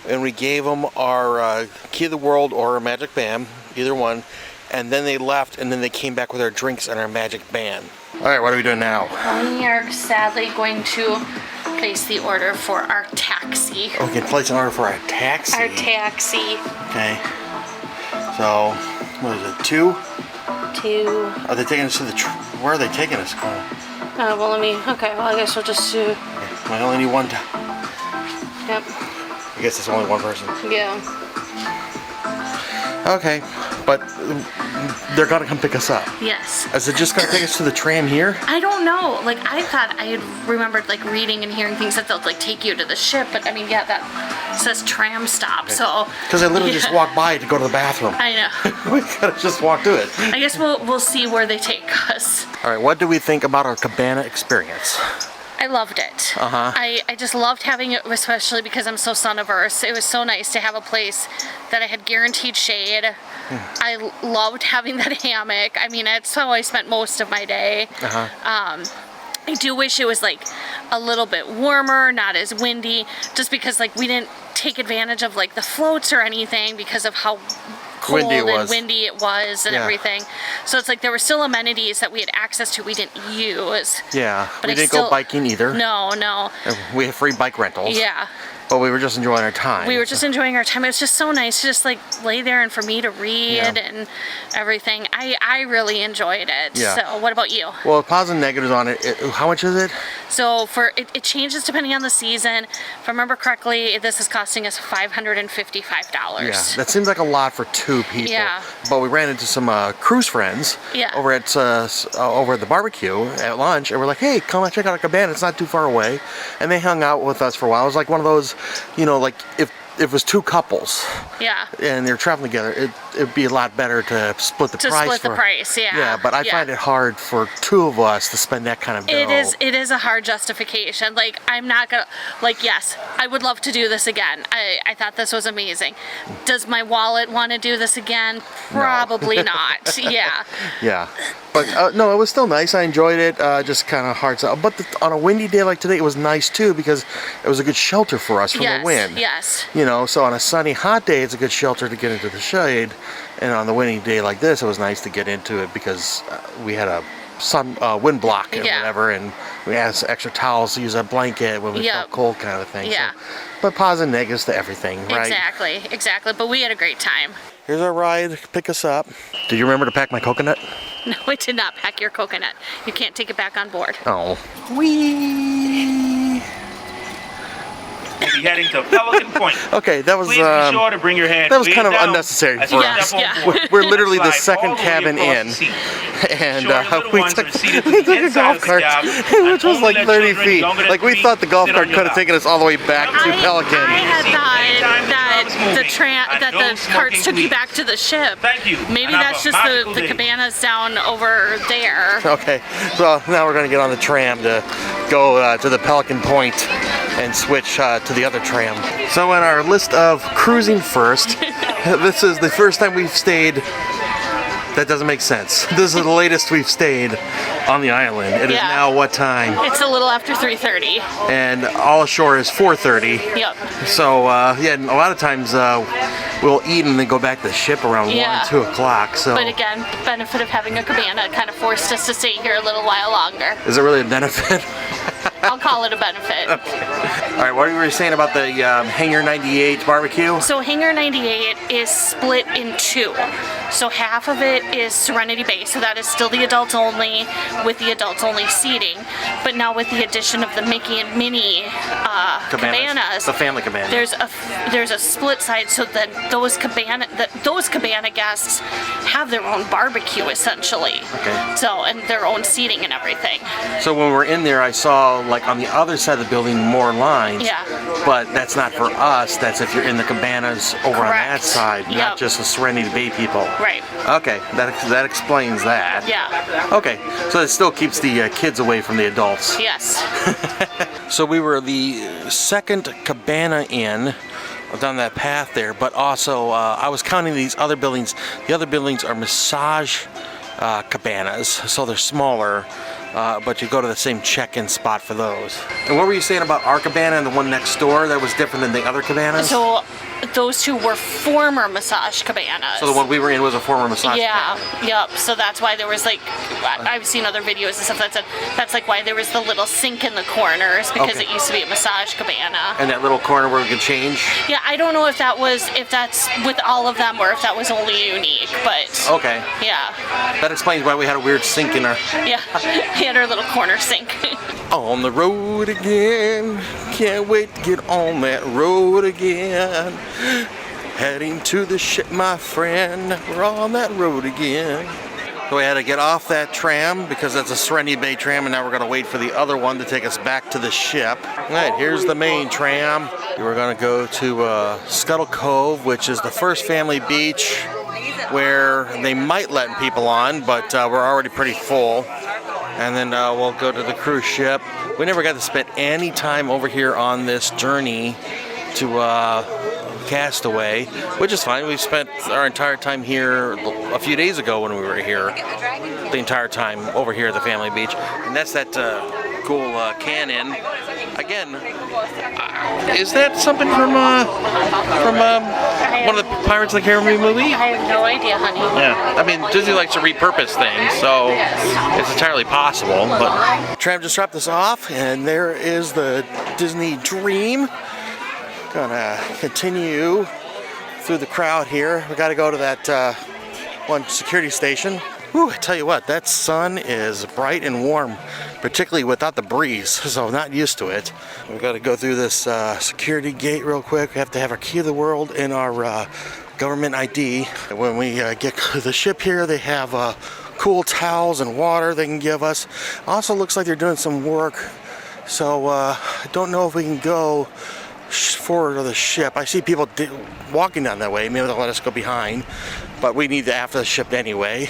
and we gave them our Key of the World or our Magic Band, either one, and then they left and then they came back with our drinks and our Magic Band. Alright, what are we doing now? We are sadly going to place the order for our taxi. Oh, we can place an order for our taxi? Our taxi. Okay. So, what is it, 2? 2. Are they taking us to the, where are they taking us? Well, let me, okay, well, I guess we'll just do... I only need one. Yep. I guess it's only one person. Yeah. Okay, but they're gonna come pick us up. Yes. Is it just gonna take us to the tram here? I don't know. Like, I thought I had remembered, like, reading and hearing things that they'll, like, take you to the ship, but I mean, yeah, that says tram stop, okay. So... Because I literally just walked by to go to the bathroom. I know. We gotta just walk to it. I guess we'll see where they take us. Alright, what do we think about our cabana experience? I loved it. Uh-huh. I just loved having it, especially because I'm so sun averse. It was so nice to have a place that I had guaranteed shade. I loved having that hammock. I mean, that's how I spent most of my day. Uh-huh. I do wish it was like a little bit warmer, not as windy, just because like we didn't take advantage of like the floats or anything because of how cold and windy it was and everything. So it's like there were still amenities that we had access to we didn't use. Yeah, but we didn't go biking either. No. We have free bike rentals. Yeah. But we were just enjoying our time. We were just enjoying our time. It was just so nice to just like lay there and for me to read and everything. I really enjoyed it. Yeah. So what about you? Well, positives and negatives on it. How much is it? So for it changes depending on the season. If I remember correctly, this is costing us $555. Yeah, that seems like a lot for 2 people. Yeah. But we ran into some cruise friends over at the barbecue at lunch, and we're like, hey, come and check out our cabana. It's not too far away. And they hung out with us for a while. It was like one of those, you know, like if it was 2 couples and they're traveling together, it'd be a lot better to split the price. Split the price, yeah. Yeah, but I find it hard for 2 of us to spend that kind of dough. It is a hard justification. Like, I'm not gonna, like, yes, I would love to do this again. I thought this was amazing. Does my wallet want to do this again? Probably not. Yeah. Yeah. But no, it was still nice. I enjoyed it. Just kind of hard. But on a windy day like today, it was nice too because it was a good shelter for us from the wind. Yes. You know, so on a sunny, hot day, it's a good shelter to get into the shade. And on the windy day like this, it was nice to get into it because we had a wind block and whatever, and we had some extra towels to use a blanket when we felt cold, kind of thing. Yeah. So, but positive and negatives to everything, right? Exactly. But we had a great time. Here's our ride. Pick us up. Did you remember to pack my coconut? No, I did not pack your coconut. You can't take it back on board. Oh. Wee. be heading to Pelican Point. Okay, that was Please be sure to bring your hand that was way kind of down unnecessary as for you us. step on board. We're literally the Slide second all the way cabin across in, the seat. and Sure, your little we ones took are seated to we the took a inside golf of the cart, cab, which was and like only 30 let feet. children younger Like we than thought the 3 golf sit cart on your could have lap. taken us all the way back to Pelican. I had thought that the carts took you back to the ship. Thank you. Maybe And that's have a just magical the day. cabanas down over there. Okay, well now we're gonna get on the tram to go to the Pelican Point and switch to the other tram. So in our list of cruising first, this is the first time we've stayed. That doesn't make sense. This is the latest we've stayed on the island. It is Yeah. now what time? It's a little after 3:30. And all ashore is 4:30. Yep. So yeah, and a lot of times we'll eat and then go back to the ship around Yeah. 1, 2 o'clock. So But again, benefit of having a cabana kind of forced us to stay here a little while longer. is it really a benefit? I'll call it a benefit. All right, what were you saying about the Hangar 98 barbecue? So Hangar 98 is split in two. So half of it is Serenity Bay, so that is still the adults only with the adults only seating. But now with the addition of the Mickey and Minnie cabanas, the family cabana. there's a split side, so that those cabana guests have their own barbecue essentially. Okay. So and their own seating and everything. So when we're in there, I saw like on the other side of the building more lines. Yeah. But that's not for us. That's if you're in the cabanas over on that Correct. side, Yep. not just the Serenity Bay people. Right. Okay, that explains that. Yeah. Okay, so it still keeps the kids away from the adults. Yes. So we were the second cabana in down that path there, but also I was counting these other buildings. The other buildings are massage cabanas, so they're smaller, but you go to the same check-in spot for those. And what were you saying about our cabana and the one next door that was different than the other cabanas? So those two were former massage cabanas. So the one we were in was a former massage cabana. Yeah, yep. So that's why there was like, I've seen other videos and stuff that said that's like why there was the little sink in the corners because Okay. it used to be a massage cabana. And that little corner where we could change? Yeah, I don't know if that's with all of them or if that was only unique, but Okay. yeah, That explains why we had a weird sink in our... yeah, he had our little corner sink. On the road again, can't wait to get on that road again. Heading to the ship, my friend, we're on that road again. So we had to get off that tram because that's a Serenity Bay tram, and now we're gonna wait for the other one to take us back to the ship. All right, here's the main tram. We're gonna go to Scuttle Cove, which is the first family beach where they might let people on, but we're already pretty full. And then we'll go to the cruise ship. We never got to spend any time over here on this journey to Castaway, which is fine. We spent our entire time here a few days ago when we were here. The entire time over here at the family beach. And that's that cool cannon. Again, is that something from one of the Pirates of the Caribbean movie? I have no idea, honey. Yeah, I mean, Disney likes to repurpose things, so it's entirely possible. But tram just dropped us off, and there is the Disney Dream. Gonna continue through the crowd here. We got to go to that one security station. Whew, I tell you what, that sun is bright and warm, particularly without the breeze, so I'm not used to it. We've got to go through this security gate real quick. We have to have our key of the world and our government ID. When we get to the ship here, they have cool towels and water they can give us. Also looks like they're doing some work, so I don't know if we can go forward to the ship. I see people walking down that way. Maybe they'll let us go behind, but we need to after the ship anyway.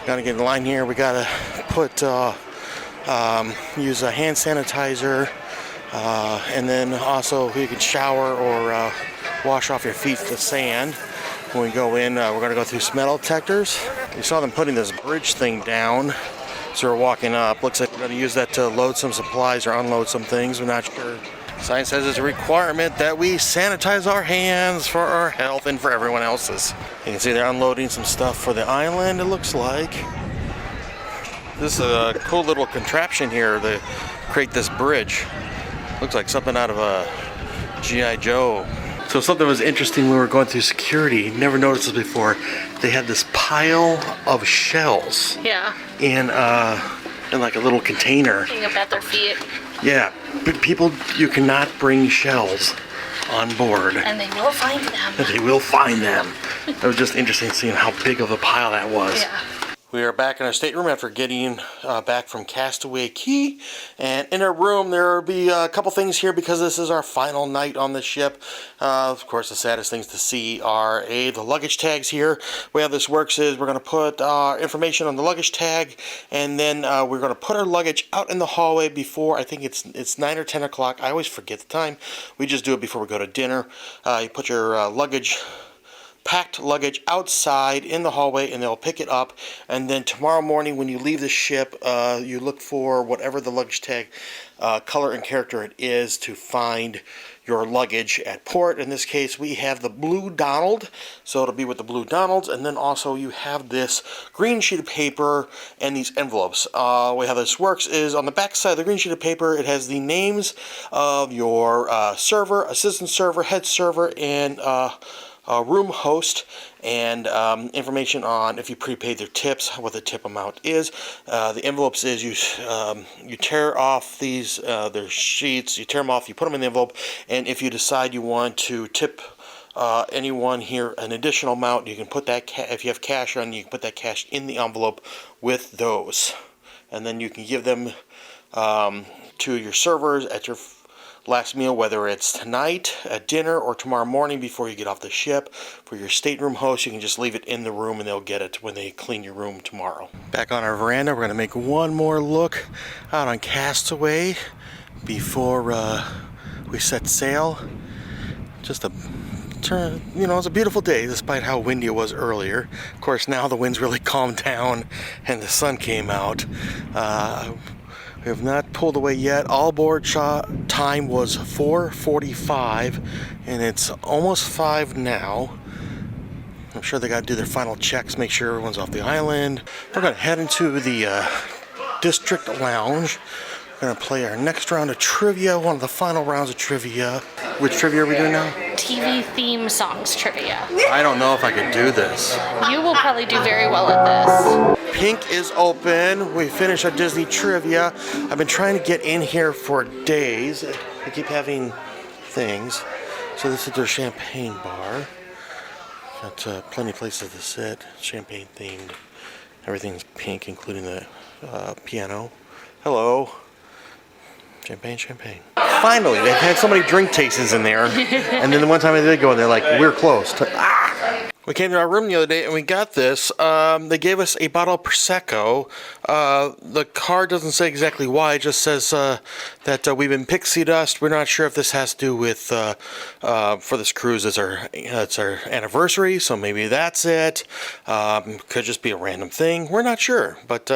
Gotta get in line here. We gotta put use a hand sanitizer, and then also you can shower or wash off your feet with the sand. When we go in, we're gonna go through some metal detectors. You saw them putting this bridge thing down, so we're walking up. Looks like we're gonna use that to load some supplies or unload some things. We're not sure. Sign says it's a requirement that we sanitize our hands for our health and for everyone else's. You can see they're unloading some stuff for the island, it looks like. This is a cool little contraption here to create this bridge. Looks like something out of a G.I. Joe. So something was interesting when we were going through security. Never noticed this before. They had this pile of shells. Yeah. And in like a little container. Being up at their feet. Yeah, but people, you cannot bring shells on board. And they will find them. They will find them. It was just interesting seeing how big of a pile that was. Yeah. We are back in our stateroom after getting back from Castaway Cay, and in our room there will be a couple things here because this is our final night on the ship. Of course, the saddest things to see are the luggage tags here. The way how this works is we're going to put information on the luggage tag, and then we're going to put our luggage out in the hallway before, I think it's 9 or 10 o'clock. I always forget the time. We just do it before we go to dinner. You put your packed luggage outside in the hallway, and they'll pick it up. And then tomorrow morning when you leave the ship, you look for whatever the luggage tag color and character it is to find your luggage at port. In this case, we have the blue Donald, so it'll be with the blue Donalds. And then also you have this green sheet of paper and these envelopes. The way how this works is on the back side of the green sheet of paper, it has the names of your server, assistant server, head server, and room host, and information on if you prepaid their tips, what the tip amount is. The envelopes is you tear off these their sheets, you tear them off, you put them in the envelope, and if you decide you want to tip anyone here an additional amount, you can put that if you have cash on, you can put that cash in the envelope with those, and then you can give them to your servers at your last meal, whether it's tonight at dinner or tomorrow morning before you get off the ship. For your stateroom host, you can just leave it in the room and they'll get it when they clean your room tomorrow. Back on our veranda, we're going to make one more look out on Castaway before we set sail. Just a you know, it's a beautiful day despite how windy it was earlier. Of course, now the wind's really calmed down and the sun came out. We have not pulled away yet. All aboard time was 4:45, and it's almost 5 now. I'm sure they got to do their final checks, make sure everyone's off the island. We're going to head into the district lounge. We're going to play our next round of trivia, one of the final rounds of trivia. Which trivia are we doing now? TV theme songs trivia. I don't know if I could do this. You will probably do very well at this. Pink is open. We finished our Disney trivia. I've been trying to get in here for days. They keep having things. So this is their champagne bar. Got plenty of places to sit. Champagne themed. Everything's pink, including the piano. Hello. Champagne, champagne. Finally, they've had so many drink tastings in there. And then the one time I did go in there, like, we're close. We came to our room the other day and we got this. They gave us a bottle of Prosecco. The card doesn't say exactly why. It just says that we've been pixie dust. We're not sure if this has to do with, for this cruise, it's our anniversary, so maybe that's it. Could just be a random thing. We're not sure, but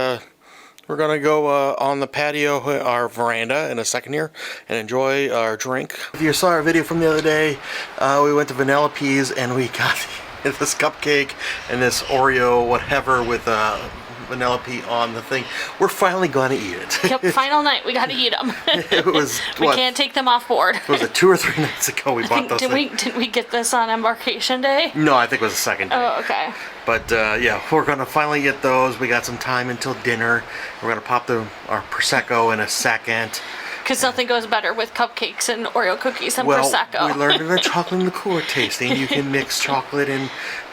we're going to go on the patio, our veranda, in a second here, and enjoy our drink. If you saw our video from the other day, we went to Vanellope's and we got this cupcake and this Oreo whatever with Vanellope on the thing. We're finally going to eat it. Yep, final night, we got to eat them. It was, we can't take them off board. Was it 2 or 3 nights ago we bought those things? Did we get this on embarkation day? No, I think it was the second day. Oh, okay. But yeah, we're going to finally get those. We got some time until dinner. We're going to pop our Prosecco in a second. Because nothing goes better with cupcakes and Oreo cookies than Prosecco. Well, we learned in our chocolate liqueur tasting, you can mix chocolate and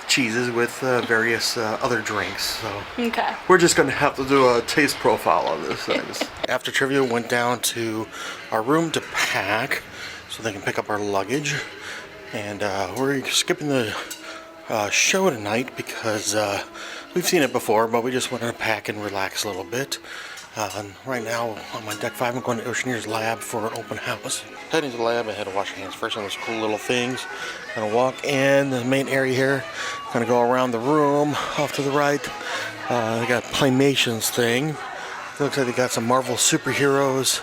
cheeses with various other drinks. So okay. We're just going to have to do a taste profile on this. After trivia, went down to our room to pack so they can pick up our luggage. And we're skipping the show tonight because we've seen it before, but we just wanted to pack and relax a little bit. Right now on my deck 5, I'm going to Oceaneer's lab for an open house. Heading to the lab, I had to wash hands first on those cool little things. Gonna walk in the main area here. Gonna go around the room off to the right. They got Playmations thing. Looks like they got some Marvel superheroes,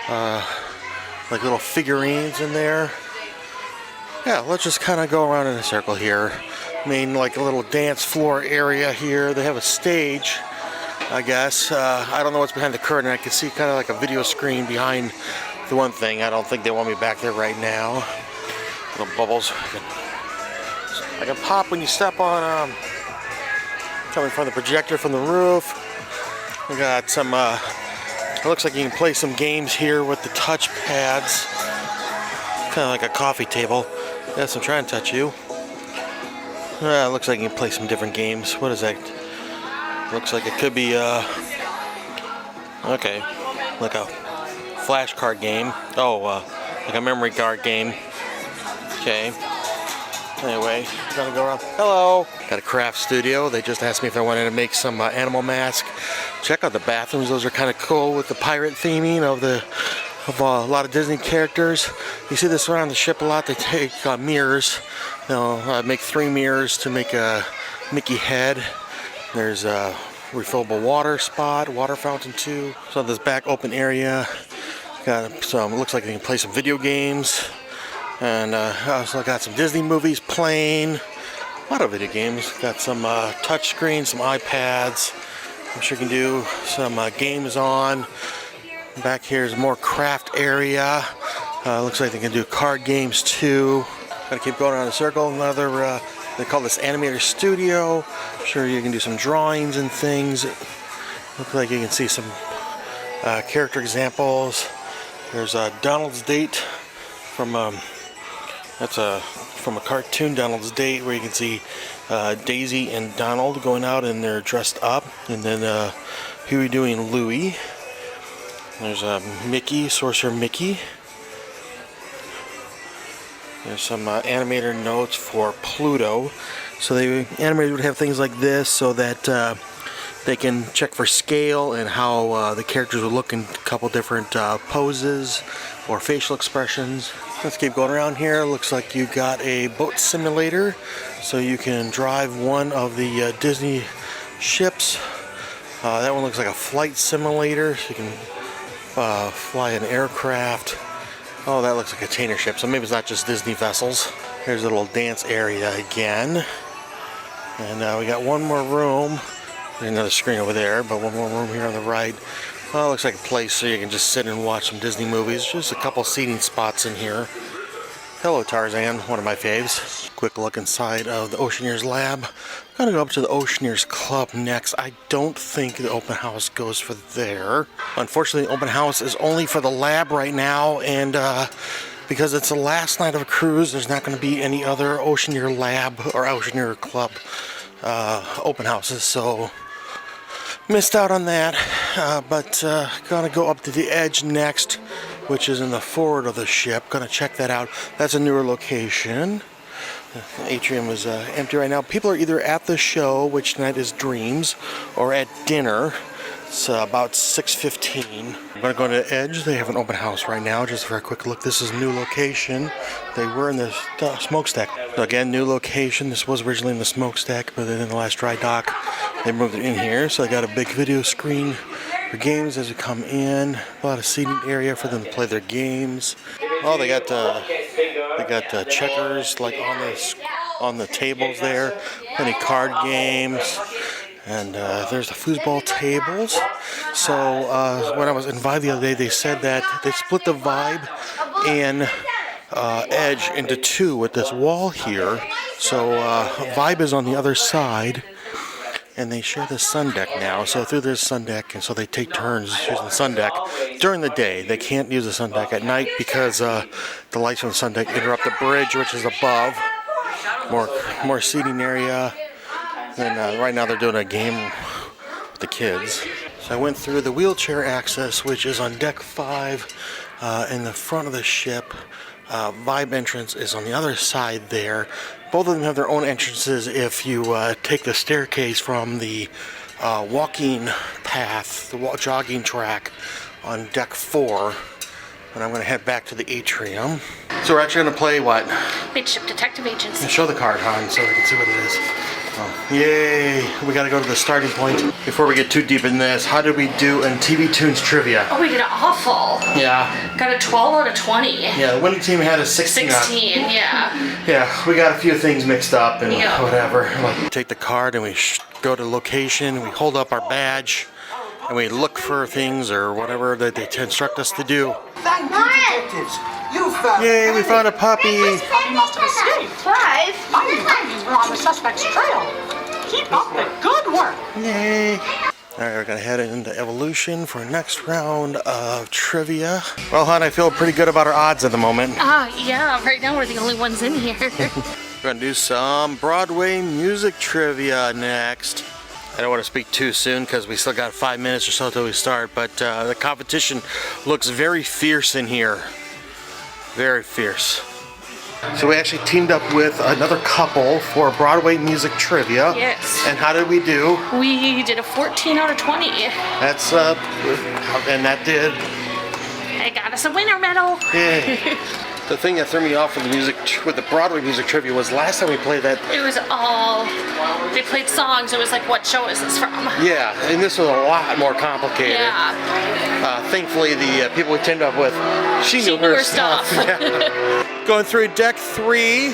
like little figurines in there. Yeah, let's just kind of go around in a circle here. Main like a little dance floor area here. They have a stage, I guess. I don't know what's behind the curtain. I can see kind of like a video screen behind the one thing. I don't think they want me back there right now. Little bubbles. I can pop when you step on coming from the projector from the roof. We got some, it looks like you can play some games here with the touch pads. Kind of like a coffee table. Yes, I'm trying to touch you. It looks like you can play some different games. What is that? Looks like it could be, okay, like a flashcard game. Oh, like a memory card game. Okay. Anyway, gotta go around. Hello. Got a craft studio. They just asked me if I wanted to make some animal mask. Check out the bathrooms. Those are kind of cool with the pirate theming of a lot of Disney characters. You see this around the ship a lot. They take mirrors. They'll make 3 mirrors to make a Mickey head. There's a refillable water spot, water fountain too. So this back open area. Got some. Looks like they can play some video games. And I also got some Disney movies playing. A lot of video games. Got some touch screens, some iPads. I'm sure you can do some games on. Back here is more craft area. Looks like they can do card games too. Gotta keep going around the circle. Another, they call this animator studio. I'm sure you can do some drawings and things. Looks like you can see some character examples. There's Donald's Date from from a cartoon Donald's Date, where you can see Daisy and Donald going out and they're dressed up, and then Huey, Dewey, and Louie. There's Mickey, Sorcerer Mickey. There's some animator notes for Pluto. So the animators would have things like this so that they can check for scale and how the characters would look in a couple different poses or facial expressions. Let's keep going around here. Looks like you got a boat simulator, so you can drive one of the Disney ships. That one looks like a flight simulator, so you can fly an aircraft. Oh, that looks like a container ship, so maybe it's not just Disney vessels. Here's a little dance area again. And we got one more room. There's another screen over there, but one more room here on the right. Well, it looks like a place so you can just sit and watch some Disney movies. Just a couple seating spots in here. Hello, Tarzan, one of my faves. Quick look inside of the Oceaneers lab. I'm gonna go up to the Oceaneers Club next. I don't think the open house goes for there. Unfortunately, the open house is only for the lab right now, and because it's the last night of a cruise, there's not going to be any other Oceaneer lab or Oceaneer Club open houses, so missed out on that. But gonna go up to the edge next, which is in the forward of the ship. Gonna check that out. That's a newer location. The atrium is empty right now. People are either at the show, which tonight is Dreams, or at dinner. It's about 6:15. I'm gonna go to the edge. They have an open house right now. Just for a quick look, this is a new location. They were in the smokestack. Again, new location. This was originally in the smokestack, but then in the last dry dock, they moved it in here. So I got a big video screen for games as you come in. A lot of seating area for them to play their games. Oh, they got checkers like on the tables there. Plenty card games. And there's the foosball tables. So when I was in Vibe the other day, they said that they split the Vibe and Edge into two with this wall here. So Vibe is on the other side, and they share the sun deck now. So through this sun deck, and so they take turns using the sun deck during the day. They can't use the sun deck at night because the lights from the sun deck interrupt the bridge, which is above. More seating area. And right now they're doing a game with the kids. So I went through the wheelchair access, which is on deck 5 in the front of the ship. Vibe entrance is on the other side there. Both of them have their own entrances if you take the staircase from the walking path, the jogging track on deck 4. And I'm going to head back to the atrium. So we're actually going to play what? Midship Detective Agency. Show the card, hon, so we can see what it is. Oh, yay! We got to go to the starting point. Before we get too deep in this, how did we do in TV Tunes trivia? Oh, we did awful. Yeah. Got a 12 out of 20. Yeah, the winning team had a 16. 16, yeah. Yeah, we got a few things mixed up and Yeah. whatever. Like, take the card and we go to location, we hold up our badge, and we look for things or whatever that they instruct us to do. Thank you, detectives. You found. Yay, we found a puppy. This puppy must have escaped. Clive. My findings were on the suspect's trail. Keep up the good work. Yay. Alright, we're gonna head into Evolution for our next round of trivia. Well, hon, I feel pretty good about our odds at the moment. Yeah, right now we're the only ones in here. We're gonna do some Broadway music trivia next. I don't want to speak too soon because we still got 5 minutes or so till we start, but the competition looks very fierce in here. Very fierce. So we actually teamed up with another couple for Broadway music trivia. Yes. And how did we do? We did a 14 out of 20. That's and that did. It got us a winner medal. Yeah. The thing that threw me off with the Broadway music trivia was last time we played that. It was all, they played songs. It was like, what show is this from? Yeah, and this was a lot more complicated. Yeah. Thankfully, the people we teamed up with, she knew her stuff. Yeah. Going through deck 3,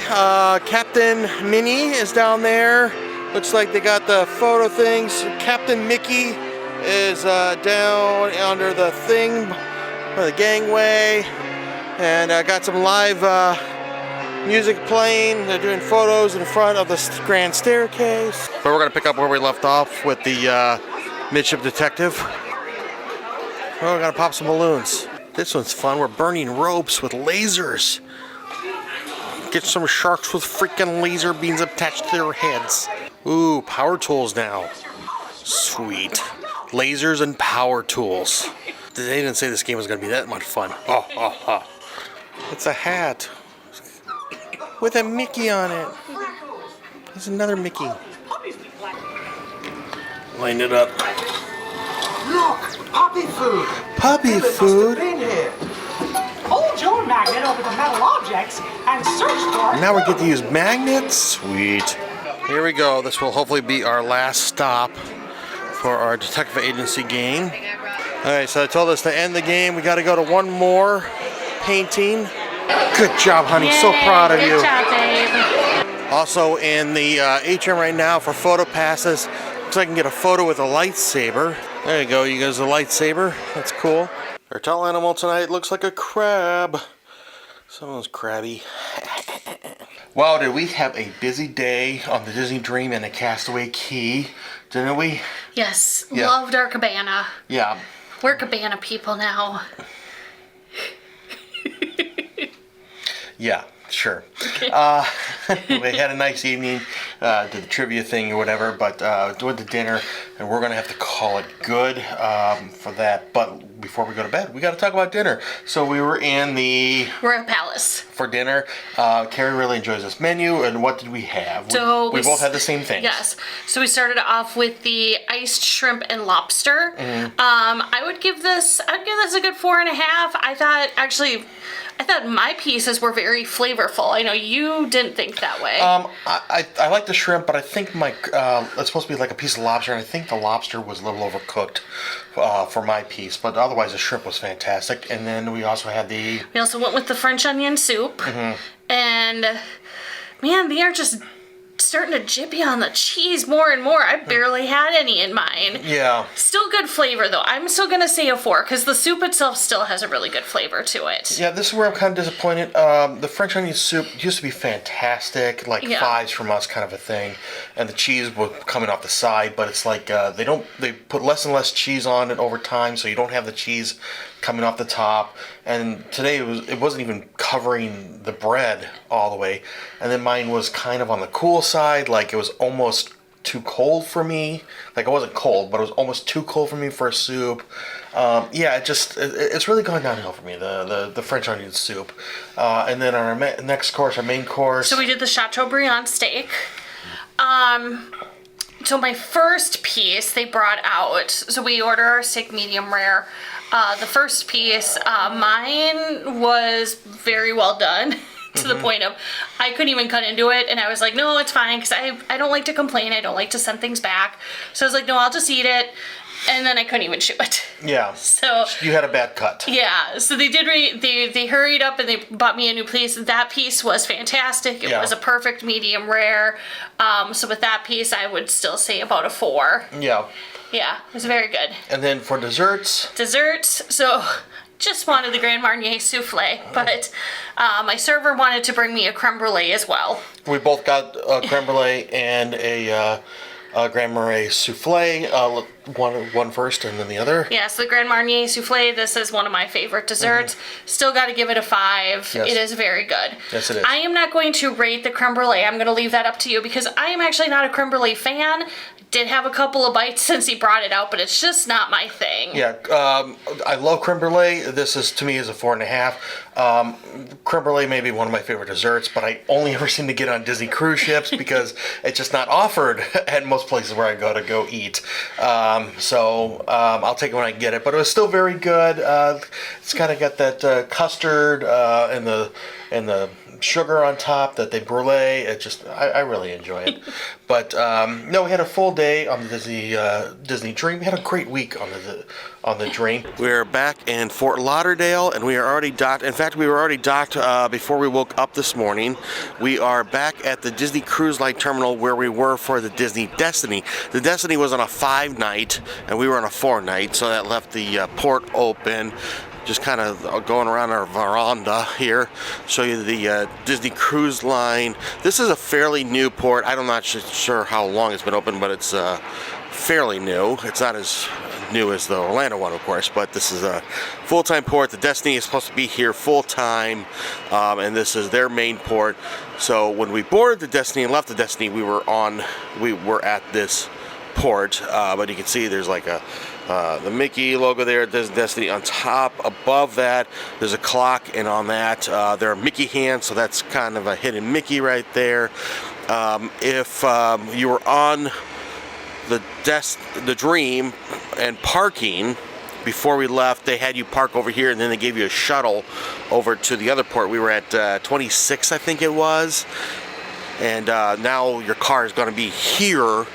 Captain Minnie is down there. Looks like they got the photo things. Captain Mickey is down under the thing, the gangway. And I got some live music playing. They're doing photos in front of the grand staircase. But we're gonna pick up where we left off with the midship detective. Oh, we're gonna pop some balloons. This one's fun. We're burning ropes with lasers. Get some sharks with freaking laser beams attached to their heads. Ooh, power tools now. Sweet. Lasers and power tools. They didn't say this game was gonna be that much fun. Oh. It's a hat with a Mickey on it. There's another Mickey. Line it up. Look, puppy food. Puppy food? Hold your magnet over the metal objects and search for it. Now we get to use magnets. Sweet. Here we go. This will hopefully be our last stop for our detective agency game. Alright, so I told us to end the game. We got to go to one more painting. Good job, honey. Yay, so proud of you. Good job, babe. Also in the atrium right now for photo passes. Looks like I can get a photo with a lightsaber. There you go. You guys a lightsaber. That's cool. Our tall animal tonight looks like a crab. Someone's crabby. Wow, did we have a busy day on the Disney Dream and the Castaway Cay, didn't we? Yes, Yeah. loved our cabana. Yeah. We're cabana people now. Yeah, sure. We had a nice evening, did the trivia thing or whatever, but went to dinner, and we're going to have to call it good for that. But before we go to bed, we got to talk about dinner. So we were in the Royal Palace for dinner. Carrie really enjoys this menu, and what did we have? So we both had the same thing. Yes. So we started off with the iced shrimp and lobster. Mhm. I'd give this a good 4.5. I thought my pieces were very flavorful. I know you didn't think that way. I like the shrimp, but I think it's supposed to be like a piece of lobster, and I think the lobster was a little overcooked for my piece. But otherwise, the shrimp was fantastic. And then we also had We also went with the French onion soup. Mhm. And man, they are just starting to jippy on the cheese more and more. I barely had any in mine. Yeah. Still good flavor though. I'm still gonna say a 4 because the soup itself still has a really good flavor to it. Yeah, this is where I'm kind of disappointed. The French onion soup used to be fantastic, like Yeah. 5s from us kind of a thing, and the cheese was coming off the side. But it's like they put less and less cheese on it over time, so you don't have the cheese coming off the top. And today it wasn't even covering the bread all the way, and then mine was kind of on the cool side, like it was almost too cold for me. Like it wasn't cold, but it was almost too cold for me for a soup. Yeah, it's really gone downhill for me, the French onion soup. And then our next course, our main course. So we did the Chateaubriand steak. So my first piece they brought out, so we order our steak medium rare. The first piece, mine was very well done. To the point of I couldn't even cut into it, and I was like, no, it's fine, because I don't like to complain. I don't like to send things back. So I was like, no, I'll just eat it. And then I couldn't even chew it. Yeah. So you had a bad cut. Yeah. So they did. They hurried up and they bought me a new piece. That piece was fantastic. It was a perfect medium rare. So with that piece, I would still say about a 4. Yeah. Yeah, it was very good. And then for desserts. So just wanted the Grand Marnier souffle, but my server wanted to bring me a creme brulee as well. We both got a creme brulee and a Grand Marnier souffle. One first and then the other. Yeah, so the Grand Marnier souffle, this is one of my favorite desserts. Still got to give it a 5. Yes. It is very good. Yes, it is. I am not going to rate the creme brulee. I'm going to leave that up to you because I am actually not a creme brulee fan. Did have a couple of bites since he brought it out, but it's just not my thing. Yeah, I love creme brulee. This is, to me, is a 4.5. Creme brulee may be one of my favorite desserts, but I only ever seem to get on Disney cruise ships because it's just not offered at most places where I go eat. So I'll take it when I get it. But it was still very good. It's kind of got that custard and the sugar on top that they brulee. It just, I really enjoy it. But no, we had a full day on the Disney Dream. We had a great week on the Dream. We're back in Fort Lauderdale, and we are already docked. In fact, we were already docked before we woke up this morning. We are back at the Disney Cruise Line Terminal where we were for the Disney Destiny. The Destiny was on a 5-night, and we were on a 4-night, so that left the port open. Just kind of going around our veranda here, show you the Disney Cruise Line. This is a fairly new port. I'm not sure how long it's been open, but it's fairly new. It's not as new as the Orlando one, of course, but this is a full-time port. The Destiny is supposed to be here full-time, and this is their main port. So when we boarded the Destiny and left the Destiny, we were at this port, but you can see there's like the Mickey logo there, there's Destiny on top. Above that, there's a clock, and on that, there are Mickey hands, so that's kind of a hidden Mickey right there. If you were on the Dream and parking, before we left, they had you park over here, and then they gave you a shuttle over to the other port. We were at 26, I think it was, and now your car is going to be here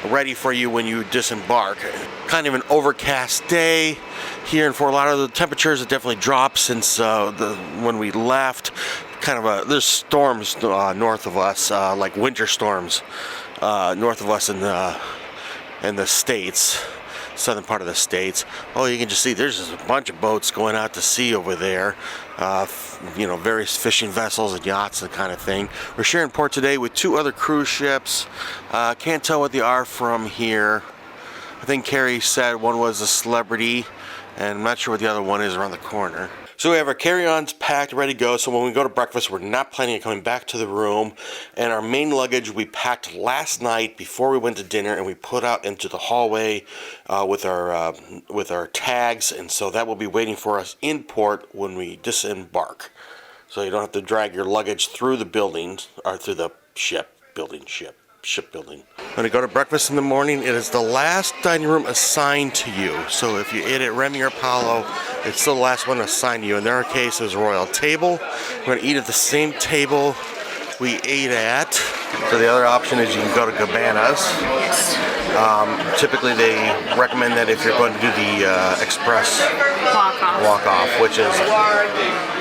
ready for you when you disembark. Kind of an overcast day here in Fort Lauderdale. The temperatures have definitely dropped since when we left. There's storms north of us, like winter storms north of us in the States, southern part of the States. Oh, you can just see there's just a bunch of boats going out to sea over there. Various fishing vessels and yachts and kind of thing. We're sharing port today with 2 other cruise ships. Can't tell what they are from here. I think Carrie said one was a Celebrity, and I'm not sure what the other one is around the corner. So we have our carry-ons packed, ready to go. So when we go to breakfast, we're not planning on coming back to the room. And our main luggage we packed last night before we went to dinner, and we put out into the hallway with our tags. And so that will be waiting for us in port when we disembark. So you don't have to drag your luggage through the buildings or through the shipbuilding. When you go to breakfast in the morning, it is the last dining room assigned to you. So if you ate at Remy or Apollo, it's still the last one assigned to you. In their case, it was a royal table. We're going to eat at the same table we ate at. So the other option is you can go to Cabanas. Typically they recommend that if you're going to do the express walk-off, which is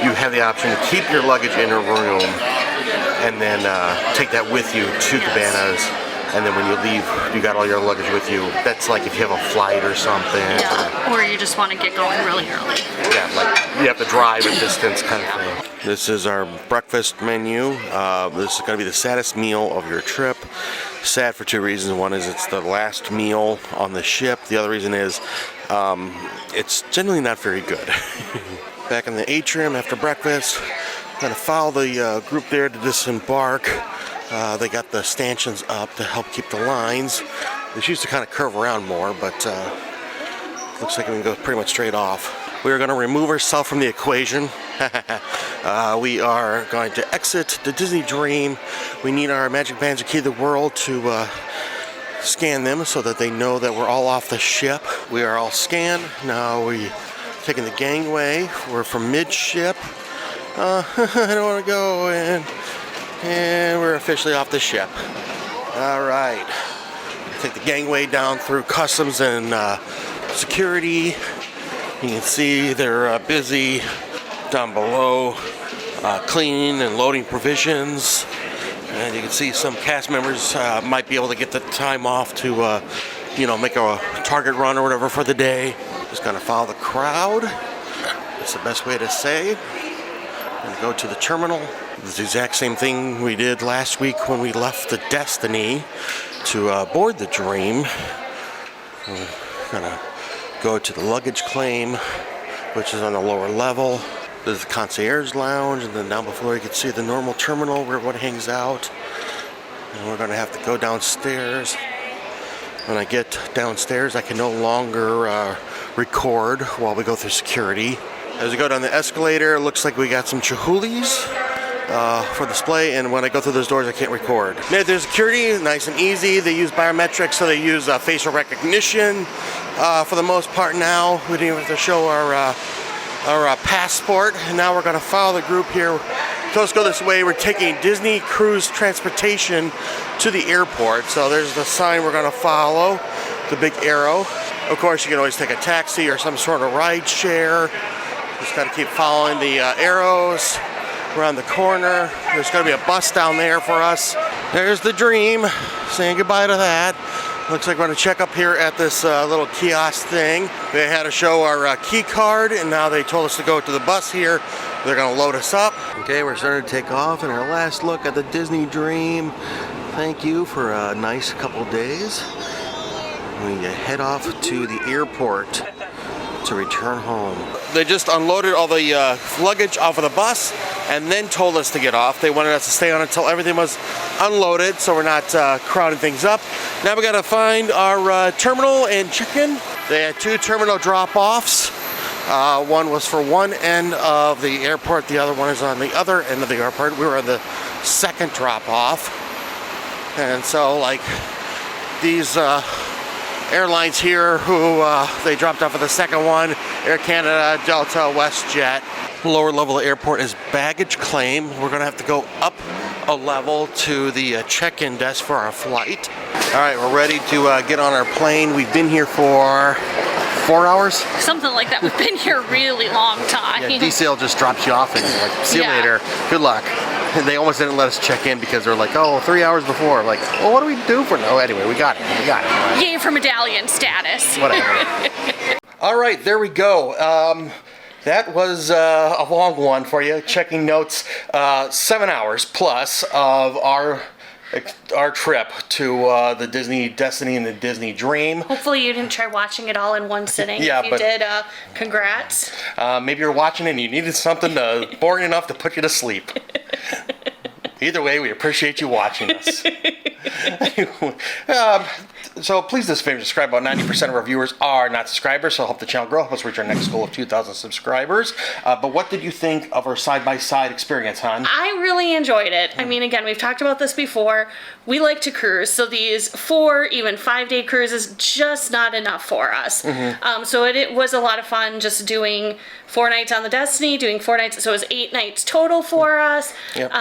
you have the option to keep your luggage in a room and then take that with you to Cabanas, and then when you leave, you got all your luggage with you. That's like if you have a flight or something. Yeah, or you just want to get going really early. Yeah, like you have to drive a distance kind of thing. This is our breakfast menu. This is going to be the saddest meal of your trip. Sad for 2 reasons. One is it's the last meal on the ship. The other reason is it's generally not very good. Back in the atrium after breakfast. Going to follow the group there to disembark. They got the stanchions up to help keep the lines. They used to kind of curve around more, but looks like we can go pretty much straight off. We are going to remove ourselves from the equation. We are going to exit the Disney Dream. We need our Magic Bands to Key the World to scan them so that they know that we're all off the ship. We are all scanned. Now we're taking the gangway. We're from midship. I don't want to go, and we're officially off the ship. All right, take the gangway down through customs and security. You can see they're busy down below cleaning and loading provisions, and you can see some cast members might be able to get the time off to make a Target run or whatever for the day. Just gonna follow the crowd. That's the best way to say. And go to the terminal. It's the exact same thing we did last week when we left the Destiny. to board the Dream, we're gonna go to the luggage claim, which is on the lower level. There's the concierge lounge, and then down below you can see the normal terminal where everyone hangs out. And we're gonna have to go downstairs. When I get downstairs, I can no longer record while we go through security. As we go down the escalator, it looks like we got some Chihoulis for display, and when I go through those doors, I can't record. Now, there's security, nice and easy. They use biometrics, so they use facial recognition for the most part now. We didn't even have to show our passport, and now we're going to follow the group here. So let's go this way. We're taking Disney Cruise Transportation to the airport. So there's the sign we're going to follow, the big arrow. Of course, you can always take a taxi or some sort of ride share. Just got to keep following the arrows around the corner. There's going to be a bus down there for us. There's the Dream, saying goodbye to that. Looks like we're going to check up here at this little kiosk thing. They had to show our key card, and now they told us to go to the bus here. They're going to load us up. Okay, we're starting to take off, and our last look at the Disney Dream. Thank you for a nice couple days. We head off to the airport to return home. They just unloaded all the luggage off of the bus and then told us to get off. They wanted us to stay on until everything was unloaded, so we're not crowding things up. Now we gotta find our terminal and check in. They had 2 terminal drop-offs. One was for one end of the airport, the other one is on the other end of the airport. We were on the second drop-off. And so, like, these airlines here who they dropped off at the second one, Air Canada, Delta, WestJet. Lower level of the airport is baggage claim. We're gonna have to go up a level to the check-in desk for our flight. All right, we're ready to get on our plane. We've been here for 4 hours? Something like that. We've been here a really long time. Yeah, DCL just drops you off and like, see you later. Good luck. And they almost didn't let us check in because they're like, oh, 3 hours before. I'm like, well, what do we do for no? Anyway, we got it. We got it. Yay for medallion status. Whatever. All right, there we go. That was a long one for you. Checking notes, 7 hours plus of our trip to the Disney Destiny and the Disney Dream. Hopefully you didn't try watching it all in one sitting. Yeah, if you did, congrats. Maybe you're watching and you needed something boring enough to put you to sleep. Either way, we appreciate you watching us. So please do us a favor, subscribe. About 90% of our viewers are not subscribers, so help the channel grow. Help us reach our next goal of 2,000 subscribers. But what did you think of our side-by-side experience, hon? I really enjoyed it. I mean, again, we've talked about this before. We like to cruise, so these 4, even 5-day cruises, just not enough for us. So it was a lot of fun just doing 4 nights on the Destiny, doing 4 nights, so it was 8 nights total for us. Yep.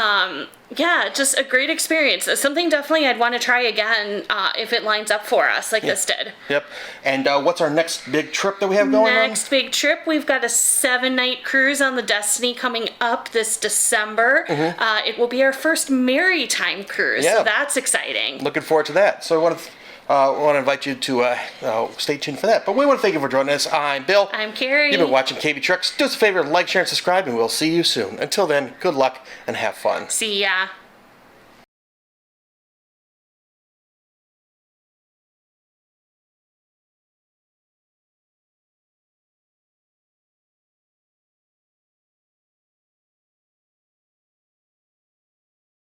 Yeah, just a great experience. Something definitely I'd want to try again if it lines up for us like this did. Yep. And what's our next big trip that we have going on? Next big trip, we've got a 7-night cruise on the Destiny coming up this December. It will be our first maritime cruise, so that's exciting. Looking forward to that. So I want to invite you to stay tuned for that. But we want to thank you for joining us. I'm Bill. I'm Carrie. You've been watching KB Trucks. Do us a favor, like, share, and subscribe, and we'll see you soon. Until then, good luck and have fun. See ya.